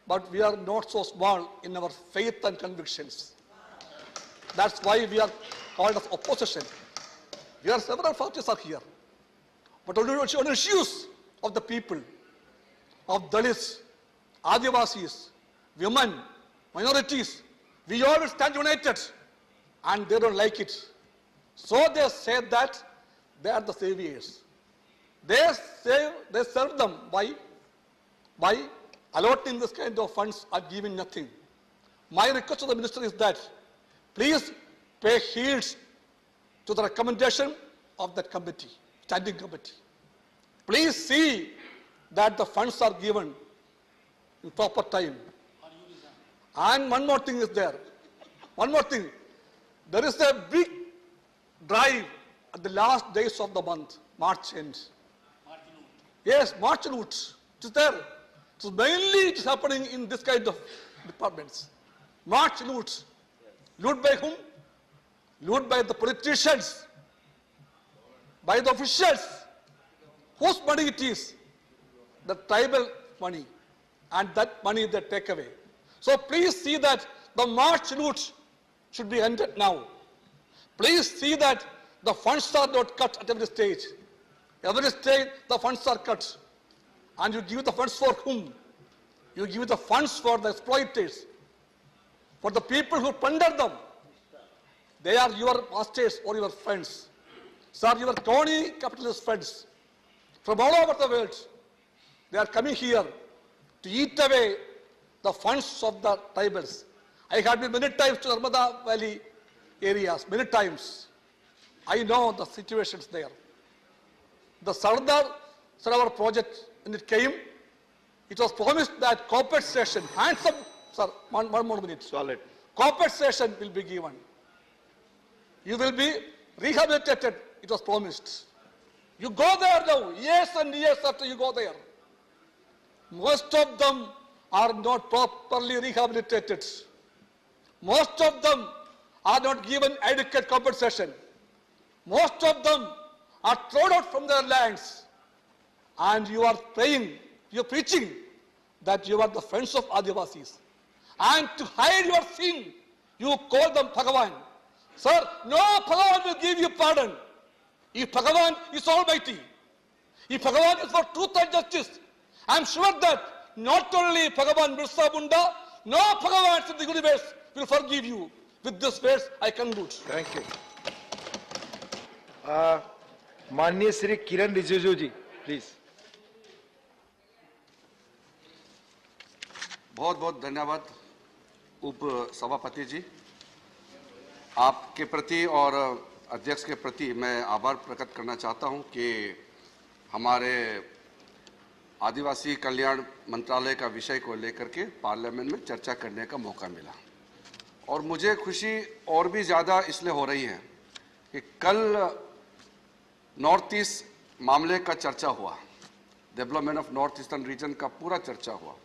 But we are not so small in our faith and convictions. That's why we are called as opposition. We are several parties are here. But on issues of the people, of Dalits, Adivasis, women, minorities, we always stand united, and they don't like it. So they say that they are the saviors. They serve them by allotting this kind of funds or giving nothing. My request to the minister is that please pay heed to the recommendation of that committee, standing committee. Please see that the funds are given in proper time. And one more thing is there. One more thing. There is a big drive at the last days of the month, March end. Yes, March loot. It is there. So mainly it is happening in this kind of departments. March loot. Loot by whom? Loot by the politicians, by the officials. Whose money it is? The tribal money. And that money they take away. So please see that the March loot should be ended now. Please see that the funds are not cut at every stage. Every stage the funds are cut. And you give the funds for whom? You give the funds for the exploiters, for the people who plunder them. They are your masters or your friends. Sir, your crony capitalist friends from all over the world. They are coming here to eat away the funds of the tribals. I have been many times to Narmada Valley areas, many times. I know the situations there. The Sardar Sarovar project, when it came, it was promised that compensation, handsome, sir, one more minute. Solid. Compensation will be given. You will be rehabilitated, it was promised. You go there now, years and years after you go there. Most of them are not properly rehabilitated. Most of them are not given adequate compensation. Most of them are thrown out from their lands. And you are praying, you are preaching that you are the friends of Adivasis. And to hide your sin, you call them Bhagavan. Sir, no Bhagavan will give you pardon. If Bhagavan is almighty, if Bhagavan is for truth and justice, I am sure that not only Bhagavan Birsa Munda, no Bhagavan in the universe will forgive you. With this verse, I conclude. Thank you. माननीय श्री किरण रिजिजू जी, please. बहुत बहुत धन्यवाद उप सभापति जी. आपके प्रति और अध्यक्ष के प्रति मैं आभार प्रकट करना चाहता हूं कि हमारे आदिवासी कल्याण मंत्रालय का विषय को लेकर के पार्लियामेंट में चर्चा करने का मौका मिला. और मुझे खुशी और भी ज़्यादा इसलिए हो रही है कि कल नॉर्थ ईस्ट मामले का चर्चा हुआ, development of north eastern region का पूरा चर्चा हुआ,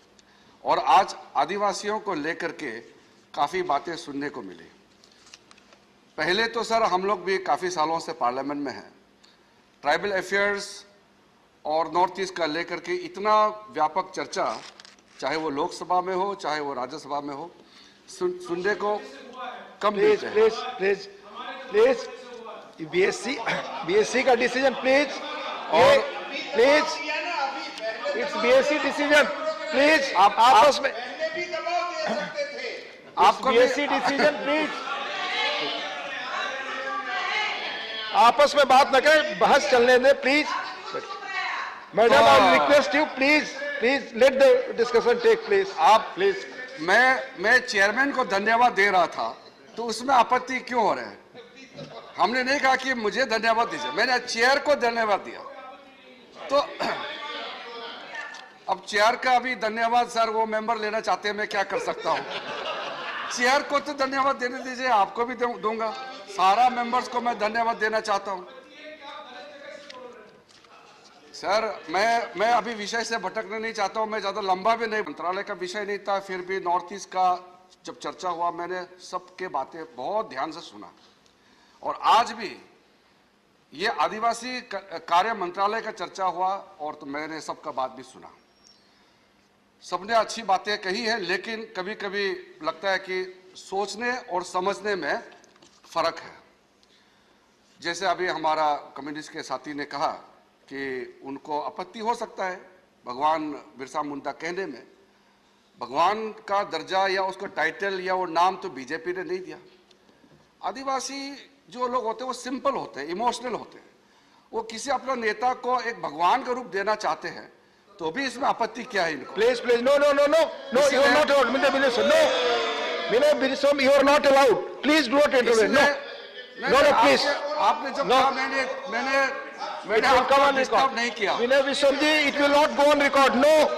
और आज आदिवासियों को लेकर के काफ़ी बातें सुनने को मिली. पहले तो सर हम लोग भी काफ़ी सालों से पार्लियामेंट में हैं. ट्राइबल अफेयर्स और नॉर्थ ईस्ट का लेकर के इतना व्यापक चर्चा, चाहे वो लोकसभा में हो चाहे वो राज्यसभा में हो, सुनने को कम मिलते हैं। प्लीज बीएससी का डिसीजन प्लीज, और please it's BSc decision please, आप आपस में आपको बीएससी डिसीजन प्लीज, आपस में बात न करें, बहस चलने दें please. Madam I request you please let the discussion take place. आप प्लीज, मैं चेयरमैन को धन्यवाद दे रहा था, तो उसमें आपत्ति क्यों हो रहा है? हमने नहीं कहा कि मुझे धन्यवाद दीजिए, मैंने चेयर को धन्यवाद दिया। तो अब चेयर का अभी धन्यवाद सर वो मेंबर लेना चाहते हैं, मैं क्या कर सकता हूं? चेयर को तो धन्यवाद देने दीजिए, आपको भी दूंगा, सारा मेंबर्स को मैं धन्यवाद देना चाहता हूं। सर मैं अभी विषय से भटकना नहीं चाहता हूं, मैं ज्यादा लंबा भी नहीं, मंत्रालय का विषय नहीं था, फिर भी नॉर्थ ईस्ट का जब चर्चा हुआ मैंने सबके बातें बहुत ध्यान से सुना, और आज भी ये आदिवासी कार्य मंत्रालय का चर्चा हुआ और तो मैंने सबका बात भी सुना। सबने अच्छी बातें कही है, लेकिन कभी कभी लगता है कि सोचने और समझने में फर्क है। जैसे अभी हमारा कम्युनिस्ट के साथी ने कहा कि उनको आपत्ति हो सकता है भगवान बिरसा मुंडा कहने में, भगवान का दर्जा या उसका टाइटल या वो नाम तो बीजेपी ने नहीं दिया। आदिवासी जो लोग होते हैं वो सिंपल होते हैं, इमोशनल होते हैं, वो किसी अपना नेता को एक भगवान का रूप देना चाहते हैं, तो भी इसमें आपत्ति क्या है इनको? Please no you are not allowed, no Birsam you are not allowed, please do not intervene, no please. आपने जब कहा मैंने डिस्टर्ब नहीं किया। Vinay Birsam ji, it will not go on record, no,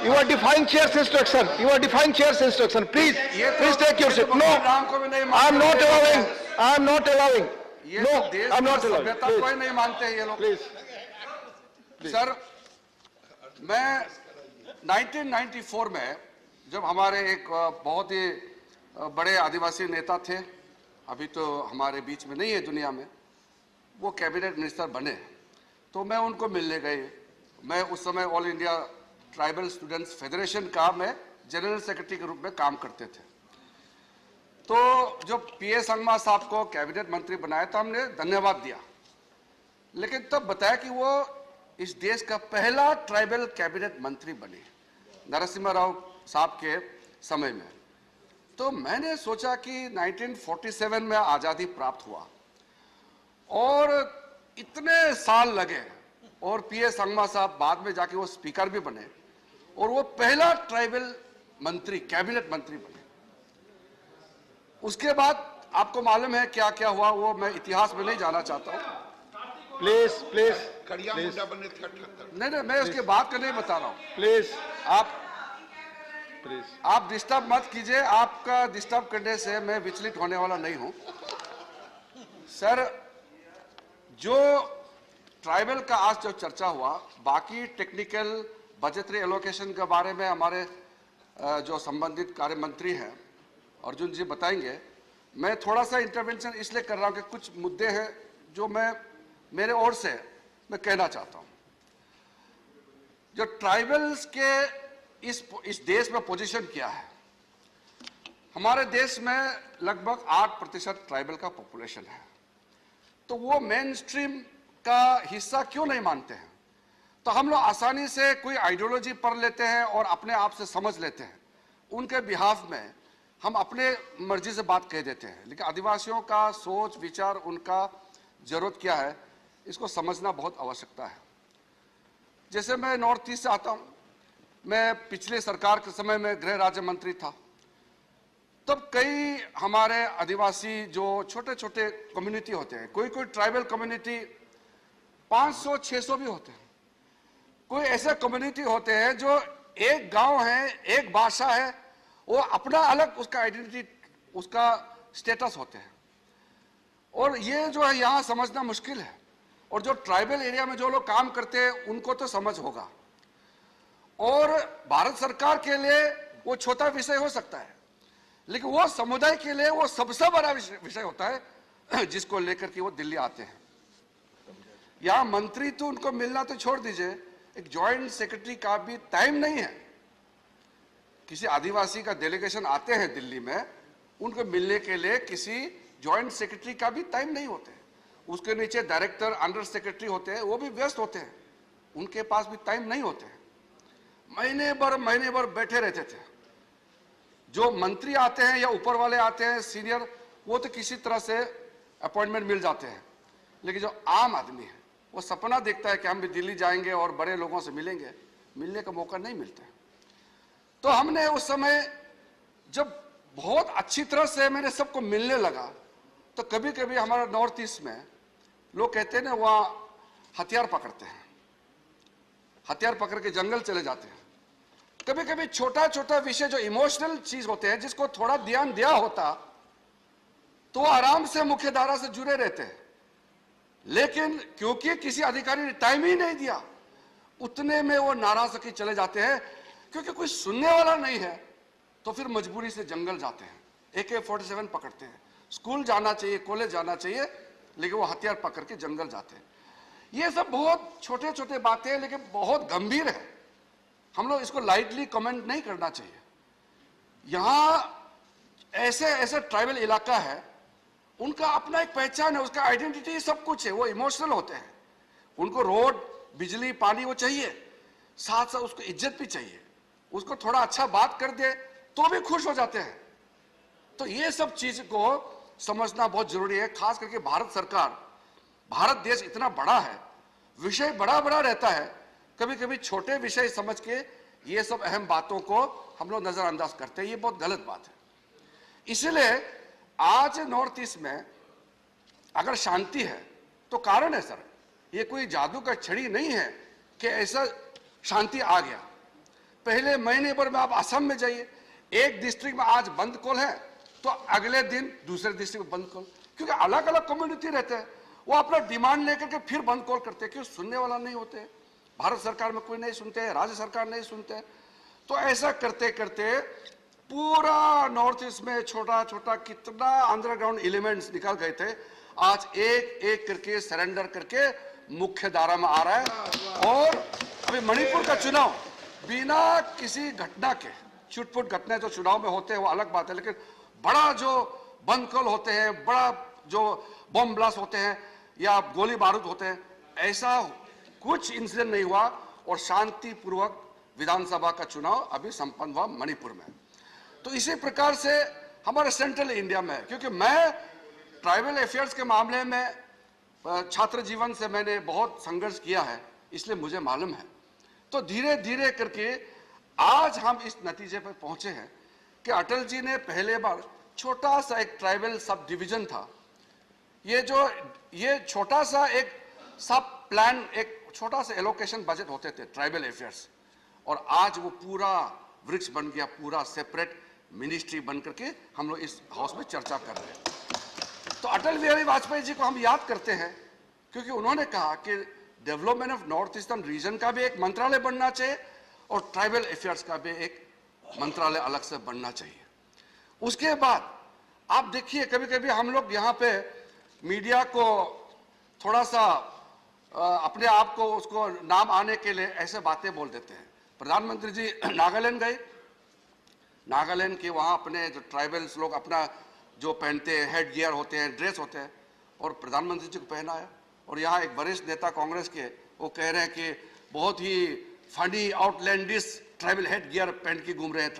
you are defying chair's instruction, please take your seat. No, I am not allowing, no, I am not allowing, कोई नहीं मानते हैं ये लोग। please सर, मैं 1994 में जब हमारे एक बहुत ही बड़े आदिवासी नेता थे, अभी तो हमारे बीच में नहीं है दुनिया में, वो कैबिनेट मिनिस्टर बने, तो मैं उनको मिलने गई। मैं उस समय all India tribal students federation का मैं जनरल सेक्रेटरी के रूप में काम करते थे। तो जब पीए संगमा साहब को कैबिनेट मंत्री बनाया तो हमने धन्यवाद दिया, लेकिन तब बताया कि वो इस देश का पहला ट्राइबल कैबिनेट मंत्री बने नरसिम्हा राव साहब के समय में। तो मैंने सोचा कि 1947 में आज़ादी प्राप्त हुआ और इतने साल लगे, और पीए संगमा साहब बाद में जाके वो स्पीकर भी बने और वो पहला ट्राइबल मंत्री, कैबिनेट मंत्री बने। उसके बाद आपको मालूम है क्या क्या हुआ, वो मैं इतिहास में नहीं जाना चाहता हूं। प्लीज नहीं, मैं उसके बाद का नहीं बता रहा हूं। प्लीज आप डिस्टर्ब मत कीजिए, आपका डिस्टर्ब करने से मैं विचलित होने वाला नहीं हूं। सर, जो ट्राइबल का आज जो चर्चा हुआ, बाकी टेक्निकल बजटरी एलोकेशन के बारे में हमारे जो संबंधित कार्य मंत्री हैं अर्जुन जी बताएंगे। मैं थोड़ा सा इंटरवेंशन इसलिए कर रहा हूं कि कुछ मुद्दे हैं जो मैं मेरे ओर से मैं कहना चाहता हूं। जो ट्राइबल्स के इस देश में पोजीशन क्या है, हमारे देश में लगभग 8% ट्राइबल का पॉपुलेशन है, तो वो मेन स्ट्रीम का हिस्सा क्यों नहीं मानते हैं? तो हम लोग आसानी से कोई आइडियोलॉजी पढ़ लेते हैं और अपने आप से समझ लेते हैं, उनके बिहाफ में हम अपने मर्जी से बात कह देते हैं, लेकिन आदिवासियों का सोच विचार, उनका जरूरत क्या है, इसको समझना बहुत आवश्यकता है। जैसे मैं नॉर्थ ईस्ट से आता हूं, मैं पिछले सरकार के समय में गृह राज्य मंत्री था, तब कई हमारे आदिवासी जो छोटे छोटे कम्युनिटी होते हैं, कोई ट्राइबल कम्युनिटी 500-600 भी होते हैं, कोई ऐसे कम्युनिटी होते हैं जो एक गांव है, एक भाषा है, वो अपना अलग उसका आइडेंटिटी, उसका स्टेटस होते हैं, और ये जो है यहाँ समझना मुश्किल है। और जो ट्राइबल एरिया में जो लोग काम करते हैं उनको तो समझ होगा, और भारत सरकार के लिए वो छोटा विषय हो सकता है, लेकिन वो समुदाय के लिए वो सबसे बड़ा विषय होता है, जिसको लेकर के वो दिल्ली आते हैं। यहाँ मंत्री तो उनको मिलना तो छोड़ दीजिए, एक ज्वाइंट सेक्रेटरी का भी टाइम नहीं है। किसी आदिवासी का डेलीगेशन आते हैं दिल्ली में, उनको मिलने के लिए किसी ज्वाइंट सेक्रेटरी का भी टाइम नहीं होते। उसके नीचे डायरेक्टर, अंडर सेक्रेटरी होते हैं, वो भी व्यस्त होते हैं, उनके पास भी टाइम नहीं होते। महीने भर बैठे रहते थे। जो मंत्री आते हैं या ऊपर वाले आते हैं सीनियर, वो तो किसी तरह से अपॉइंटमेंट मिल जाते हैं, लेकिन जो आम आदमी है वो सपना देखता है कि हम भी दिल्ली जाएंगे और बड़े लोगों से मिलेंगे, मिलने का मौका नहीं मिलता है। तो हमने उस समय जब बहुत अच्छी तरह से मैंने सबको मिलने लगा, तो कभी कभी हमारा नॉर्थ ईस्ट में लोग कहते हैं ना, वहाँ हथियार पकड़ते हैं, हथियार पकड़ के जंगल चले जाते हैं। कभी कभी छोटा छोटा विषय जो इमोशनल चीज होते हैं, जिसको थोड़ा ध्यान दिया होता तो आराम से मुख्य धारा से जुड़े रहते हैं, लेकिन क्योंकि किसी अधिकारी ने टाइम ही नहीं दिया, उतने में वो नाराज होकर चले जाते हैं। क्योंकि कोई सुनने वाला नहीं है तो फिर मजबूरी से जंगल जाते हैं, AK-47 पकड़ते हैं। स्कूल जाना चाहिए, कॉलेज जाना चाहिए, लेकिन वो हथियार पकड़ के जंगल जाते हैं। ये सब बहुत छोटे छोटे बातें हैं, लेकिन बहुत गंभीर है। हम लोग इसको लाइटली कमेंट नहीं करना चाहिए। यहाँ ऐसे ऐसे ट्राइबल इलाका है, उनका अपना एक पहचान है, उसका आइडेंटिटी सब कुछ है, वो इमोशनल होते हैं। उनको रोड, बिजली, पानी वो चाहिए, साथ साथ उसको इज्जत भी चाहिए। उसको थोड़ा अच्छा बात कर दे तो भी खुश हो जाते हैं। तो ये सब चीज को समझना बहुत जरूरी है, खास करके भारत सरकार, भारत देश इतना बड़ा है, विषय बड़ा बड़ा रहता है, कभी कभी छोटे विषय समझ के ये सब अहम बातों को हम लोग नजरअंदाज करते हैं। ये बहुत गलत बात है। इसलिए आज नॉर्थ ईस्ट में अगर शांति है तो कारण है सर, ये कोई जादू का छड़ी नहीं है कि ऐसा शांति आ गया। पहले महीने भर में आप असम में जाइए, एक डिस्ट्रिक्ट में आज बंद कॉल है तो अगले दिन दूसरे डिस्ट्रिक्ट में बंद कॉल, क्योंकि अलग अलग कम्युनिटी रहते हैं, वो अपना डिमांड लेकर के फिर बंद कॉल करते हैं, क्यों सुनने वाला नहीं होते। भारत सरकार में कोई नहीं सुनते हैं, राज्य सरकार नहीं सुनते हैं। तो ऐसा करते करते पूरा नॉर्थ ईस्ट में छोटा छोटा कितना अंडरग्राउंड एलिमेंट्स निकल गए थे, आज एक एक करके सरेंडर करके मुख्य धारा में आ रहा है। और अभी मणिपुर का चुनाव बिना किसी घटना के, छुटपुट घटनाएं तो चुनाव में होते हैं वो अलग बात है, लेकिन बड़ा जो बंद कॉल होते हैं, बड़ा जो बम ब्लास्ट होते हैं या गोली बारूद होते हैं, ऐसा कुछ इंसिडेंट नहीं हुआ और शांतिपूर्वक विधानसभा का चुनाव अभी संपन्न हुआ मणिपुर में। तो इसी प्रकार से हमारे सेंट्रल इंडिया में, क्योंकि मैं ट्राइबल अफेयर्स के मामले में छात्र जीवन से मैंने बहुत संघर्ष किया है, इसलिए मुझे मालूम है। तो धीरे धीरे करके आज हम इस नतीजे पर पहुंचे हैं कि अटल जी ने पहले बार छोटा सा एक ट्राइबल सब डिवीजन था, ये छोटा सा एक सब प्लान, एक छोटा सा एलोकेशन बजट होते थे ट्राइबल अफेयर्स, और आज वो पूरा वृक्ष बन गया, पूरा सेपरेट मिनिस्ट्री बन करके हम लोग इस हाउस में चर्चा कर रहे हैं। तो अटल बिहारी वाजपेयी जी को हम याद करते हैं क्योंकि उन्होंने कहा कि development of north eastern region का भी एक मंत्रालय बनना चाहिए और ट्राइबल अफेयर्स का भी एक मंत्रालय अलग से बनना चाहिए। उसके बाद आप देखिए, कभी कभी हम लोग यहाँ पे मीडिया को थोड़ा सा अपने आप को उसको नाम आने के लिए ऐसे बातें बोल देते हैं। प्रधानमंत्री जी नागालैंड गए, नागालैंड के वहाँ अपने जो ट्राइबल्स लोग अपना जो पहनते हैं, हेड गियर होते हैं, ड्रेस होते हैं, और प्रधानमंत्री जी को पहनाया। और यहाँ एक वरिष्ठ नेता कांग्रेस के वो कह रहे हैं कि बहुत ही funny outlandish tribal headgear पहन के घूम रहे हैं,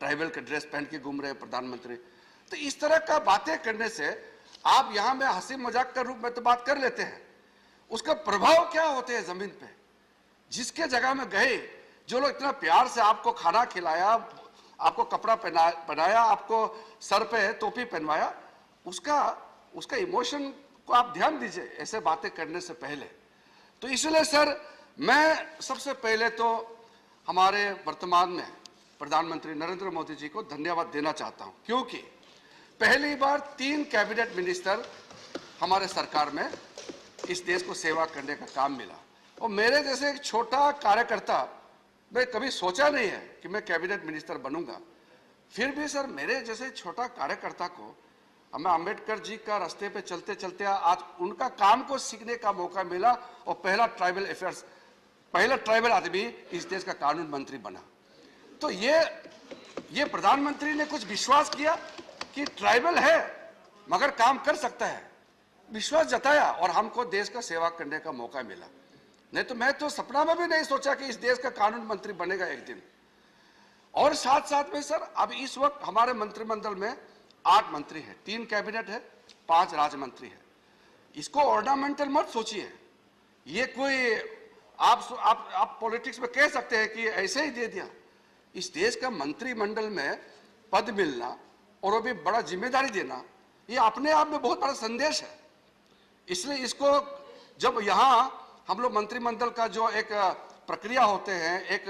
ट्राइबल का ड्रेस पहन के घूम रहे हैं प्रधानमंत्री। तो इस तरह का बातें करने से आप यहाँ में हंसी मजाक का रूप में तो बात कर लेते हैं, उसका प्रभाव क्या होते हैं जमीन पे। जिसके जगह में गए, जो लोग इतना प्यार से आपको खाना खिलाया, आपको कपड़ा पहनाया, आपको सर पे टोपी पहनवाया, उसका इमोशन को आप ध्यान दीजिए ऐसे बातें करने से पहले। तो इसलिए सर मैं सबसे पहले तो हमारे वर्तमान में प्रधानमंत्री नरेंद्र मोदी जी को धन्यवाद देना चाहता हूं, क्योंकि पहली बार 3 कैबिनेट मिनिस्टर हमारे सरकार में इस देश को सेवा करने का काम मिला। और मेरे जैसे एक छोटा कार्यकर्ता, मैं कभी सोचा नहीं है कि मैं कैबिनेट मिनिस्टर बनूंगा, फिर भी सर मेरे जैसे छोटा कार्यकर्ता को हमें अंबेडकर जी का रास्ते पे चलते चलते आज उनका काम को सीखने का मौका मिला और पहला ट्राइबल आदमी इस देश का कानून मंत्री बना। तो ये प्रधानमंत्री ने कुछ विश्वास किया कि ट्राइबल है मगर काम कर सकता है, विश्वास जताया और हमको देश का सेवा करने का मौका मिला। नहीं तो मैं तो सपना में भी नहीं सोचा कि इस देश का कानून मंत्री बनेगा एक दिन। और साथ साथ में सर अब इस वक्त हमारे मंत्रिमंडल में 8 मंत्री है, 3 कैबिनेट है, 5 राज्य मंत्री है। इसको ऑर्नामेंटल मत सोचिए, ये कोई आप पॉलिटिक्स में कह सकते हैं कि ऐसे ही दे दिया। इस देश का मंत्रिमंडल में पद मिलना और वो भी बड़ा जिम्मेदारी देना, ये अपने आप में बहुत बड़ा संदेश है। इसलिए इसको जब यहाँ हम लोग मंत्रिमंडल का जो एक प्रक्रिया होते हैं, एक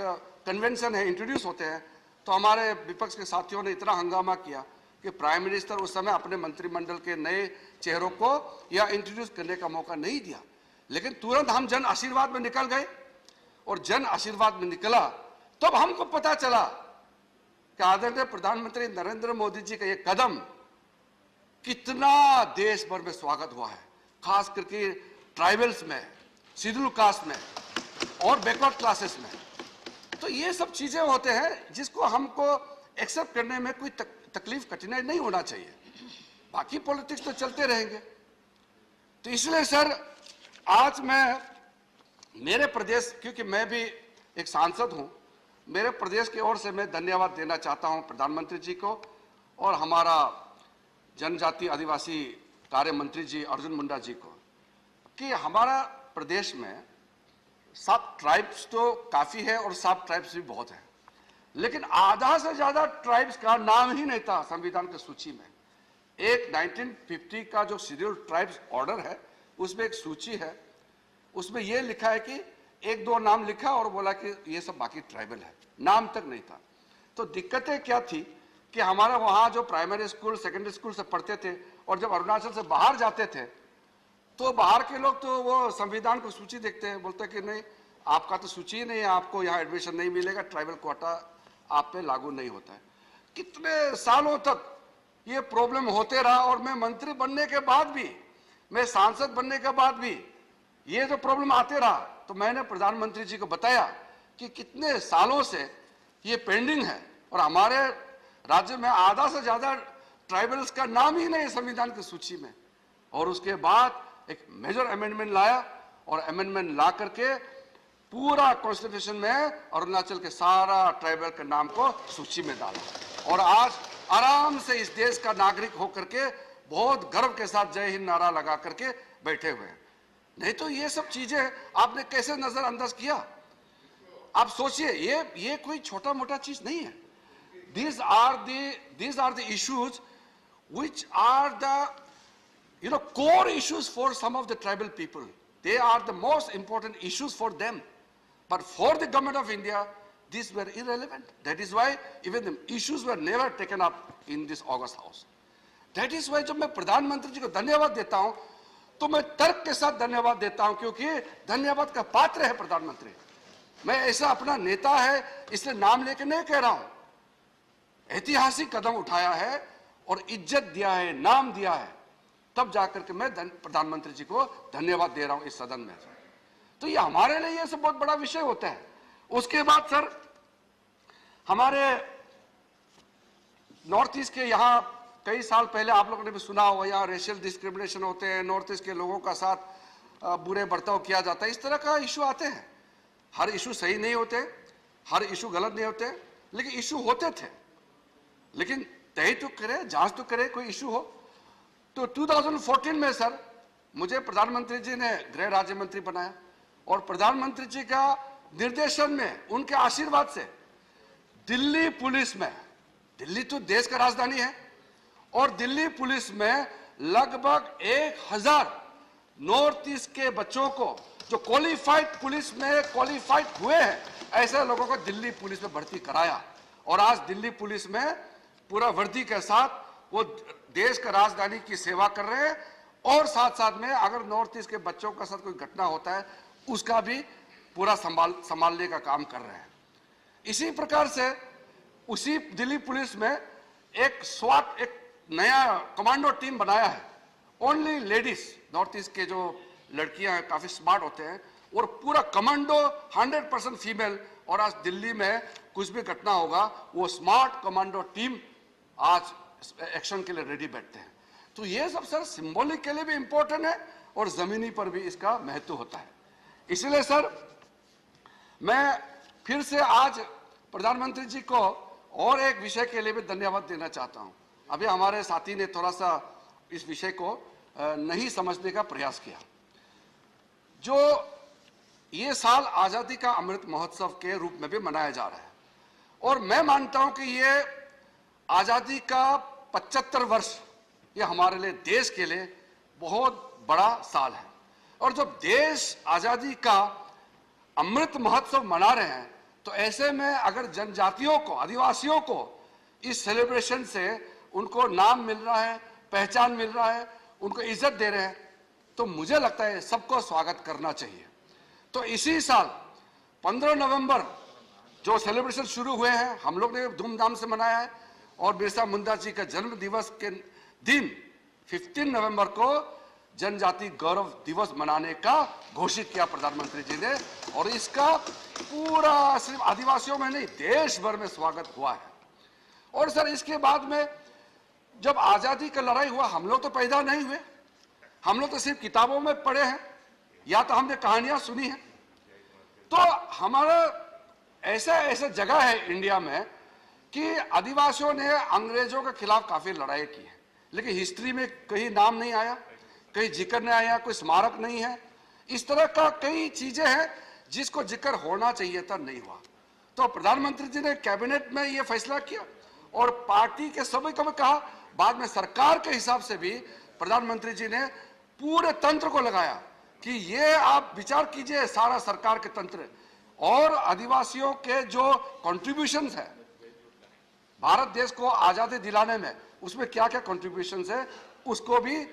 कन्वेंशन है, इंट्रोड्यूस होते हैं, तो हमारे विपक्ष के साथियों ने इतना हंगामा किया कि प्राइम मिनिस्टर उस समय अपने मंत्रिमंडल के नए चेहरों को या इंट्रोड्यूस करने का मौका नहीं दिया। लेकिन तुरंत हम जन आशीर्वाद में निकल गए और जन आशीर्वाद में निकला तब हमको पता चला कि आदरणीय प्रधानमंत्री नरेंद्र मोदी जी का ये कदम कितना देश भर में स्वागत हुआ है, खास करके ट्राइबल्स में, शेड्यूल कास्ट में और बैकवर्ड क्लासेस में। तो ये सब चीजें होते हैं जिसको हमको एक्सेप्ट करने में कोई तकलीफ कठिनाई नहीं होना चाहिए। बाकी पॉलिटिक्स तो चलते रहेंगे। तो इसलिए सर आज मैं मेरे प्रदेश, क्योंकि मैं भी एक सांसद हूं, मेरे प्रदेश की ओर से मैं धन्यवाद देना चाहता हूं प्रधानमंत्री जी को और हमारा जनजाति आदिवासी कार्य मंत्री जी अर्जुन मुंडा जी को, कि हमारा प्रदेश में सब ट्राइब्स तो काफी है और सब ट्राइब्स भी बहुत है, लेकिन आधा से ज्यादा ट्राइब्स का नाम ही नहीं था संविधान की सूची में। एक 1950 का जो शेड्यूल ट्राइब्स ऑर्डर है उसमें एक सूची है, उसमें यह लिखा है कि 1-2 नाम लिखा और बोला कि ये सब बाकी ट्राइबल है, नाम तक नहीं था। तो दिक्कतें क्या थी कि हमारा वहां जो प्राइमरी स्कूल सेकेंडरी स्कूल से पढ़ते थे और जब अरुणाचल से बाहर जाते थे तो बाहर के लोग तो वो संविधान को सूची देखते हैं, बोलते हैं कि नहीं आपका तो सूची ही नहीं है, आपको यहाँ एडमिशन नहीं मिलेगा, ट्राइबल कोटा आप पे लागू नहीं होता है। कितने सालों तक ये प्रॉब्लम होते रहा और मैं मंत्री बनने के बाद भी, मैं सांसद बनने के बाद भी ये जो प्रॉब्लम आते रहा। तो मैंने प्रधानमंत्री जी को बताया कि कितने सालों से ये पेंडिंग है और हमारे राज्य में आधा से ज्यादा ट्राइबल्स का नाम ही नहीं है संविधान की सूची में। और उसके बाद एक मेजर अमेंडमेंट लाया और अमेंडमेंट ला करके पूरा कॉन्स्टिट्यूशन में अरुणाचल के सारा ट्राइबल के नाम को सूची में डाला और आज आराम से इस देश का नागरिक होकर के बहुत गर्व के साथ जय हिंद नारा लगा करके बैठे हुए हैं। नहीं तो ये सब चीजें आपने कैसे नजरअंदाज किया? आप सोचिए, ये कोई छोटा मोटा चीज नहीं है। These are the issues which are the core issues for some of the tribal people. They are the most important issues for them. But for the government of India, these were irrelevant. That is why even the issues were never taken up in this August House. That is why जब मैं प्रधानमंत्री जी को धन्यवाद देता हूं तो मैं तर्क के साथ धन्यवाद देता हूं, क्योंकि धन्यवाद का पात्र है प्रधानमंत्री। मैं ऐसा अपना नेता है इसलिए नाम लेके नहीं कह रहा हूं, ऐतिहासिक कदम उठाया है और इज्जत दिया है, नाम दिया है, तब जाकर के मैं प्रधानमंत्री जी को धन्यवाद दे रहा हूं इस सदन में। तो ये हमारे लिए ये सब बहुत बड़ा विषय होता है। उसके बाद सर हमारे नॉर्थ ईस्ट के यहाँ कई साल पहले आप लोगों ने भी सुना होगा, यहाँ रेशियल डिस्क्रिमिनेशन होते हैं, नॉर्थ ईस्ट के लोगों का साथ बुरे बर्ताव किया जाता है, इस तरह का इशू आते हैं। हर इशू सही नहीं होते, हर इशू गलत नहीं होते, लेकिन इशू होते थे। लेकिन तय तो करे, जांच तो करे, कोई इशू हो। तो 2014 में सर मुझे प्रधानमंत्री जी ने गृह राज्य मंत्री बनाया और प्रधानमंत्री जी का निर्देशन में, उनके आशीर्वाद से दिल्ली पुलिस में, दिल्ली तो देश का राजधानी है, और दिल्ली पुलिस में लगभग 1000 नॉर्थ ईस्ट के बच्चों को जो क्वालिफाइड पुलिस में क्वालिफाइड हुए हैं, ऐसे लोगों को दिल्ली पुलिस में भर्ती कराया। और आज दिल्ली पुलिस में पूरा वर्दी के साथ वो देश का राजधानी की सेवा कर रहे हैं और साथ साथ में अगर नॉर्थ ईस्ट के बच्चों के साथ कोई घटना होता है उसका भी पूरा संभालने का काम कर रहे हैं। इसी प्रकार से उसी दिल्ली पुलिस में एक नया कमांडो टीम बनाया है, ओनली लेडीज, नॉर्थ ईस्ट के जो लड़कियां हैं काफी स्मार्ट होते हैं, और पूरा कमांडो 100% फीमेल। और आज दिल्ली में कुछ भी घटना होगा, वो स्मार्ट कमांडो टीम आज एक्शन के लिए रेडी बैठते हैं। तो ये सब सर सिंबॉलिक के लिए भी इंपॉर्टेंट है और जमीनी पर भी इसका महत्व होता है। इसलिए सर मैं फिर से आज प्रधानमंत्री जी को और एक विषय के लिए भी धन्यवाद देना चाहता हूं। अभी हमारे साथी ने थोड़ा सा इस विषय को नहीं समझने का प्रयास किया। जो ये साल आजादी का अमृत महोत्सव के रूप में भी मनाया जा रहा है, और मैं मानता हूं कि ये आजादी का 75 वर्ष ये हमारे लिए, देश के लिए बहुत बड़ा साल है। और जब देश आजादी का अमृत महोत्सव मना रहे हैं, तो ऐसे में अगर जनजातियों को, आदिवासियों को इस सेलिब्रेशन से उनको नाम मिल रहा है, पहचान मिल रहा है, उनको इज्जत दे रहे हैं, तो मुझे लगता है सबको स्वागत करना चाहिए। तो इसी साल 15 नवंबर जो सेलिब्रेशन शुरू हुए हैं, हम लोग ने धूमधाम से मनाया है, और बिरसा मुंडा जी का जन्म दिवस के दिन 15 नवंबर को जनजाति गौरव दिवस मनाने का घोषित किया प्रधानमंत्री जी ने, और इसका पूरा सिर्फ आदिवासियों में नहीं, देश भर में स्वागत हुआ है। और सर इसके बाद में जब आजादी का लड़ाई हुआ, हम लोग तो पैदा नहीं हुए, हम लोग तो सिर्फ किताबों में पढ़े हैं या तो हमने कहानियां सुनी हैं। तो हमारा ऐसा जगह है इंडिया में कि आदिवासियों ने अंग्रेजों के खिलाफ काफी लड़ाई की है, लेकिन हिस्ट्री में कहीं नाम नहीं आया, कहीं जिक्र नहीं आया, कोई स्मारक नहीं है। इस तरह का कई चीजें हैं जिसको जिक्र होना चाहिए था, नहीं हुआ। तो प्रधानमंत्री जी ने कैबिनेट में ये फैसला किया, और पार्टी के सभी को भी कहा, बाद में सरकार के हिसाब से भी प्रधानमंत्री जी ने पूरे तंत्र को लगाया कि ये आप विचार कीजिए, सारा सरकार के तंत्र और आदिवासियों के जो कॉन्ट्रीब्यूशंस है भारत देश को आजादी दिलाने में, उसमें क्या क्या कॉन्ट्रीब्यूशंस है, उसको भी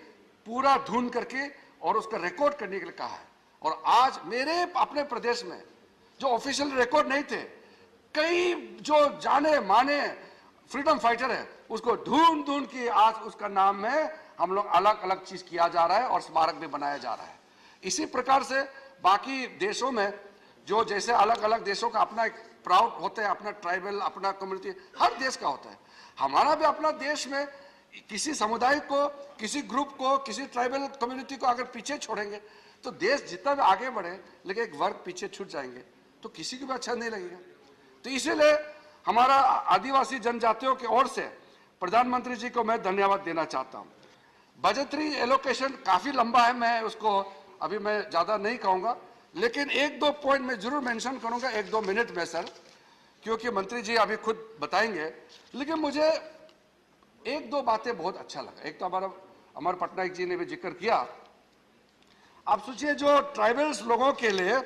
पूरा ढूंढ करके और उसका रिकॉर्ड करने के लिए कहा है। और आज मेरे अपने प्रदेश में जो ऑफिशियल रिकॉर्ड नहीं थे, कई जो जाने माने फ्रीडम फाइटर है, उसको ढूंढ के आज उसका नाम में हम लोग अलग अलग चीज किया जा रहा है और स्मारक भी बनाया जा रहा है। इसी प्रकार से बाकी देशों में जो जैसे अलग अलग देशों का अपना एक प्राउड होता है, अपना ट्राइबल, अपना कम्युनिटी, हर देश का होता है। हमारा भी अपना देश में किसी समुदाय को, किसी ग्रुप को, किसी ट्राइबल कम्युनिटी को अगर पीछे छोड़ेंगे तो देश जितना भी आगे बढ़े, लेकिन एक वर्ग पीछे छूट जाएंगे तो किसी को भी अच्छा नहीं लगेगा। तो इसीलिए हमारा आदिवासी जनजातियों की ओर से प्रधानमंत्री जी को मैं धन्यवाद देना चाहता हूं। बजटरी एलोकेशन काफी लंबा है, मैं उसको अभी मैं ज्यादा नहीं कहूंगा, लेकिन एक दो पॉइंट में जरूर मेंशन करूंगा 1-2 मिनट में सर, क्योंकि मंत्री जी अभी खुद बताएंगे। लेकिन मुझे 1-2 बातें बहुत अच्छा लगा। एक तो हमारा अमर पटनायक जी ने भी जिक्र किया। आप सोचिए, जो ट्राइबल्स लोगों के लिए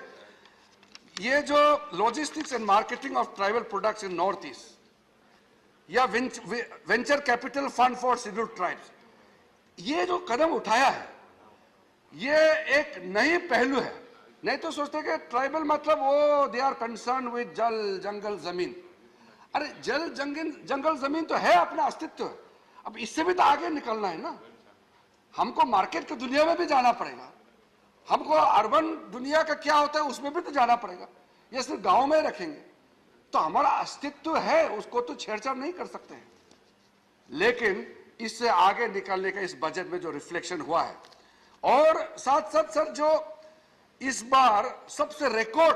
ये जो logistics and marketing of tribal products in north east या venture capital fund for scheduled tribes, ये जो कदम उठाया है, ये एक नई पहलू है। नहीं तो सोचते कि ट्राइबल मतलब वो दे आर कंसर्न विद जल जंगल जमीन। अरे जल जंगल जमीन तो है, अपना अस्तित्व। अब इससे भी तो आगे निकलना है ना, हमको मार्केट की दुनिया में भी जाना पड़ेगा, हमको अर्बन दुनिया का क्या होता है उसमें भी तो जाना पड़ेगा। ये सिर्फ गांव में रखेंगे तो हमारा अस्तित्व है, उसको तो छेड़छाड़ नहीं कर सकते हैं। लेकिन इससे आगे निकलने का इस बजट में जो रिफ्लेक्शन हुआ है, और साथ साथ सर जो इस बार सबसे रिकॉर्ड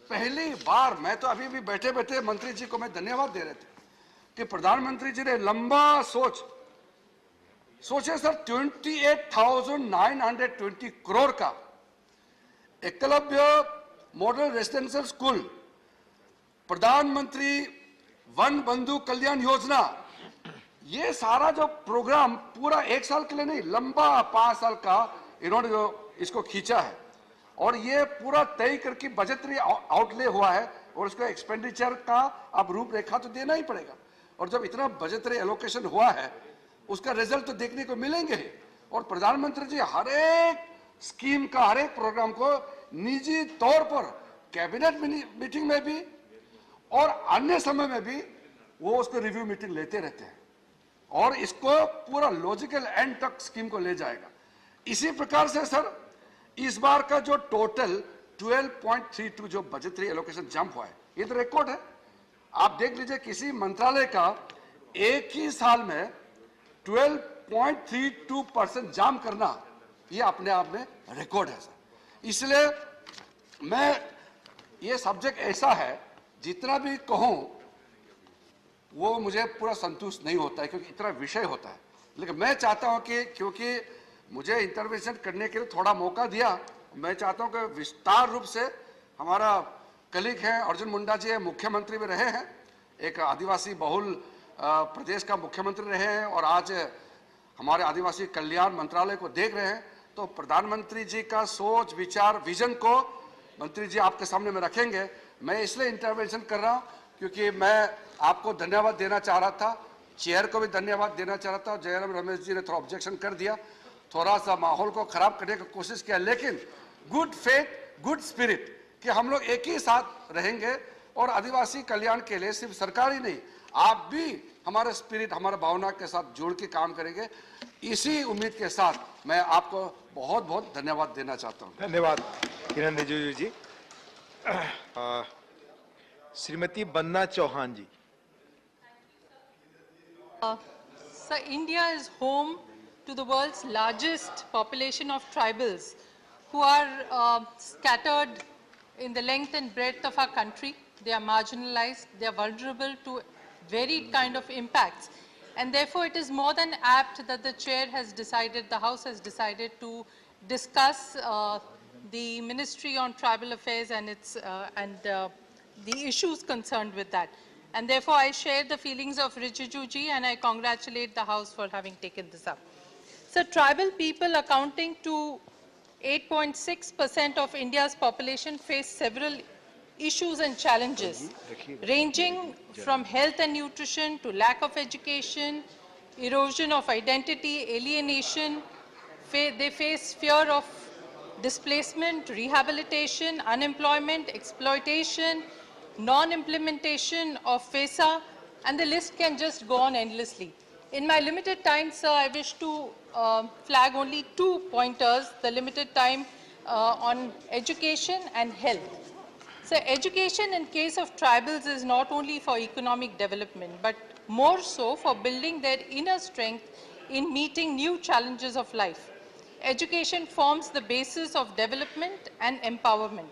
पहली बार, मैं तो अभी भी बैठे बैठे मंत्री जी को मैं धन्यवाद दे रहे थे कि प्रधानमंत्री जी ने लंबा सोचे सर 28,920 करोड़ का एकलव्य मॉडल रेसिडेंशियल स्कूल, प्रधानमंत्री वन बंधु कल्याण योजना, ये सारा जो प्रोग्राम पूरा 1 साल के लिए नहीं, लंबा 5 साल का इन्होंने जो इसको खींचा है, और ये पूरा तय करके बजटरी आउटले हुआ है, और उसका एक्सपेंडिचर का अब रूपरेखा तो देना ही पड़ेगा। और जब इतना बजटरी एलोकेशन हुआ है, उसका रिजल्ट तो देखने को मिलेंगे ही। और प्रधानमंत्री जी हर एक स्कीम का, हर एक प्रोग्राम को निजी तौर पर कैबिनेट मीटिंग में भी और अन्य समय में भी वो उसको रिव्यू मीटिंग लेते रहते हैं। और इसको पूरा लॉजिकल एंड तक स्कीम को ले जाएगा। इसी प्रकार से सर इस बार का जो टोटल 12.32 जो बजटरी एलोकेशन जंप हुआ है, ये तो रिकॉर्ड है। आप देख लीजिए किसी मंत्रालय का एक ही साल में 12.32% जंप करना, ये अपने आप में रिकॉर्ड है सर। इसलिए मैं ये सब्जेक्ट ऐसा है जितना भी कहूं वो मुझे पूरा संतुष्ट नहीं होता है क्योंकि इतना विषय होता है। लेकिन मैं चाहता हूं कि क्योंकि मुझे इंटरवेंशन करने के लिए थोड़ा मौका दिया, मैं चाहता हूं कि विस्तार रूप से हमारा कलीग है अर्जुन मुंडा जी मुख्यमंत्री भी रहे हैं, एक आदिवासी बहुल प्रदेश का मुख्यमंत्री रहे हैं और आज हमारे आदिवासी कल्याण मंत्रालय को देख रहे हैं। तो प्रधानमंत्री जी का सोच विचार विजन को मंत्री जी आपके सामने में रखेंगे। मैं इसलिए इंटरवेंशन कर रहा हूं क्योंकि मैं आपको धन्यवाद देना चाह रहा था, चेयर को भी धन्यवाद देना चाह रहा था। जयराम रमेश जी ने थोड़ा ऑब्जेक्शन कर दिया, थोड़ा सा माहौल को खराब करने की कोशिश किया, लेकिन गुड फेथ गुड स्पिरिट कि हम लोग एक ही साथ रहेंगे और आदिवासी कल्याण के लिए सिर्फ सरकार ही नहीं, आप भी हमारे स्पिरिट हमारे भावना के साथ जुड़ के काम करेंगे। इसी उम्मीद के साथ मैं आपको बहुत बहुत धन्यवाद देना चाहता हूं। धन्यवाद किरण रिजिजू जी। श्रीमती बन्ना चौहान जी। So India is home to the world's largest population of tribals who are scattered in the length and breadth of our country. They are marginalized, they are vulnerable to varied kind of impacts. And therefore it is more than apt that the chair has decided, the House has decided to discuss the Ministry on Tribal Affairs and its the issues concerned with that. And therefore I share the feelings of Rijiju ji and I congratulate the House for having taken this up. So tribal people accounting to 8.6% of India's population face several issues and challenges, ranging from health and nutrition to lack of education, erosion of identity, alienation. They face fear of displacement, rehabilitation, unemployment, exploitation, non-implementation of FESA, and the list can just go on endlessly. In my limited time, sir, I wish to flag only 2 pointers, the limited time on education and health. So education in case of tribals is not only for economic development, but more so for building their inner strength in meeting new challenges of life. Education forms the basis of development and empowerment.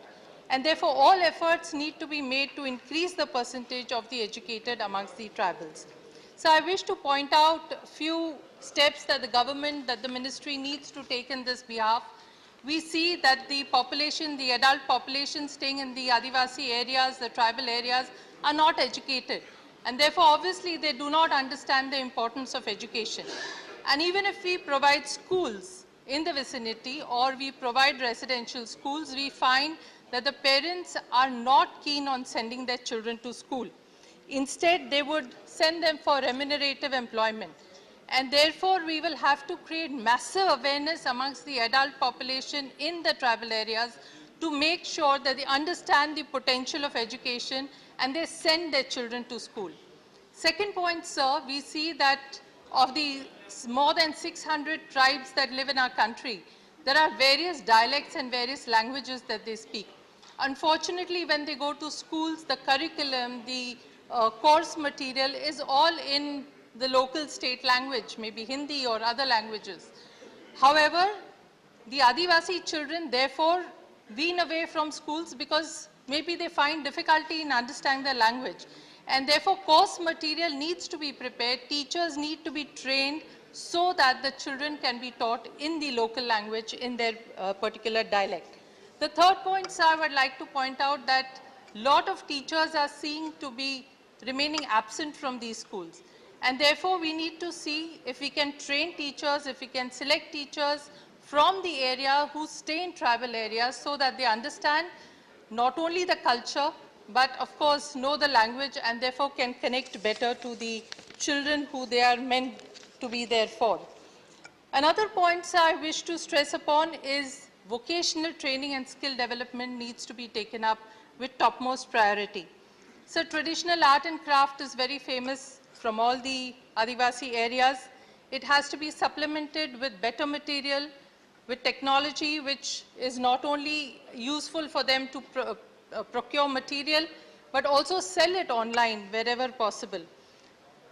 And therefore, all efforts need to be made to increase the percentage of the educated amongst the tribals. So I wish to point out a few steps that the government, that the ministry needs to take in this behalf. We see that the population, the adult population staying in the Adivasi areas, the tribal areas, are not educated. And therefore, obviously, they do not understand the importance of education. And even if we provide schools in the vicinity or we provide residential schools, we find that the parents are not keen on sending their children to school. Instead, they would send them for remunerative employment. And therefore, we will have to create massive awareness amongst the adult population in the tribal areas to make sure that they understand the potential of education and they send their children to school. Second point, sir, we see that of the more than 600 tribes that live in our country, there are various dialects and various languages that they speak. Unfortunately, when they go to schools, the curriculum, the course material is all in the local state language, maybe Hindi or other languages. However, the Adivasi children therefore wean away from schools because maybe they find difficulty in understanding the language. And therefore, course material needs to be prepared, teachers need to be trained so that the children can be taught in the local language in their particular dialect. The third point, sir, I would like to point out that a lot of teachers are seen to be remaining absent from these schools. And therefore, we need to see if we can train teachers, if we can select teachers from the area who stay in tribal areas so that they understand not only the culture, but of course know the language and therefore can connect better to the children who they are meant to be there for. Another point, sir, I wish to stress upon is vocational training and skill development needs to be taken up with topmost priority. So traditional art and craft is very famous from all the Adivasi areas. It has to be supplemented with better material, with technology which is not only useful for them to procure material, but also sell it online wherever possible.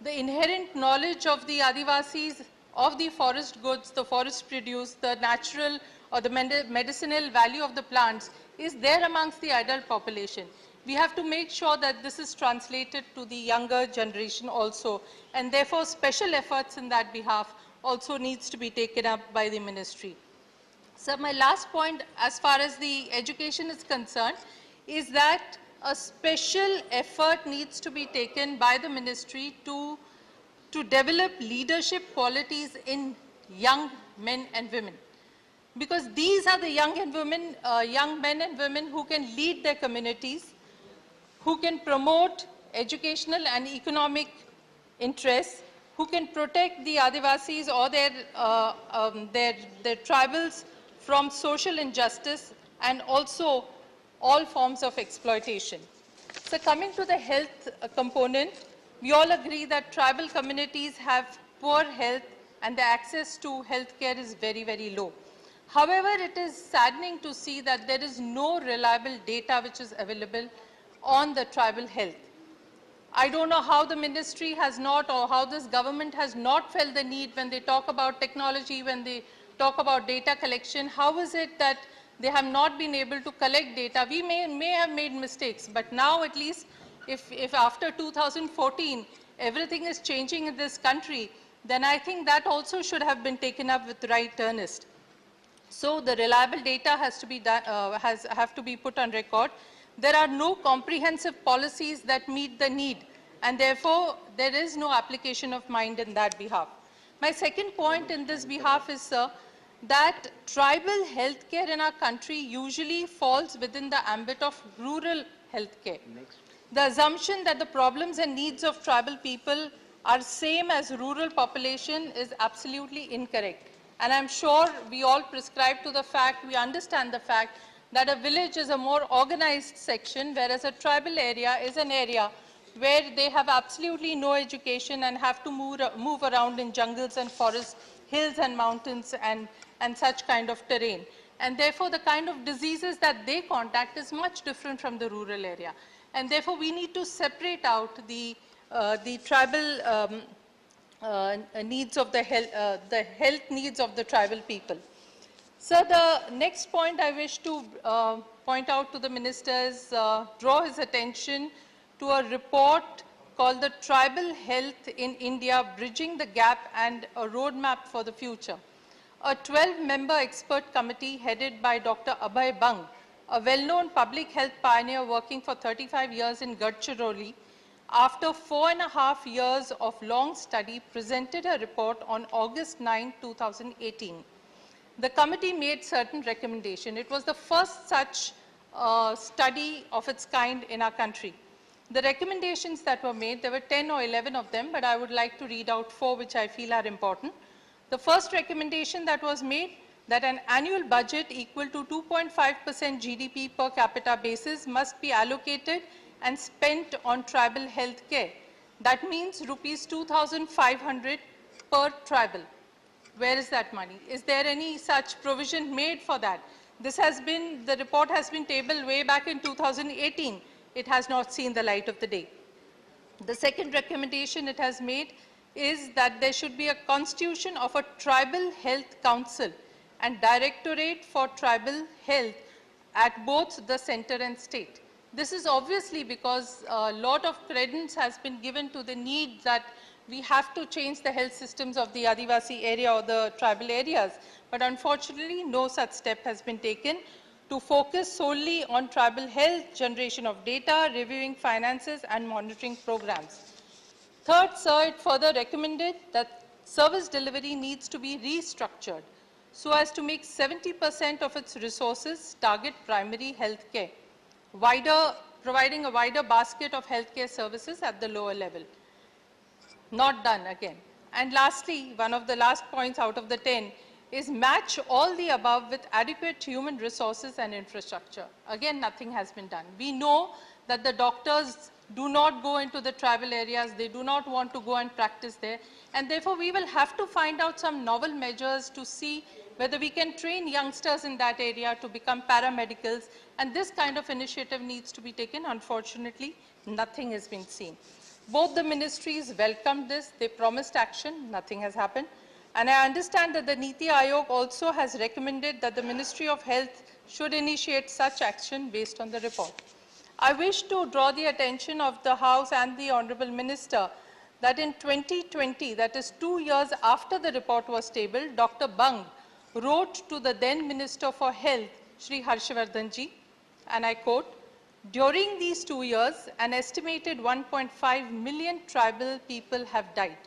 The inherent knowledge of the Adivasis of the forest goods, the forest produce, the natural or the medicinal value of the plants is there amongst the adult population. We have to make sure that this is translated to the younger generation also, and therefore special efforts in that behalf also needs to be taken up by the ministry. So my last point as far as the education is concerned is that a special effort needs to be taken by the ministry to develop leadership qualities in young men and women. Because these are the young men and women who can lead their communities, who can promote educational and economic interests, who can protect the Adivasis or their tribals from social injustice and also all forms of exploitation. So coming to the health component, we all agree that tribal communities have poor health and the access to health care is very, very low. However, it is saddening to see that there is no reliable data which is available on the tribal health. I don't know how the ministry has not, or how this government has not felt the need when they talk about technology, when they talk about data collection. How is it that they have not been able to collect data? We may have made mistakes, but now at least if after 2014 everything is changing in this country, then I think that also should have been taken up with right earnest. So the reliable data has to be have to be put on record. There are no comprehensive policies that meet the need, and therefore there is no application of mind in that behalf. My second point in this behalf is, sir, that tribal healthcare in our country usually falls within the ambit of rural healthcare. The assumption that the problems and needs of tribal people are same as rural population is absolutely incorrect. And I'm sure we all prescribe to the fact, we understand the fact that a village is a more organized section, whereas a tribal area is an area where they have absolutely no education and have to move around in jungles and forests, hills and mountains and such kind of terrain. And therefore, the kind of diseases that they contact is much different from the rural area. And therefore, we need to separate out the tribal needs of the health needs of the tribal people. So the next point I wish to point out to the minister is draw his attention to a report called the Tribal Health in India, Bridging the Gap and a Roadmap for the Future. A 12-member expert committee headed by Dr. Abhay Bang, a well-known public health pioneer working for 35 years in Gadchiroli, after 4.5 years of long study, presented a report on August 9, 2018. The committee made certain recommendations. It was the first such study of its kind in our country. The recommendations that were made, there were 10 or 11 of them, but I would like to read out 4 which I feel are important. The first recommendation that was made, that an annual budget equal to 2.5% GDP per capita basis must be allocated and spent on tribal health care. That means rupees 2,500 per tribal. Where is that money? Is there any such provision made for that? This has been, the report has been tabled way back in 2018. It has not seen the light of the day. The second recommendation it has made is that there should be a constitution of a tribal health council and directorate for tribal health at both the center and state. This is obviously because a lot of credence has been given to the need that we have to change the health systems of the Adivasi area or the tribal areas. But unfortunately, no such step has been taken to focus solely on tribal health, generation of data, reviewing finances, and monitoring programs. Third, sir, it further recommended that service delivery needs to be restructured so as to make 70% of its resources target primary health care, providing a wider basket of healthcare services at the lower level. Not done again. And lastly, one of the last points out of the 10 is match all the above with adequate human resources and infrastructure. Again, nothing has been done. We know that the doctors do not go into the tribal areas. They do not want to go and practice there. And therefore, we will have to find out some novel measures to see whether we can train youngsters in that area to become paramedicals. And this kind of initiative needs to be taken. Unfortunately, nothing has been seen. Both the ministries welcomed this. They promised action. Nothing has happened. And I understand that the Niti Aayog also has recommended that the Ministry of Health should initiate such action based on the report. I wish to draw the attention of the House and the Honorable Minister that in 2020, that is 2 years after the report was tabled, Dr. Bang wrote to the then Minister for Health, Shri Harshvardhan ji, and I quote, "During these 2 years, an estimated 1.5 million tribal people have died.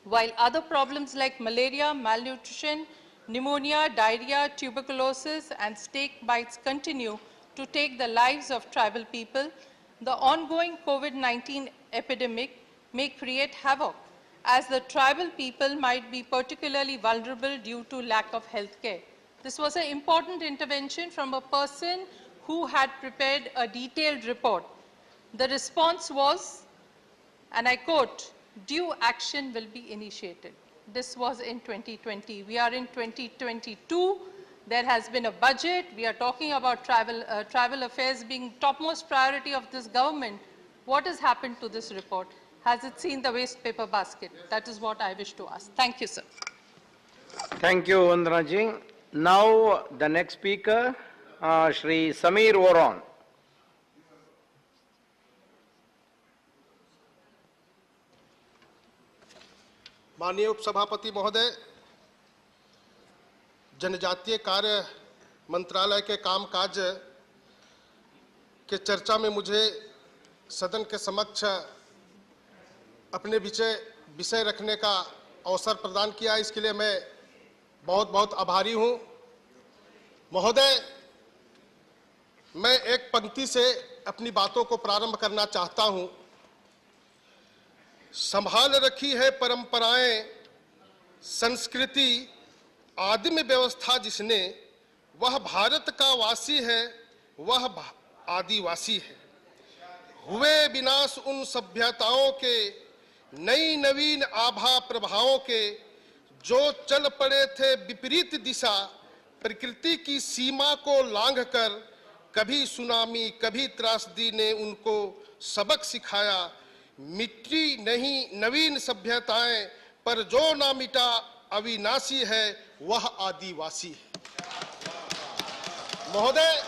While other problems like malaria, malnutrition, pneumonia, diarrhea, tuberculosis, and snake bites continue to take the lives of tribal people, the ongoing COVID-19 epidemic may create havoc, as the tribal people might be particularly vulnerable due to lack of health care." This was an important intervention from a person who had prepared a detailed report. The response was, and I quote, "Due action will be initiated." This was in 2020. We are in 2022. There has been a budget. We are talking about tribal affairs being topmost priority of this government. What has happened to this report? Has it seen the waste paper basket? That is what I wish to ask. Thank you, sir. Thank you, Vandana ji. Now, the next speaker, Shri Samir Oron. माननीय उपसभापति महोदय, जनजातीय कार्य मंत्रालय के कामकाज के चर्चा में मुझे सदन के समक्ष अपने विषय रखने का अवसर प्रदान किया, इसके लिए मैं बहुत बहुत आभारी हूं। महोदय, मैं एक पंक्ति से अपनी बातों को प्रारंभ करना चाहता हूं। संभाल रखी है परंपराएं, संस्कृति, आदिम व्यवस्था जिसने, वह भारत का वासी है, वह आदिवासी है। हुए विनाश उन सभ्यताओं के, नई नवीन आभा प्रभावों के, जो चल पड़े थे विपरीत दिशा, प्रकृति की सीमा को लांघकर। कभी सुनामी, कभी त्रासदी ने उनको सबक सिखाया। मिट्टी नहीं नवीन सभ्यताएं, पर जो ना मिटा अविनाशी है, वह आदिवासी है। महोदय,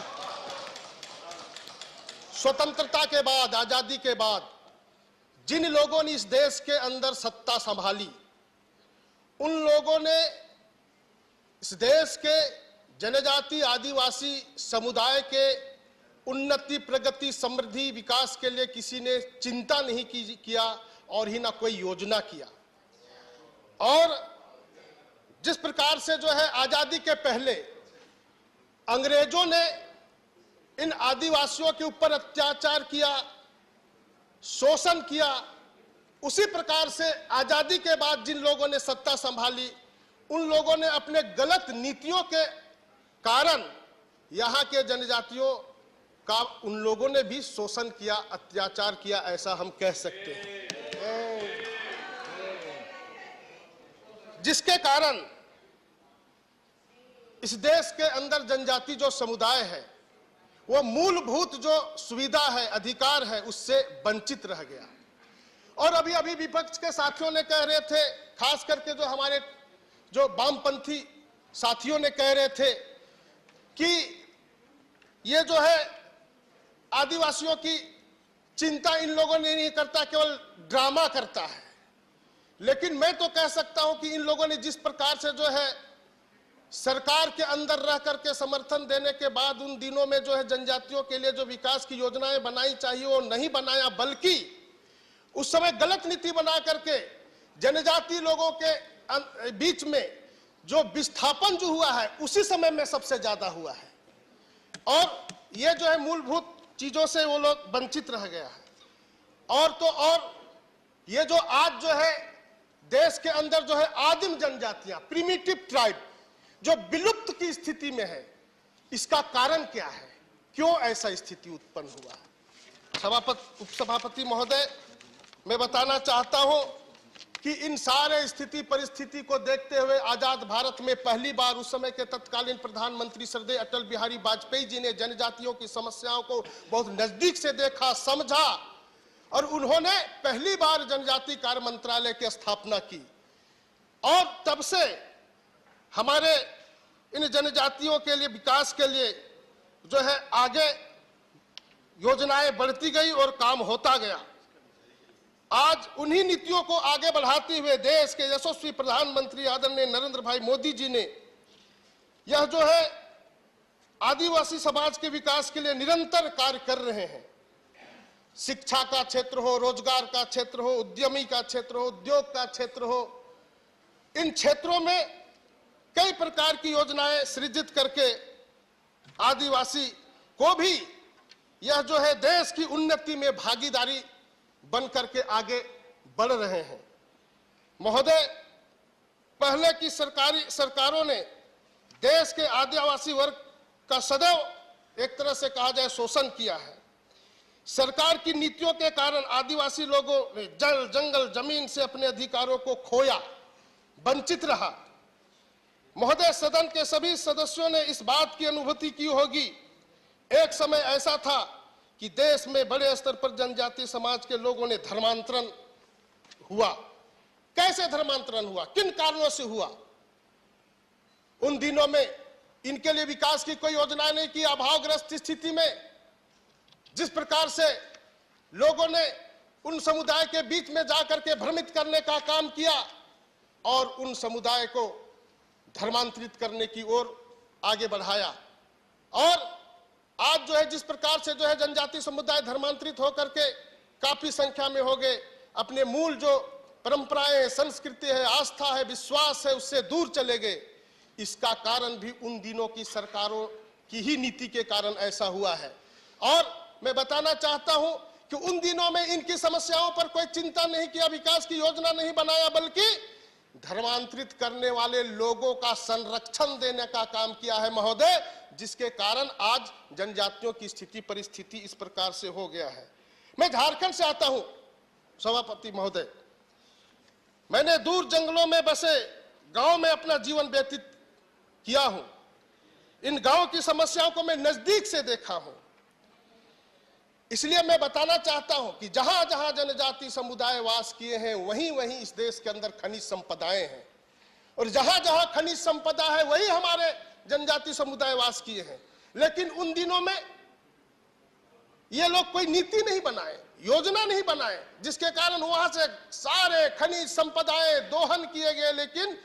स्वतंत्रता के बाद, आजादी के बाद जिन लोगों ने इस देश के अंदर सत्ता संभाली, उन लोगों ने इस देश के जनजाति आदिवासी समुदाय के उन्नति, प्रगति, समृद्धि, विकास के लिए किसी ने चिंता नहीं किया और ही ना कोई योजना किया। और जिस प्रकार से जो है आजादी के पहले अंग्रेजों ने इन आदिवासियों के ऊपर अत्याचार किया, शोषण किया, उसी प्रकार से आजादी के बाद जिन लोगों ने सत्ता संभाली, उन लोगों ने अपने गलत नीतियों के कारण यहाँ के जनजातियों का उन लोगों ने भी शोषण किया, अत्याचार किया, ऐसा हम कह सकते हैं। जिसके कारण इस देश के अंदर जनजाति जो समुदाय है, वो मूलभूत जो सुविधा है, अधिकार है, उससे वंचित रह गया। और अभी अभी विपक्ष के साथियों ने कह रहे थे, खास करके जो हमारे जो वामपंथी साथियों ने कह रहे थे कि ये जो है आदिवासियों की चिंता इन लोगों ने नहीं करता, केवल ड्रामा करता है। लेकिन मैं तो कह सकता हूं कि इन लोगों ने जिस प्रकार से जो है सरकार के अंदर रह करके समर्थन देने के बाद उन दिनों में जो है जनजातियों के लिए जो विकास की योजनाएं बनाई चाहिए वो नहीं बनाया, बल्कि उस समय गलत नीति बना करके जनजाति लोगों के बीच में जो विस्थापन जो हुआ है उसी समय में सबसे ज्यादा हुआ है। और ये जो है मूलभूत चीजों से वो लोग वंचित रह गया है। और तो और ये जो आज जो है देश के अंदर जो है आदिम जनजातियां, प्रिमिटिव ट्राइब, जो विलुप्त की स्थिति में है, इसका कारण क्या है? क्यों ऐसा स्थिति उत्पन्न हुआ? उपसभापति महोदय, मैं बताना चाहता हूं कि इन सारे स्थिति परिस्थिति को देखते हुए आजाद भारत में पहली बार उस समय के तत्कालीन प्रधानमंत्री श्रद्धेय अटल बिहारी वाजपेयी जी ने जनजातियों की समस्याओं को बहुत नजदीक से देखा, समझा और उन्होंने पहली बार जनजाति कार्य मंत्रालय की स्थापना की। और तब से हमारे इन जनजातियों के लिए विकास के लिए जो है आगे योजनाएं बढ़ती गई और काम होता गया। आज उन्हीं नीतियों को आगे बढ़ाते हुए देश के यशस्वी प्रधानमंत्री आदरणीय नरेंद्र भाई मोदी जी ने यह जो है आदिवासी समाज के विकास के लिए निरंतर कार्य कर रहे हैं। शिक्षा का क्षेत्र हो, रोजगार का क्षेत्र हो, उद्यमी का क्षेत्र हो, उद्योग का क्षेत्र हो, इन क्षेत्रों में कई प्रकार की योजनाएं सृजित करके आदिवासी को भी यह जो है देश की उन्नति में भागीदारी बन करके आगे बढ़ रहे हैं। महोदय, पहले की सरकारों ने देश के आदिवासी वर्ग का सदैव एक तरह से कहा जाए शोषण किया है। सरकार की नीतियों के कारण आदिवासी लोगों ने जल, जंगल, जमीन से अपने अधिकारों को खोया, वंचित रहा। महोदय, सदन के सभी सदस्यों ने इस बात की अनुभूति की होगी, एक समय ऐसा था कि देश में बड़े स्तर पर जनजातीय समाज के लोगों ने धर्मांतरण हुआ। कैसे धर्मांतरण हुआ, किन कारणों से हुआ? उन दिनों में इनके लिए विकास की कोई योजना नहीं की। अभावग्रस्त स्थिति में जिस प्रकार से लोगों ने उन समुदाय के बीच में जाकर के भ्रमित करने का काम किया और उन समुदाय को धर्मांतरित करने की ओर आगे बढ़ाया। और आज जो है जिस प्रकार से जो है जनजातीय समुदाय धर्मांतरित होकर के काफी संख्या में हो गए, अपने मूल जो परंपराएं है, संस्कृति है, आस्था है, विश्वास है, उससे दूर चले गए। इसका कारण भी उन दिनों की सरकारों की ही नीति के कारण ऐसा हुआ है। और मैं बताना चाहता हूं कि उन दिनों में इनकी समस्याओं पर कोई चिंता नहीं किया, विकास की योजना नहीं बनाया, बल्कि धर्मांतरित करने वाले लोगों का संरक्षण देने का काम किया है महोदय, जिसके कारण आज जनजातियों की स्थिति परिस्थिति इस प्रकार से हो गया है। मैं झारखंड से आता हूं सभापति महोदय। मैंने दूर जंगलों में बसे गांव में अपना जीवन व्यतीत किया हूं। इन गांव की समस्याओं को मैं नजदीक से देखा हूं। इसलिए मैं बताना चाहता हूं कि जहां जहां जनजाति समुदाय वास किए हैं, वहीं वहीं इस देश के अंदर खनिज संपदाएं हैं, और जहां जहां खनिज संपदा है वही हमारे जनजाति समुदाय वास किए हैं। लेकिन उन दिनों में ये लोग कोई नीति नहीं बनाए, योजना नहीं बनाए, जिसके कारण वहां से सारे खनिज संपदाएं दोहन किए गए। लेकिन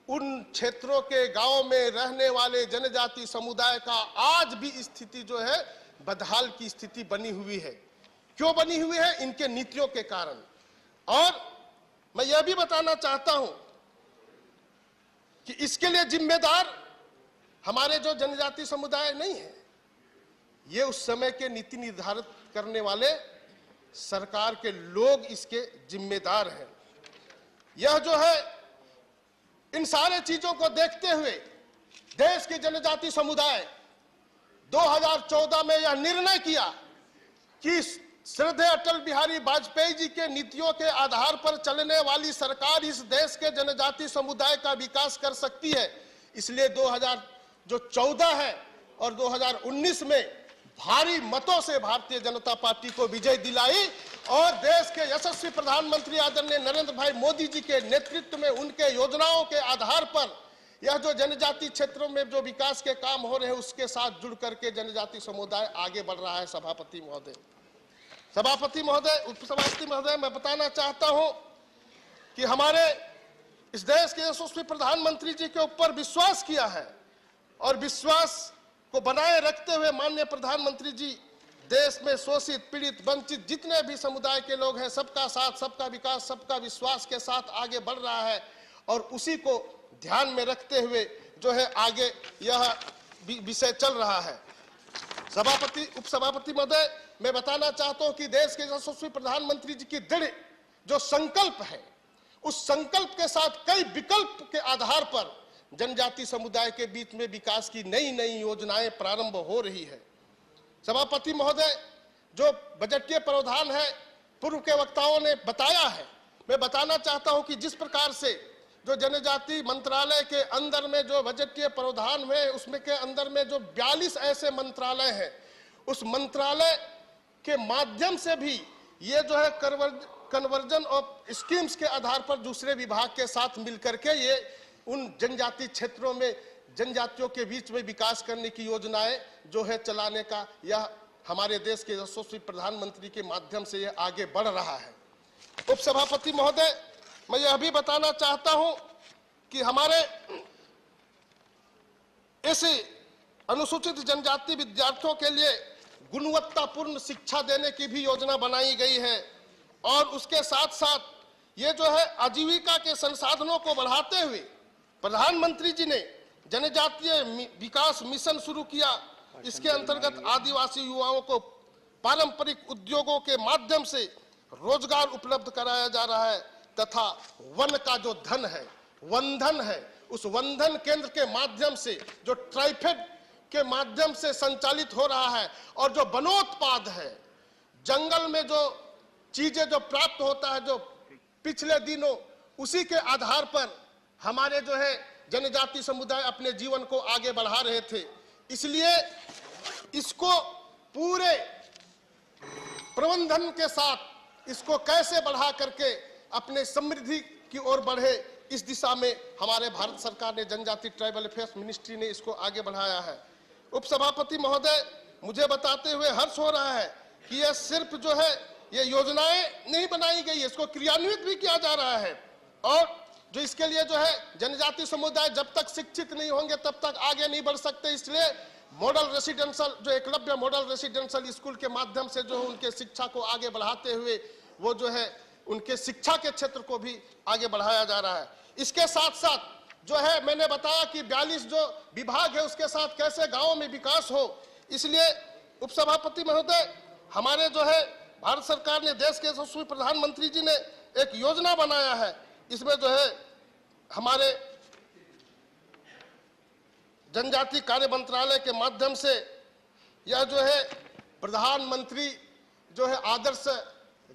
उन क्षेत्रों के गांव में रहने वाले जनजाति समुदाय का आज भी स्थिति जो है बदहाल की स्थिति बनी हुई है। क्यों बनी हुई है? इनके नीतियों के कारण। और मैं यह भी बताना चाहता हूं कि इसके लिए जिम्मेदार हमारे जो जनजाति समुदाय नहीं है, ये उस समय के नीति निर्धारित करने वाले सरकार के लोग इसके जिम्मेदार हैं। यह जो है इन सारे चीजों को देखते हुए देश के जनजाति समुदाय 2014 में यह निर्णय किया कि श्रद्धेय अटल बिहारी वाजपेयी जी के नीतियों के आधार पर चलने वाली सरकार इस देश के जनजाति समुदाय का विकास कर सकती है। इसलिए 2014 है और 2019 में भारी मतों से भारतीय जनता पार्टी को विजय दिलाई और देश के यशस्वी प्रधानमंत्री आदरणीय नरेंद्र भाई मोदी जी के नेतृत्व में उनके योजनाओं के आधार पर यह जो जनजाति क्षेत्रों में जो विकास के काम हो रहे हैं उसके साथ जुड़ करके जनजाति समुदाय आगे बढ़ रहा है। सभापति महोदय, उपसभापति महोदय, मैं बताना चाहता हूं कि हमारे इस देश के यशस्वी प्रधानमंत्री जी के ऊपर विश्वास किया है और विश्वास को बनाए रखते हुए माननीय प्रधानमंत्री जी देश में शोषित, पीड़ित, वंचित जितने भी समुदाय के लोग हैं सबका साथ, सबका विकास, सबका विश्वास के साथ आगे बढ़ रहा है। और उसी को ध्यान में रखते हुए जो है आगे यह विषय चल रहा है। उपसभापति महोदय, मैं बताना चाहता हूं कि देश के यशस्वी प्रधानमंत्री जी की दृढ़ जो संकल्प है, उस संकल्प के साथ कई विकल्प के आधार पर जनजाति समुदाय के बीच में विकास की नई नई योजनाएं प्रारंभ हो रही है। सभापति महोदय, जो बजटीय प्रावधान है पूर्व के वक्ताओं ने बताया है। मैं बताना चाहता हूं कि जिस प्रकार से जो जनजाति मंत्रालय के अंदर में जो बजटीय प्रावधान हुए, उसमें के अंदर में जो 42 ऐसे मंत्रालय हैं, उस मंत्रालय के माध्यम से भी ये जो है कन्वर्जन ऑफ स्कीम्स के आधार पर दूसरे विभाग के साथ मिलकर के ये उन जनजाति क्षेत्रों में जनजातियों के बीच में विकास करने की योजनाएं जो है चलाने का, यह हमारे देश के यशस्वी प्रधानमंत्री के माध्यम से ये आगे बढ़ रहा है। उपसभापति महोदय, मैं यह भी बताना चाहता हूं कि हमारे इस अनुसूचित जनजाति विद्यार्थियों के लिए गुणवत्तापूर्ण शिक्षा देने की भी योजना बनाई गई है और उसके साथ साथ ये जो है आजीविका के संसाधनों को बढ़ाते हुए प्रधानमंत्री जी ने जनजातीय विकास मिशन शुरू किया। इसके अंतर्गत आदिवासी युवाओं को पारंपरिक उद्योगों के माध्यम से रोजगार उपलब्ध कराया जा रहा है तथा वन का जो धन है, वनधन है, उस वनधन केंद्र के माध्यम से जो ट्राइफेड के माध्यम से संचालित हो रहा है और जो वनोत्पाद है, जंगल में जो चीजें जो प्राप्त होता है, जो पिछले दिनों उसी के आधार पर हमारे जो है जनजाति समुदाय अपने जीवन को आगे बढ़ा रहे थे। इसलिए इसको पूरे प्रबंधन के साथ इसको कैसे बढ़ा करके अपने समृद्धि की ओर बढ़े, इस दिशा में हमारे भारत सरकार ने जनजाति ट्राइबल अफेयर्स मिनिस्ट्री ने इसको आगे बढ़ाया है। उपसभापति महोदय, मुझे बताते हुए हर्ष हो रहा है कि यह सिर्फ जो है ये योजनाएं नहीं बनाई गई, इसको क्रियान्वित भी किया जा रहा है और जो इसके लिए जो है जनजाति समुदाय जब तक शिक्षित नहीं होंगे तब तक आगे नहीं बढ़ सकते। इसलिए मॉडल रेसिडेंशियल जो एकलव्य मॉडल रेसिडेंशियल स्कूल के माध्यम से जो उनके शिक्षा को आगे बढ़ाते हुए वो जो है उनके शिक्षा के क्षेत्र को भी आगे बढ़ाया जा रहा है। इसके साथ साथ जो है मैंने बताया कि 42 जो विभाग है उसके साथ कैसे गांवों में विकास हो, इसलिए उपसभापति महोदय, हमारे जो है भारत सरकार ने, देश के यशस्वी प्रधानमंत्री जी ने एक योजना बनाया है। इसमें जो है हमारे जनजाति कार्य मंत्रालय के माध्यम से यह जो है प्रधानमंत्री जो है आदर्श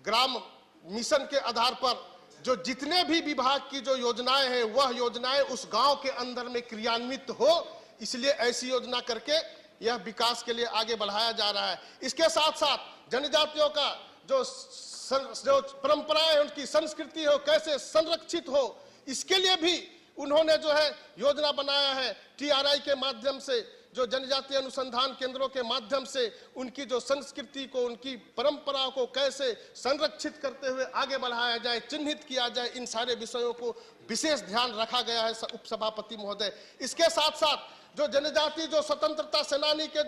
ग्राम मिशन के आधार पर जो जितने भी विभाग की जो योजनाएं हैं वह योजनाएं उस गांव के अंदर में क्रियान्वित हो, इसलिए ऐसी योजना करके यह विकास के लिए आगे बढ़ाया जा रहा है। इसके साथ साथ जनजातियों का जो परंपराएं है, उनकी संस्कृति हो, कैसे संरक्षित हो, इसके लिए भी उन्होंने जो है योजना बनाया है। TRI के माध्यम से, जो जनजातीय अनुसंधान केंद्रों के माध्यम से उनकी जो संस्कृति को, उनकी परंपराओं को कैसे संरक्षित करते हुए आगे बढ़ाया जाए, चिन्हित किया जाए, इन सारे विषयों को विशेष ध्यान रखा गया है उपसभापति महोदय। इसके साथ साथ जो जनजाति जो स्वतंत्रता सेनानी के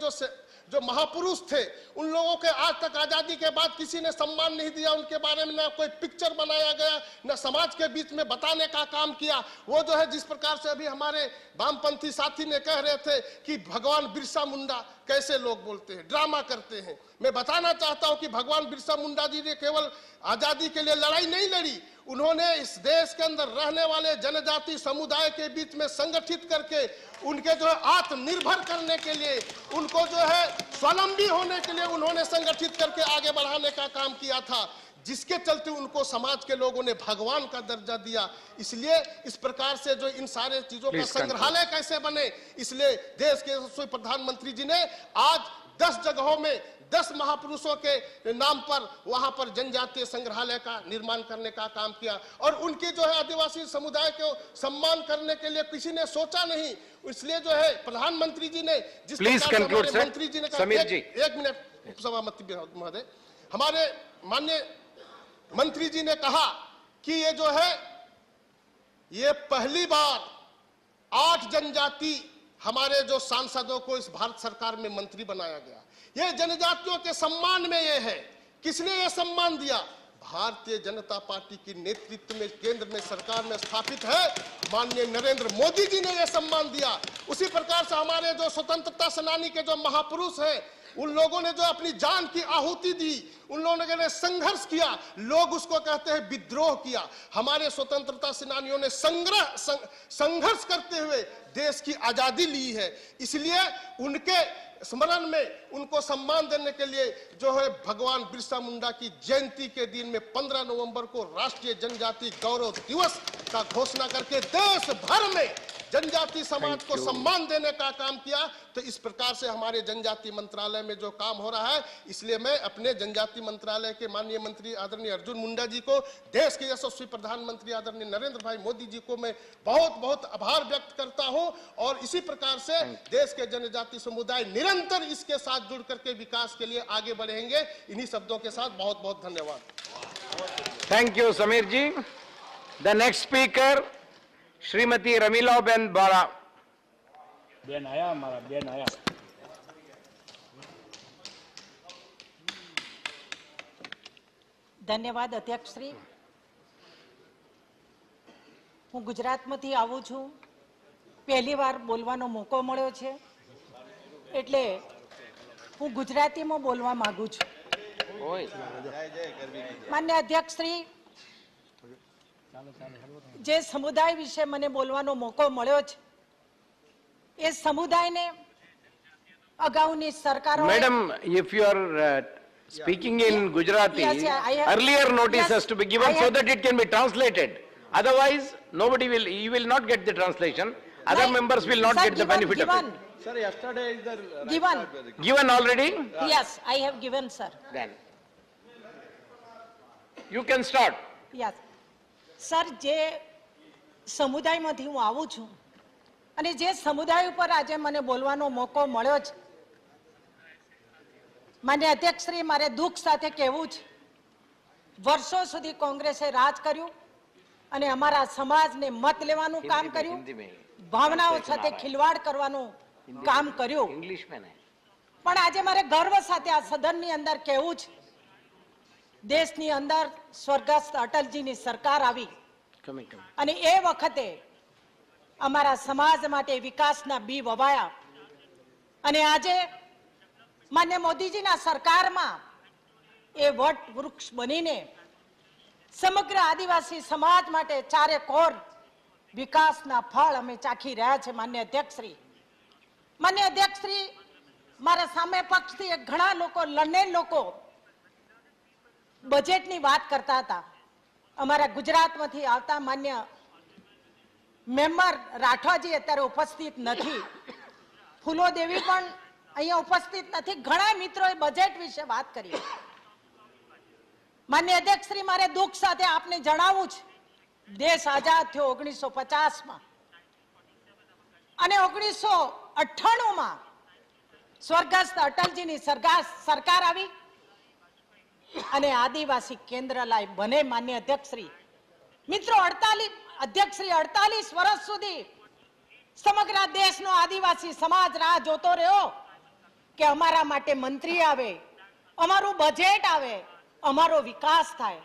जो महापुरुष थे, उन लोगों के आज तक आजादी के बाद किसी ने सम्मान नहीं दिया, उनके बारे में ना कोई पिक्चर बनाया गया, ना समाज के बीच में बताने का काम किया। वो जो है जिस प्रकार से अभी हमारे वामपंथी साथी ने कह रहे थे कि भगवान बिरसा मुंडा कैसे लोग बोलते हैं, ड्रामा करते हैं, मैं बताना चाहता हूं कि भगवान बिरसा मुंडा जी ने केवल आजादी के लिए लड़ाई नहीं लड़ी, उन्होंने इस देश के अंदर रहने वाले जनजाति समुदाय के बीच में संगठित करके उनके जो है आत्मनिर्भर करने के लिए, उनको जो है स्वावलंबी होने के लिए उन्होंने संगठित करके आगे बढ़ाने का काम किया था, जिसके चलते उनको समाज के लोगों ने भगवान का दर्जा दिया। इसलिए इस प्रकार से जो इन सारे चीजों का संग्रहालय कैसे बने, इसलिए देश के यशस्वी प्रधानमंत्री जी ने आज 10 जगहों में 10 महापुरुषों के नाम पर वहां पर जनजातीय संग्रहालय का निर्माण करने का काम किया और उनकी जो है आदिवासी समुदाय को सम्मान करने के लिए किसी ने सोचा नहीं। इसलिए जो है प्रधानमंत्री जी ने जिस प्रकार से मंत्री जी ने कहा, एक मिनट उपसभापति महोदय, हमारे माननीय मंत्री जी ने कहा कि ये जो है ये पहली बार 8 जनजाति हमारे जो सांसदों को इस भारत सरकार में मंत्री बनाया गया। ये जनजातियों के सम्मान में ये है। किसने ये सम्मान दिया? भारतीय जनता पार्टी की नेतृत्व में केंद्र में सरकार में स्थापित है माननीय नरेंद्र मोदी जी ने ये सम्मान दिया। उसी प्रकार से हमारे जो स्वतंत्रता सेनानी के जो महापुरुष हैं, उन लोगों ने जो अपनी जान की आहुति दी, उन लोगों ने संघर्ष किया, लोग उसको कहते हैं विद्रोह किया। हमारे स्वतंत्रता सेनानियों ने संघर्ष करते हुए देश की आजादी ली है। इसलिए उनके स्मरण में उनको सम्मान देने के लिए जो है भगवान बिरसा मुंडा की जयंती के दिन में 15 नवंबर को राष्ट्रीय जनजाति गौरव दिवस का घोषणा करके देश भर में जनजाति समाज को सम्मान देने का काम किया। तो इस प्रकार से हमारे जनजाति मंत्रालय में जो काम हो रहा है, इसलिए मैं अपने जनजाति मंत्रालय के माननीय मंत्री आदरणीय अर्जुन मुंडा जी को, देश के यशस्वी प्रधानमंत्री आदरणीय नरेंद्र भाई मोदी जी को मैं बहुत बहुत आभार व्यक्त करता हूं। और इसी प्रकार से देश के जनजाति समुदाय निरंतर इसके साथ जुड़ करके विकास के लिए आगे बढ़ेंगे। इन्हीं शब्दों के साथ बहुत बहुत धन्यवाद। Thank you Sameer ji. The next speaker Shrimati Ramila Ben Bara. Ben आया, हमारा बेन आया। धन्यवाद अध्यक्ष श्री। હું ગુજરાતમાંથી આવું છું, પહેલી વાર બોલવાનો મોકો મળ્યો છે એટલે હું ગુજરાતીમાં બોલવા માંગુ છું। માન્ય અધ્યક્ષ શ્રી, જે સમુદાય વિશે મને બોલવાનો મોકો મળ્યો છે એ સમુદાયને અગાઉની સરકારો Madam, if you are speaking in Gujarati, earlier notice has to be given so that it can be translated. Otherwise, nobody will, you will not get the translation. Other members will not get the benefit of it. Sir, yesterday is the Given already? Yes, I have given, sir. Then you can start. Yes. Sir, જે સમુદાયમાંથી હું આવું છું અને જે સમુદાય ઉપર આજે મને બોલવાનો મોકો મળ્યો છે, માન્ય અધ્યક્ષશ્રી, મારે દુઃખ સાથે કહેવું છે, વર્ષો સુધી કોંગ્રેસે રાજ કર્યું અને અમારા સમાજને મત લેવાનું કામ કર્યું, ભાવનાઓ સાથે ખિલવાડ કરવાનું કામ કર્યું। પણ આજે મારે ગર્વ સાથે આ સદનની અંદર કહેવું છે, દેશની અંદર સ્વર્ગસ્થ અટલજીની સરકાર આવી અને એ વખતે અમારા સમાજ માટે વિકાસના બી વવાયા અને આજે માન્ય મોદીજીના સરકારમાં એ વટ વૃક્ષ બનીને સમગ્ર આદિવાસી સમાજ માટે ચારે કોર વિકાસના ફળ અમે ચાખી રહ્યા છે। માન્ય અધ્યક્ષશ્રી, મારા સામે પક્ષથી ઘણા લોકો, લડેલ લોકો બજેટની વાત કરતા હતા। અમારા ગુજરાતમાંથી આવતા માન્ય મેમ્બર રાઠવાજી અત્યારે ઉપસ્થિત નથી, ફૂલોદેવી પણ અહીંયા ઉપસ્થિત નથી, ઘણા મિત્રોએ બજેટ વિશે વાત કરી। માન્ય અધ્યક્ષશ્રી, મારે દુઃખ સાથે આપને જણાવવું છે, દેશ આઝાદ થયો 1950માં અને 1998માં સ્વર્ગસ્થ અટલજીની સરકાર આવી અને આદિવાસી કેન્દ્રાલય બને। માન્ય અધ્યક્ષશ્રી, મિત્રો 48 વર્ષ સુધી સમગ્ર દેશનો આદિવાસી સમાજ રાહ જોતો રહ્યો કે અમારા માટે મંત્રી આવે, અમારું બજેટ આવે, અમારો વિકાસ થાય।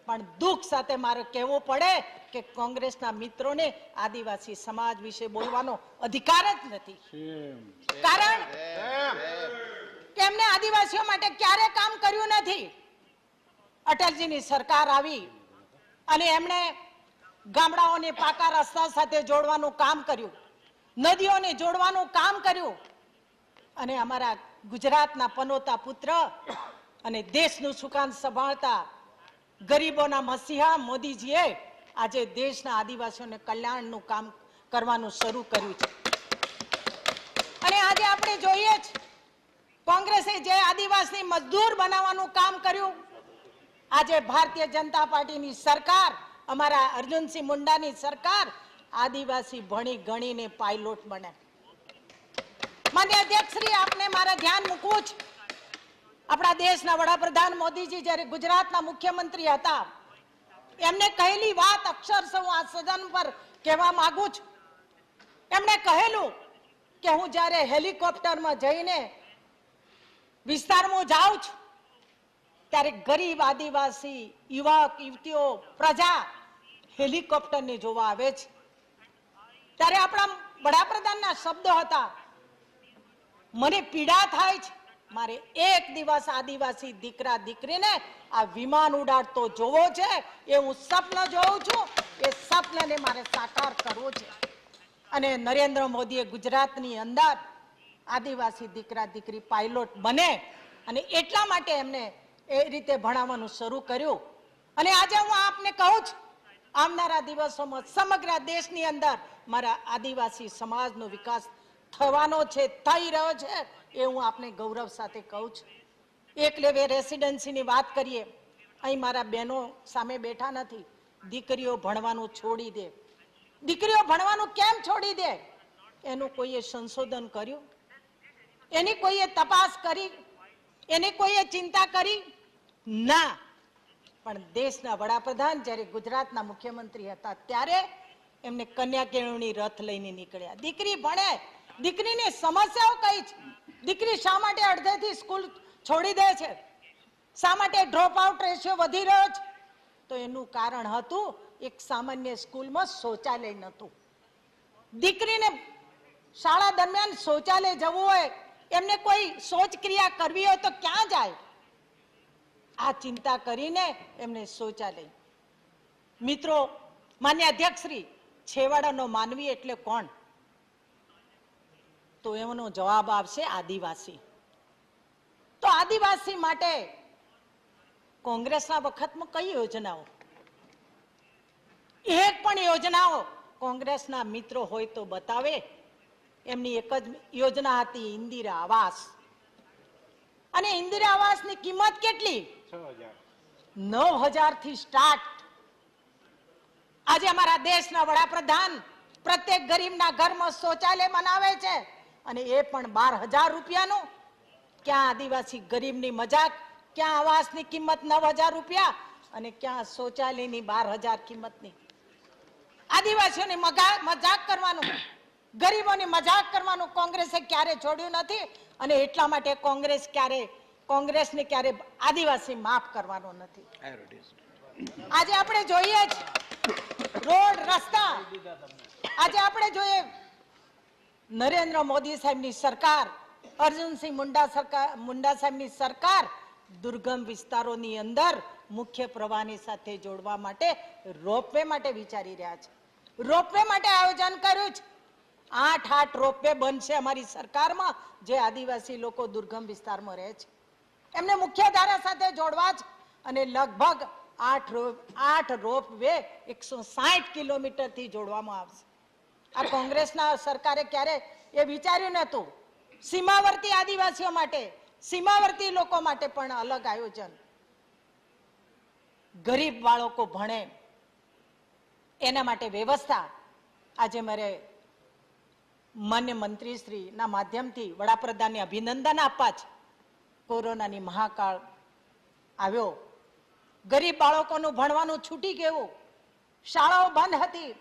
પણ દુઃખ સાથે મારે કહેવું પડે કે કોંગ્રેસના મિત્રોને આદિવાસી સમાજ વિશે બોલવાનો અધિકાર જ નથી, કારણ કે એમને આદિવાસીઓ માટે ક્યારે કામ કર્યું નથી। અટલજીની સરકાર આવી અને એમણે ગામડાઓને પાકા રસ્તા સાથે જોડવાનું કામ કર્યું, નદીઓને જોડવાનું કામ કર્યું અને અમારા ગુજરાતના પનોતા પુત્ર અને દેશનું સુકાન સંભાળતા ગરીબોના મસીહા મોદીજીએ આજે દેશના આદિવાસીઓને કલ્યાણનું કામ કરવાનું શરૂ કર્યું છે। અને આજે આપણે જોઈએ છે, કોંગ્રેસે જે આદિવાસી મજદૂર બનાવવાનું કામ કર્યું, આજે ભારતીય जनता પાર્ટીની સરકાર, અમારા અર્જુનસિંહ મુંડાની સરકાર આદિવાસી ભણી ગણીને પાયલોટ બને। માન્ય અધ્યક્ષશ્રી, આપને મારે ધ્યાન મૂકવું છે, આપણા દેશના વડાપ્રધાન મોદીજી જ્યારે ગુજરાતના મુખ્યમંત્રી હતા, એમને કહેલી વાત અક્ષરશઃ હું આ સદન પર કહેવા માંગુ છું। એમણે કહેલું કે હું જ્યારે હેલિકોપ્ટરમાં જઈને વિસ્તારમાં જાઉં છું ત્યારે ગરીબ આદિવાસી યુવક યુવતીઓ પ્રજા હેલિકોપ્ટરને જોવા આવે છે। ત્યારે આપણા વડાપ્રધાનના શબ્દો હતા, મને પીડા થાય છે મારે એક દિવસ આદિવાસી દીકરા દીકરીને આ વિમાન ઉડાડતો જોવો છે, એ હું સ્વપ્ન જોઉં છું, એ સ્વપ્નને મારે સાકાર કરવો છે. અને નરેન્દ્ર મોદીએ ગુજરાતની અંદર આદિવાસી દીકરા દીકરી પાયલોટ બને અને એટલા માટે એમને એ રીતે ભણાવવાનું શરૂ કર્યું. અને આજે હું આપને કહું છું, આવનારા દિવસોમાં સમગ્ર દેશની અંદર મારા આદિવાસી સમાજનો વિકાસ થવાનો છે, થઈ રહ્યો છે, એ હું આપને ગૌરવ સાથે કહું છું. એકલવ્ય રેસિડેન્સીની વાત કરીએ, અહીં મારા બહેનો સામે બેઠા નથી. દીકરીઓ ભણવાનું છોડી દે. દીકરીઓ ભણવાનું કેમ છોડી દે? એનું કોઈએ સંશોધન કર્યું? એની કોઈએ તપાસ કરી? એની કોઈએ ચિંતા કરી? ના. પણ દેશના વડાપ્રધાન જ્યારે ગુજરાતના મુખ્યમંત્રી હતા ત્યારે એમને કન્યા કેળવણી રથ લઈને નીકળ્યા. દીકરી ભણે, દીકરીની સમસ્યાઓ કઈ છે? દીકરી શા માટે અડધેથી સ્કૂલ છોડી દે છે? શા માટે ડ્રોપ આઉટ રેશિયો વધી રહ્યો છે? તો એનું કારણ હતું એક સામાન્ય સ્કૂલમાં શૌચાલય નહોતું. દીકરીને શાળા દરમિયાન શૌચાલય જવું હોય, એમને કોઈ શૌચક્રિયા કરવી હોય તો ક્યાં જાય? આ ચિંતા કરીને એમને શૌચાલય. મિત્રો, માન્ય અધ્યક્ષશ્રી, છેવાડાનો માનવી એટલે કોણ? તો એનો જવાબ આવશે આદિવાસી. તો આદિવાસી માટે કોંગ્રેસના વખતમાં કઈ યોજનાઓ? એક પણ યોજનાઓ કોંગ્રેસના મિત્રો હોય તો બતાવે. એમની એક જ યોજના હતી, ઇન્દિરા આવાસ. અને ઇન્દિરા આવાસની કિંમત કેટલી? 9,000 થી સ્ટાર્ટ. આજે અમારા દેશના વડાપ્રધાન પ્રત્યેક ગરીબના ઘરમાં શૌચાલય બનાવે છે, અને એ પણ 12,000 રૂપિયાનું. ક્યાં આદિવાસી ગરીબની મજાક? ક્યાં આવાસની કિંમત 9,000 રૂપિયા અને ક્યાં શૌચાલયની 12,000 કિંમતની? આદિવાસીઓની મજાક કરવાનું, ગરીબોની મજાક કરવાનું કોંગ્રેસે ક્યારે છોડ્યું નથી. અને એટલા માટે કોંગ્રેસને ક્યારે આદિવાસી માફ કરવાનો નથી. આજે આપણે જોઈએ જ રોડ રસ્તા, આજે આપણે જોઈએ નરેન્દ્ર મોદી સાહેબની સરકાર, અર્જુનસિંહ મુંડા સાહેબની સરકાર દુર્ગમ વિસ્તારોની અંદર મુખ્ય પ્રવાહની સાથે જોડવા માટે રોપવે માટે વિચારી રહ્યા છે. રોપવે માટે આયોજન કર્યું છે. 8 રોપવે બનશે અમારી સરકારમાં, જે આદિવાસી લોકો દુર્ગમ વિસ્તારમાં રહે છે એમને મુખ્ય ધારા સાથે જોડવા છે. અને લગભગ 8 રોપવે 160 કિલોમીટરથી જોડવામાં આવશે. આ કોંગ્રેસના સરકારે ક્યારે એ વિચાર્યું નહોતું. સીમાવર્તી આદિવાસીઓ માટે, સીમાવર્તી લોકો માટે પણ અલગ આયોજન. ગરીબ બાળકો ભણે એના માટે વ્યવસ્થા. આજે મારે માન્ય મંત્રીશ્રીના માધ્યમથી વડાપ્રધાનને અભિનંદન આપવા છે. કોરોનાની મહાકાળ આવ્યો, ગરીબ બાળકોનું ભણવાનું છૂટી ગયું, શાળાઓ બંધ હતી.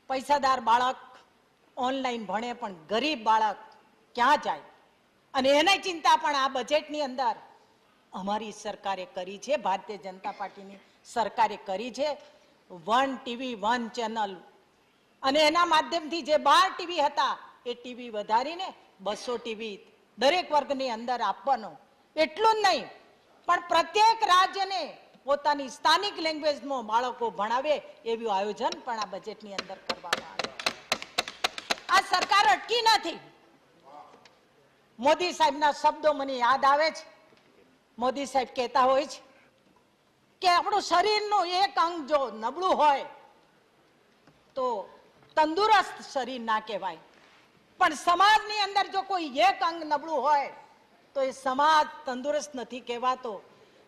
પૈસાદાર બાળક ઓનલાઈન ભણે, પણ ગરીબ બાળક ક્યાં જાય? અને એની ચિંતા પણ આ બજેટની અંદર અમારી સરકારે કરી છે, ભારતીય જનતા પાર્ટીની સરકારે કરી છે. 1 ટીવી 1 ચેનલ, અને એના માધ્યમથી જે 12 ટીવી હતા એ ટીવી વધારીને 200 ટીવી દરેક વર્ગની અંદર આપવાનો. એટલું જ નહીં, પણ પ્રત્યેક રાજ્યને પોતાની સ્થાનિક લેંગ્વેજમાં બાળકો ભણાવે એવું આયોજન પણ આ બજેટની અંદર કરવામાં આવ્યું. આ સરકાર અટકી નથી. મોદી સાહેબના શબ્દો મને યાદ આવે છે. મોદી સાહેબ કહેતા હોય છે કે આપણું શરીરનું એક અંગ જો નબળું હોય તો તંદુરસ્ત શરીર ના કહેવાય, પણ સમાજની અંદર જો કોઈ એક અંગ નબળું હોય તો એ સમાજ તંદુરસ્ત નથી કહેવાતો.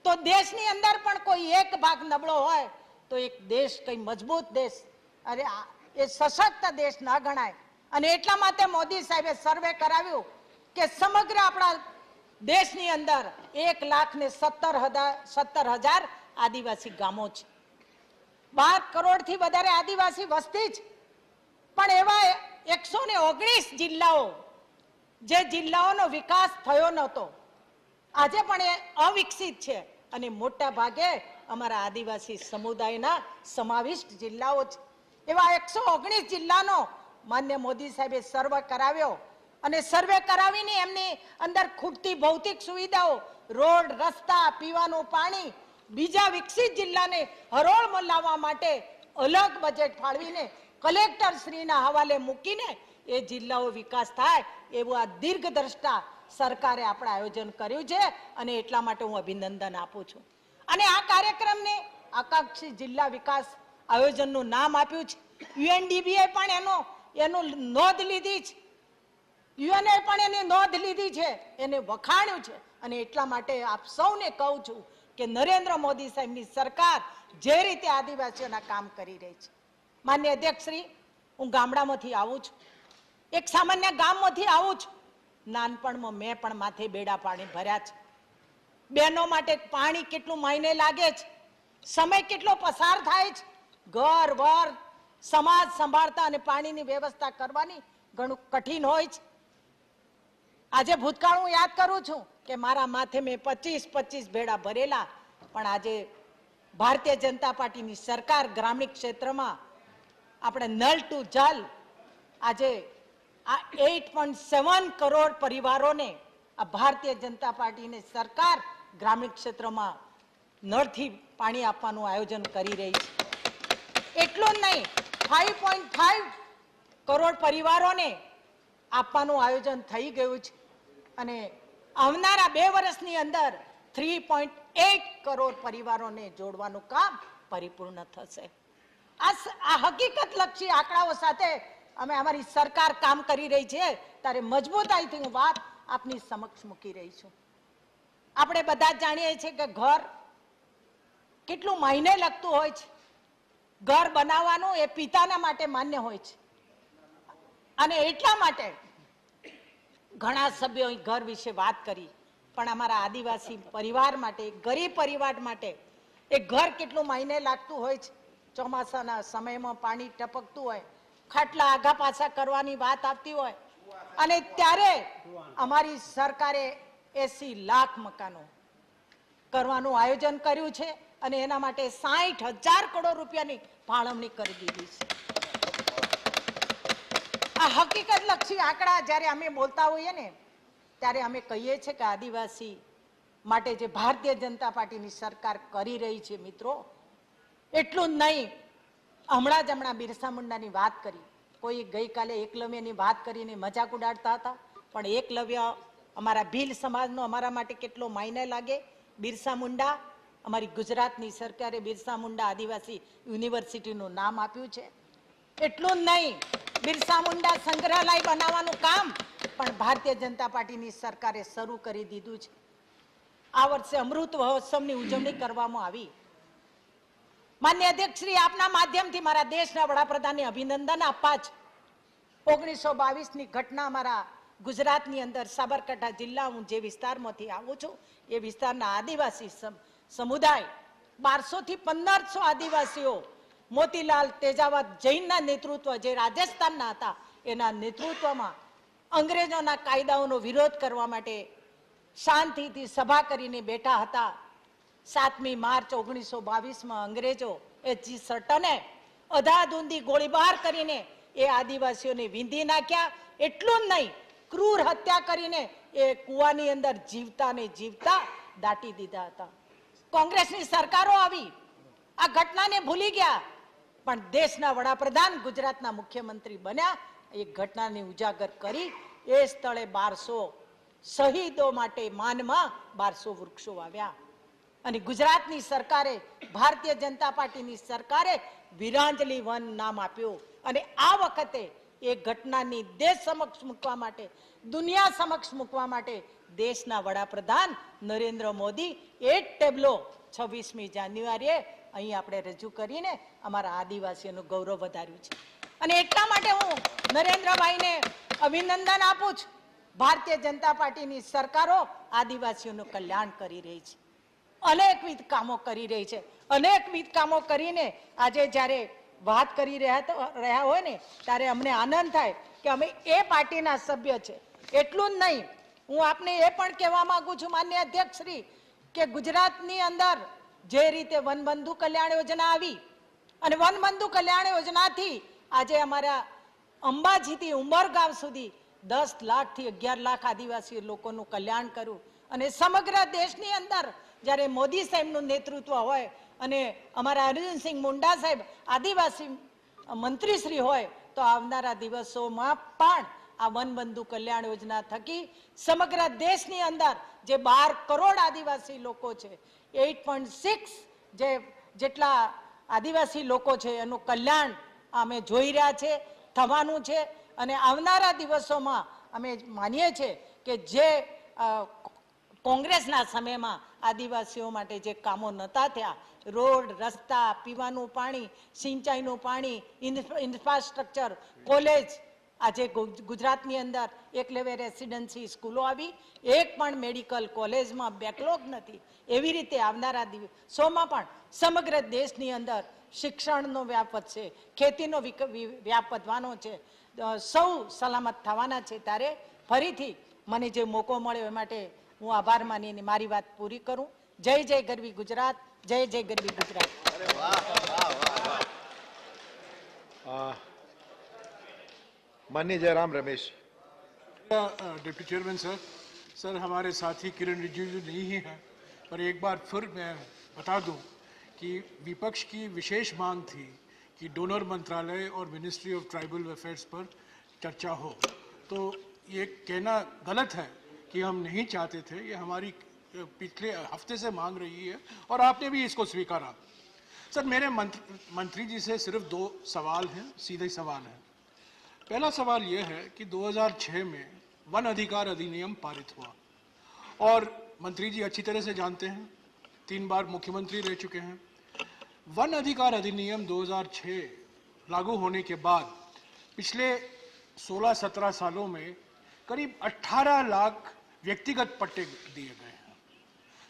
તો દેશની અંદર પણ કોઈ એક ભાગ નબળો હોય તો એક દેશ કઈ મજબૂત દેશ, અરે એ સશક્ત દેશ ના ગણાય. અને એટલા માટે મોદી સાહેબે સર્વે કરાવ્યું કે સમગ્ર આપણા દેશની અંદર 1,17,000 આદિવાસી ગામો છે. 12 કરોડથી વધારે આદિવાસી વસ્તી છે. પણ એવા 119 જિલ્લાઓ, જે જિલ્લાઓનો વિકાસ થયો નહોતો, આજે પણ એ અવિકસિત છે. અને મોટા ભાગે અમારા આદિવાસી સમુદાયના સમાવિષ્ટ જિલ્લાઓ છે. એવા 119 જિલ્લાનો માન્ય મોદી સાહેબે સર્વે કરાવ્યો. અને સર્વે કરાવીને એમની અંદર ખૂટતી ભૌતિક સુવિધાઓ, રોડ, રસ્તા, પીવાનું પાણી, બીજા વિકસિત જિલ્લાને હરોળમાં લાવવા માટે અલગ બજેટ ફાળવીને કલેક્ટર શ્રીના હવાલે મૂકીને એ જિલ્લાઓ વિકાસ થાય એવું આ દીર્ઘદ્રષ્ટા સરકારે આપણે આયોજન કર્યું છે અને એટલા માટે હું અભિનંદન આપું છું. અને આ કાર્યક્રમને આકાંક્ષી જિલ્લા વિકાસ આયોજનનું નામ આપ્યું છે. યુએનડીબીએ પણ એનું નોંધ લીધી છે, યુએનએ પણ એની નોંધ લીધી છે, એને વખાણ્યું છે. અને એટલા માટે આપ સૌને કહું છું કે નરેન્દ્ર મોદી સાહેબની સરકાર જે રીતે આદિવાસીઓના કામ કરી રહી છે. માન્ય અધ્યક્ષશ્રી, હું ગામડામાંથી આવું છું, એક સામાન્ય ગામમાંથી આવું છું. નાનપણમાં મેં પણ માથે બેડા પાણી ભર્યા છે. બહેનો માટે પાણી કેટલું માયને લાગે છે, સમય કેટલો પસાર થાય છે, ઘર વાર સમાજ સંભાળતા અને પાણીની વ્યવસ્થા કરવાની ઘણું કઠિન હોય છે. આજે ભૂતકાળ હું યાદ કરું છું કે મારા માથે મેં 25 બેડા ભરેલા, પણ આજે ભારતીય જનતા પાર્ટીની સરકાર ગ્રામીણ ક્ષેત્રમાં આપણે નળ ટુ જલ, આજે આ 8.7 કરોડ પરિવારોને આ ભારતીય જનતા પાર્ટીની સરકાર ગ્રામીણ ક્ષેત્રમાં નળથી પાણી આપવાનું આયોજન કરી રહી છે. એટલું જ નહીં, 5.5 કરોડ પરિવારોને આપવાનું આયોજન થઈ ગયું છે અને આવનારા 2 વર્ષની અંદર 3.8 કરોડ પરિવારોને જોડવાનું કામ પરિપૂર્ણ થશે. આ હકીકત લક્ષી આંકડાઓ સાથે અમે અમારી સરકાર કામ કરી રહી છે ત્યારે મજબૂતાઈથી હું વાત આપની સમક્ષ મૂકી રહી છું. આપણે બધા જ જાણીએ છીએ કે ઘર કેટલું માયને લગતું હોય છે. ઘર બનાવવાનું એ પિતાના માટે માન્ય હોય છે અને એટલા માટે ઘણા સભ્યોએ ઘર વિશે વાત કરી, પણ અમારા આદિવાસી પરિવાર માટે, ગરીબ પરિવાર માટે એ ઘર કેટલું માયને લાગતું હોય છે. ચોમાસાના સમયમાં પાણી ટપકતું હોય, ખાટલા આઘા પાછા કરવાની વાત આવતી હોય અને ત્યારે અમારી સરકારે 80 લાખ મકાનો કરવાનું આયોજન કર્યું છે અને એના માટે 60,000 કરોડ રૂપિયાની ફાળવણી કરી દીધી છે. આ હકીકત લક્ષી આંકડા જ્યારે અમે બોલતા હોઈએ ને ત્યારે અમે કહીએ છીએ કે આદિવાસી માટે જે ભારતીય જનતા પાર્ટીની સરકાર કરી રહી છે મિત્રો, એટલું જ નહીં. હમણાં બિરસા મુંડાની વાત કરી, કોઈ ગઈકાલે એકલવ્યની વાત કરીને મજાક ઉડાડતા હતા, પણ એકલવ્ય અમારા ભીલ સમાજનો અમારા માટે કેટલો માયને લાગે. બિરસા મુંડા, અમારી ગુજરાતની સરકારે બિરસા મુંડા આદિવાસી યુનિવર્સિટીનું નામ આપ્યું છે. એટલું જ નહીં, બિરસા મુંડા સંગ્રહાલય બનાવવાનું કામ પણ ભારતીય જનતા પાર્ટીની સરકારે શરૂ કરી દીધું છે. આ વર્ષે અમૃત મહોત્સવની ઉજવણી કરવામાં આવી. માન્ય અધ્યક્ષશ્રી, આપના માધ્યમથી મારા દેશના વડાપ્રધાનને અભિનંદન આપવા છે. 1922ની ઘટના અમારા ગુજરાતની અંદર સાબરકાંઠા જિલ્લા, હું જે વિસ્તારમાંથી આવું છું એ વિસ્તારના આદિવાસી સમુદાય 1200 થી 1500 આદિવાસીઓ મોતીલાલ તેજાવત જૈનના નેતૃત્વ, જે રાજસ્થાનના હતા, એના નેતૃત્વમાં અંગ્રેજોના કાયદાઓનો વિરોધ કરવા માટે શાંતિથી સભા કરીને બેઠા હતા. 7મી માર્ચ 1922માં અંગ્રેજો H.G. સટને અધાધૂંધી ગોળીબાર કરીને એ આદિવાસીઓને વીંધી નાખ્યા. એટલું જ નહીં, ક્રૂર હત્યા કરીને એ કુવાની અંદર જીવતા ને જીવતા દાટી દીધા હતા. કોંગ્રેસની સરકારો આવી, આ ઘટનાને ભૂલી ગયા, પણ દેશના વડાપ્રધાન, ગુજરાતના મુખ્યમંત્રી બન્યા, એ ઘટનાને ઉજાગર કરી એ સ્થળે 1200 શહીદો માટે માનમાં 1200 વૃક્ષો વાવ્યા. અને ગુજરાતની સરકારે, ભારતીય જનતા પાર્ટીની સરકારે વીરાંજલી વન નામ આપ્યું. અને આ વખતે એ ઘટનાની દેશ સમક્ષ મૂકવા માટે, દુનિયા સમક્ષ મૂકવા માટે દેશના વડાપ્રધાન નરેન્દ્ર મોદી એ ટેબ્લો 26મી જાન્યુઆરીએ અહીં આપણે રજૂ કરીને અમારા આદિવાસીઓનું ગૌરવ વધાર્યું છે. અને એટલા માટે હું નરેન્દ્રભાઈને અભિનંદન આપું છું. ભારતીય જનતા પાર્ટીની સરકારો આદિવાસીઓનું કલ્યાણ કરી રહી છે, અનેકવિધ કામો કરી રહી છે. અનેકવિધ કામો કરીને આજે જ્યારે વાત કરી રહ્યા હોય ને ત્યારે અમને આનંદ થાય કે અમે એ પાર્ટીના સભ્ય છે. એટલું જ નહીં, હું આપને એ પણ કહેવા માંગુ છું માન્ય અધ્યક્ષશ્રી કે ગુજરાતની અંદર જે રીતે વનબંધુ કલ્યાણ યોજના આવી અને વનબંધુ કલ્યાણ યોજનાથી આજે અમારા અંબાજીથી ઉમરગામ સુધી 10 લાખથી 11 લાખ આદિવાસી લોકોનું કલ્યાણ કર્યું અને સમગ્ર દેશની અંદર જ્યારે મોદી સાહેબનું નેતૃત્વ હોય અને અમારા અર્જુનસિંહ મુંડા સાહેબ આદિવાસી મંત્રીશ્રી હોય તો આવનારા દિવસોમાં પણ આ વનબંધુ કલ્યાણ યોજના થકી સમગ્ર દેશની અંદર જે 12 કરોડ આદિવાસી લોકો છે 8.6 જેટલા આદિવાસી લોકો છે એનું કલ્યાણ અમે જોઈ રહ્યા છે થવાનું છે અને આવનારા દિવસોમાં અમે માનીએ છીએ કે જે કોંગ્રેસના સમયમાં આદિવાસીઓ માટે જે કામો નહોતા થયા રોડ રસ્તા પીવાનું પાણી સિંચાઈનું પાણી ઇન્ફ્રાસ્ટ્રક્ચર કોલેજ આજે ગુજરાતની અંદર એકલવ્ય રેસિડેન્સી સ્કૂલો આવી એક પણ મેડિકલ કોલેજમાં બેકલોગ નથી એવી રીતે આવનારા દિવસોમાં પણ સમગ્ર દેશની અંદર શિક્ષણનો વ્યાપ વધશે ખેતીનો વ્યાપ વધવાનો છે સૌ સલામત થવાના છે ત્યારે ફરીથી મને જે મોકો મળ્યો એ માટે હું આભાર માનીને મારી વાત પૂરી કરું જય જય ગરવી ગુજરાત જય જય ગરવી ગુજરાત माननीय Jairam Ramesh deputy chairman sir हमारे साथी किरण रिजिजू नहीं हैं पर एक बार फिर मैं बता दूं कि विपक्ष की विशेष मांग थी कि डोनर मंत्रालय और मिनिस्ट्री ऑफ ट्राइबल अफेयर्स पर चर्चा हो तो ये कहना गलत है कि हम नहीं चाहते थे ये हमारी पिछले हफ्ते से मांग रही है और आपने भी इसको स्वीकारा सर मेरे मंत्री जी से सिर्फ 2 सवाल हैं सीधे सवाल हैं पहला सवाल यह है कि 2006 में वन अधिकार अधिनियम पारित हुआ और मंत्री जी अच्छी तरह से जानते हैं 3 बार मुख्यमंत्री रह चुके हैं वन अधिकार अधिनियम 2006 लागू होने के बाद पिछले 16-17 सालों में करीब 18 लाख व्यक्तिगत पट्टे दिए गए हैं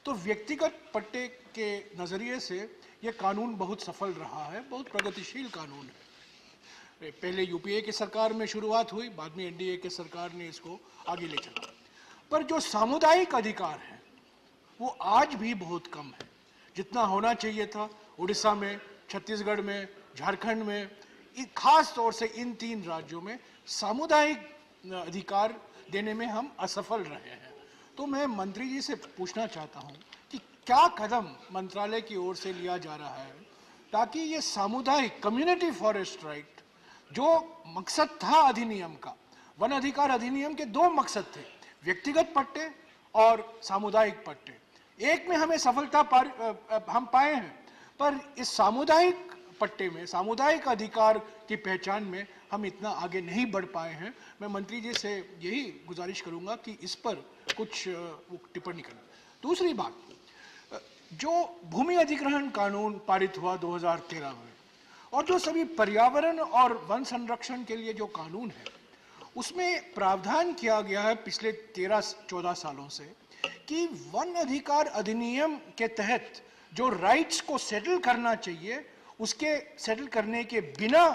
तो व्यक्तिगत पट्टे के नज़रिए से ये कानून बहुत सफल रहा है बहुत प्रगतिशील कानून है पहले यूपीए की सरकार में शुरुआत हुई बाद में एनडीए की सरकार ने इसको आगे ले चला पर जो सामुदायिक अधिकार है वो आज भी बहुत कम है जितना होना चाहिए था उड़ीसा में छत्तीसगढ़ में झारखंड में खास तौर से इन 3 राज्यों में सामुदायिक अधिकार देने में हम असफल रहे हैं तो मैं मंत्री जी से पूछना चाहता हूं कि क्या कदम मंत्रालय की ओर से लिया जा रहा है ताकि ये सामुदायिक कम्युनिटी फॉरेस्ट राइट जो मकसद था अधिनियम का वन अधिकार अधिनियम के 2 मकसद थे व्यक्तिगत पट्टे और सामुदायिक पट्टे एक में हमें सफलता हम पाए हैं पर इस सामुदायिक पट्टे में सामुदायिक अधिकार की पहचान में हम इतना आगे नहीं बढ़ पाए हैं मैं मंत्री जी से यही गुजारिश करूंगा कि इस पर कुछ टिप्पणी करें दूसरी बात जो भूमि अधिग्रहण कानून पारित हुआ 2013 में और जो सभी पर्यावरण और वन संरक्षण के लिए जो कानून है उसमें प्रावधान किया गया है पिछले 13-14 सालों से कि वन अधिकार अधिनियम के तहत जो राइट्स को सेटल करना चाहिए उसके सेटल करने के बिना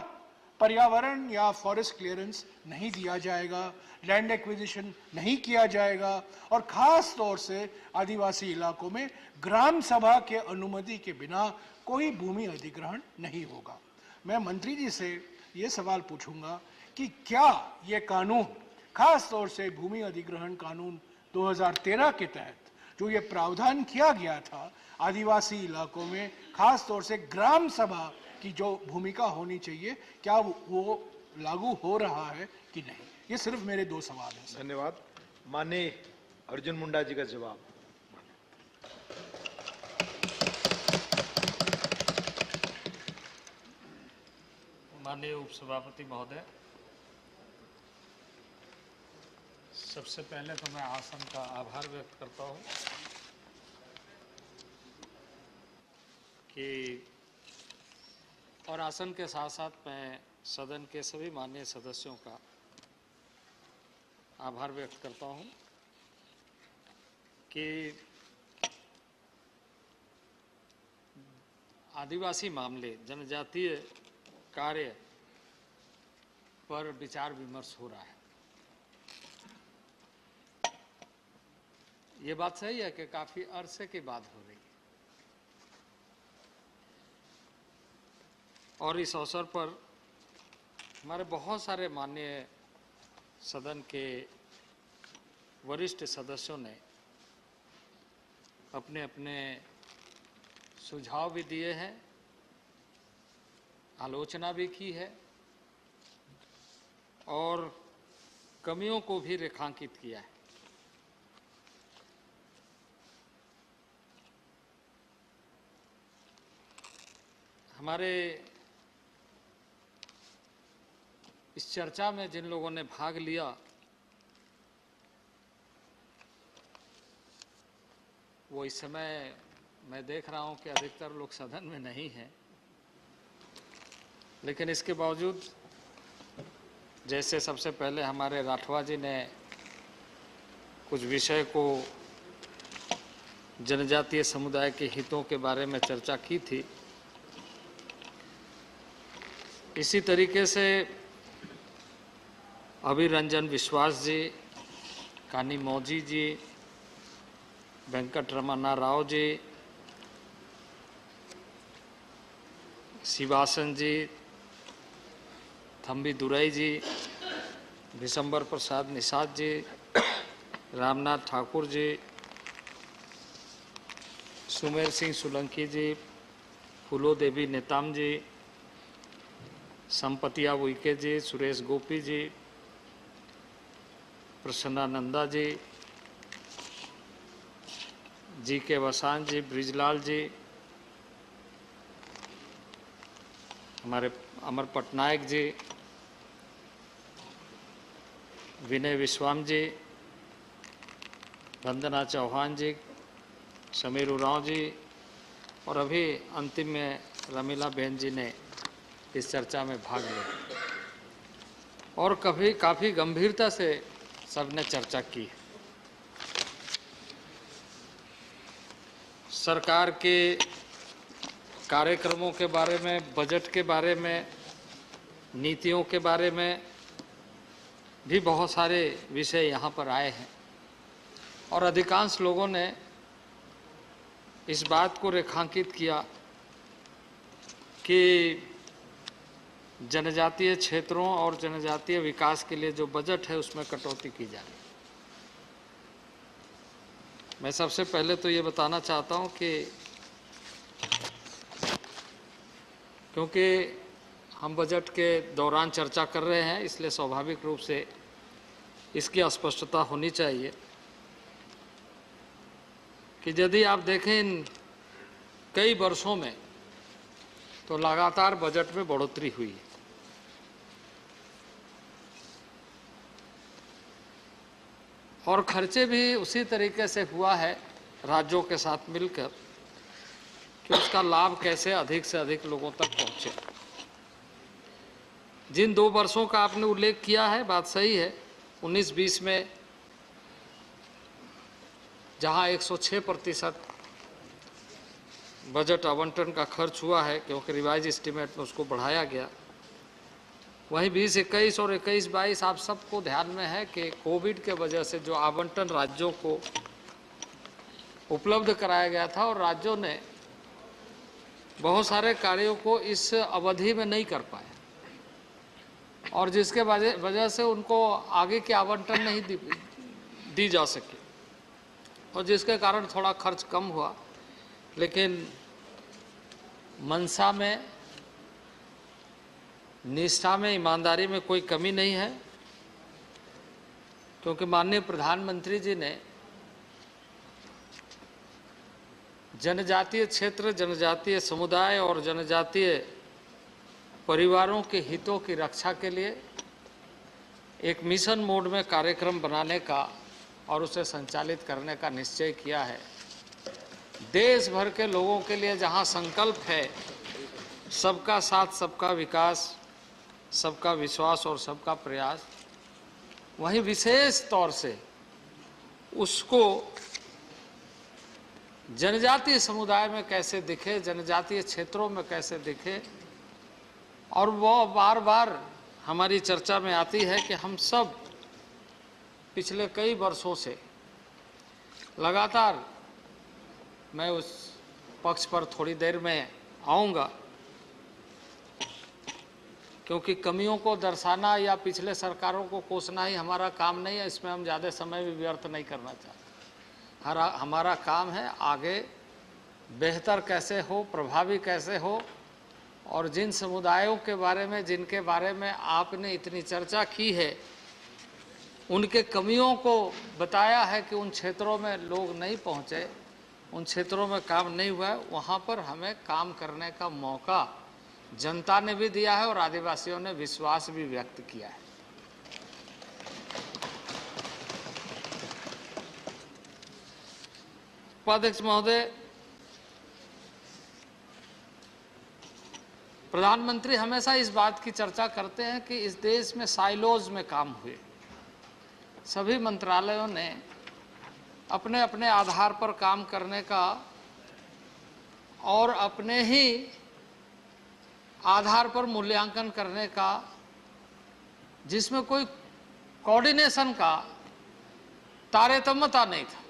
पर्यावरण या फॉरेस्ट क्लियरेंस नहीं दिया जाएगा लैंड एक्विजिशन नहीं किया जाएगा और खास तौर से आदिवासी इलाकों में ग्राम सभा के अनुमति के बिना कोई भूमि अधिग्रहण नहीं होगा मैं मंत्री जी से ये सवाल पूछूंगा कि क्या ये कानून खास तौर से भूमि अधिग्रहण कानून 2013 के तहत जो ये प्रावधान किया गया था आदिवासी इलाकों में खास तौर से ग्राम सभा की जो भूमिका होनी चाहिए क्या वो लागू हो रहा है कि नहीं ये सिर्फ मेरे 2 सवाल हैं धन्यवाद माननीय अर्जुन मुंडा जी का जवाब माननीय उपसभापति महोदय सबसे पहले तो मैं आसन का आभार व्यक्त करता हूं कि और आसन के साथ साथ मैं सदन के सभी माननीय सदस्यों का आभार व्यक्त करता हूं कि आदिवासी मामले जनजातीय कार्य पर विचार विमर्श हो रहा है। ये बात सही है कि काफी अरसे के बाद हो रही है और इस अवसर पर हमारे बहुत सारे माननीय सदन के वरिष्ठ सदस्यों ने अपने अपने सुझाव भी दिए हैं, आलोचना भी की है और कमियों को भी रेखांकित किया है। हमारे इस चर्चा में जिन लोगों ने भाग लिया वो इस समय मैं देख रहा हूं कि अधिकतर लोग सदन में नहीं हैं, लेकिन इसके बावजूद जैसे सबसे पहले हमारे राठवा जी ने कुछ विषय को जनजातीय समुदाय के हितों के बारे में चर्चा की थी, इसी तरीके से अभिरंजन विश्वास जी, कानी मौजी जी, वेंकटरमणा राव जी, शिवासन जी, थम्बी दुरई जी, विशंबर प्रसाद निषाद जी, रामनाथ ठाकुर जी, सुमेर सिंह सोलंकी जी, फूलो देवी नेताम जी, संपतिया उइके जी, सुरेश गोपी जी, प्रसन्नानंदा जी, जी के वसान जी, ब्रिजलाल जी, हमारे अमर पटनायक जी, विनय विश्वाम जी, वंदना चौहान जी, समीर उरांव जी और अभी अंतिम में रमीला बहन जी ने इस चर्चा में भाग लिया और काफ़ी गंभीरता से सबने चर्चा की। सरकार के कार्यक्रमों के बारे में, बजट के बारे में, नीतियों के बारे में भी बहुत सारे विषय यहाँ पर आए हैं और अधिकांश लोगों ने इस बात को रेखांकित किया कि जनजातीय क्षेत्रों और जनजातीय विकास के लिए जो बजट है उसमें कटौती की जाए। मैं सबसे पहले तो ये बताना चाहता हूँ कि क्योंकि हम बजट के दौरान चर्चा कर रहे हैं, इसलिए स्वाभाविक रूप से इसकी स्पष्टता होनी चाहिए कि यदि आप देखें इन कई वर्षों में तो लगातार बजट में बढ़ोतरी हुई है। और खर्चे भी उसी तरीके से हुआ है राज्यों के साथ मिलकर कि उसका लाभ कैसे अधिक से अधिक लोगों तक पहुंचे। जिन 2 वर्षों का आपने उल्लेख किया है, बात सही है। 19-20 में जहां 106% बजट आवंटन का खर्च हुआ है क्योंकि रिवाइज एस्टीमेट में उसको बढ़ाया गया, वहीं 20-21 और 21-22 आप सबको ध्यान में है कि कोविड के वजह से जो आवंटन राज्यों को उपलब्ध कराया गया था और राज्यों ने बहुत सारे कार्यों को इस अवधि में नहीं कर पाए और जिसके वजह से उनको आगे के आवंटन नहीं दी जा सकी और जिसके कारण थोड़ा खर्च कम हुआ। लेकिन मंशा में, निष्ठा में, ईमानदारी में कोई कमी नहीं है क्योंकि माननीय प्रधानमंत्री जी ने जनजातीय क्षेत्र, जनजातीय समुदाय और जनजातीय परिवारों के हितों की रक्षा के लिए एक मिशन मोड में कार्यक्रम बनाने का और उसे संचालित करने का निश्चय किया है। देश भर के लोगों के लिए जहां संकल्प है सबका साथ, सबका विकास, सबका विश्वास और सबका प्रयास, वहीं विशेष तौर से उसको जनजातीय समुदाय में कैसे दिखे, जनजातीय क्षेत्रों में कैसे दिखे। और वो बार बार हमारी चर्चा में आती है कि हम सब पिछले कई वर्षों से लगातार, मैं उस पक्ष पर थोड़ी देर में आऊँगा, क्योंकि कमियों को दर्शाना या पिछले सरकारों को कोसना ही हमारा काम नहीं है, इसमें हम ज़्यादा समय भी व्यर्थ नहीं करना चाहते। हमारा काम है आगे बेहतर कैसे हो, प्रभावी कैसे हो, और जिन समुदायों के बारे में, जिनके बारे में आपने इतनी चर्चा की है, उनके कमियों को बताया है कि उन क्षेत्रों में लोग नहीं पहुँचे, उन क्षेत्रों में काम नहीं हुआ है, वहाँ पर हमें काम करने का मौका जनता ने भी दिया है और आदिवासियों ने विश्वास भी व्यक्त किया है। उपाध्यक्ष महोदय, प्रधानमंत्री हमेशा इस बात की चर्चा करते हैं कि इस देश में साइलोज में काम हुए, सभी मंत्रालयों ने अपने अपने आधार पर काम करने का और अपने ही आधार पर मूल्यांकन करने का, जिसमें कोई कोऑर्डिनेशन का तारतम्यता नहीं था।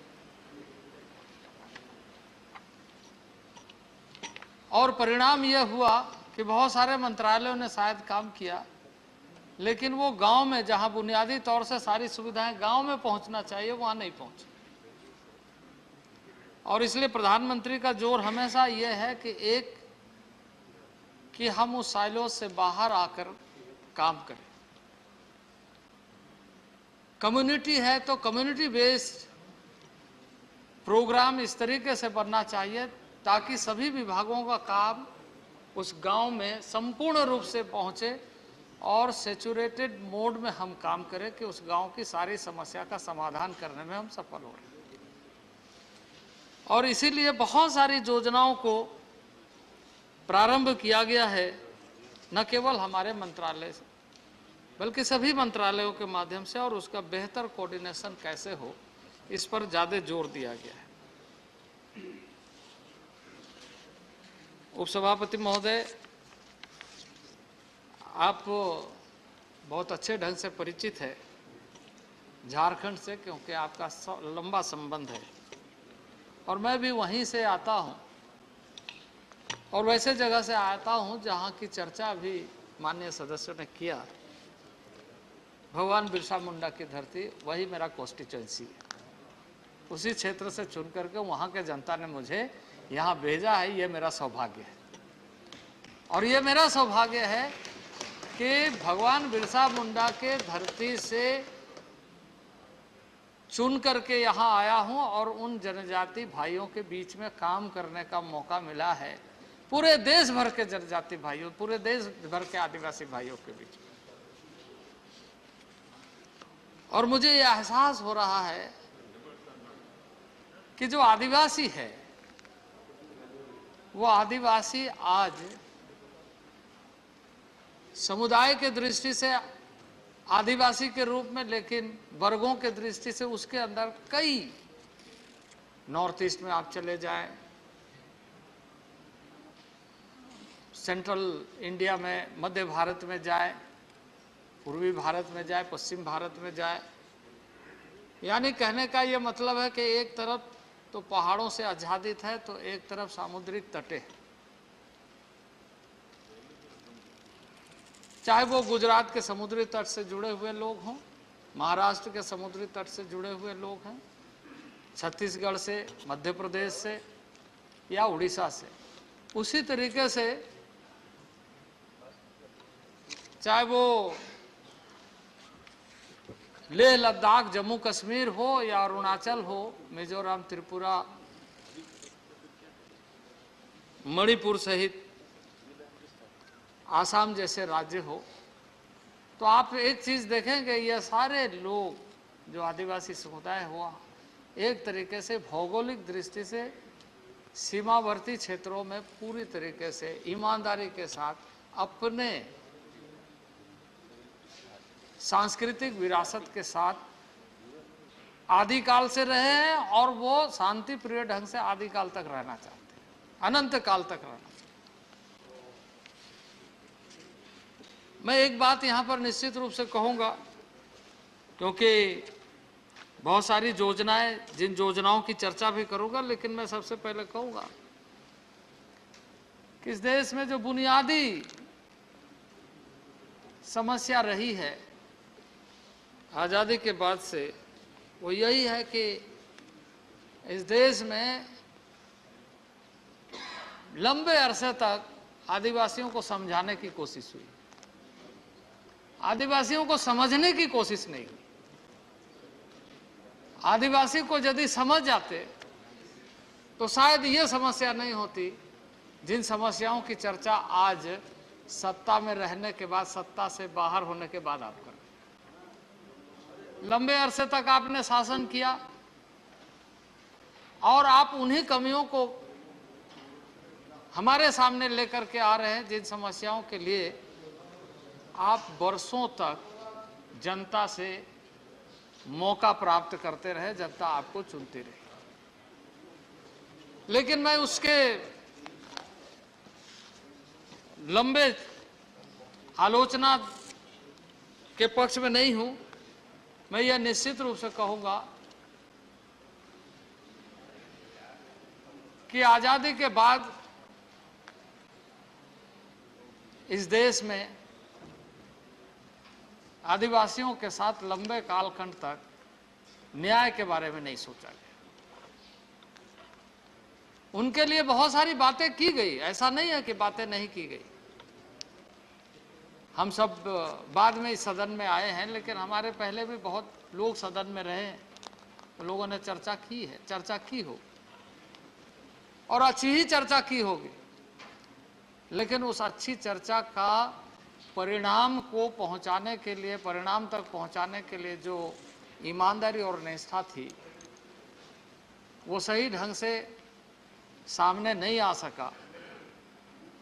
और परिणाम यह हुआ कि बहुत सारे मंत्रालयों ने शायद काम किया, लेकिन वो गांव में, जहां बुनियादी तौर से सारी सुविधाएं गांव में पहुंचना चाहिए, वहां नहीं पहुंची। और इसलिए प्रधानमंत्री का जोर हमेशा यह है कि हम उस साइलो से बाहर आकर काम करें। कम्युनिटी है तो कम्युनिटी बेस्ड प्रोग्राम इस तरीके से बनना चाहिए ताकि सभी विभागों का काम उस गांव में संपूर्ण रूप से पहुंचे और सैचुरेटेड मोड में हम काम करें कि उस गांव की सारी समस्या का समाधान करने में हम सफल हो रहे हैं। और इसीलिए बहुत सारी योजनाओं को प्रारंभ किया गया है, न केवल हमारे मंत्रालय से बल्कि सभी मंत्रालयों के माध्यम से, और उसका बेहतर कोऑर्डिनेशन कैसे हो, इस पर ज़्यादा जोर दिया गया है। उपसभापति महोदय, आप बहुत अच्छे ढंग से परिचित है झारखंड से, क्योंकि आपका लंबा संबंध है और मैं भी वहीं से आता हूं, और वैसे जगह से आता हूं जहां की चर्चा भी माननीय सदस्यों ने किया। भगवान बिरसा मुंडा की धरती, वही मेरा कॉन्स्टिट्यूएंसी है। उसी क्षेत्र से चुन करके वहां के जनता ने मुझे यहाँ भेजा है। ये मेरा सौभाग्य है, और ये मेरा सौभाग्य है कि भगवान बिरसा मुंडा के धरती से चुन करके यहाँ आया हूँ और उन जनजाति भाइयों के बीच में काम करने का मौका मिला है, पूरे देश भर के जनजाति भाइयों, पूरे देश भर के आदिवासी भाइयों के बीच में। और मुझे यह एहसास हो रहा है कि जो आदिवासी है वो आदिवासी आज समुदाय के दृष्टि से आदिवासी के रूप में, लेकिन वर्गों के दृष्टि से उसके अंदर कई, नॉर्थ ईस्ट में आप चले जाएं, सेंट्रल इंडिया में, मध्य भारत में जाए, पूर्वी भारत में जाए, पश्चिम भारत में जाए, यानी कहने का ये मतलब है कि एक तरफ तो पहाड़ों से आच्छादित है तो एक तरफ सामुद्रिक तटे हैं। चाहे वो गुजरात के समुद्री तट से जुड़े हुए लोग हों, महाराष्ट्र के समुद्री तट से जुड़े हुए लोग हैं, छत्तीसगढ़ से, मध्य प्रदेश से या उड़ीसा से, उसी तरीके से चाहे वो लेह लद्दाख जम्मू कश्मीर हो या अरुणाचल हो, मिजोरम, त्रिपुरा, मणिपुर सहित आसाम जैसे राज्य हो, तो आप एक चीज देखेंगे, ये सारे लोग जो आदिवासी समुदाय हुआ एक तरीके से भौगोलिक दृष्टि से सीमावर्ती क्षेत्रों में पूरी तरीके से ईमानदारी के साथ अपने सांस्कृतिक विरासत के साथ आदिकाल से रहे हैं, और वो शांति प्रिय ढंग से आदिकाल तक रहना चाहते हैं, अनंत काल तक रहना चाहते हैं। मैं एक बात यहाँ पर निश्चित रूप से कहूँगा, क्योंकि बहुत सारी योजनाएं, जिन योजनाओं की चर्चा भी करूँगा, लेकिन मैं सबसे पहले कहूँगा कि इस देश में जो बुनियादी समस्या रही है आज़ादी के बाद से, वो यही है कि इस देश में लंबे अरसे तक आदिवासियों को समझाने की कोशिश हुई, आदिवासियों को समझने की कोशिश नहीं हुई। आदिवासी को यदि समझ जाते तो शायद ये समस्या नहीं होती जिन समस्याओं की चर्चा आज सत्ता में रहने के बाद, सत्ता से बाहर होने के बाद आप कर। लंबे अरसे तक आपने शासन किया और आप उन्हीं कमियों को हमारे सामने लेकर के आ रहे हैं जिन समस्याओं के लिए आप वर्षों तक जनता से मौका प्राप्त करते रहे, जनता आपको चुनती रही। लेकिन मैं उसके लंबे आलोचना के पक्ष में नहीं हूं। मैं यह निश्चित रूप से कहूंगा कि आजादी के बाद इस देश में आदिवासियों के साथ लंबे कालखंड तक न्याय के बारे में नहीं सोचा गया। उनके लिए बहुत सारी बातें की गई, ऐसा नहीं है कि बातें नहीं की गई। हम सब बाद में इस सदन में आए हैं, लेकिन हमारे पहले भी बहुत लोग सदन में रहे हैं, तो लोगों ने चर्चा की है, चर्चा की हो और अच्छी ही चर्चा की होगी। लेकिन उस अच्छी चर्चा का परिणाम को पहुंचाने के लिए, परिणाम तक पहुंचाने के लिए जो ईमानदारी और निष्ठा थी, वो सही ढंग से सामने नहीं आ सका।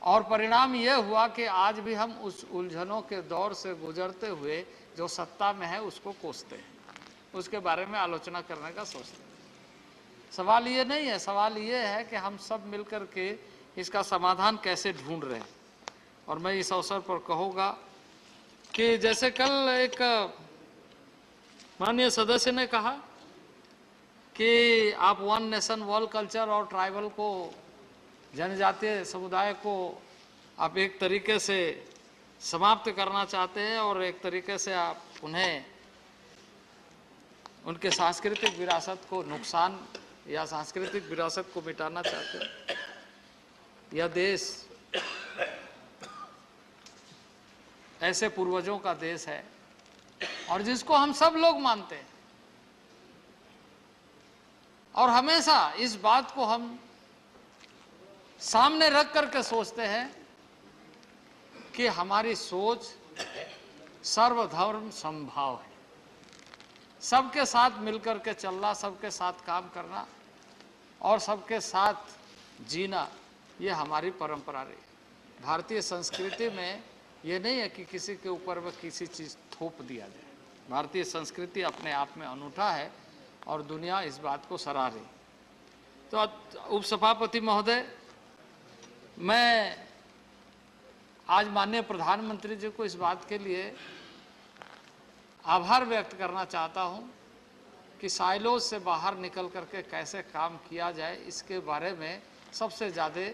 और परिणाम यह हुआ कि आज भी हम उस उलझनों के दौर से गुजरते हुए जो सत्ता में है उसको कोसते हैं, उसके बारे में आलोचना करने का सोचते हैं। सवाल ये नहीं है, सवाल ये है कि हम सब मिलकर के इसका समाधान कैसे ढूंढ रहे हैं। और मैं इस अवसर पर कहूँगा कि जैसे कल एक माननीय सदस्य ने कहा कि आप वन नेशन वर्ल्ड कल्चर और ट्राइबल को, जनजातीय समुदाय को आप एक तरीके से समाप्त करना चाहते हैं और एक तरीके से आप उन्हें, उनके सांस्कृतिक विरासत को नुकसान या सांस्कृतिक विरासत को मिटाना चाहते हैं। यह देश ऐसे पूर्वजों का देश है और जिसको हम सब लोग मानते हैं, और हमेशा इस बात को हम सामने रख करके सोचते हैं कि हमारी सोच सर्वधर्म समभाव है, सबके साथ मिलकर के चलना, सबके साथ काम करना और सबके साथ जीना, ये हमारी परंपरा रही। भारतीय संस्कृति में ये नहीं है कि किसी के ऊपर में किसी चीज़ थोप दिया जाए। भारतीय संस्कृति अपने आप में अनूठा है और दुनिया इस बात को सराह रही। तो उपसभापति महोदय, मैं आज माननीय प्रधानमंत्री जी को इस बात के लिए आभार व्यक्त करना चाहता हूं कि साइलोज से बाहर निकल करके कैसे काम किया जाए, इसके बारे में सबसे ज़्यादा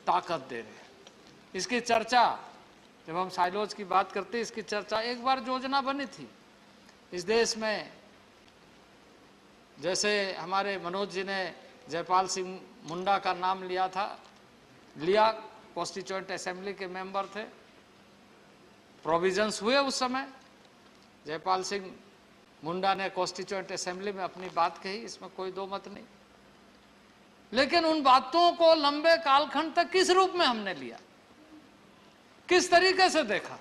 ताकत दे रहे हैं। इसकी चर्चा, जब हम साइलोज की बात करते हैं, इसकी चर्चा एक बार योजना बनी थी इस देश में। जैसे हमारे मनोज जी ने जयपाल सिंह मुंडा का नाम लिया, कॉन्स्टिट्यूएंट असेंबली के मेंबर थे, प्रोविजंस हुए उस समय। जयपाल सिंह मुंडा ने कॉन्स्टिट्यूएंट असेंबली में अपनी बात कही, इसमें कोई दो मत नहीं। लेकिन उन बातों को लंबे कालखंड तक किस रूप में हमने लिया, किस तरीके से देखा,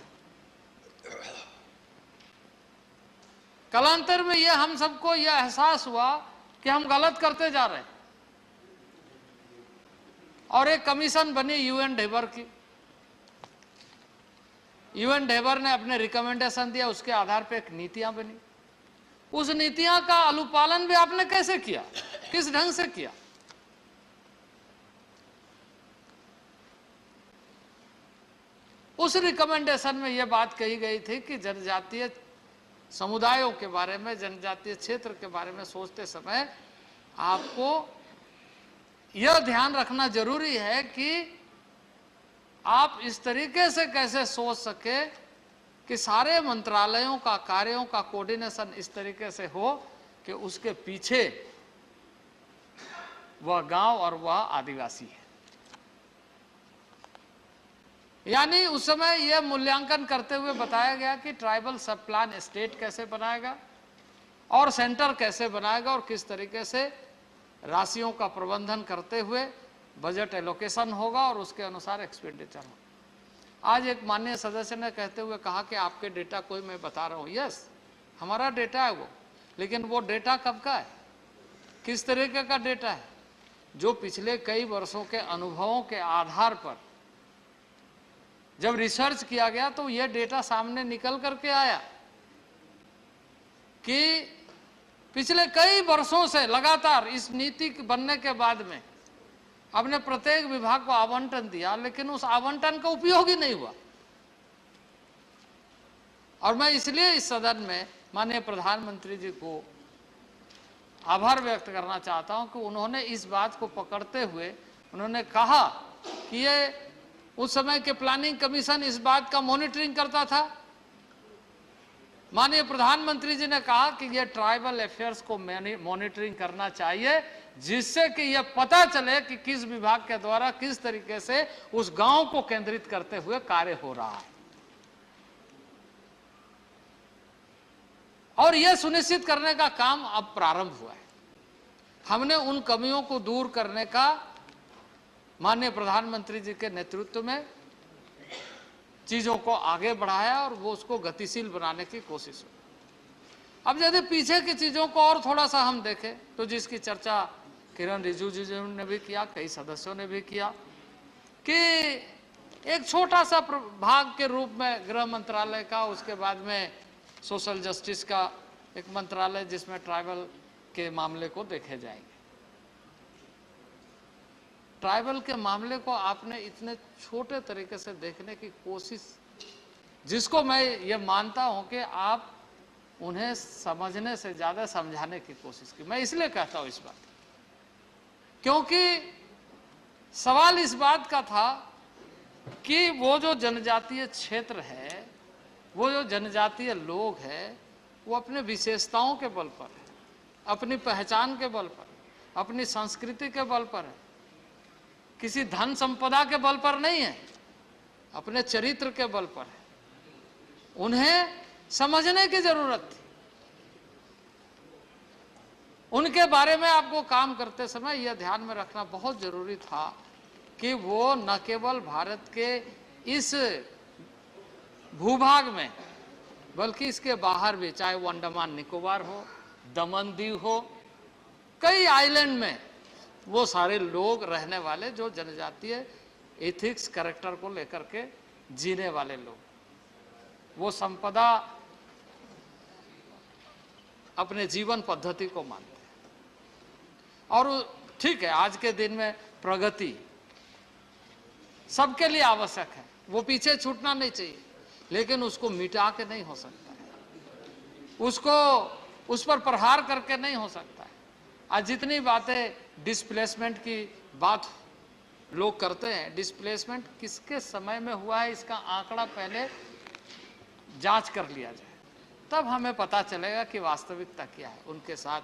कालांतर में यह हम सबको यह एहसास हुआ कि हम गलत करते जा रहे हैं। और एक कमीशन बनी यूएन ढेबर की। यूएन ढेबर ने अपने रिकमेंडेशन दिया, उसके आधार पे एक नीतियां बनी। उस नीतियां का अनुपालन भी आपने कैसे किया, किस ढंग से किया? उस रिकमेंडेशन में यह बात कही गई थी कि जनजातीय समुदायों के बारे में, जनजातीय क्षेत्र के बारे में सोचते समय आपको यह ध्यान रखना जरूरी है कि आप इस तरीके से कैसे सोच सके कि सारे मंत्रालयों का कार्यों का कोऑर्डिनेशन इस तरीके से हो कि उसके पीछे वह गांव और वह आदिवासी है। यानी उस समय यह मूल्यांकन करते हुए बताया गया कि ट्राइबल सब प्लान स्टेट कैसे बनाएगा और सेंटर कैसे बनाएगा और किस तरीके से राशियों का प्रबंधन करते हुए बजट एलोकेशन होगा और उसके अनुसार एक्सपेंडिचर होगा। आज एक माननीय सदस्य ने कहते हुए कहा कि आपके डेटा कोई मैं बता रहा हूं। यस, हमारा डेटा है वो, लेकिन वो डेटा कब का है, किस तरीके का डेटा है? जो पिछले कई वर्षों के अनुभवों के आधार पर जब रिसर्च किया गया तो यह डेटा सामने निकल करके आया कि पिछले कई वर्षों से लगातार इस नीति बनने के बाद में हमने प्रत्येक विभाग को आवंटन दिया, लेकिन उस आवंटन का उपयोग ही नहीं हुआ। और मैं इसलिए इस सदन में माननीय प्रधानमंत्री जी को आभार व्यक्त करना चाहता हूं कि उन्होंने इस बात को पकड़ते हुए उन्होंने कहा कि ये उस समय के प्लानिंग कमीशन इस बात का मॉनिटरिंग करता था। माननीय प्रधानमंत्री जी ने कहा कि यह ट्राइबल अफेयर्स को मॉनिटरिंग करना चाहिए, जिससे कि यह पता चले कि किस विभाग के द्वारा किस तरीके से उस गांव को केंद्रित करते हुए कार्य हो रहा है। और यह सुनिश्चित करने का काम अब प्रारंभ हुआ है। हमने उन कमियों को दूर करने का माननीय प्रधानमंत्री जी के नेतृत्व में चीजों को आगे बढ़ाया और वो उसको गतिशील बनाने की कोशिश हुई। अब यदि पीछे की चीजों को और थोड़ा सा हम देखें तो जिसकी चर्चा किरण रिजिजू जी ने भी किया, कई सदस्यों ने भी किया, कि एक छोटा सा भाग के रूप में गृह मंत्रालय का, उसके बाद में सोशल जस्टिस का एक मंत्रालय जिसमें ट्राइबल के मामले को देखे जाएंगे। ट्राइबल के मामले को आपने इतने छोटे तरीके से देखने की कोशिश, जिसको मैं ये मानता हूं कि आप उन्हें समझने से ज्यादा समझाने की कोशिश की। मैं इसलिए कहता हूं इस बात, क्योंकि सवाल इस बात का था कि वो जो जनजातीय क्षेत्र है, वो जो जनजातीय लोग हैं, वो अपने विशेषताओं के बल पर है, अपनी पहचान के बल पर, अपनी संस्कृति के बल पर है, किसी धन संपदा के बल पर नहीं है, अपने चरित्र के बल पर है। उन्हें समझने की जरूरत थी। उनके बारे में आपको काम करते समय यह ध्यान में रखना बहुत जरूरी था कि वो न केवल भारत के इस भूभाग में बल्कि इसके बाहर भी, चाहे वो अंडमान निकोबार हो, दमन दीव हो, कई आइलैंड में वो सारे लोग रहने वाले जो जनजातीय एथिक्स कैरेक्टर को लेकर के जीने वाले लोग, वो संपदा अपने जीवन पद्धति को मानते हैं। और ठीक है, आज के दिन में प्रगति सबके लिए आवश्यक है, वो पीछे छूटना नहीं चाहिए, लेकिन उसको मिटा के नहीं हो सकता है, उसको उस पर प्रहार करके नहीं हो सकता है। आज जितनी बातें डिस्प्लेसमेंट की बात लोग करते हैं, डिस्प्लेसमेंट किसके समय में हुआ है इसका आंकड़ा पहले जांच कर लिया जाए, तब हमें पता चलेगा कि वास्तविकता क्या है उनके साथ।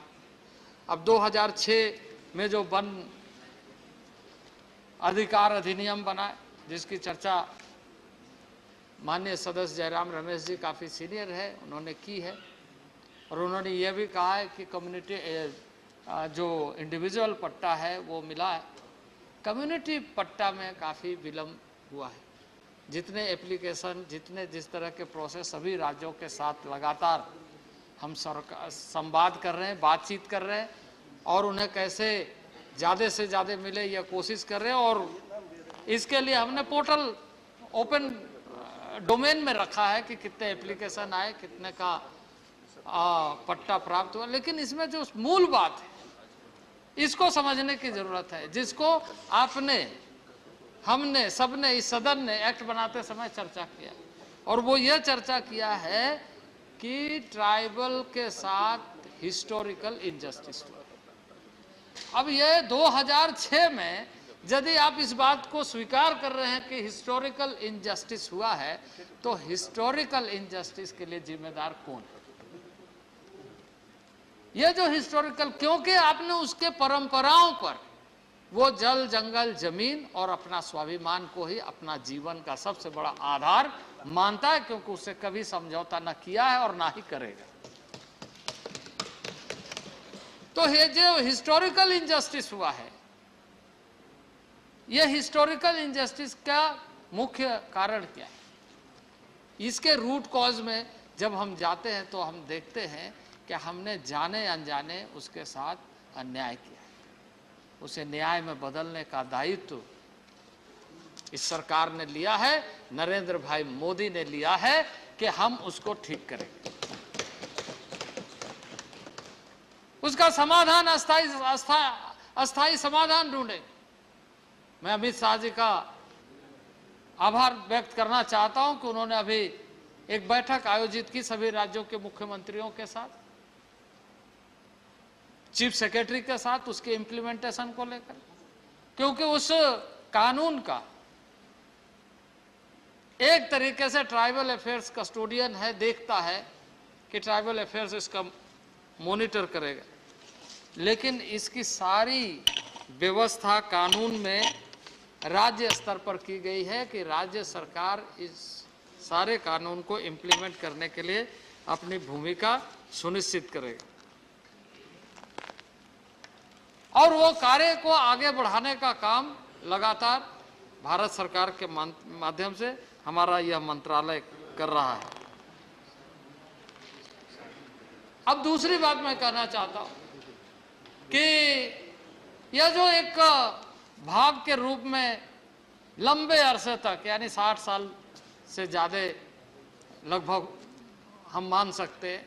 अब 2006 में जो वन अधिकार अधिनियम बना, जिसकी चर्चा माननीय सदस्य जयराम रमेश जी काफ़ी सीनियर है, उन्होंने की है, और उन्होंने ये भी कहा है कि कम्युनिटी जो इंडिविजुअल पट्टा है वो मिला है, कम्युनिटी पट्टा में काफ़ी विलम्ब हुआ है। जितने एप्लीकेशन, जितने जिस तरह के प्रोसेस सभी राज्यों के साथ लगातार हम संवाद कर रहे हैं, बातचीत कर रहे हैं, और उन्हें कैसे ज़्यादा से ज़्यादा मिले यह कोशिश कर रहे हैं। और इसके लिए हमने पोर्टल ओपन डोमेन में रखा है कि कितने एप्लीकेशन आए, कितने का पट्टा प्राप्त हुआ। लेकिन इसमें जो मूल बात है इसको समझने की जरूरत है, जिसको आपने, हमने, सबने, इस सदन ने एक्ट बनाते समय चर्चा किया, और वो ये चर्चा किया है कि ट्राइबल के साथ हिस्टोरिकल इनजस्टिस हुआ। अब ये 2006 में यदि आप इस बात को स्वीकार कर रहे हैं कि हिस्टोरिकल इनजस्टिस हुआ है, तो हिस्टोरिकल इनजस्टिस के लिए जिम्मेदार कौन है? यह जो हिस्टोरिकल, क्योंकि आपने उसके परंपराओं पर वो जल जंगल जमीन और अपना स्वाभिमान को ही अपना जीवन का सबसे बड़ा आधार मानता है, क्योंकि उससे कभी समझौता न किया है और ना ही करेगा। तो ये जो हिस्टोरिकल इनजस्टिस हुआ है, यह हिस्टोरिकल इनजस्टिस का मुख्य कारण क्या है? इसके रूट कॉज में जब हम जाते हैं तो हम देखते हैं कि हमने जाने अनजाने उसके साथ अन्याय किया है। उसे न्याय में बदलने का दायित्व इस सरकार ने लिया है, नरेंद्र भाई मोदी ने लिया है कि हम उसको ठीक करेंगे। उसका समाधान अस्थाई समाधान ढूंढेंगे। मैं अमित शाह जी का आभार व्यक्त करना चाहता हूं कि उन्होंने अभी एक बैठक आयोजित की सभी राज्यों के मुख्यमंत्रियों के साथ, चीफ सेक्रेटरी के साथ, उसके इम्प्लीमेंटेशन को लेकर, क्योंकि उस कानून का एक तरीके से ट्राइबल अफेयर्स कस्टोडियन है, देखता है कि ट्राइबल अफेयर्स इसका मॉनिटर करेगा, लेकिन इसकी सारी व्यवस्था कानून में राज्य स्तर पर की गई है कि राज्य सरकार इस सारे कानून को इम्प्लीमेंट करने के लिए अपनी भूमिका सुनिश्चित करेगा और वो कार्य को आगे बढ़ाने का काम लगातार भारत सरकार के माध्यम से हमारा यह मंत्रालय कर रहा है। अब दूसरी बात मैं कहना चाहता हूं कि यह जो एक भाग के रूप में लंबे अरसे तक, यानी 60 साल से ज़्यादा लगभग हम मान सकते,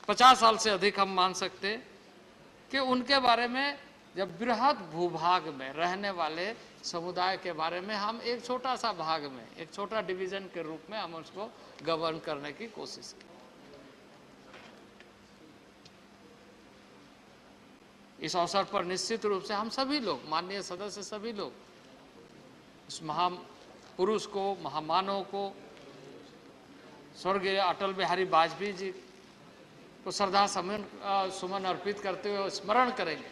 50 साल से अधिक हम मान सकते कि उनके बारे में, जब बृहद भूभाग में रहने वाले समुदाय के बारे में हम एक छोटा सा भाग में, एक छोटा डिवीजन के रूप में हम उसको गवर्न करने की कोशिश की। इस अवसर पर निश्चित रूप से हम सभी लोग, माननीय सदस्य सभी लोग, उस महापुरुष को, महामानव को, स्वर्गीय अटल बिहारी वाजपेयी जी को श्रद्धा सुमन अर्पित करते हुए स्मरण करेंगे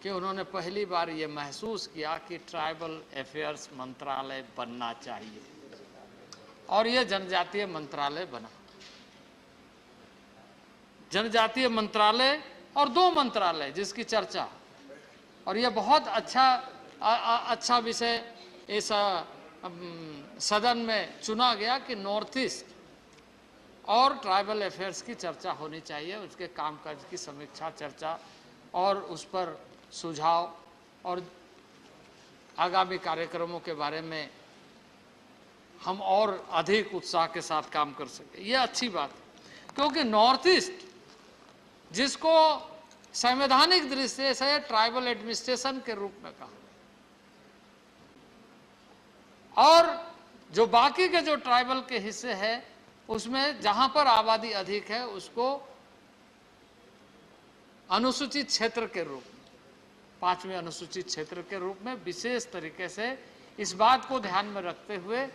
कि उन्होंने पहली बार ये महसूस किया कि ट्राइबल अफेयर्स मंत्रालय बनना चाहिए और ये जनजातीय मंत्रालय बना। जनजातीय मंत्रालय और 2 मंत्रालय जिसकी चर्चा, और यह बहुत अच्छा विषय इस सदन में चुना गया कि नॉर्थ ईस्ट और ट्राइबल अफेयर्स की चर्चा होनी चाहिए, उसके कामकाज की समीक्षा, चर्चा और उस पर सुझाव और आगामी कार्यक्रमों के बारे में हम और अधिक उत्साह के साथ काम कर सके। ये अच्छी बात है, क्योंकि नॉर्थ ईस्ट जिसको संवैधानिक दृष्टि से ट्राइबल एडमिनिस्ट्रेशन के रूप में कहा, और जो बाकी के जो ट्राइबल के हिस्से हैं उसमें जहां पर आबादी अधिक है उसको अनुसूचित क्षेत्र के रूप में, 5वें अनुसूचित क्षेत्र के रूप में विशेष तरीके से इस बात को ध्यान में रखते हुए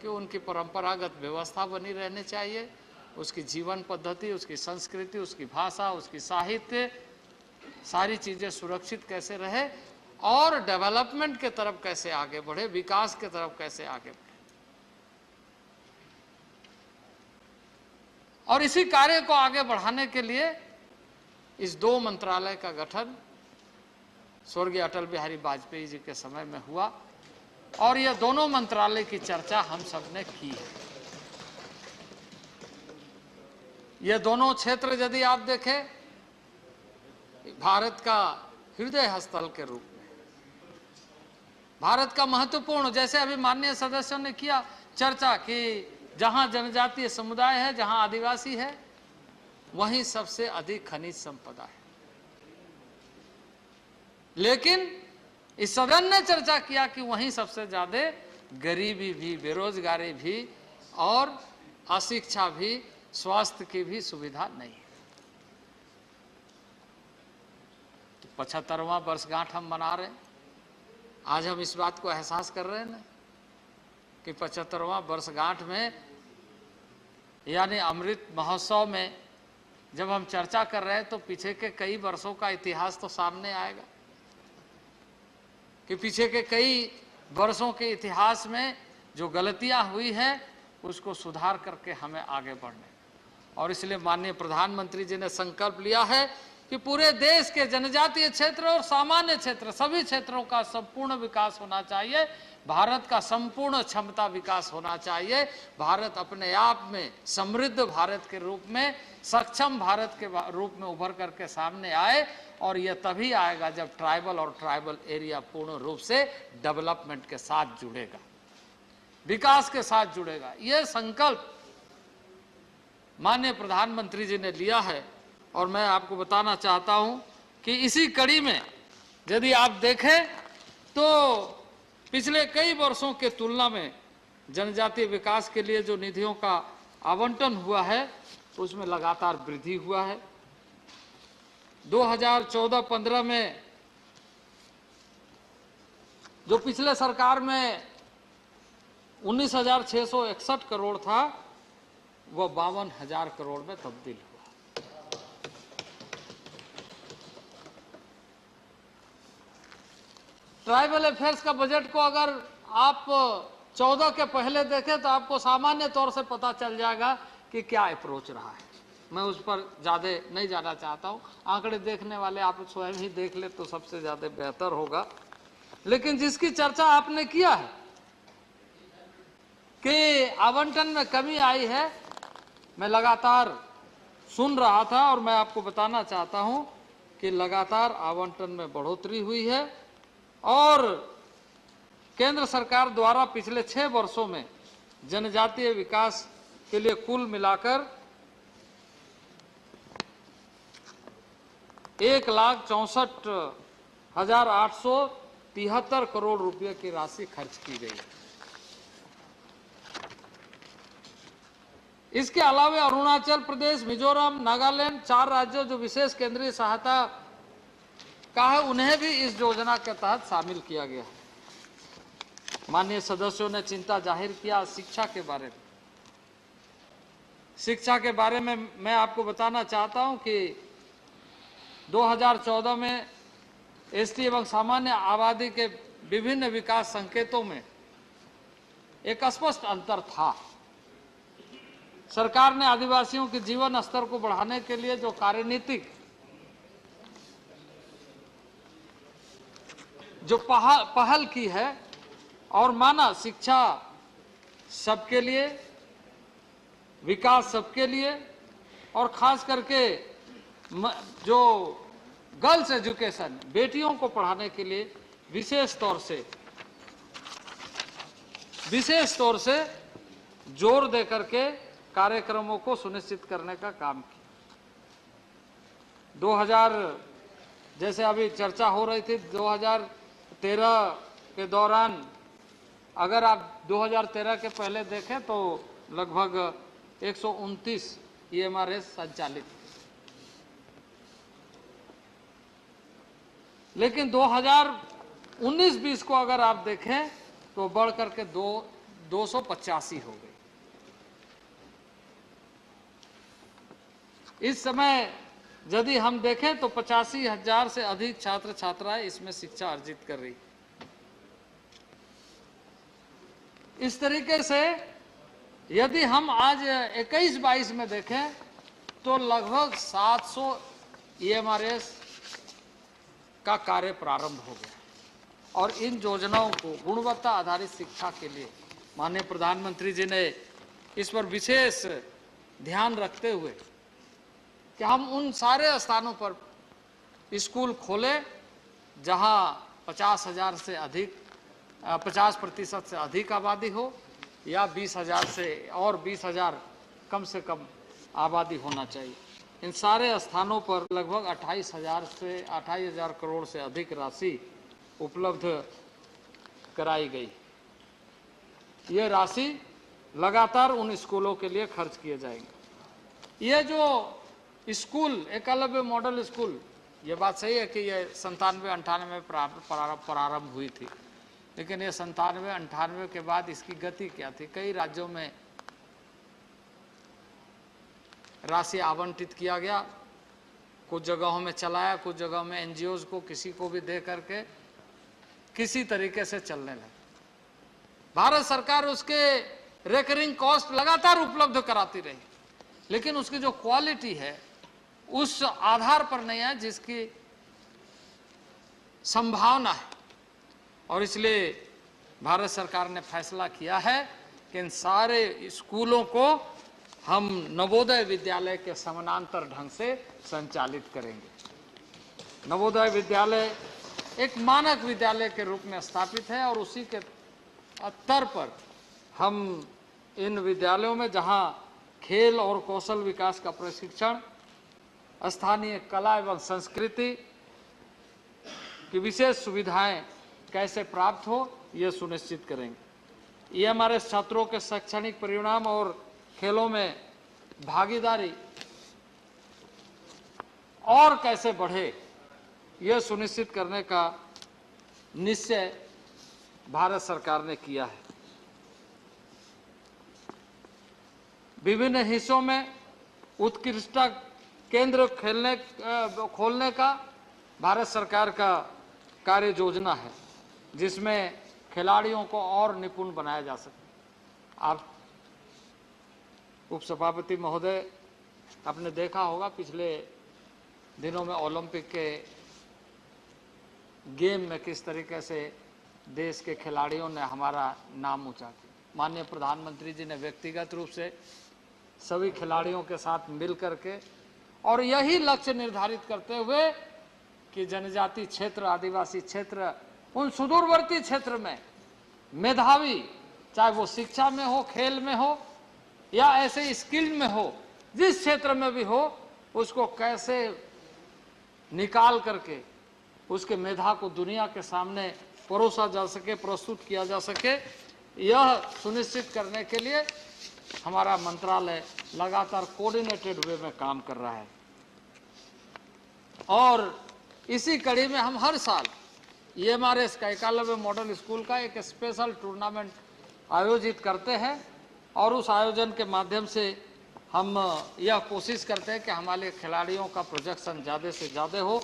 कि उनकी परंपरागत व्यवस्था बनी रहनी चाहिए, उसकी जीवन पद्धति, उसकी संस्कृति, उसकी भाषा, उसकी साहित्य, सारी चीजें सुरक्षित कैसे रहे और डेवलपमेंट के तरफ कैसे आगे बढ़े, विकास के तरफ कैसे आगे बढ़े। और इसी कार्य को आगे बढ़ाने के लिए इस 2 मंत्रालय का गठन स्वर्गीय अटल बिहारी वाजपेयी जी के समय में हुआ और यह दोनों मंत्रालय की चर्चा हम सब ने की है। ये दोनों क्षेत्र यदि आप देखें भारत का हृदय स्थल के रूप में, भारत का महत्वपूर्ण, जैसे अभी माननीय सदस्यों ने किया चर्चा कि जहां जनजातीय समुदाय है, जहां आदिवासी है, वहीं सबसे अधिक खनिज संपदा है। लेकिन इस सदन ने चर्चा किया कि वहीं सबसे ज्यादा गरीबी भी, बेरोजगारी भी और अशिक्षा भी, स्वास्थ्य की भी सुविधा नहीं है। तो 75वां वर्षगांठ हम मना रहे हैं, आज हम इस बात को एहसास कर रहे हैं ना कि 75वां वर्षगांठ में यानी अमृत महोत्सव में जब हम चर्चा कर रहे हैं तो पीछे के कई वर्षों का इतिहास तो सामने आएगा कि पीछे के कई वर्षों के इतिहास में जो गलतियां हुई हैं उसको सुधार करके हमें आगे बढ़ने, और इसलिए माननीय प्रधानमंत्री जी ने संकल्प लिया है कि पूरे देश के जनजातीय क्षेत्र और सामान्य क्षेत्र सभी क्षेत्रों का संपूर्ण विकास होना चाहिए, भारत का संपूर्ण क्षमता विकास होना चाहिए, भारत अपने आप में समृद्ध भारत के रूप में, सक्षम भारत के रूप में उभर करके सामने आए, और यह तभी आएगा जब ट्राइबल और ट्राइबल एरिया पूर्ण रूप से डेवलपमेंट के साथ जुड़ेगा, विकास के साथ जुड़ेगा। यह संकल्प माननीय प्रधानमंत्री जी ने लिया है, और मैं आपको बताना चाहता हूं कि इसी कड़ी में यदि आप देखें तो पिछले कई वर्षों के तुलना में जनजातीय विकास के लिए जो निधियों का आवंटन हुआ है उसमें लगातार वृद्धि हुआ है। 2014-15 में जो पिछले सरकार में 19,661 करोड़ था वो 52,000 करोड़ में तब्दील हुआ। ट्राइबल अफेयर्स का बजट को अगर आप 14 के पहले देखें तो आपको सामान्य तौर से पता चल जाएगा कि क्या अप्रोच रहा है। मैं उस पर ज़्यादा नहीं जाना चाहता हूँ, आंकड़े देखने वाले आप स्वयं ही देख ले तो सबसे ज़्यादा बेहतर होगा। लेकिन जिसकी चर्चा आपने किया है कि आवंटन में कमी आई है, मैं लगातार सुन रहा था और मैं आपको बताना चाहता हूं कि लगातार आवंटन में बढ़ोतरी हुई है, और केंद्र सरकार द्वारा पिछले 6 वर्षों में जनजातीय विकास के लिए कुल मिलाकर 1,64,873 करोड़ रुपए की राशि खर्च की गई है। इसके अलावा अरुणाचल प्रदेश, मिजोरम, नागालैंड 4 राज्यों जो विशेष केंद्रीय सहायता का है उन्हें भी इस योजना के तहत शामिल किया गया है। माननीय सदस्यों ने चिंता जाहिर किया शिक्षा के बारे में। शिक्षा के बारे में मैं आपको बताना चाहता हूं कि 2014 में एसटी एवं सामान्य आबादी के विभिन्न विकास संकेतों में एक स्पष्ट अंतर था। सरकार ने आदिवासियों के जीवन स्तर को बढ़ाने के लिए जो कार्यनीतिक जो पहल की है और माना शिक्षा सबके लिए, विकास सबके लिए, और खास करके जो गर्ल्स एजुकेशन बेटियों को पढ़ाने के लिए विशेष तौर से जोर दे करके कार्यक्रमों को सुनिश्चित करने का काम किया। 2000 जैसे अभी चर्चा हो रही थी 2013 के दौरान, अगर आप 2013 के पहले देखें तो लगभग 129 EMRS संचालित, लेकिन 2019-20 को अगर आप देखें तो बढ़ करके 285 हो गई। इस समय यदि हम देखें तो 85,000 से अधिक छात्र छात्राएं इसमें शिक्षा अर्जित कर रही। इस तरीके से यदि हम आज 21-22 में देखें तो लगभग 700 EMRS का कार्य प्रारंभ हो गया, और इन योजनाओं को गुणवत्ता आधारित शिक्षा के लिए माननीय प्रधानमंत्री जी ने इस पर विशेष ध्यान रखते हुए कि हम उन सारे स्थानों पर स्कूल खोलें जहां 50,000 से अधिक 50% से अधिक आबादी हो, या 20,000 से और 20,000 कम से कम आबादी होना चाहिए। इन सारे स्थानों पर लगभग 28,000 करोड़ से अधिक राशि उपलब्ध कराई गई। ये राशि लगातार उन स्कूलों के लिए खर्च किए जाएंगे। ये जो स्कूल एकलव्य मॉडल स्कूल, ये बात सही है कि ये 97-98 में प्रारंभ हुई थी, लेकिन ये 97-98 के बाद इसकी गति क्या थी? कई राज्यों में राशि आवंटित किया गया, कुछ जगहों में चलाया, कुछ जगहों में एनजीओज को किसी को भी दे करके किसी तरीके से चलने लगे। भारत सरकार उसके रेकरिंग कॉस्ट लगातार उपलब्ध कराती रही, लेकिन उसकी जो क्वालिटी है उस आधार पर नहीं है जिसकी संभावना है। और इसलिए भारत सरकार ने फैसला किया है कि इन सारे स्कूलों को हम नवोदय विद्यालय के समानांतर ढंग से संचालित करेंगे। नवोदय विद्यालय एक मानक विद्यालय के रूप में स्थापित है और उसी के स्तर पर हम इन विद्यालयों में जहां खेल और कौशल विकास का प्रशिक्षण, स्थानीय कला एवं संस्कृति की विशेष सुविधाएं कैसे प्राप्त हो, ये सुनिश्चित करेंगे। ये हमारे छात्रों के शैक्षणिक परिणाम और खेलों में भागीदारी और कैसे बढ़े, यह सुनिश्चित करने का निश्चय भारत सरकार ने किया है। विभिन्न हिस्सों में उत्कृष्टता केंद्र खोलने का भारत सरकार का कार्य योजना है, जिसमें खिलाड़ियों को और निपुण बनाया जा सके। आप उपसभापति महोदय, आपने देखा होगा पिछले दिनों में ओलंपिक के गेम में किस तरीके से देश के खिलाड़ियों ने हमारा नाम ऊंचा किया। माननीय प्रधानमंत्री जी ने व्यक्तिगत रूप से सभी खिलाड़ियों के साथ मिल करके और यही लक्ष्य निर्धारित करते हुए कि जनजाति क्षेत्र, आदिवासी क्षेत्र, उन सुदूरवर्ती क्षेत्र में मेधावी, चाहे वो शिक्षा में हो, खेल में हो या ऐसे स्किल में हो, जिस क्षेत्र में भी हो, उसको कैसे निकाल करके उसके मेधा को दुनिया के सामने परोसा जा सके, प्रस्तुत किया जा सके, यह सुनिश्चित करने के लिए हमारा मंत्रालय लगातार कोऑर्डिनेटेड वे में काम कर रहा है। और इसी कड़ी में हम हर साल EMRS का एकलव्य मॉडल स्कूल का एक स्पेशल टूर्नामेंट आयोजित करते हैं और उस आयोजन के माध्यम से हम यह कोशिश करते हैं कि हमारे खिलाड़ियों का प्रोजेक्शन ज़्यादा से ज़्यादा हो।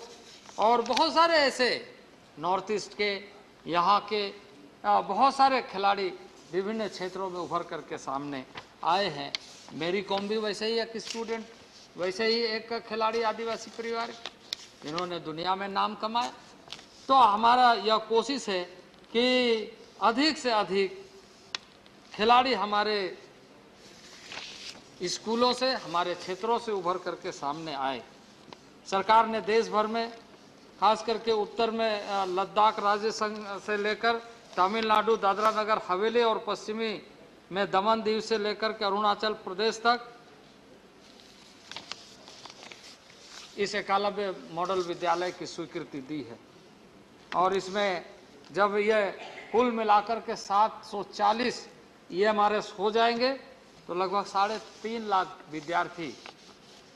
और बहुत सारे ऐसे नॉर्थ ईस्ट के, यहाँ के बहुत सारे खिलाड़ी विभिन्न क्षेत्रों में उभर करके सामने आए हैं। मेरी कॉम भी वैसे ही एक स्टूडेंट, वैसे ही एक खिलाड़ी आदिवासी परिवार, जिन्होंने दुनिया में नाम कमाया। तो हमारा यह कोशिश है कि अधिक से अधिक खिलाड़ी हमारे स्कूलों से, हमारे क्षेत्रों से उभर करके सामने आए। सरकार ने देश भर में, खास करके उत्तर में लद्दाख राज्य संघ से लेकर तमिलनाडु, दादरा नगर हवेली और पश्चिमी में दमन दीव से लेकर के अरुणाचल प्रदेश तक इस एकलव्य मॉडल विद्यालय की स्वीकृति दी है। और इसमें जब यह कुल मिलाकर के 740 EMRS हो जाएंगे तो लगभग 3.5 लाख विद्यार्थी,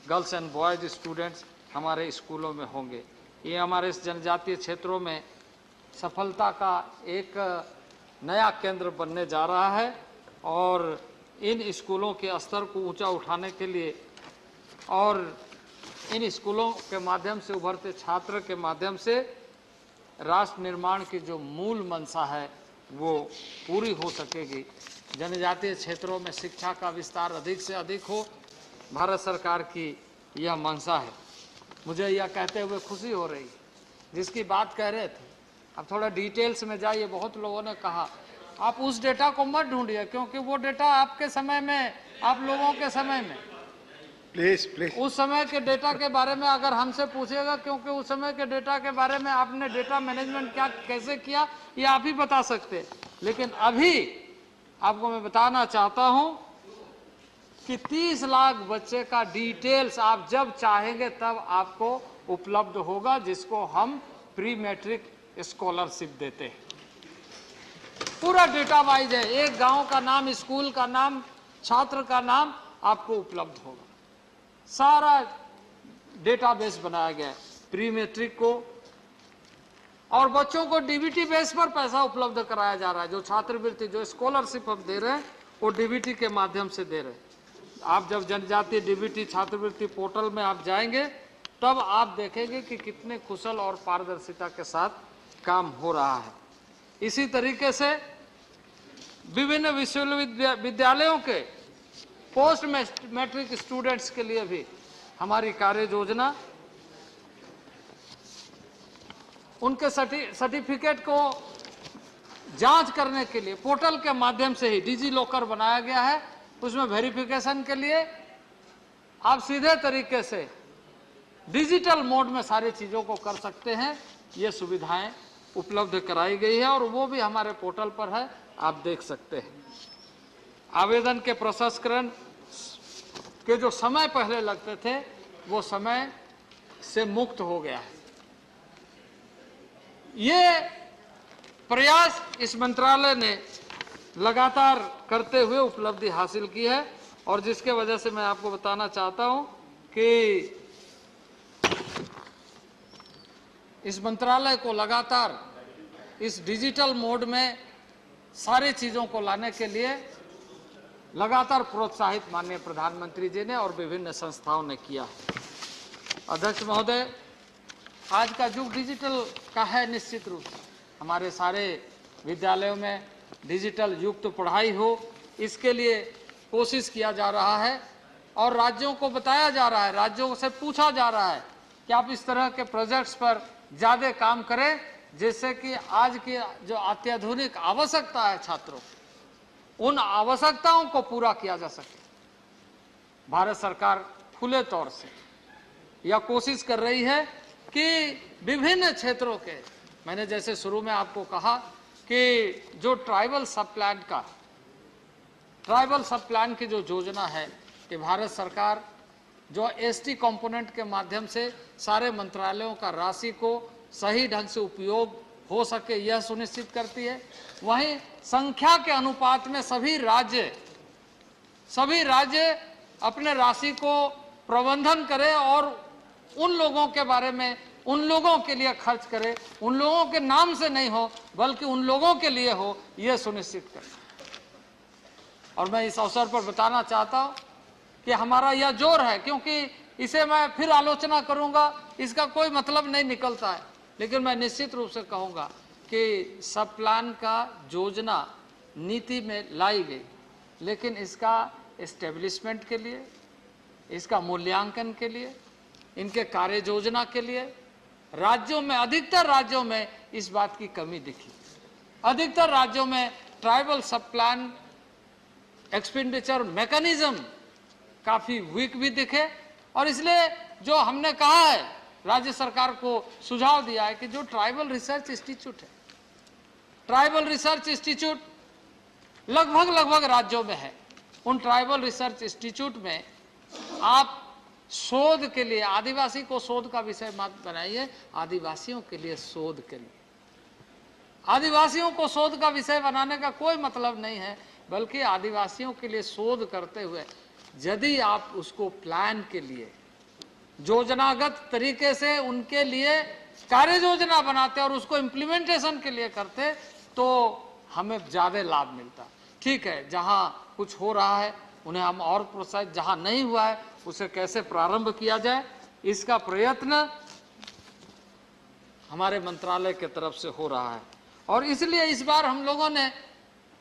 गर्ल्स एंड बॉयज स्टूडेंट्स हमारे स्कूलों में होंगे। EMRS जनजातीय क्षेत्रों में सफलता का एक नया केंद्र बनने जा रहा है और इन स्कूलों के स्तर को ऊंचा उठाने के लिए और इन स्कूलों के माध्यम से उभरते छात्र के माध्यम से राष्ट्र निर्माण की जो मूल मंशा है वो पूरी हो सकेगी। जनजातीय क्षेत्रों में शिक्षा का विस्तार अधिक से अधिक हो, भारत सरकार की यह मंशा है। मुझे यह कहते हुए खुशी हो रही, जिसकी बात कह रहे थे, अब थोड़ा डिटेल्स में जाइए। बहुत लोगों ने कहा आप उस डेटा को मत ढूंढिए, क्योंकि वो डेटा आपके समय में, आप लोगों के समय में, प्लीज उस समय के डेटा के बारे में अगर हमसे पूछेगा, क्योंकि उस समय के डेटा के बारे में आपने डेटा मैनेजमेंट क्या कैसे किया ये आप ही बता सकते हैं। लेकिन अभी आपको मैं बताना चाहता हूं कि 30 लाख बच्चे का डिटेल्स आप जब चाहेंगे तब आपको उपलब्ध होगा, जिसको हम प्री मैट्रिक स्कॉलरशिप देते हैं। पूरा डेटा वाइज है, एक गांव का नाम, स्कूल का नाम, छात्र का नाम आपको उपलब्ध होगा। सारा डेटाबेस बनाया गया है प्री मैट्रिक को और बच्चों को डीबीटी बेस पर पैसा उपलब्ध कराया जा रहा है। जो छात्रवृत्ति, जो स्कॉलरशिप हम दे रहे हैं वो डीबीटी के माध्यम से दे रहे हैं। आप जब जनजातीय डीबीटी छात्रवृत्ति पोर्टल में आप जाएंगे तब आप देखेंगे कि कितने कुशल और पारदर्शिता के साथ काम हो रहा है। इसी तरीके से विभिन्न विश्वविद्यालयों के पोस्ट मैट्रिक स्टूडेंट्स के लिए भी हमारी कार्य योजना उनके सर्टिफिकेट को जांच करने के लिए पोर्टल के माध्यम से ही डिजी लॉकर बनाया गया है। उसमें वेरिफिकेशन के लिए आप सीधे तरीके से डिजिटल मोड में सारी चीजों को कर सकते हैं। ये सुविधाएं उपलब्ध कराई गई है और वो भी हमारे पोर्टल पर है, आप देख सकते हैं। आवेदन के प्रसंस्करण के जो समय पहले लगते थे वो समय से मुक्त हो गया है। ये प्रयास इस मंत्रालय ने लगातार करते हुए उपलब्धि हासिल की है और जिसके वजह से मैं आपको बताना चाहता हूं कि इस मंत्रालय को लगातार इस डिजिटल मोड में सारी चीजों को लाने के लिए लगातार प्रोत्साहित माननीय प्रधानमंत्री जी ने और विभिन्न संस्थाओं ने किया। अध्यक्ष महोदय, आज का युग डिजिटल का है। निश्चित रूप से हमारे सारे विद्यालयों में डिजिटल युक्त पढ़ाई हो, इसके लिए कोशिश किया जा रहा है और राज्यों को बताया जा रहा है, राज्यों से पूछा जा रहा है कि आप इस तरह के प्रोजेक्ट्स पर ज़्यादा काम करें जिससे कि आज की जो अत्याधुनिक आवश्यकता है छात्रों, उन आवश्यकताओं को पूरा किया जा सके। भारत सरकार खुले तौर से यह कोशिश कर रही है कि विभिन्न क्षेत्रों के, मैंने जैसे शुरू में आपको कहा कि जो ट्राइबल सब प्लान की जो योजना है कि भारत सरकार जो एसटी कंपोनेंट के माध्यम से सारे मंत्रालयों का राशि को सही ढंग से उपयोग हो सके यह सुनिश्चित करती है। वहीं संख्या के अनुपात में सभी राज्य अपने राशि को प्रबंधन करें और उन लोगों के बारे में, उन लोगों के लिए खर्च करे, उन लोगों के नाम से नहीं हो बल्कि उन लोगों के लिए हो, यह सुनिश्चित करें। और मैं इस अवसर पर बताना चाहता हूं कि हमारा यह जोर है, क्योंकि इसे मैं फिर आलोचना करूंगा, इसका कोई मतलब नहीं निकलता है, लेकिन मैं निश्चित रूप से कहूंगा कि सब प्लान का योजना नीति में लाई गई, लेकिन इसका एस्टेब्लिशमेंट के लिए, इसका मूल्यांकन के लिए, इनके कार्य योजना के लिए राज्यों में, अधिकतर राज्यों में इस बात की कमी दिखी। अधिकतर राज्यों में ट्राइबल सब प्लान एक्सपेंडिचर मैकेनिज्म काफी वीक भी दिखे और इसलिए जो हमने कहा है, राज्य सरकार को सुझाव दिया है कि जो ट्राइबल रिसर्च इंस्टीट्यूट है, ट्राइबल रिसर्च इंस्टीट्यूट लगभग राज्यों में है, उन ट्राइबल रिसर्च इंस्टीट्यूट में आप शोध के लिए, आदिवासी को शोध का विषय मत बनाइए, आदिवासियों के लिए शोध करिए। आदिवासियों को शोध का विषय बनाने का कोई मतलब नहीं है, बल्कि आदिवासियों के लिए शोध करते हुए यदि आप उसको प्लान के लिए योजनागत तरीके से उनके लिए कार्य योजना बनाते और उसको इम्प्लीमेंटेशन के लिए करते तो हमें ज्यादा लाभ मिलता। ठीक है, जहां कुछ हो रहा है उन्हें हम और प्रोत्साहित, जहां नहीं हुआ है उसे कैसे प्रारंभ किया जाए, इसका प्रयत्न हमारे मंत्रालय के तरफ से हो रहा है। और इसलिए इस बार हम लोगों ने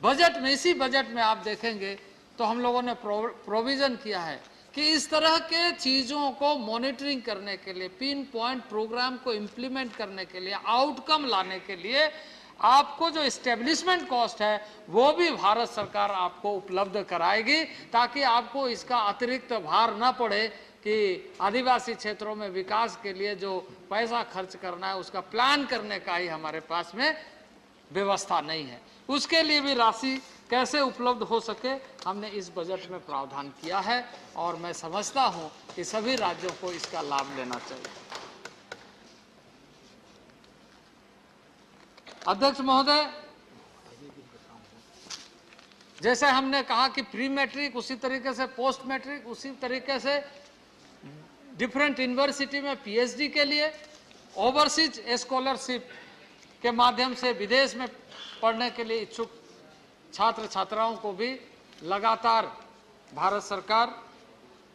बजट में, इसी बजट में आप देखेंगे तो हम लोगों ने प्रोविजन किया है कि इस तरह के चीजों को मॉनिटरिंग करने के लिए, पिन पॉइंट प्रोग्राम को इंप्लीमेंट करने के लिए, आउटकम लाने के लिए आपको जो एस्टेब्लिशमेंट कॉस्ट है वो भी भारत सरकार आपको उपलब्ध कराएगी, ताकि आपको इसका अतिरिक्त भार न पड़े कि आदिवासी क्षेत्रों में विकास के लिए जो पैसा खर्च करना है उसका प्लान करने का ही हमारे पास में व्यवस्था नहीं है। उसके लिए भी राशि कैसे उपलब्ध हो सके हमने इस बजट में प्रावधान किया है और मैं समझता हूं कि सभी राज्यों को इसका लाभ लेना चाहिए। अध्यक्ष महोदय, जैसे हमने कहा कि प्री मैट्रिक, उसी तरीके से पोस्ट मैट्रिक, उसी तरीके से डिफरेंट यूनिवर्सिटी में पीएचडी के लिए ओवरसीज स्कॉलरशिप के माध्यम से विदेश में पढ़ने के लिए इच्छुक छात्र छात्राओं को भी लगातार भारत सरकार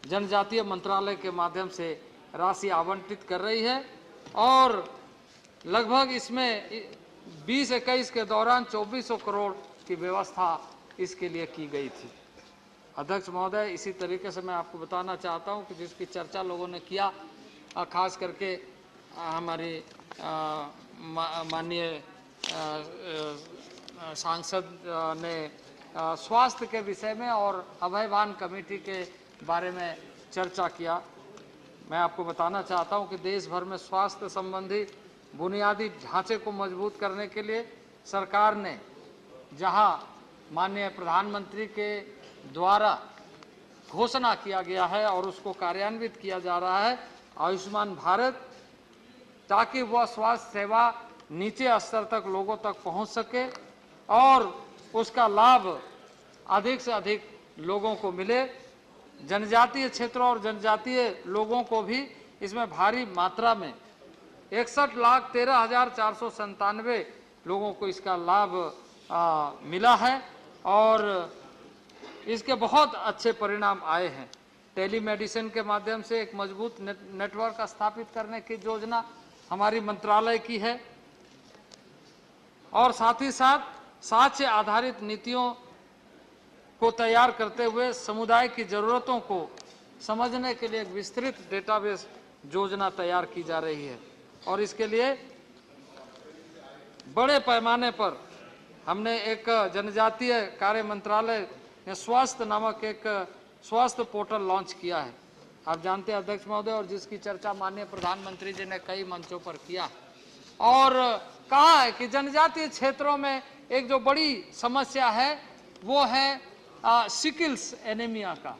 जनजातीय मंत्रालय के माध्यम से राशि आवंटित कर रही है और लगभग इसमें 20-21 के दौरान 2400 करोड़ की व्यवस्था इसके लिए की गई थी। अध्यक्ष महोदय, इसी तरीके से मैं आपको बताना चाहता हूं कि जिसकी चर्चा लोगों ने किया, खास करके हमारी माननीय सांसद ने स्वास्थ्य के विषय में और अभयवान कमेटी के बारे में चर्चा किया। मैं आपको बताना चाहता हूं कि देश भर में स्वास्थ्य संबंधी बुनियादी ढांचे को मजबूत करने के लिए सरकार ने, जहां माननीय प्रधानमंत्री के द्वारा घोषणा किया गया है और उसको कार्यान्वित किया जा रहा है, आयुष्मान भारत, ताकि वह स्वास्थ्य सेवा नीचे स्तर तक लोगों तक पहुंच सके और उसका लाभ अधिक से अधिक लोगों को मिले। जनजातीय क्षेत्रों और जनजातीय लोगों को भी इसमें भारी मात्रा में 61,13,497 लोगों को इसका लाभ मिला है और इसके बहुत अच्छे परिणाम आए हैं। टेलीमेडिसिन के माध्यम से एक मजबूत नेटवर्क स्थापित करने की योजना हमारी मंत्रालय की है और साथ ही साथ साक्ष्य आधारित नीतियों को तैयार करते हुए समुदाय की जरूरतों को समझने के लिए एक विस्तृत डेटाबेस योजना तैयार की जा रही है और इसके लिए बड़े पैमाने पर हमने एक जनजातीय कार्य मंत्रालय ने स्वास्थ्य नामक एक स्वास्थ्य पोर्टल लॉन्च किया है। आप जानते हैं अध्यक्ष महोदय, और जिसकी चर्चा माननीय प्रधानमंत्री जी ने कई मंचों पर किया और कहा है कि जनजातीय क्षेत्रों में एक जो बड़ी समस्या है वो है सिकल्स एनीमिया का,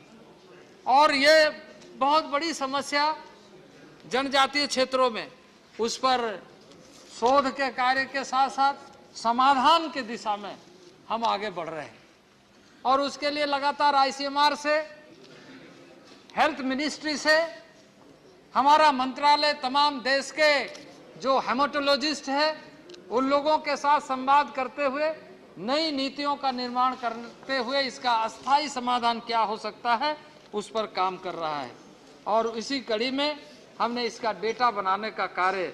और ये बहुत बड़ी समस्या जनजातीय क्षेत्रों में, उस पर शोध के कार्य के साथ साथ समाधान की दिशा में हम आगे बढ़ रहे हैं और उसके लिए लगातार आईसीएमआर से, हेल्थ मिनिस्ट्री से हमारा मंत्रालय तमाम देश के जो हेमाटोलॉजिस्ट है उन लोगों के साथ संवाद करते हुए नई नीतियों का निर्माण करते हुए इसका अस्थायी समाधान क्या हो सकता है उस पर काम कर रहा है और इसी कड़ी में हमने इसका डेटा बनाने का कार्य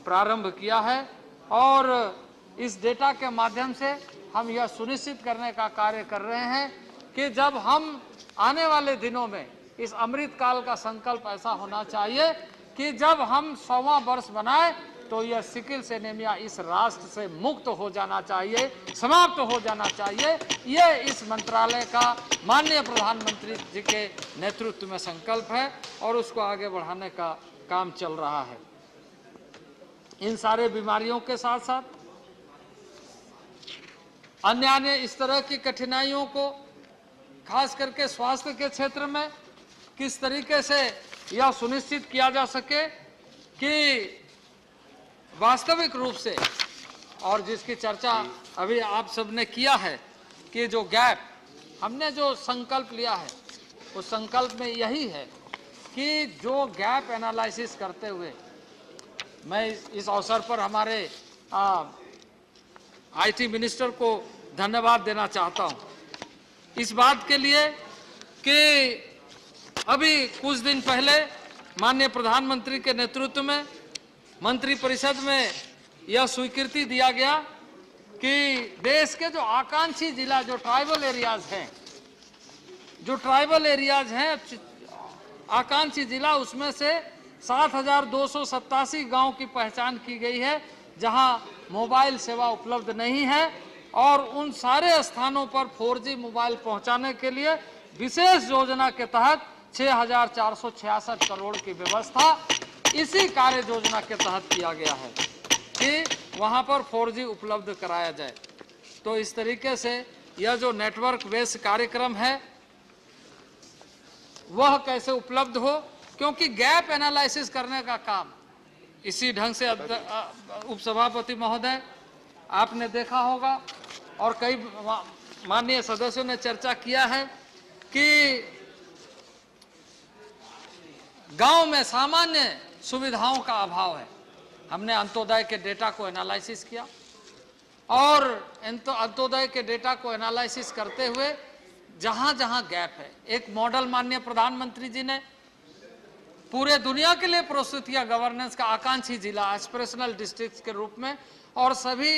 प्रारंभ किया है और इस डेटा के माध्यम से हम यह सुनिश्चित करने का कार्य कर रहे हैं कि जब हम आने वाले दिनों में इस अमृत काल का संकल्प ऐसा होना चाहिए कि जब हम 100वां वर्ष बनाए तो यह सिकल्स एनीमिया इस राष्ट्र से मुक्त हो जाना चाहिए, समाप्त हो जाना चाहिए। यह इस मंत्रालय का माननीय प्रधानमंत्री जी के नेतृत्व में संकल्प है और उसको आगे बढ़ाने का काम चल रहा है। इन सारे बीमारियों के साथ साथ अन्य इस तरह की कठिनाइयों को खास करके स्वास्थ्य के क्षेत्र में किस तरीके से यह सुनिश्चित किया जा सके कि वास्तविक रूप से, और जिसकी चर्चा अभी आप सबने किया है कि जो गैप हमने जो संकल्प लिया है उस संकल्प में यही है कि जो गैप एनालिसिस करते हुए मैं इस अवसर पर हमारे आईटी मिनिस्टर को धन्यवाद देना चाहता हूं इस बात के लिए कि अभी कुछ दिन पहले माननीय प्रधानमंत्री के नेतृत्व में मंत्री परिषद में यह स्वीकृति दिया गया कि देश के जो आकांक्षी जिला, जो ट्राइबल एरियाज हैं आकांक्षी जिला, उसमें से 7,287 गांव की पहचान की गई है जहां मोबाइल सेवा उपलब्ध नहीं है और उन सारे स्थानों पर 4G मोबाइल पहुंचाने के लिए विशेष योजना के तहत 6,466 करोड़ की व्यवस्था इसी कार्य योजना के तहत किया गया है कि वहां पर 4G उपलब्ध कराया जाए। तो इस तरीके से यह जो नेटवर्क बेस्ड कार्यक्रम है वह कैसे उपलब्ध हो, क्योंकि गैप एनालिसिस करने का काम इसी ढंग से उपसभापति महोदय आपने देखा होगा और कई माननीय सदस्यों ने चर्चा किया है कि गांव में सामान्य सुविधाओं का अभाव है। हमने अंत्योदय के डेटा को एनालिसिस किया और अंत्योदय के डेटा को एनालिसिस करते हुए जहां जहां गैप है, एक मॉडल माननीय प्रधानमंत्री जी ने पूरे दुनिया के लिए प्रस्तुत किया गवर्नेंस का, आकांक्षी जिला एस्पिरेशनल डिस्ट्रिक्ट के रूप में, और सभी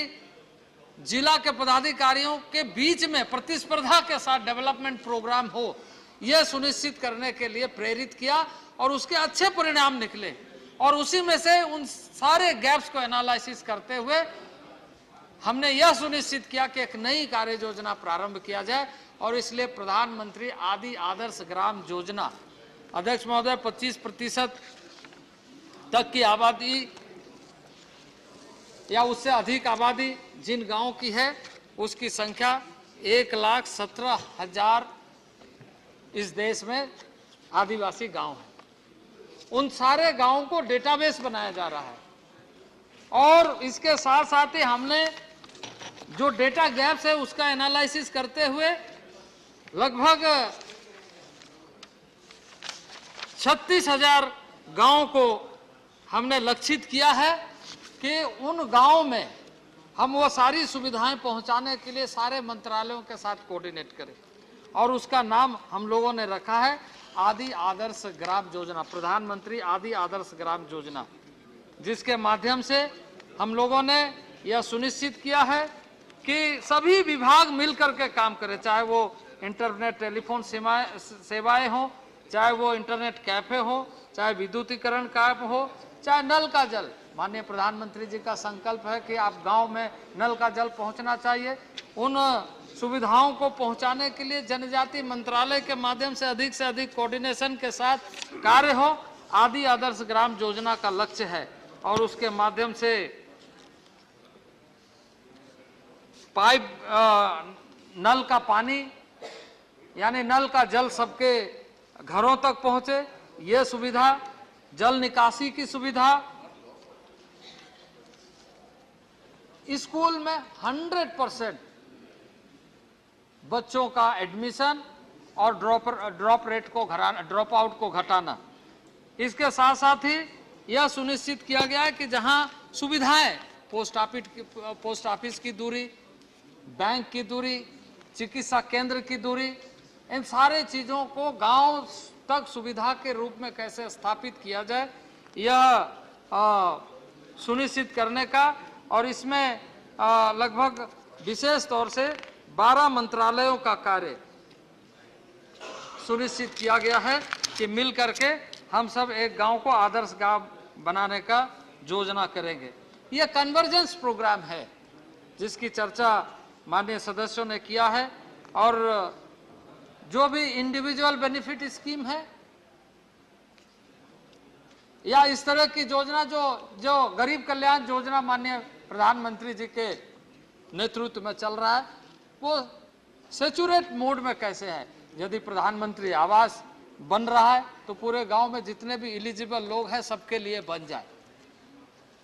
जिला के पदाधिकारियों के बीच में प्रतिस्पर्धा के साथ डेवलपमेंट प्रोग्राम हो, यह सुनिश्चित करने के लिए प्रेरित किया और उसके अच्छे परिणाम निकले। और उसी में से उन सारे गैप्स को एनालिसिस करते हुए हमने यह सुनिश्चित किया कि एक नई कार्य योजना प्रारंभ किया जाए, और इसलिए प्रधानमंत्री आदि आदर्श ग्राम योजना, अध्यक्ष महोदय 25% तक की आबादी या उससे अधिक आबादी जिन गांवों की है उसकी संख्या 1,17,000 इस देश में आदिवासी गांव है। उन सारे गांवों को डेटाबेस बनाया जा रहा है, और इसके साथ साथ ही हमने जो डेटा गैप्स है उसका एनालिसिस करते हुए लगभग 36,000 गांवों को हमने लक्षित किया है कि उन गांवों में हम वो सारी सुविधाएं पहुंचाने के लिए सारे मंत्रालयों के साथ कोऑर्डिनेट करें, और उसका नाम हम लोगों ने रखा है आदि आदर्श ग्राम योजना, प्रधानमंत्री आदि आदर्श ग्राम योजना, जिसके माध्यम से हम लोगों ने यह सुनिश्चित किया है कि सभी विभाग मिलकर के काम करें, चाहे वो इंटरनेट टेलीफोन सेवाएं हो, चाहे वो इंटरनेट कैफे हो, चाहे विद्युतीकरण काम हो, चाहे नल का जल। माननीय प्रधानमंत्री जी का संकल्प है कि आप गांव में नल का जल पहुंचना चाहिए। उन सुविधाओं को पहुंचाने के लिए जनजाति मंत्रालय के माध्यम से अधिक कोऑर्डिनेशन के साथ कार्य हो, आदि आदर्श ग्राम योजना का लक्ष्य है। और उसके माध्यम से पाइप नल का पानी यानी नल का जल सबके घरों तक पहुंचे, ये सुविधा, जल निकासी की सुविधा, स्कूल में 100% बच्चों का एडमिशन और ड्रॉप आउट को घटाना। इसके साथ साथ ही यह सुनिश्चित किया गया है कि जहां सुविधाएं, पोस्ट ऑफिस की दूरी, बैंक की दूरी, चिकित्सा केंद्र की दूरी, इन सारे चीजों को गांव तक सुविधा के रूप में कैसे स्थापित किया जाए, यह सुनिश्चित करने का, और इसमें लगभग विशेष तौर से 12 मंत्रालयों का कार्य सुनिश्चित किया गया है कि मिल करके हम सब एक गांव को आदर्श गांव बनाने का योजना करेंगे। यह कन्वर्जेंस प्रोग्राम है जिसकी चर्चा माननीय सदस्यों ने किया है, और जो भी इंडिविजुअल बेनिफिट स्कीम है या इस तरह की योजना जो गरीब कल्याण योजना माननीय प्रधानमंत्री जी के नेतृत्व में चल रहा है, वो सैचुरेट मोड में कैसे है। यदि प्रधानमंत्री आवास बन रहा है तो पूरे गांव में जितने भी एलिजिबल लोग हैं सबके लिए बन जाए,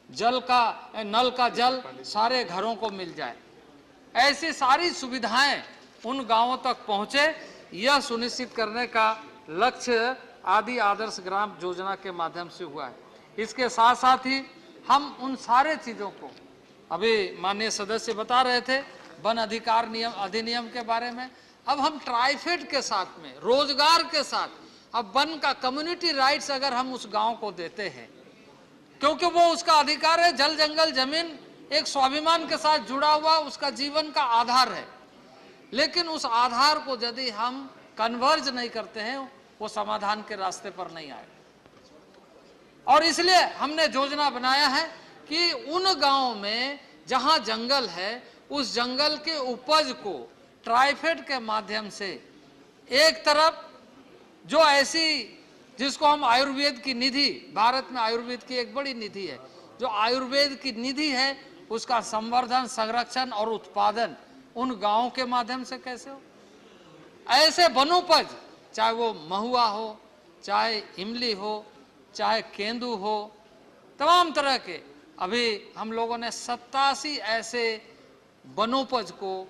नल का जल सारे घरों को मिल जाए, ऐसी सारी सुविधाएं उन गांवों तक पहुंचे, यह सुनिश्चित करने का लक्ष्य आदि आदर्श ग्राम योजना के माध्यम से हुआ है। इसके साथ साथ ही हम उन सारे चीजों को, अभी माननीय सदस्य बता रहे थे वन अधिकार अधिनियम के बारे में, अब हम ट्राइफेड के साथ में, रोजगार के साथ, अब वन का कम्युनिटी राइट्स अगर हम उस गांव को देते हैं, क्योंकि वो उसका अधिकार है, जल जंगल जमीन एक स्वाभिमान के साथ जुड़ा हुआ उसका जीवन का आधार है, लेकिन उस आधार को यदि हम कन्वर्ज नहीं करते हैं वो समाधान के रास्ते पर नहीं आए। और इसलिए हमने योजना बनाया है कि उन गांवों में जहां जंगल है उस जंगल के उपज को ट्राइफेड के माध्यम से एक तरफ जो ऐसी, जिसको हम आयुर्वेद की निधि, भारत में आयुर्वेद की एक बड़ी निधि है, जो आयुर्वेद की निधि है उसका संवर्धन, संरक्षण और उत्पादन उन गांवों के माध्यम से कैसे हो। ऐसे वनोपज, चाहे वो महुआ हो, चाहे इमली हो, चाहे केंदू हो, तमाम तरह के, अभी हम लोगों ने 87 ऐसे वनोपज को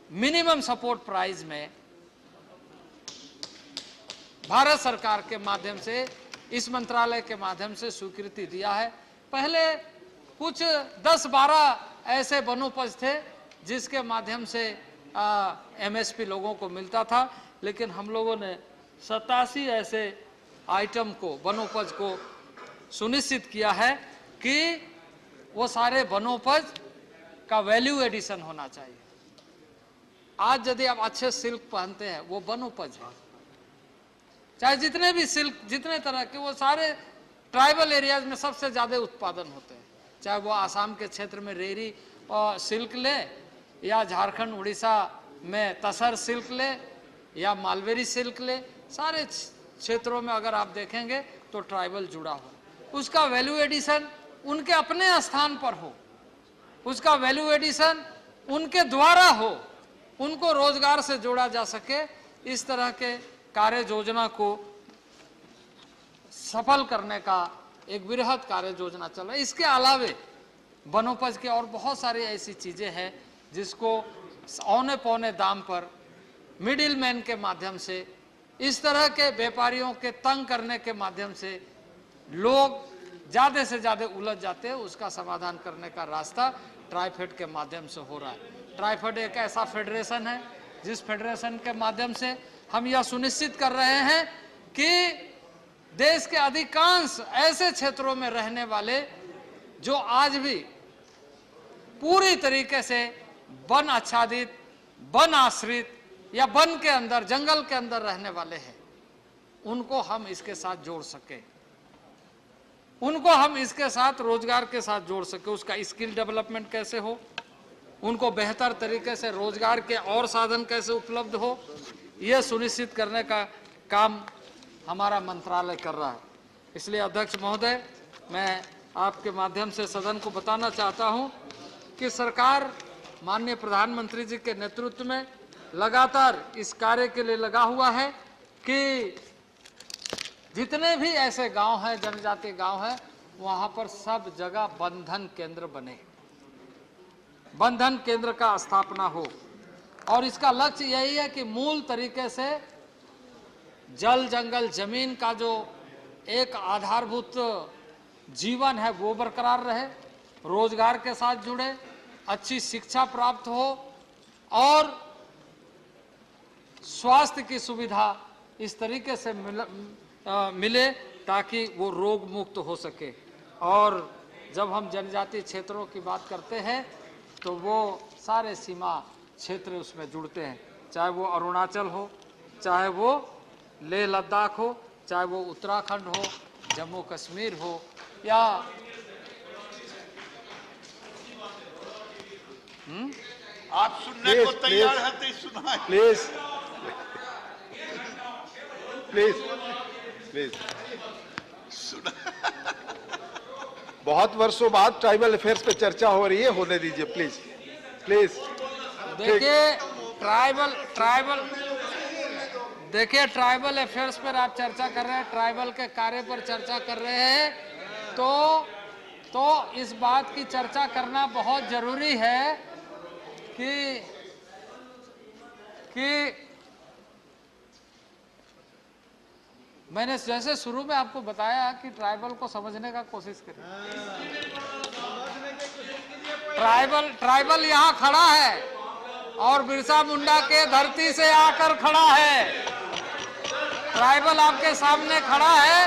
मिनिमम सपोर्ट प्राइस में भारत सरकार के माध्यम से, इस मंत्रालय के माध्यम से स्वीकृति दिया है। पहले कुछ 10-12 ऐसे वनोपज थे जिसके माध्यम से एमएसपी लोगों को मिलता था, लेकिन हम लोगों ने 87 ऐसे आइटम को, वनोपज को सुनिश्चित किया है कि वो सारे वनोपज का वैल्यू एडिशन होना चाहिए। आज यदि आप अच्छे सिल्क पहनते हैं वो वनोपज है, चाहे जितने भी सिल्क, जितने तरह के, वो सारे ट्राइबल एरियाज में सबसे ज्यादा उत्पादन होते हैं। चाहे वो आसाम के क्षेत्र में रेरी और सिल्क ले, या झारखंड उड़ीसा में तसर सिल्क ले, या मालवेरी सिल्क ले, सारे क्षेत्रों में अगर आप देखेंगे तो ट्राइबल जुड़ा हो। उसका वैल्यू एडिशन उनके अपने स्थान पर हो, उसका वैल्यू एडिशन उनके द्वारा हो, उनको रोजगार से जोड़ा जा सके। इस तरह के कार्य योजना को सफल करने का एक बृहद कार्य योजना चल रहा है। इसके अलावे वनोपज के और बहुत सारी ऐसी चीजें हैं जिसको औने पौने दाम पर मिडिल मैन के माध्यम से, इस तरह के व्यापारियों के तंग करने के माध्यम से लोग ज्यादा से ज्यादा उलझ जाते हैं। उसका समाधान करने का रास्ता ट्राइफेड के माध्यम से हो रहा है। ट्राइफेड एक ऐसा फेडरेशन है जिस फेडरेशन के माध्यम से हम यह सुनिश्चित कर रहे हैं कि देश के अधिकांश ऐसे क्षेत्रों में रहने वाले जो आज भी पूरी तरीके से वन आच्छादित, वन आश्रित या वन के अंदर, जंगल के अंदर रहने वाले हैं, उनको हम इसके साथ जोड़ सके, उनको हम इसके साथ रोजगार के साथ जोड़ सके। उसका स्किल डेवलपमेंट कैसे हो, उनको बेहतर तरीके से रोजगार के और साधन कैसे उपलब्ध हो, यह सुनिश्चित करने का काम हमारा मंत्रालय कर रहा है। इसलिए अध्यक्ष महोदय, मैं आपके माध्यम से सदन को बताना चाहता हूं कि सरकार माननीय प्रधानमंत्री जी के नेतृत्व में लगातार इस कार्य के लिए लगा हुआ है कि जितने भी ऐसे गांव हैं, जनजातीय गांव हैं, वहां पर सब जगह बंधन केंद्र बने, बंधन केंद्र का स्थापना हो। और इसका लक्ष्य यही है कि मूल तरीके से जल, जंगल, जमीन का जो एक आधारभूत जीवन है वो बरकरार रहे, रोजगार के साथ जुड़े, अच्छी शिक्षा प्राप्त हो और स्वास्थ्य की सुविधा इस तरीके से मिले ताकि वो रोग मुक्त हो सके। और जब हम जनजातीय क्षेत्रों की बात करते हैं तो वो सारे सीमा क्षेत्र उसमें जुड़ते हैं, चाहे वो अरुणाचल हो, चाहे वो लेह लद्दाख हो, चाहे वो उत्तराखंड हो, जम्मू कश्मीर हो, या आप सुनने को तैयार हैं तो सुनाएं। Please please please. बहुत वर्षों बाद ट्राइबल अफेयर्स पे चर्चा हो रही है, होने दीजिए प्लीज प्लीज। देखिए ट्राइबल अफेयर्स पर आप चर्चा कर रहे हैं, ट्राइबल के कार्य पर चर्चा कर रहे हैं, तो इस बात की चर्चा करना बहुत जरूरी है कि मैंने जैसे शुरू में आपको बताया कि ट्राइबल को समझने का कोशिश करें। ट्राइबल यहाँ खड़ा है और बिरसा मुंडा के धरती से आकर खड़ा है। ट्राइबल आपके सामने खड़ा है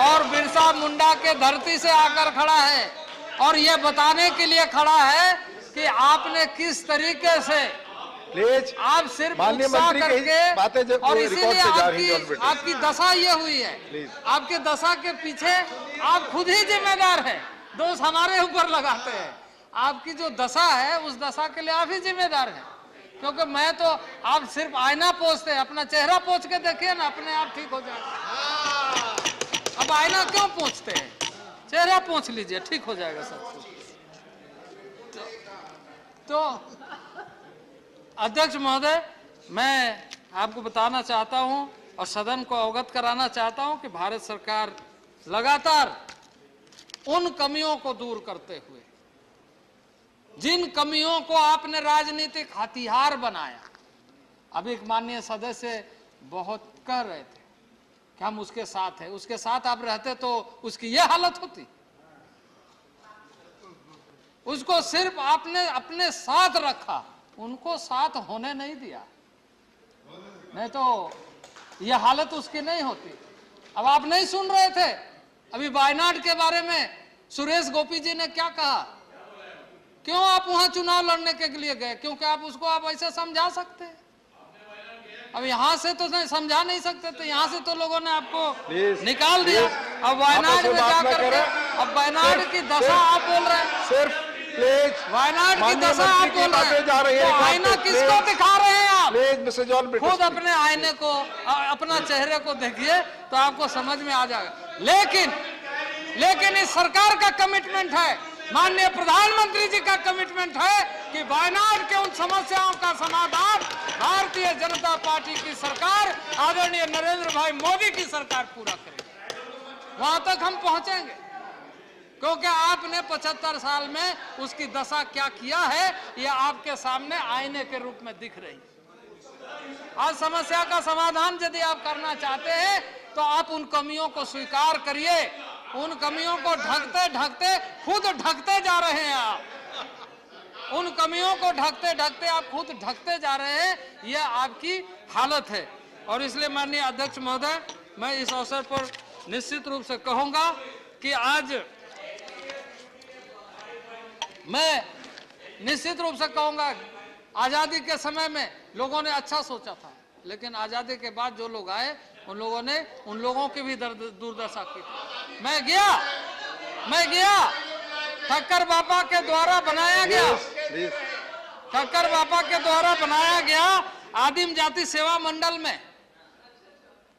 और बिरसा मुंडा के धरती से आकर खड़ा है और ये बताने के लिए खड़ा है कि आपने किस तरीके से आप सिर्फ उत्साह करके, और इसीलिए आपकी दशा ये हुई है। आपके दशा के पीछे आप खुद ही जिम्मेदार हैं, दोष हमारे ऊपर लगाते हैं। आपकी जो दशा है उस दशा के लिए आप ही जिम्मेदार हैं, क्योंकि मैं तो आप सिर्फ आईना पोंछते हैं, अपना चेहरा पोंछ के देखिए ना, अपने आप ठीक हो जाएगा। अब आईना क्यों पोंछते हैं, चेहरा पोंछ लीजिए, ठीक हो जाएगा सब कुछ। तो अध्यक्ष महोदय, मैं आपको बताना चाहता हूं और सदन को अवगत कराना चाहता हूं कि भारत सरकार लगातार उन कमियों को दूर करते हुए, जिन कमियों को आपने राजनीतिक हथियार बनाया, अभी एक माननीय सदस्य बहुत कह रहे थे कि हम उसके साथ हैं, उसके साथ आप रहते तो उसकी यह हालत होती। उसको सिर्फ आपने अपने साथ रखा, उनको साथ होने नहीं दिया, नहीं तो यह हालत उसकी नहीं होती। अब आप नहीं सुन रहे थे अभी वायनाड के बारे में सुरेश गोपी जी ने क्या कहा? क्यों आप वहां चुनाव लड़ने के लिए गए? क्योंकि आप उसको आप ऐसे समझा सकते। अब यहाँ से तो नहीं समझा नहीं सकते थे, यहाँ से तो लोगों ने आपको निकाल दिया। अब वायनाड में जा करके अब वायनाड की दशा आप बोल रहे हैं, सिर्फ प्लीज वायनाड की दशा आप बोल रहे हैं, तो आईना किसको दिखा रहे हैं आप? खुद अपने आईने को, अपना चेहरे को देखिए तो आपको समझ में आ जाएगा। लेकिन इस सरकार का कमिटमेंट है, माननीय प्रधानमंत्री जी का कमिटमेंट है कि वायनाड के उन समस्याओं का समाधान भारतीय जनता पार्टी की सरकार, आदरणीय नरेंद्र भाई मोदी की सरकार पूरा करेगी। वहां तक हम पहुंचेंगे, क्योंकि आपने 75 साल में उसकी दशा क्या किया है यह आपके सामने आईने के रूप में दिख रही है। आज समस्या का समाधान यदि आप करना चाहते हैं तो आप उन कमियों को स्वीकार करिए। उन कमियों को ढकते ढकते खुद ढकते जा रहे हैं आप, उन कमियों को ढकते ढकते आप खुद ढकते जा रहे हैं, यह आपकी हालत है। और इसलिए माननीय अध्यक्ष महोदय, मैं इस अवसर पर निश्चित रूप से कहूंगा कि आज मैं निश्चित रूप से कहूंगा, आजादी के समय में लोगों ने अच्छा सोचा था, लेकिन आजादी के बाद जो लोग आए उन लोगों ने उन लोगों की भी दुर्दशा की। मैं गया ठक्कर बापा के द्वारा बनाया गया, ठक्कर बापा के द्वारा बनाया गया आदिम जाति सेवा मंडल में।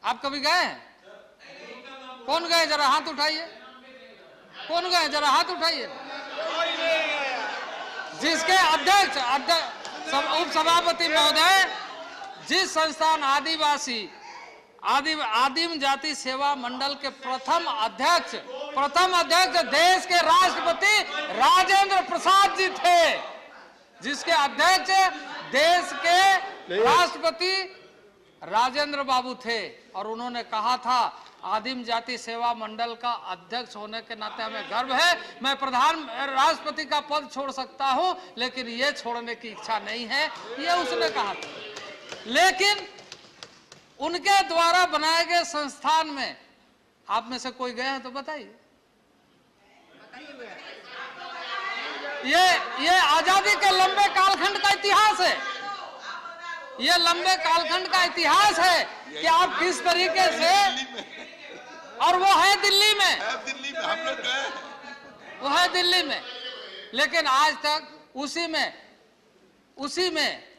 आप कभी गए हैं? कौन गए? जरा हाथ उठाइए। कौन गए? जरा हाथ उठाइए। जिसके अध्यक्ष उप सभापति महोदय, जिस संस्थान आदिम जाति सेवा मंडल के प्रथम अध्यक्ष देश के राष्ट्रपति राजेंद्र प्रसाद जी थे, जिसके अध्यक्ष देश के राष्ट्रपति राजेंद्र बाबू थे। और उन्होंने कहा था, आदिम जाति सेवा मंडल का अध्यक्ष होने के नाते हमें गर्व है, मैं राष्ट्रपति का पद छोड़ सकता हूं लेकिन ये छोड़ने की इच्छा नहीं है, ये उसने कहा था। लेकिन उनके द्वारा बनाए गए संस्थान में आप में से कोई गए हैं तो बताइए। ये आजादी के लंबे कालखंड का इतिहास है, ये लंबे कालखंड का इतिहास है कि आप किस तरीके से, और वो है दिल्ली में, हम लोग गए, वो है दिल्ली में, लेकिन आज तक उसी में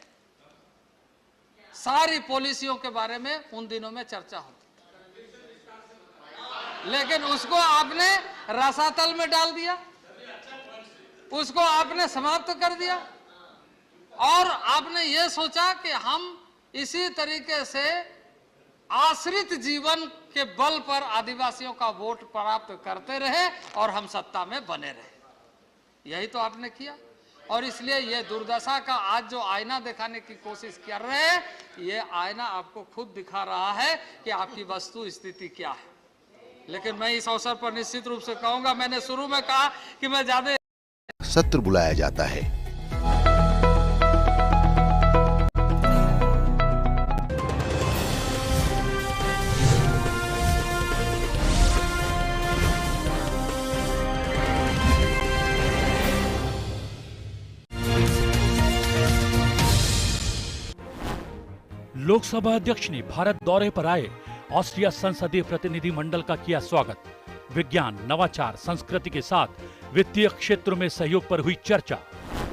सारी पॉलिसियों के बारे में उन दिनों में चर्चा होती, लेकिन उसको आपने रसातल में डाल दिया, उसको आपने समाप्त कर दिया और आपने ये सोचा कि हम इसी तरीके से आश्रित जीवन के बल पर आदिवासियों का वोट प्राप्त करते रहे और हम सत्ता में बने रहे। यही तो आपने किया। और इसलिए ये दुर्दशा का आज जो आईना दिखाने की कोशिश कर रहे हैं, ये आईना आपको खुद दिखा रहा है कि आपकी वस्तु स्थिति क्या है। लेकिन मैं इस अवसर पर निश्चित रूप से कहूंगा, मैंने शुरू में कहा कि मैं ज्यादा सत्र बुलाया जाता है। लोकसभा अध्यक्ष ने भारत दौरे पर आए ऑस्ट्रिया संसदीय प्रतिनिधि मंडल का किया स्वागत। विज्ञान, नवाचार, संस्कृति के साथ वित्तीय क्षेत्र में सहयोग पर हुई चर्चा।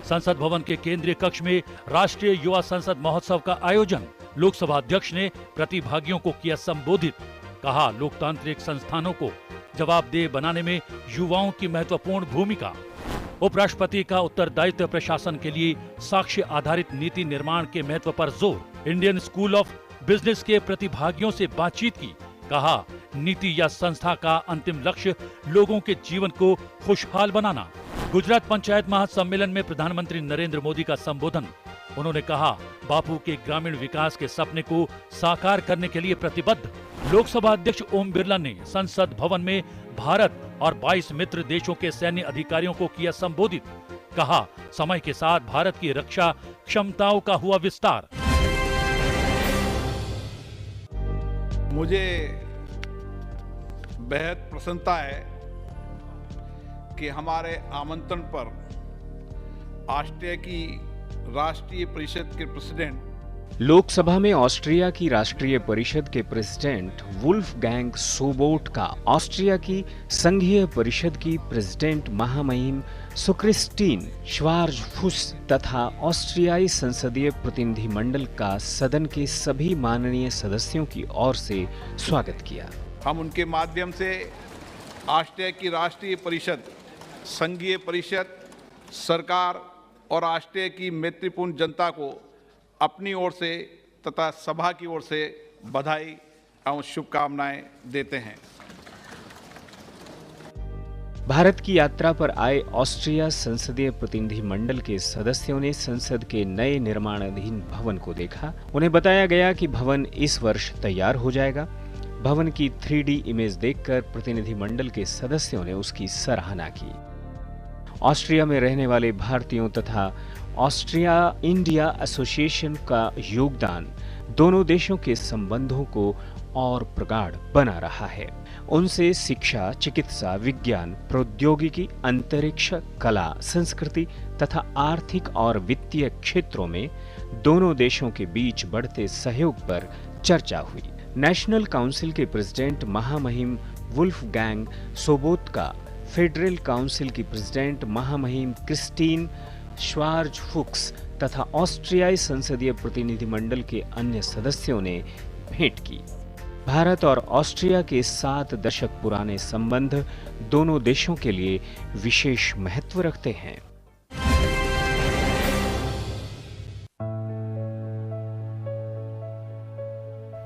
संसद भवन के केंद्रीय कक्ष में राष्ट्रीय युवा संसद महोत्सव का आयोजन। लोकसभा अध्यक्ष ने प्रतिभागियों को किया संबोधित। कहा, लोकतांत्रिक संस्थानों को जवाबदेह बनाने में युवाओं की महत्वपूर्ण भूमिका। उपराष्ट्रपति का उत्तरदायित्व प्रशासन के लिए साक्ष्य आधारित नीति निर्माण के महत्व पर जोर। इंडियन स्कूल ऑफ बिजनेस के प्रतिभागियों से बातचीत की। कहा, नीति या संस्था का अंतिम लक्ष्य लोगों के जीवन को खुशहाल बनाना। गुजरात पंचायत महासम्मेलन में प्रधानमंत्री नरेंद्र मोदी का संबोधन। उन्होंने कहा, बापू के ग्रामीण विकास के सपने को साकार करने के लिए प्रतिबद्ध। लोकसभा अध्यक्ष ओम बिरला ने संसद भवन में भारत और 22 मित्र देशों के सैन्य अधिकारियों को किया संबोधित। कहा, समय के साथ भारत की रक्षा क्षमताओं का हुआ विस्तार। मुझे बेहद प्रसन्नता है कि हमारे आमंत्रण पर ऑस्ट्रिया की राष्ट्रीय परिषद के प्रेसिडेंट लोकसभा में ऑस्ट्रिया की राष्ट्रीय परिषद के प्रेसिडेंट वुल्फगैंग सोबोट का ऑस्ट्रिया की संघीय परिषद की प्रेसिडेंट महामहिम सुक्रिस्टीन श्वार्जफुस तथा ऑस्ट्रियाई संसदीय प्रतिनिधिमंडल का सदन के सभी माननीय सदस्यों की ओर से स्वागत किया। हम उनके माध्यम से ऑस्ट्रिया की राष्ट्रीय परिषद, संघीय परिषद, सरकार और ऑस्ट्रिया की मैत्रीपूर्ण जनता को अपनी ओर से तथा सभा की ओर से बधाई एवं शुभकामनाएं देते हैं। भारत की यात्रा पर आए ऑस्ट्रिया संसदीय प्रतिनिधिमंडल के सदस्यों ने संसद के नए निर्माणाधीन भवन को देखा। उन्हें बताया गया कि भवन इस वर्ष तैयार हो जाएगा। भवन की 3D इमेज देखकर प्रतिनिधिमंडल के सदस्यों ने उसकी सराहना की। ऑस्ट्रिया में रहने वाले भारतीयों तथा ऑस्ट्रिया इंडिया एसोसिएशन का योगदान दोनों देशों के संबंधों को और प्रगाढ़ बना रहा है। उनसे शिक्षा, चिकित्सा, विज्ञान, प्रौद्योगिकी, अंतरिक्ष, कला, संस्कृति तथा आर्थिक और वित्तीय क्षेत्रों में दोनों देशों के बीच बढ़ते सहयोग पर चर्चा हुई। नेशनल काउंसिल के प्रेसिडेंट महामहिम वुल्फगैंग सोबोत का फेडरल काउंसिल की प्रेसिडेंट महामहिम क्रिस्टीन श्वार्जफुक्स तथा ऑस्ट्रियाई संसदीय प्रतिनिधिमंडल के अन्य सदस्यों ने भेंट की। भारत और ऑस्ट्रिया के 7 दशक पुराने संबंध दोनों देशों के लिए विशेष महत्व रखते हैं।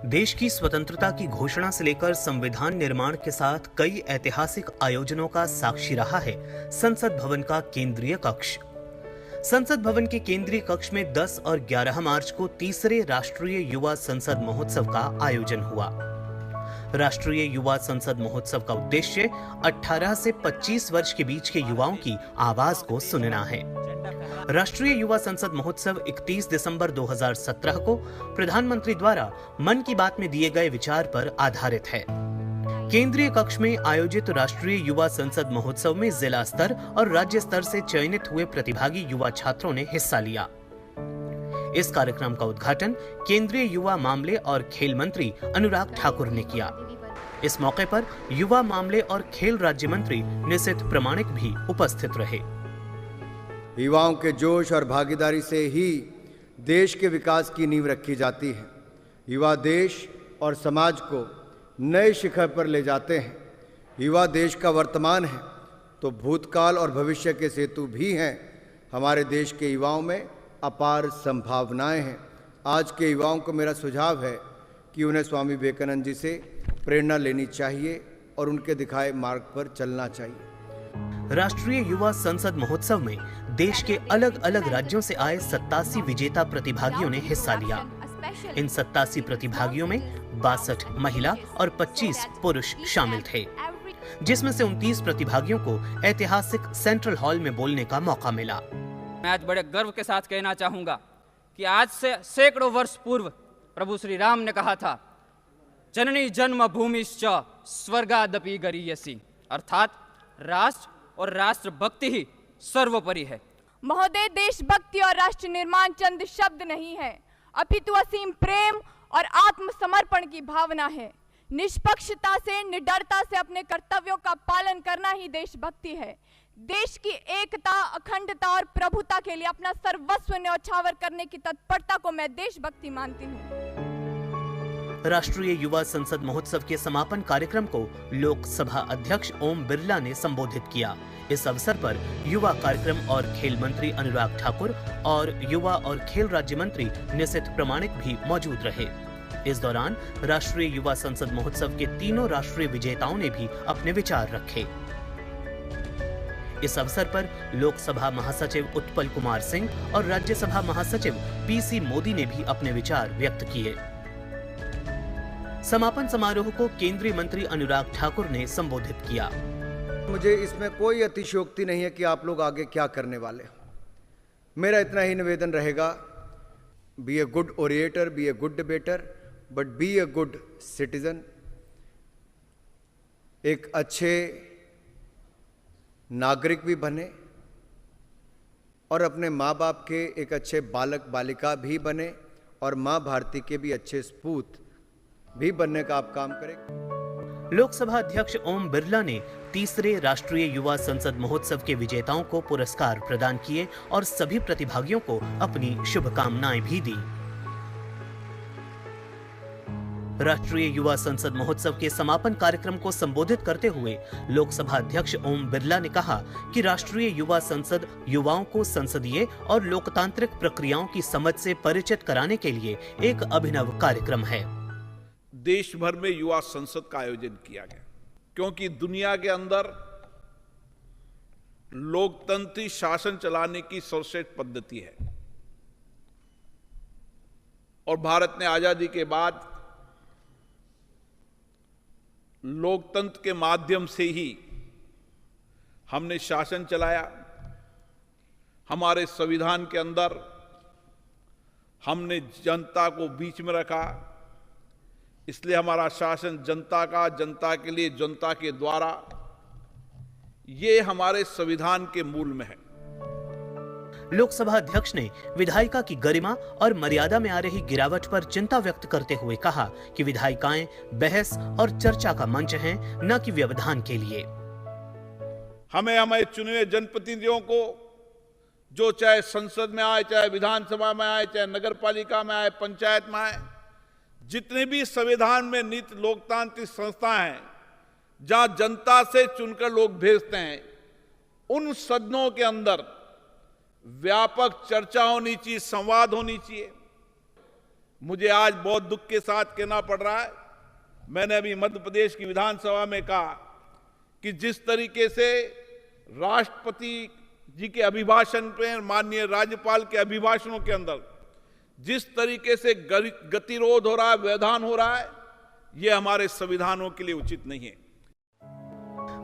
देश की स्वतंत्रता की घोषणा से लेकर संविधान निर्माण के साथ कई ऐतिहासिक आयोजनों का साक्षी रहा है संसद भवन का केंद्रीय कक्ष। संसद भवन के केंद्रीय कक्ष में 10 और 11 मार्च को तीसरे राष्ट्रीय युवा संसद महोत्सव का आयोजन हुआ। राष्ट्रीय युवा संसद महोत्सव का उद्देश्य 18 से 25 वर्ष के बीच के युवाओं की आवाज को सुनना है। राष्ट्रीय युवा संसद महोत्सव 31 दिसंबर 2017 को प्रधानमंत्री द्वारा मन की बात में दिए गए विचार पर आधारित है। केंद्रीय कक्ष में आयोजित राष्ट्रीय युवा संसद महोत्सव में जिला स्तर और राज्य स्तर से चयनित हुए प्रतिभागी युवा छात्रों ने हिस्सा लिया। इस कार्यक्रम का उद्घाटन केंद्रीय युवा मामले और खेल मंत्री अनुराग ठाकुर ने किया। इस मौके पर युवा मामले और खेल राज्य मंत्री निशित प्रामाणिक भी उपस्थित रहे। युवाओं के जोश और भागीदारी से ही देश के विकास की नींव रखी जाती है। युवा देश और समाज को नए शिखर पर ले जाते हैं। युवा देश का वर्तमान है तो भूतकाल और भविष्य के सेतु भी हैं। हमारे देश के युवाओं में अपार संभावनाएं हैं। आज के युवाओं को मेरा सुझाव है कि उन्हें स्वामी विवेकानंद जी से प्रेरणा लेनी चाहिए और उनके दिखाए मार्ग पर चलना चाहिए। राष्ट्रीय युवा संसद महोत्सव में देश के अलग अलग राज्यों से आए 87 विजेता प्रतिभागियों ने हिस्सा लिया। इन 87 प्रतिभागियों में 62 महिला और 25 पुरुष शामिल थे, जिसमें से 29 प्रतिभागियों को ऐतिहासिक सेंट्रल हॉल में बोलने का मौका मिला। मैं आज बड़े गर्व के साथ कहना चाहूंगा कि आज से सैकड़ों वर्ष पूर्व प्रभु श्री राम ने कहा था, जननी जन्म भूमिश्च स्वर्गादपि गरीयसी, अर्थात राष्ट्र और राष्ट्र भक्ति ही सर्वोपरि है। महोदय, देशभक्ति और राष्ट्र निर्माण चंद शब्द नहीं है, अपितु असीम प्रेम और आत्मसमर्पण की भावना है। निष्पक्षता से, निडरता से अपने कर्तव्यों का पालन करना ही देशभक्ति है। देश की एकता, अखंडता और प्रभुता के लिए अपना सर्वस्व न्यौछावर करने की तत्परता को मैं देशभक्ति मानती हूँ। राष्ट्रीय युवा संसद महोत्सव के समापन कार्यक्रम को लोकसभा अध्यक्ष ओम बिरला ने संबोधित किया। इस अवसर पर युवा कार्यक्रम और खेल मंत्री अनुराग ठाकुर और युवा और खेल राज्य मंत्री निशित प्रामाणिक भी मौजूद रहे। इस दौरान राष्ट्रीय युवा संसद महोत्सव के तीनों राष्ट्रीय विजेताओं ने भी अपने विचार रखे। इस अवसर पर लोकसभा महासचिव उत्पल कुमार सिंह और राज्यसभा महासचिव पीसी मोदी ने भी अपने विचार व्यक्त किए। समापन समारोह को केंद्रीय मंत्री अनुराग ठाकुर ने संबोधित किया। मुझे इसमें कोई अतिशयोक्ति नहीं है कि आप लोग आगे क्या करने वाले हैं। मेरा इतना ही निवेदन रहेगा, be a good orator, be a good debater, but be a good citizen. एक अच्छे नागरिक भी बने और अपने माँ बाप के एक अच्छे बालक बालिका भी बने और माँ भारती के भी अच्छे सपूत भी बनने का आप काम करें। लोकसभा अध्यक्ष ओम बिरला ने तीसरे राष्ट्रीय युवा संसद महोत्सव के विजेताओं को पुरस्कार प्रदान किए और सभी प्रतिभागियों को अपनी शुभकामनाएं भी दी। राष्ट्रीय युवा संसद महोत्सव के समापन कार्यक्रम को संबोधित करते हुए लोकसभा अध्यक्ष ओम बिरला ने कहा कि राष्ट्रीय युवा संसद युवाओं को संसदीय और लोकतांत्रिक प्रक्रियाओं की समझ से परिचित कराने के लिए एक अभिनव कार्यक्रम है। देश भर में युवा संसद का आयोजन किया गया क्योंकि दुनिया के अंदर लोकतंत्री शासन चलाने की सर्वश्रेष्ठ पद्धति है और भारत ने आजादी के बाद लोकतंत्र के माध्यम से ही हमने शासन चलाया। हमारे संविधान के अंदर हमने जनता को बीच में रखा, इसलिए हमारा शासन जनता का, जनता के लिए, जनता के द्वारा, ये हमारे संविधान के मूल में है। लोकसभा अध्यक्ष ने विधायिका की गरिमा और मर्यादा में आ रही गिरावट पर चिंता व्यक्त करते हुए कहा कि विधायिकाएं बहस और चर्चा का मंच हैं, न कि व्यवधान के लिए। हमें चुने हुए जनप्रतिनिधियों को, जो चाहे संसद में आए, चाहे विधानसभा में आए, चाहे नगर पालिका में आए, पंचायत में आए, जितने भी संविधान में नीति लोकतांत्रिक संस्थाएं हैं, जहां जनता से चुनकर लोग भेजते हैं, उन सदनों के अंदर व्यापक चर्चा होनी चाहिए, संवाद होनी चाहिए। मुझे आज बहुत दुख के साथ कहना पड़ रहा है, मैंने अभी मध्य प्रदेश की विधानसभा में कहा कि जिस तरीके से राष्ट्रपति जी के अभिभाषण पे, माननीय राज्यपाल के अभिभाषणों के अंदर जिस तरीके से गतिरोध हो रहा है, व्यवधान हो रहा है, यह हमारे संविधानों के लिए उचित नहीं है।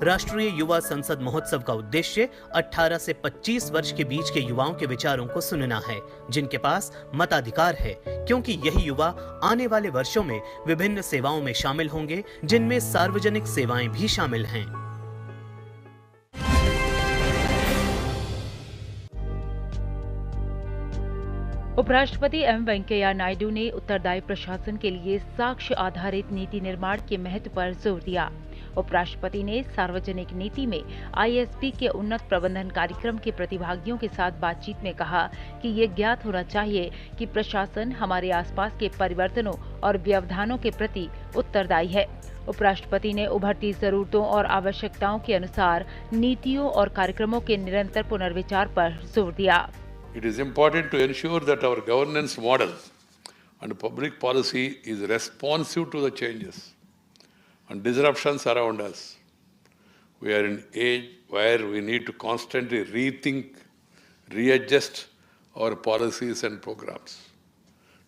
राष्ट्रीय युवा संसद महोत्सव का उद्देश्य 18 से 25 वर्ष के बीच के युवाओं के विचारों को सुनना है, जिनके पास मताधिकार है, क्योंकि यही युवा आने वाले वर्षों में विभिन्न सेवाओं में शामिल होंगे, जिनमें सार्वजनिक सेवाएं भी शामिल हैं। उपराष्ट्रपति एम वेंकैया नायडू ने उत्तरदायी प्रशासन के लिए साक्ष्य आधारित नीति निर्माण के महत्व पर जोर दिया। उपराष्ट्रपति ने सार्वजनिक नीति में आईएसपी के उन्नत प्रबंधन कार्यक्रम के प्रतिभागियों के साथ बातचीत में कहा कि ये ज्ञात होना चाहिए कि प्रशासन हमारे आसपास के परिवर्तनों और व्यवधानों के प्रति उत्तरदायी है। उपराष्ट्रपति ने उभरती जरूरतों और आवश्यकताओं के अनुसार नीतियों और कार्यक्रमों के निरंतर पुनर्विचार पर जोर दिया। It is important to ensure that our governance model and public policy is responsive to the changes and disruptions around us. We are in an age where we need to constantly rethink, readjust our policies and programs.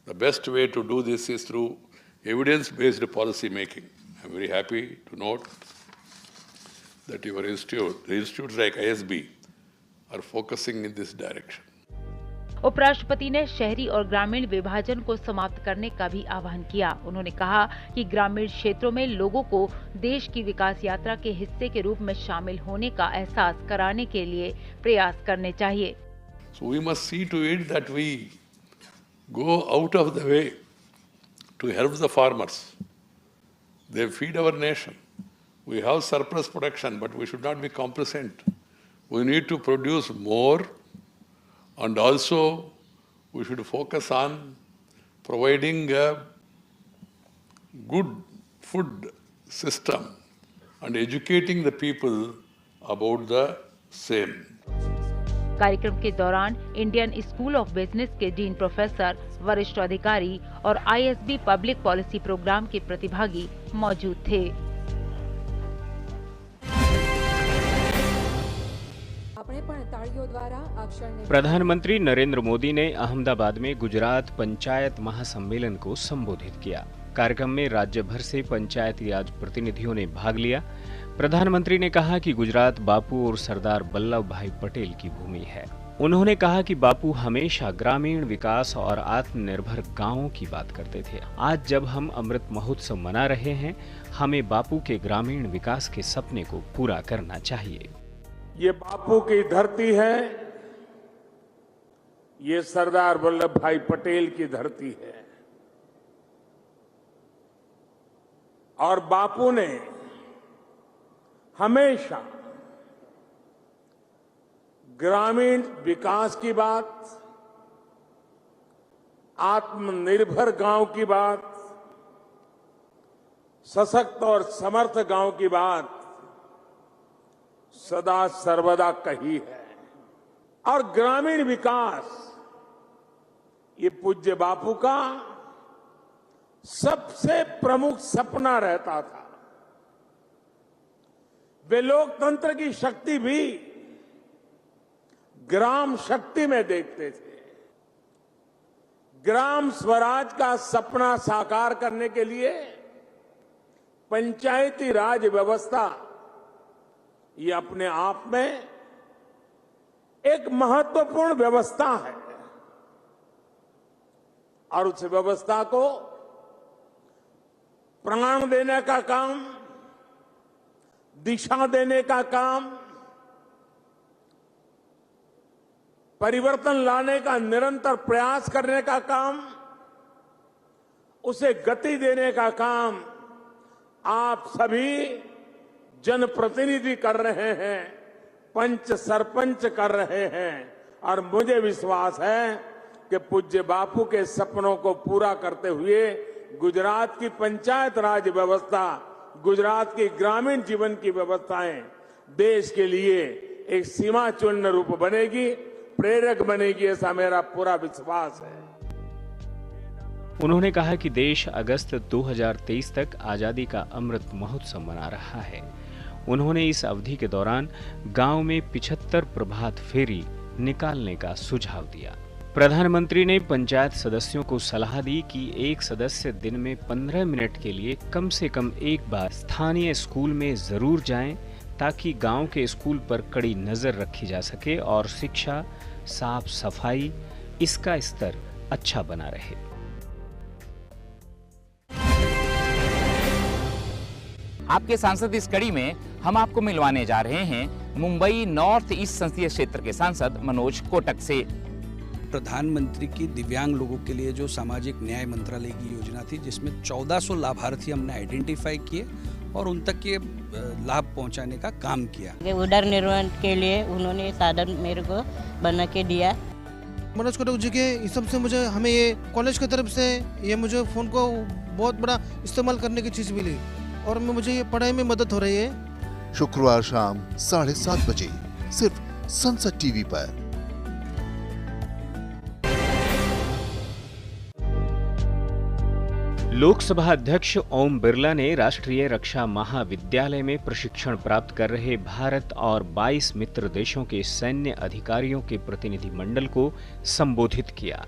The best way to do this is through evidence-based policy making. I'm very happy to note that your institutes like ISB are focusing in this direction. उपराष्ट्रपति ने शहरी और ग्रामीण विभाजन को समाप्त करने का भी आह्वान किया। उन्होंने कहा कि ग्रामीण क्षेत्रों में लोगों को देश की विकास यात्रा के हिस्से के रूप में शामिल होने का एहसास कराने के लिए प्रयास करने चाहिए। So we must see to it that we go out of the way to help the farmers. They feed our nation. We have surplus production, but we should not be complacent. We need to produce more. And also, we should focus on providing a good food system and educating the people about the same. कार्यक्रम के दौरान Indian school of business के dean professor, वरिष्ठ अधिकारी और ISB public policy programme के प्रतिभागी मौजूद थे। प्रधानमंत्री नरेंद्र मोदी ने अहमदाबाद में गुजरात पंचायत महासम्मेलन को संबोधित किया। कार्यक्रम में राज्य भर से पंचायती राज प्रतिनिधियों ने भाग लिया। प्रधानमंत्री ने कहा कि गुजरात बापू और सरदार वल्लभ भाई पटेल की भूमि है। उन्होंने कहा कि बापू हमेशा ग्रामीण विकास और आत्मनिर्भर गांवों की बात करते थे। आज जब हम अमृत महोत्सव मना रहे हैं, हमें बापू के ग्रामीण विकास के सपने को पूरा करना चाहिए। ये बापू की धरती है, ये सरदार वल्लभ भाई पटेल की धरती है और बापू ने हमेशा ग्रामीण विकास की बात, आत्मनिर्भर गांव की बात, सशक्त और समर्थ गांव की बात सदा सर्वदा कही है। और ग्रामीण विकास ये पूज्य बापू का सबसे प्रमुख सपना रहता था। वे लोकतंत्र की शक्ति भी ग्राम शक्ति में देखते थे। ग्राम स्वराज का सपना साकार करने के लिए पंचायती राज व्यवस्था ये अपने आप में एक महत्वपूर्ण व्यवस्था है और उस व्यवस्था को प्राण देने का काम, दिशा देने का काम, परिवर्तन लाने का निरंतर प्रयास करने का काम, उसे गति देने का काम आप सभी जनप्रतिनिधि कर रहे हैं, पंच सरपंच कर रहे हैं। और मुझे विश्वास है कि पूज्य बापू के सपनों को पूरा करते हुए गुजरात की पंचायत राज व्यवस्था, गुजरात की ग्रामीण जीवन की व्यवस्थाएं देश के लिए एक सीमा चूर्ण रूप बनेगी, प्रेरक बनेगी, ऐसा मेरा पूरा विश्वास है। उन्होंने कहा कि देश अगस्त 2023 तक आजादी का अमृत महोत्सव मना रहा है। उन्होंने इस अवधि के दौरान गांव में 75 प्रभात फेरी निकालने का सुझाव दिया। प्रधानमंत्री ने पंचायत सदस्यों को सलाह दी कि एक सदस्य दिन में 15 मिनट के लिए कम से कम एक बार स्थानीय स्कूल में जरूर जाएं, ताकि गांव के स्कूल पर कड़ी नजर रखी जा सके और शिक्षा, साफ सफाई, इसका स्तर अच्छा बना रहे। आपके सांसद इस कड़ी में हम आपको मिलवाने जा रहे हैं मुंबई नॉर्थ ईस्ट संसदीय क्षेत्र के सांसद मनोज कोटक से। प्रधानमंत्री की दिव्यांग लोगों के लिए जो सामाजिक न्याय मंत्रालय की योजना थी, जिसमें 1400 लाभार्थी हमने आइडेंटिफाई किए और उन तक ये लाभ पहुंचाने का काम किया। उदर निर्माण के लिए उन्होंने साधन मेरे को बना के दिया। मनोज कोटक जी के हिसाब से मुझे हमें ये कॉलेज की तरफ से ये मुझे फ़ोन को बहुत बड़ा इस्तेमाल करने की चीज़ मिली और मुझे ये पढ़ाई में मदद हो रही है। शुक्रवार शाम 7:30 बजे सिर्फ संसद टीवी पर। लोकसभा अध्यक्ष ओम बिरला ने राष्ट्रीय रक्षा महाविद्यालय में प्रशिक्षण प्राप्त कर रहे भारत और 22 मित्र देशों के सैन्य अधिकारियों के प्रतिनिधि मंडल को संबोधित किया।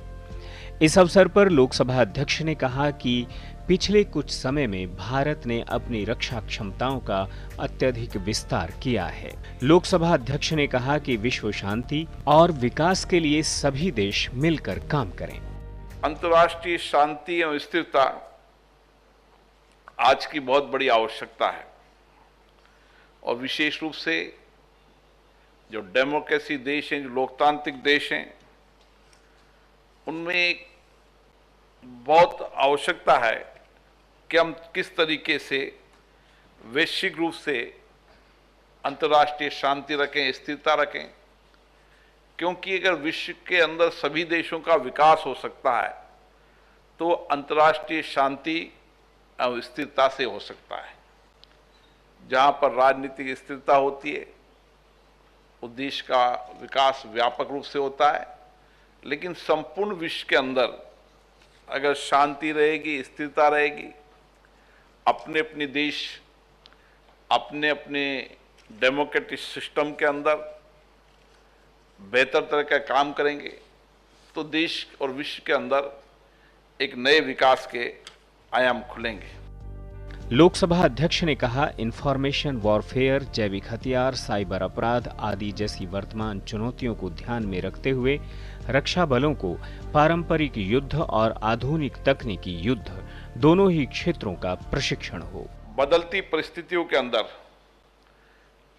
इस अवसर पर लोकसभा अध्यक्ष ने कहा कि पिछले कुछ समय में भारत ने अपनी रक्षा क्षमताओं का अत्यधिक विस्तार किया है। लोकसभा अध्यक्ष ने कहा कि विश्व शांति और विकास के लिए सभी देश मिलकर काम करें। अंतर्राष्ट्रीय शांति एवं स्थिरता आज की बहुत बड़ी आवश्यकता है और विशेष रूप से जो डेमोक्रेसी देश हैं, जो लोकतांत्रिक देश हैं, उनमें एक बहुत आवश्यकता है कि हम किस तरीके से वैश्विक रूप से अंतर्राष्ट्रीय शांति रखें, स्थिरता रखें, क्योंकि अगर विश्व के अंदर सभी देशों का विकास हो सकता है तो अंतर्राष्ट्रीय शांति और स्थिरता से हो सकता है। जहां पर राजनीतिक स्थिरता होती है उस देश का विकास व्यापक रूप से होता है, लेकिन संपूर्ण विश्व के अंदर अगर शांति रहेगी, स्थिरता रहेगी, अपने अपने देश अपने अपने डेमोक्रेटिक सिस्टम के अंदर बेहतर तरह का काम करेंगे तो देश और विश्व के अंदर एक नए विकास के आयाम खुलेंगे। लोकसभा अध्यक्ष ने कहा, इंफॉर्मेशन वॉरफेयर, जैविक हथियार, साइबर अपराध आदि जैसी वर्तमान चुनौतियों को ध्यान में रखते हुए रक्षा बलों को पारंपरिक युद्ध और आधुनिक तकनीकी युद्ध दोनों ही क्षेत्रों का प्रशिक्षण हो। बदलती परिस्थितियों के अंदर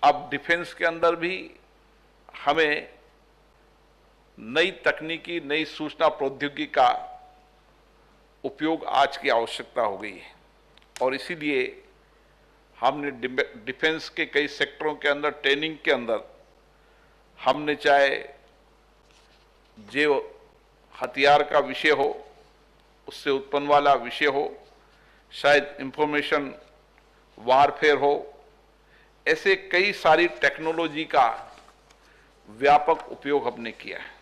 अब डिफेंस के अंदर भी हमें नई तकनीकी, नई सूचना प्रौद्योगिकी का उपयोग आज की आवश्यकता हो गई है और इसीलिए हमने डिफेंस के कई सेक्टरों के अंदर, ट्रेनिंग के अंदर हमने चाहे जो हथियार का विषय हो, उससे उत्पन्न वाला विषय हो, शायद इंफॉर्मेशन वारफेयर हो, ऐसे कई सारी टेक्नोलॉजी का व्यापक उपयोग हमने किया है।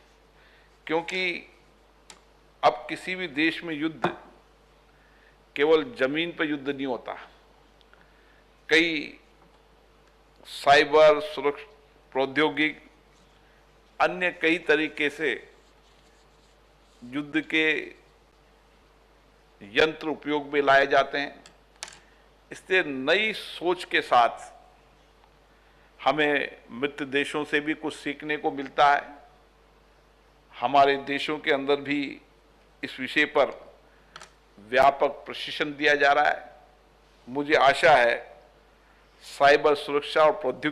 क्योंकि अब किसी भी देश में युद्ध केवल जमीन पर युद्ध नहीं होता, कई साइबर सुरक्षा, प्रौद्योगिक, अन्य कई तरीके से युद्ध के यंत्र उपयोग में लाए जाते हैं। इसलिए नई सोच के साथ हमें मित्र देशों से भी कुछ सीखने को मिलता है। हमारे देशों के अंदर भी इस विषय पर व्यापक प्रशिक्षण दिया जा रहा है। मुझे आशा है साइबर सुरक्षा और प्रौद्योगिकी